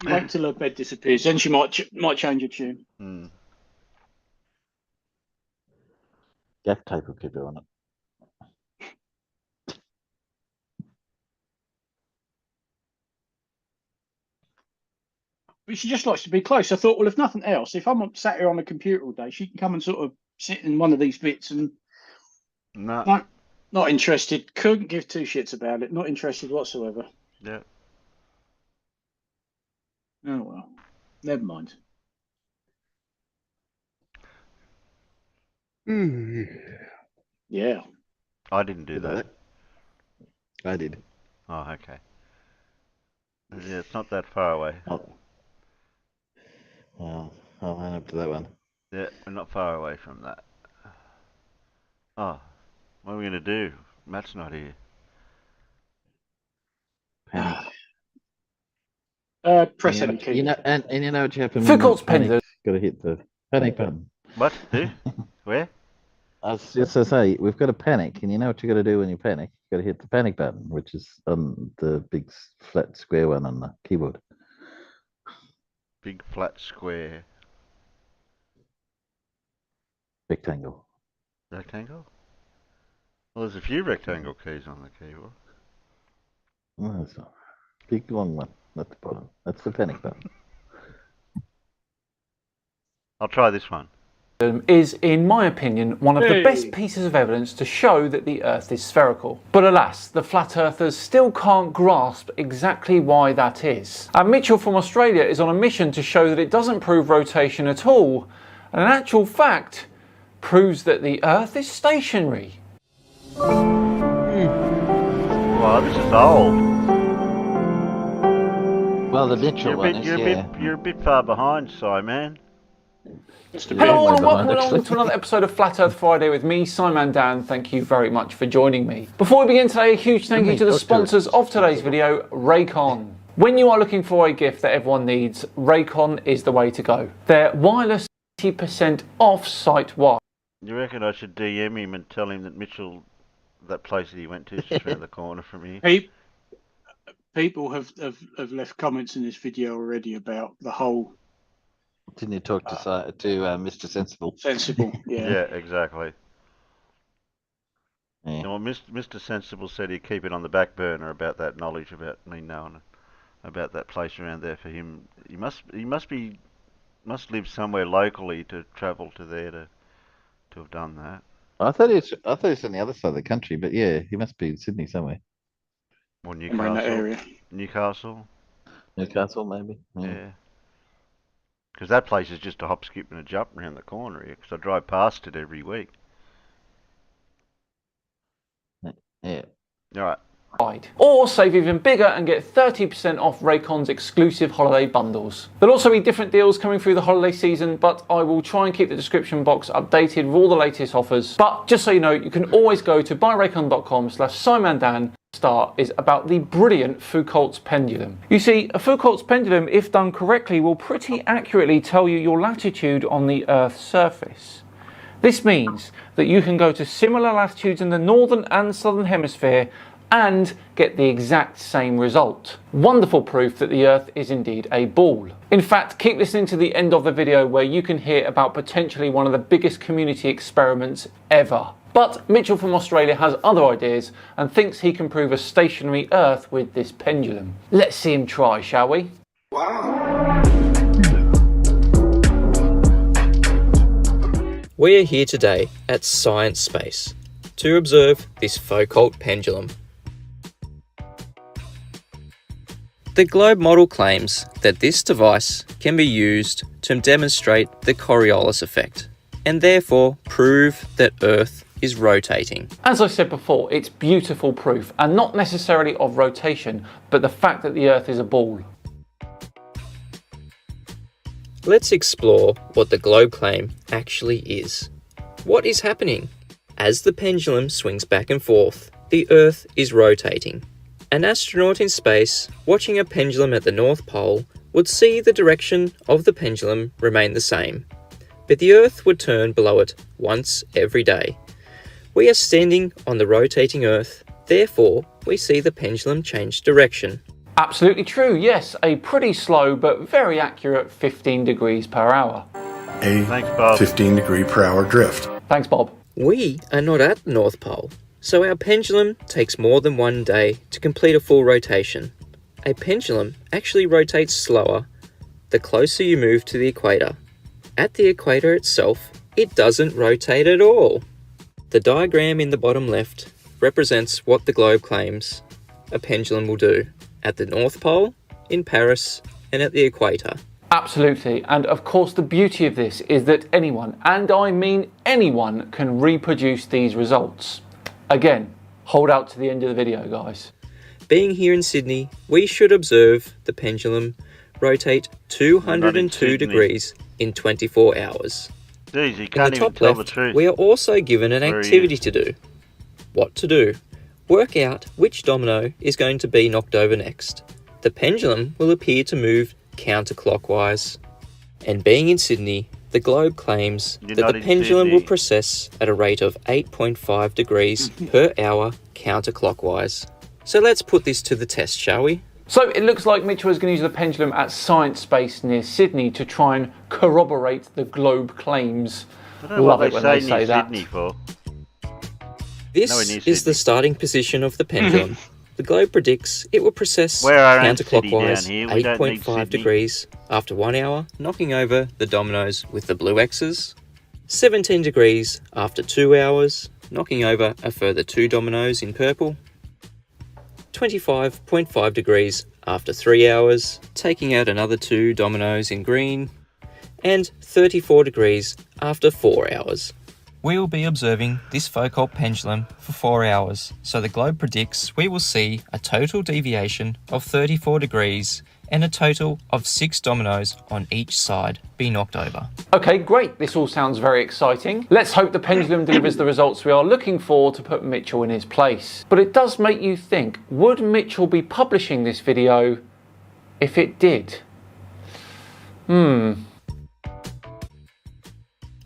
Wait until her bed disappears, then she might change her tune. Mm. Gaff tape will keep doing it. But she just likes to be close. I thought, well, if nothing else, if I'm sat here on the computer all day, she can come and sort of sit in one of these bits and... No. Not interested. Couldn't give two shits about it. Not interested whatsoever. Yeah. Oh, well. Never mind. Yeah. I didn't do that. I did. Oh, okay. Yeah, it's not that far away. Oh. Well, I'll hand up to that one. Yeah, we're not far away from that. Oh, what are we going to do? Matt's not here. Panic. Press any key. You know, and you know what you have to Fickle's panic. Got to hit the panic button. What? Who? Where? I was just to say, we've got to panic, and you know what you got to do when you panic? You got to hit the panic button, which is on the big flat square one on the keyboard. Big flat square. Rectangle. Rectangle? Well, there's a few rectangle keys on the keyboard. No, it's not. Big long one at the bottom. That's the panic button. I'll try this one. is, in my opinion, one of the best pieces of evidence to show that the Earth is spherical. But alas, the flat earthers still can't grasp exactly why that is. And Mitchell from Australia is on a mission to show that it doesn't prove rotation at all, and in actual fact, proves that the Earth is stationary. Wow, this is old. Well, the Mitchell one is, You're a bit far behind, Si, man. Hello and welcome along to another episode of Flat Earth Friday with me, Simon Dan. Thank you very much for joining me. Before we begin today, a huge thank you to the sponsors of today's video, Raycon. When you are looking for a gift that everyone needs, Raycon is the way to go. They're wireless 80% off site-wide. You reckon I should DM him and tell him that Mitchell, that place that he went to is just around the corner from here? People have left comments in this video already about the whole... Didn't you talk to Mr. Sensible? Sensible, yeah. Yeah, exactly. Yeah. Well, Mr. Sensible said he'd keep it on the back burner about that knowledge about me knowing about that place around there for him. He must live somewhere locally to travel to there to have done that. I thought he was on the other side of the country, but yeah, he must be in Sydney somewhere. Or Somewhere in that area. Newcastle, maybe. Yeah. Because that place is just a hop, skip, and a jump around the corner here. Because I drive past it every week. Yeah. All right. Or save even bigger and get 30% off Raycon's exclusive holiday bundles. There'll also be different deals coming through the holiday season, but I will try and keep the description box updated with all the latest offers. But just so you know, you can always go to buyraycon.com/SimonDan. Star is about the brilliant Foucault's pendulum. You see, a Foucault's pendulum, if done correctly, will pretty accurately tell you your latitude on the Earth's surface. This means that you can go to similar latitudes in the northern and southern hemisphere and get the exact same result. Wonderful proof that the Earth is indeed a ball. In fact, keep listening to the end of the video where you can hear about potentially one of the biggest community experiments ever. But Mitchell from Australia has other ideas and thinks he can prove a stationary Earth with this pendulum. Let's see him try, shall we? We are here today at Science Space to observe this Foucault pendulum. The globe model claims that this device can be used to demonstrate the Coriolis effect and therefore prove that Earth is rotating. As I said before, it's beautiful proof, and not necessarily of rotation, but the fact that the Earth is a ball. Let's explore what the globe claim actually is. What is happening? As the pendulum swings back and forth, the Earth is rotating. An astronaut in space watching a pendulum at the North Pole would see the direction of the pendulum remain the same, but the Earth would turn below it once every day. We are standing on the rotating Earth, therefore we see the pendulum change direction. Absolutely true, yes, a pretty slow but very accurate 15 degrees per hour. A 15 degree per hour drift. Thanks, Bob. We are not at the North Pole, so our pendulum takes more than one day to complete a full rotation. A pendulum actually rotates slower the closer you move to the equator. At the equator itself, it doesn't rotate at all. The diagram in the bottom left represents what the globe claims a pendulum will do at the North Pole, in Paris, and at the equator. Absolutely, and of course the beauty of this is that anyone, and I mean anyone, can reproduce these results. Again, hold out to the end of the video, guys. Being here in Sydney, we should observe the pendulum rotate 202 degrees in 24 hours. Jeez, you In can't the even top tell left, the truth. we are also given an Where he activity is. to do. What to do? Work out which domino is going to be knocked over next. The pendulum will appear to move counterclockwise. And being in Sydney, the globe claims You're that not the in pendulum Sydney. will precess at a rate of 8.5 degrees per hour counterclockwise. So let's put this to the test, shall we? So it looks like Mitchell is going to use the pendulum at Science Space near Sydney to try and corroborate the globe claims. I don't know Love what it when they they say say near that. Sydney for. This Nowhere near is the Sydney. starting position of the pendulum. The globe predicts it will precess We're our own city counterclockwise down here. We don't need 8.5 Sydney. degrees after 1 hour, knocking over the dominoes with the blue X's. 17 degrees after 2 hours, knocking over a further 2 dominoes in purple. 25.5 degrees after 3 hours, taking out another 2 dominoes in green. And 34 degrees after 4 hours. We will be observing this Foucault pendulum for 4 hours, so the globe predicts we will see a total deviation of 34 degrees and a total of 6 dominoes on each side be knocked over. Okay, great. This all sounds very exciting. Let's hope the pendulum delivers the results we are looking for to put Mitchell in his place. But it does make you think, would Mitchell be publishing this video if it did?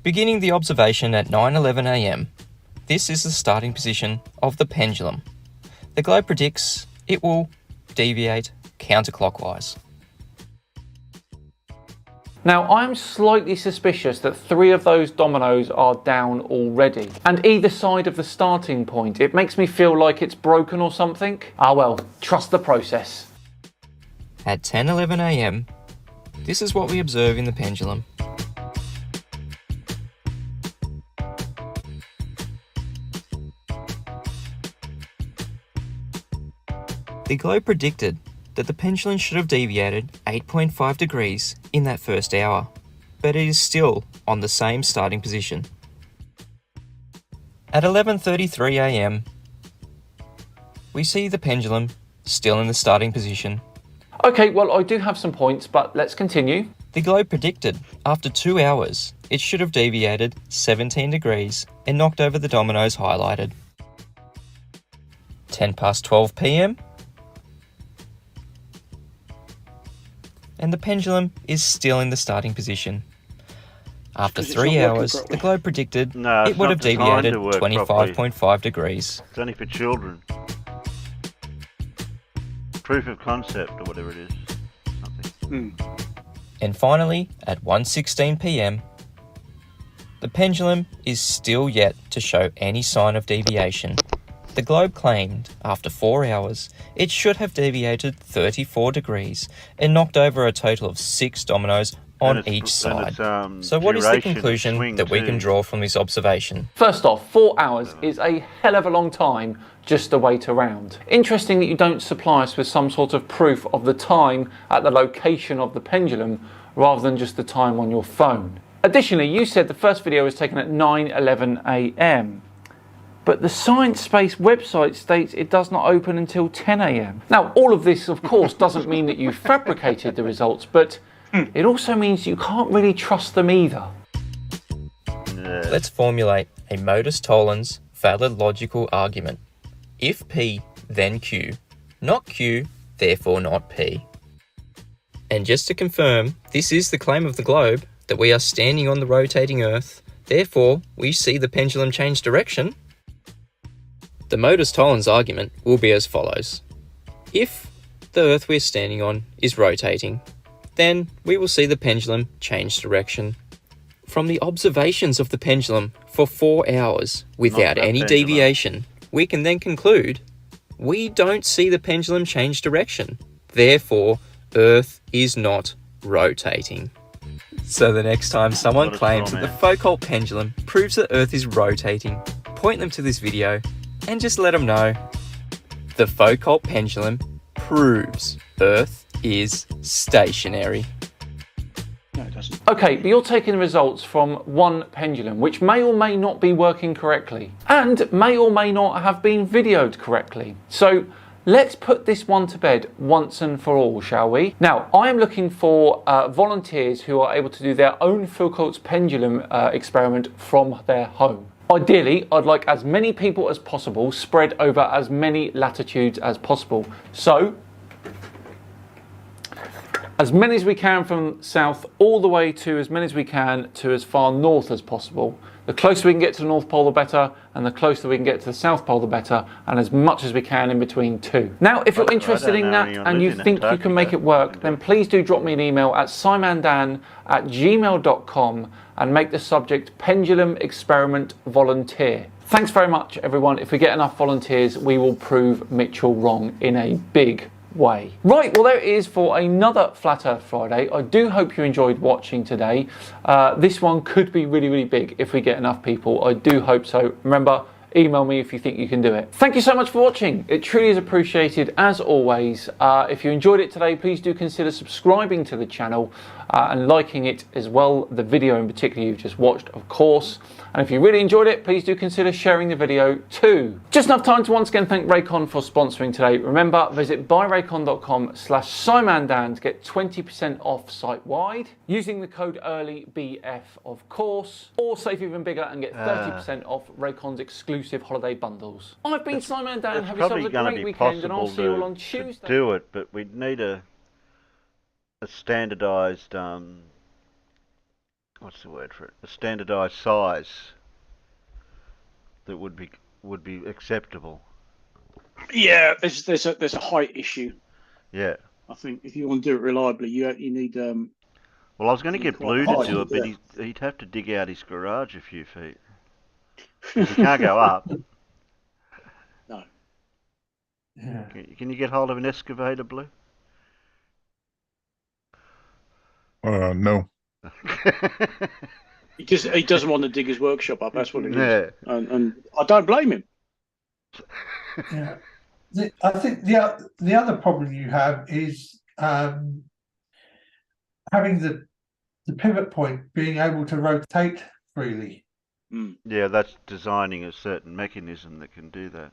Beginning the observation at 9:11 AM, this is the starting position of the pendulum. The globe predicts it will deviate counterclockwise. Now, I'm slightly suspicious that 3 of those dominoes are down already, and either side of the starting point. It makes me feel like it's broken or something. Ah well, trust the process. At 10:11 AM, this is what we observe in the pendulum. The globe predicted that the pendulum should have deviated 8.5 degrees in that first hour, but it is still on the same starting position. At 11:33 AM, we see the pendulum still in the starting position. Okay, well, I do have some points, but let's continue. The globe predicted after 2 hours it should have deviated 17 degrees and knocked over the dominoes highlighted. 10:12 PM, and the pendulum is still in the starting position. After 3 hours, the globe predicted it would have deviated 25.5 degrees. It's only for children. Proof of concept or whatever it is. And finally, at 1:16 PM, the pendulum is still yet to show any sign of deviation. The globe claimed, after 4 hours, it should have deviated 34 degrees and knocked over a total of 6 dominoes on each side. So what is the conclusion that we can draw from this observation? First off, 4 hours is a hell of a long time just to wait around. Interesting that you don't supply us with some sort of proof of the time at the location of the pendulum rather than just the time on your phone. Additionally, you said the first video was taken at 9:11 AM. But the Science Space website states it does not open until 10 AM. Now, all of this, of course, doesn't mean that you fabricated the results, but it also means you can't really trust them either. Let's formulate a modus tollens valid logical argument. If P, then Q, not Q, therefore not P. And just to confirm, this is the claim of the globe, that we are standing on the rotating Earth, therefore we see the pendulum change direction. The modus tollens argument will be as follows. If the Earth we're standing on is rotating, then we will see the pendulum change direction. From the observations of the pendulum for 4 hours without any deviation, we can then conclude we don't see the pendulum change direction. Therefore, Earth is not rotating. So the next time someone claims that the Foucault pendulum proves that Earth is rotating, point them to this video and just let them know the Foucault pendulum proves Earth is stationary. No, it doesn't. Okay, but you're taking the results from one pendulum, which may or may not be working correctly, and may or may not have been videoed correctly. So let's put this one to bed once and for all, shall we? Now, I am looking for volunteers who are able to do their own Foucault's pendulum experiment from their home. Ideally, I'd like as many people as possible spread over as many latitudes as possible. So, as many as we can from south all the way to as many as we can to as far north as possible. The closer we can get to the North Pole, the better, and the closer we can get to the South Pole, the better, and as much as we can in between two. Now, if you're interested in that and you think you can make it work, then please do drop me an email at simondan@gmail.com and make the subject Pendulum Experiment Volunteer. Thanks very much, everyone. If we get enough volunteers, we will prove Mitchell wrong in a big way. Right, well there it is for another Flat Earth Friday. I do hope you enjoyed watching today. This one could be really, really big if we get enough people. I do hope so. Remember, email me if you think you can do it. Thank you so much for watching. It truly is appreciated as always. If you enjoyed it today, please do consider subscribing to the channel and liking it as well, the video in particular you've just watched, of course. And if you really enjoyed it, please do consider sharing the video too. Just enough time to once again thank Raycon for sponsoring today. Remember, visit buyraycon.com/SciManDan to get 20% off site-wide using the code EARLYBF, of course, or save even bigger and get 30% off Raycon's exclusive holiday bundles. I've been SciManDan. Have yourselves a great weekend, and I'll see you all on Tuesday. To do it, but we'd need a standardized what's the word for it? A standardized size that would be acceptable. Yeah, there's a height issue. Yeah. I think if you want to do it reliably, you need. Well, I was going to get Blue to do it, but he'd have to dig out his garage a few feet. He can't go up. No. Yeah. Can you get hold of an excavator, Blue? No. He doesn't want to dig his workshop up. That's what it is. Yeah. And I don't blame him. Yeah. I think the other problem you have is having the pivot point being able to rotate freely. Yeah, that's designing a certain mechanism that can do that.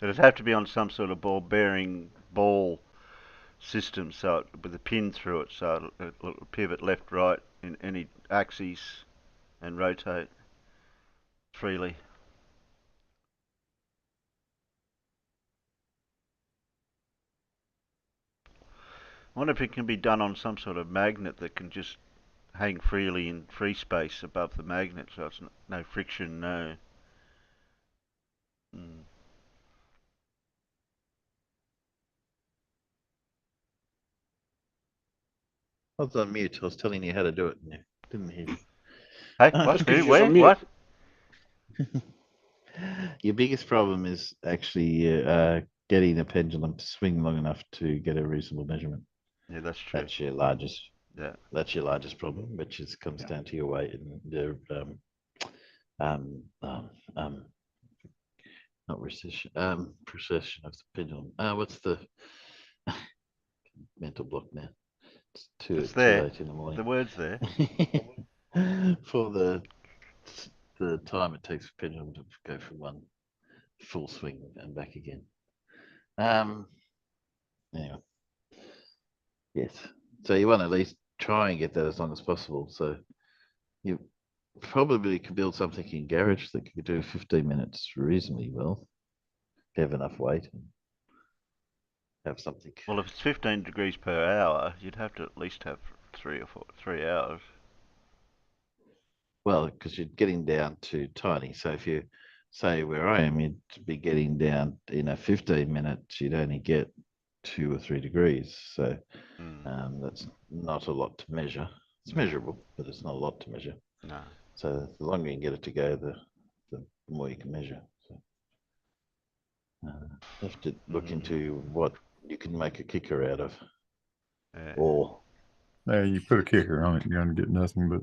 It'd have to be on some sort of ball-bearing ball system, so with a pin through it, so it'll pivot left, right in any axes and rotate freely. I wonder if it can be done on some sort of magnet that can just hang freely in free space above the magnet, so it's no friction, no. I was on mute. I was telling you how to do it, and you didn't hear me. Hey, what? Who? Where? What? Your biggest problem is actually getting a pendulum to swing long enough to get a reasonable measurement. Yeah, that's true. That's your largest. Yeah. That's your largest problem, which comes down to your weight and your not recession, precession of the pendulum. What's the mental block now? It's too late in the morning. The word's there. For the time it takes for pendulum to go from one full swing and back again. Anyway. Yes. So you want to at least try and get that as long as possible. So you probably could build something in garage that could do 15 minutes reasonably well. Have enough weight and have something. Well, if it's 15 degrees per hour, you'd have to at least have 3 hours. Well, because you're getting down to tiny. So if you say where I am, you'd be getting down in 15 minutes, you'd only get 2 or 3 degrees. So that's not a lot to measure. It's measurable, but it's not a lot to measure. No. So the longer you can get it to go, the more you can measure. So you have to look into what you can make a kicker out of. Or you put a kicker on it, you're going to get nothing but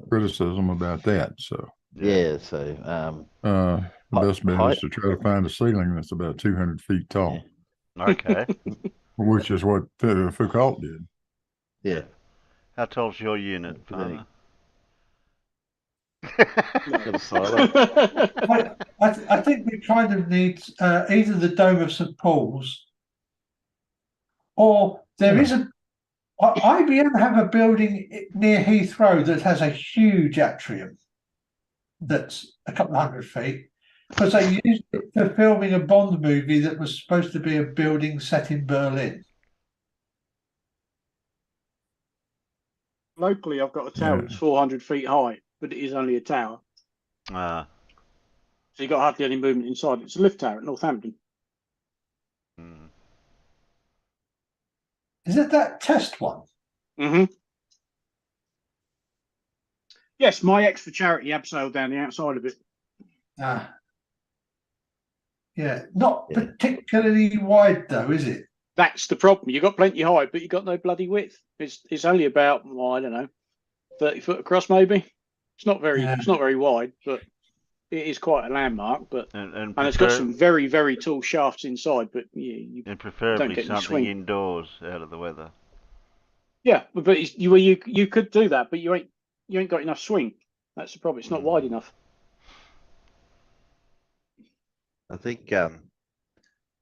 criticism about that. So the best bet is to try to find a ceiling that's about 200 feet tall. Okay. Which is what Foucault did. Yeah. How tall's your unit, Farmer? I think we kind of need either the Dome of St. Paul's or there is IBM have a building near Heathrow that has a huge atrium that's a couple of 100 feet because they used it for filming a Bond movie that was supposed to be a building set in Berlin. Locally, I've got a tower that's 400 feet high, but it is only a tower. So you've got hardly any movement inside. It's a lift tower at Northampton. Is it that test one? Mm-hmm. Yes, my ex for charity abseiled down the outside of it. Yeah, not particularly wide though, is it? That's the problem. You've got plenty height, but you've got no bloody width. It's only about, well, I don't know, 30 foot across maybe. It's not very wide, but it is quite a landmark. But and it's got some very, very tall shafts inside. But you and don't preferably get any something swing. indoors, out of the weather. Yeah, but you could do that, but you ain't got enough swing. That's the problem. It's not wide enough. I think going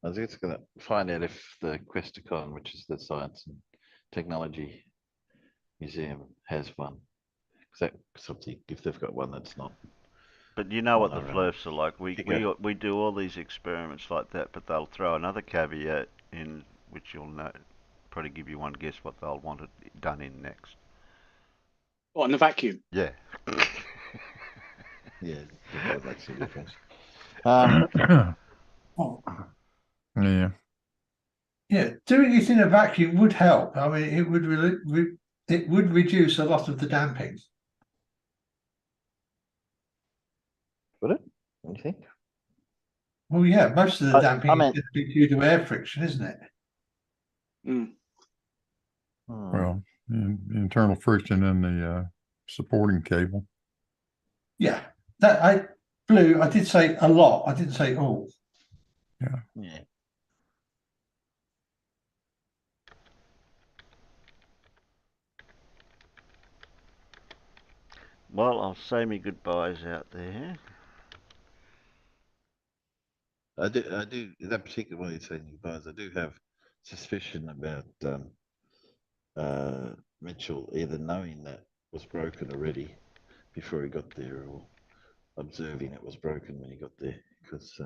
to find out if the Questacon, which is the Science and Technology Museum, has one. Because obviously, if they've got one that's not. But you know what the flirfs are like. We do all these experiments like that, but they'll throw another caveat in, which you'll know. Probably give you one guess what they'll want it done in next. What, in the vacuum? Yeah. Yeah, that makes a difference. Yeah, doing it in a vacuum would help. I mean, it would reduce a lot of the damping. Would it? What do you think? Well, yeah, most of the damping is going to be due to air friction, isn't it? Mm. Well, internal friction in the supporting cable. Yeah, I did say a lot. I didn't say all. Yeah. Well, I'll say me goodbyes out there. I do. That particular one you're saying goodbyes, I do have suspicion about Mitchell either knowing that was broken already before he got there, or observing it was broken when he got there. Because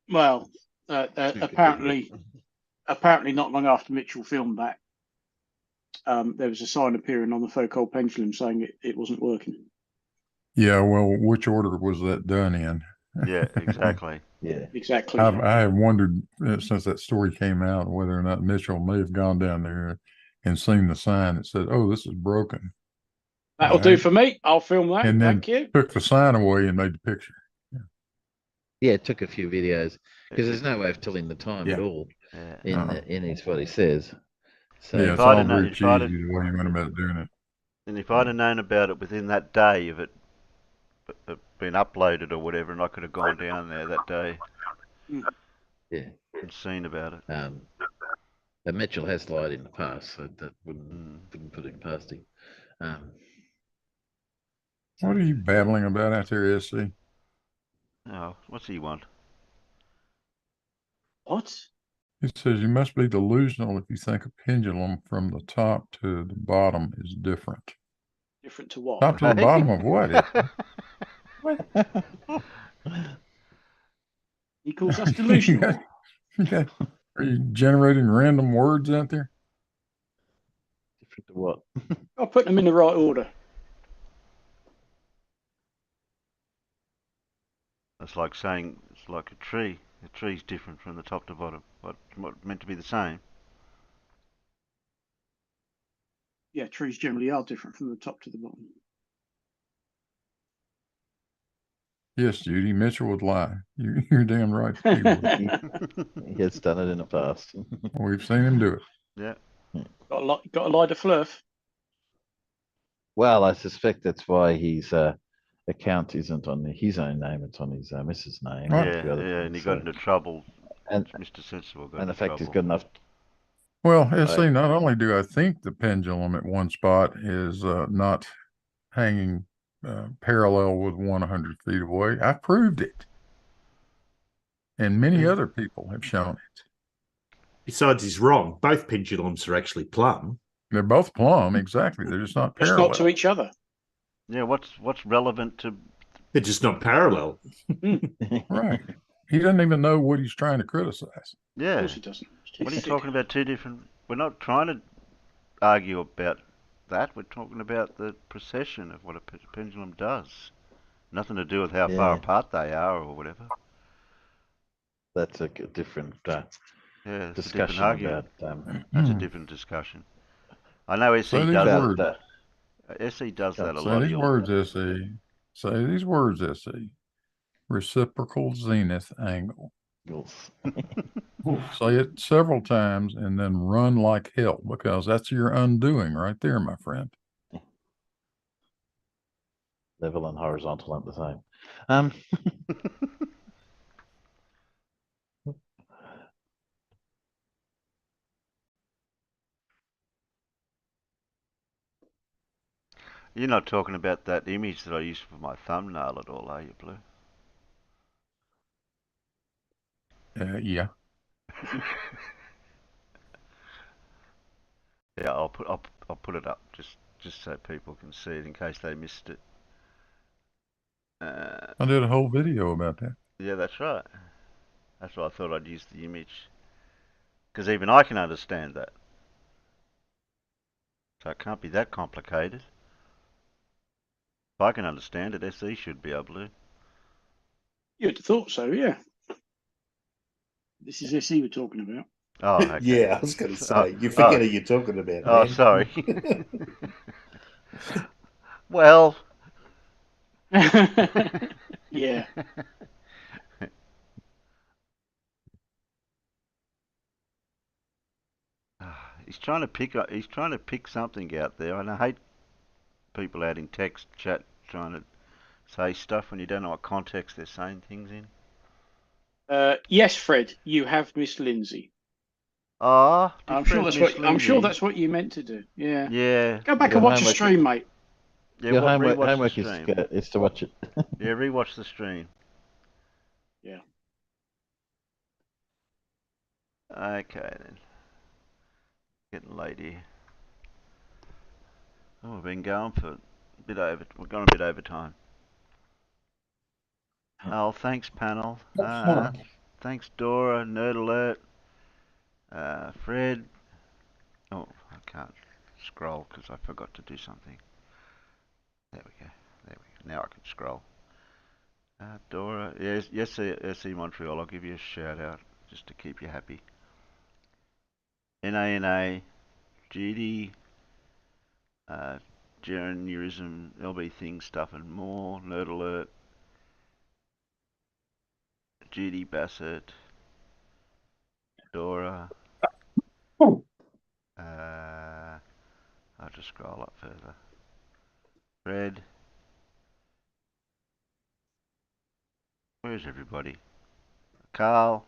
well, apparently not long after Mitchell filmed that, there was a sign appearing on the Foucault pendulum saying it wasn't working. Yeah, well, which order was that done in? Yeah, exactly. Exactly. I have wondered since that story came out whether or not Mitchell may have gone down there and seen the sign that said, "Oh, this is broken." That'll do for me. I'll film that. And then Thank you. took the sign away and made the picture. Yeah, it took a few videos because there's no way of telling the time at all in what he says. So yeah, it's all very cheesy the way he went about doing it. And if I'd have known about it within that day of it been uploaded or whatever, and I could have gone down there that day, and seen about it. And Mitchell has lied in the past, so that wouldn't put it past him. What are you babbling about out there, SC? Oh, what's he want? What? It says you must be delusional if you think a pendulum from the top to the bottom is different. Different to what? Top to the bottom of what? He calls us delusional. Are you generating random words out there? Different to what? I'll put them in the right order. It's like saying it's like a tree. A tree's different from the top to bottom. What meant to be the same? Yeah, trees generally are different from the top to the bottom. Yes, Judy, Mitchell would lie. You're damn right. He has done it in the past. We've seen him do it. Yeah. Got a lie to fluff. Well, I suspect that's why his account isn't on his own name; it's on his missus' name. Yeah, and he got into trouble. And Mr. Sensible got and into the fact trouble. he's good enough. Well, SC, not only do I think the pendulum at one spot is not hanging parallel with 100 feet away, I proved it. And many other people have shown it. Besides, he's wrong. Both pendulums are actually plumb. They're both plumb, exactly. They're just not Just parallel. not to each other. Yeah, what's relevant to? They're just not parallel. Right. He doesn't even know what he's trying to criticize. Yeah. Of course he doesn't. What are you talking about? Two different. We're not trying to argue about that. We're talking about the precession of what a pendulum does. Nothing to do with how far apart they are or whatever. That's a different it's discussion a different argument. about. That's a different discussion. I know SC does that. SC does that a lot. Say these words, SC. Say these words, SC. reciprocal zenith angle. Say it several times and then run like hell, because that's your undoing right there, my friend. Level and horizontal aren't the same. You're not talking about that image that I used for my thumbnail at all, are you, Blue? Yeah. Yeah, I'll put it up just so people can see it in case they missed it. I did a whole video about that. Yeah, that's right. That's why I thought I'd use the image, because even I can understand that. So it can't be that complicated. If I can understand it, SE should be able to. You'd have thought so, yeah. This is SE we're talking about. Oh, okay. Yeah, I was going to say, you forget who you're talking about, Oh, man. sorry. Well. Yeah. He's trying to pick something out there, and I hate people out in text chat trying to say stuff when you don't know what context they're saying things in. Yes, Fred, you have Miss Lindsay. Ah, I'm sure that's what you meant to do. Yeah. Yeah. Go back and watch the stream, mate. Yeah, Your homework rewatch is to watch it. Yeah, rewatch the stream. Yeah. Okay then. Getting late here. Oh, we've been going for a bit over. We've gone a bit over time. Oh, thanks, panel. Thanks, Dora, Nerd Alert, Fred. Oh, I can't scroll because I forgot to do something. There we go. Now I can scroll. Dora, yes, SE Montreal. I'll give you a shout out just to keep you happy. NANA, GD, Geronism, LB Things, Stuff and More, Nerd Alert, GD Bassett, Dora. I'll just scroll up further. Fred. Where's everybody? Carl.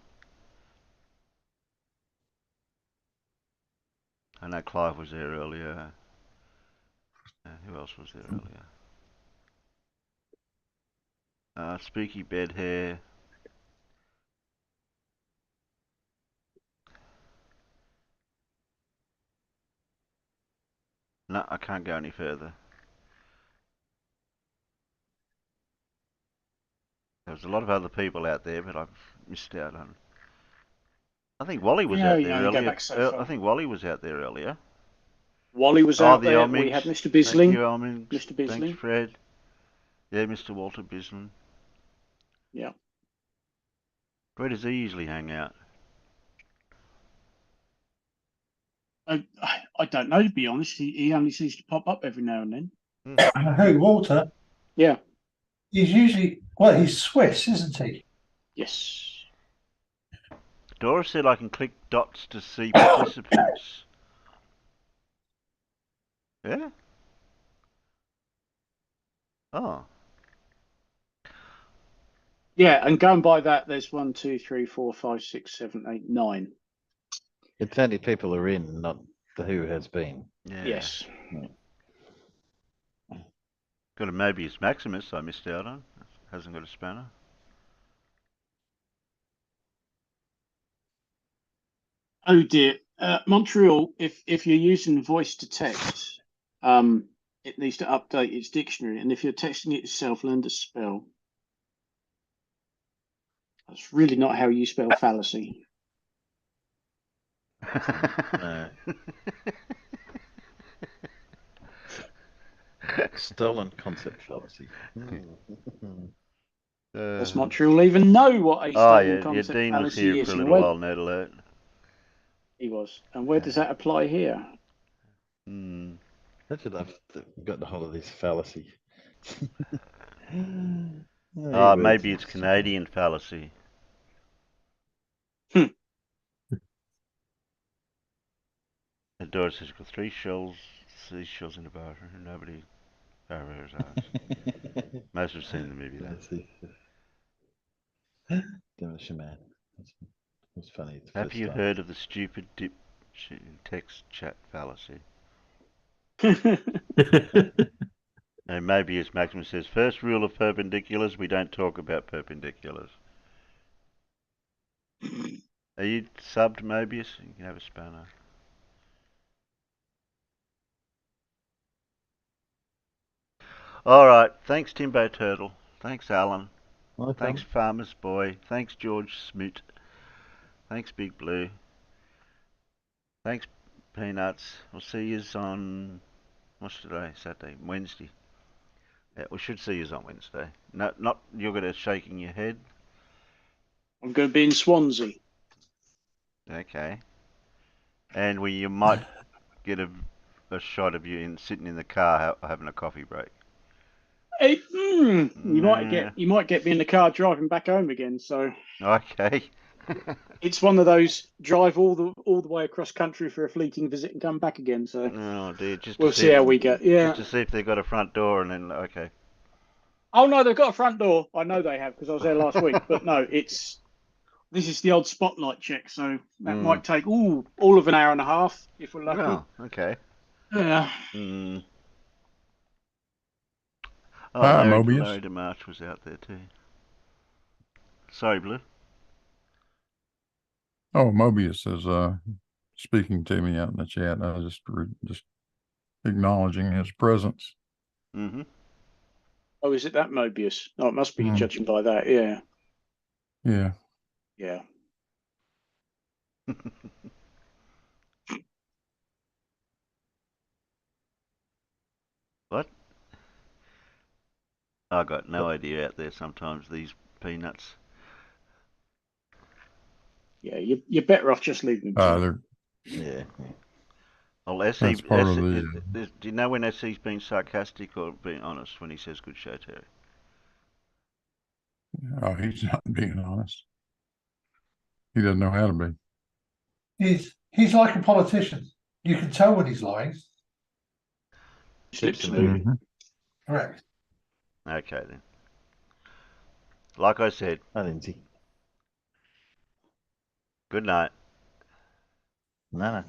I know Clive was there earlier. Who else was there earlier? Spooky Bed Hair. No, I can't go any further. There's a lot of other people out there, but I've missed out on. I think Wally was out there earlier. I think Wally was out there earlier. Wally was out there. We had Mr. Bisling. Thank you, Mr. Bisling. Thanks, Fred. Yeah, Mr. Walter Bisling. Yeah. Where does he usually hang out? I don't know, to be honest. He only seems to pop up every now and then. Who, Walter? Yeah. He's usually, well, he's Swiss, isn't he? Yes. Dora said I can click dots to see participants. Yeah? Oh. Yeah, and going by that, there's 1, 2, 3, 4, 5, 6, 7, 8, 9. It's only people who are in, not the who has been. Yeah. Yes. Got a Mobius Maximus I missed out on. Hasn't got a spanner. Oh dear. Montreal, if you're using voice to text, it needs to update its dictionary. And if you're texting it yourself, learn to spell. That's really not how you spell fallacy. No. Stolen concept fallacy. Does Montreal even know what a stolen concept Dean was fallacy here is? for a little while, Nerd Alert. He was. And where does that apply here? Imagine I've got the whole of this fallacy. Maybe it's Canadian fallacy. The door says got 3 seashells in a bar. Nobody barrows ass. Most have seen the movie though. Demolition Man. That's funny. Have you heard of the stupid dip text chat fallacy? And maybe as Maximus says, first rule of perpendiculars, we don't talk about perpendiculars. Are you subbed, Mobius? You can have a spanner. Alright, thanks Timbo Turtle. Thanks Alan. Thanks Farmer's Boy. Thanks George Smoot. Thanks Big Blue. Thanks Peanuts. We'll see you on, what's today? Saturday? Wednesday. Yeah, we should see you on Wednesday. No, not you're going to shaking your head. I'm going to be in Swansea. Okay. And you might get a shot of you sitting in the car having a coffee break. Hey, you might get me in the car driving back home again. So okay. It's one of those drive all the way across country for a fleeting visit and come back again. So oh dear, we'll see how we get. Yeah, just to see if they've got a front door and then okay. Oh no, they've got a front door. I know they have because I was there last week. But no, this is the old spotlight check, so that might take all of an hour and a half if we're lucky. Oh, okay. Yeah. Oh, Mobius. Larry DeMarch was out there too. Sorry, Blue. Oh, Mobius is speaking to me out in the chat. I was just acknowledging his presence. Mm-hmm. Oh, is it that Mobius? Oh, it must be judging by that. Yeah. Yeah. Yeah. What? I got no idea out there sometimes, these peanuts. Yeah, you're better off just leaving them. Yeah. Well, SE, that's part of the... do you know when SE's been sarcastic or being honest when he says good show, Terry? Oh, he's not being honest. He doesn't know how to be. He's like a politician. You can tell when he's lying. Slips moving. Correct. Okay then. Like I said. Hi, Lindsay. Good night. No.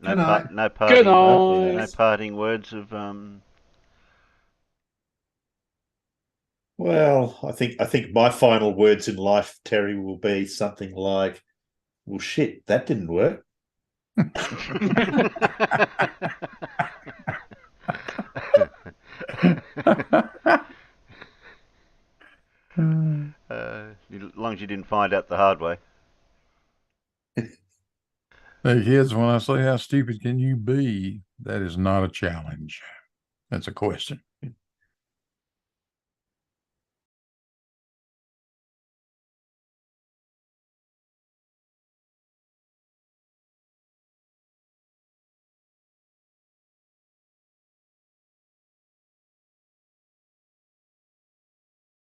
No Good parting. night. No parting words of Well, I think my final words in life, Terry, will be something like, "Well, shit, that didn't work." as long as you didn't find out the hard way. Hey kids, when I say how stupid can you be, that is not a challenge. That's a question.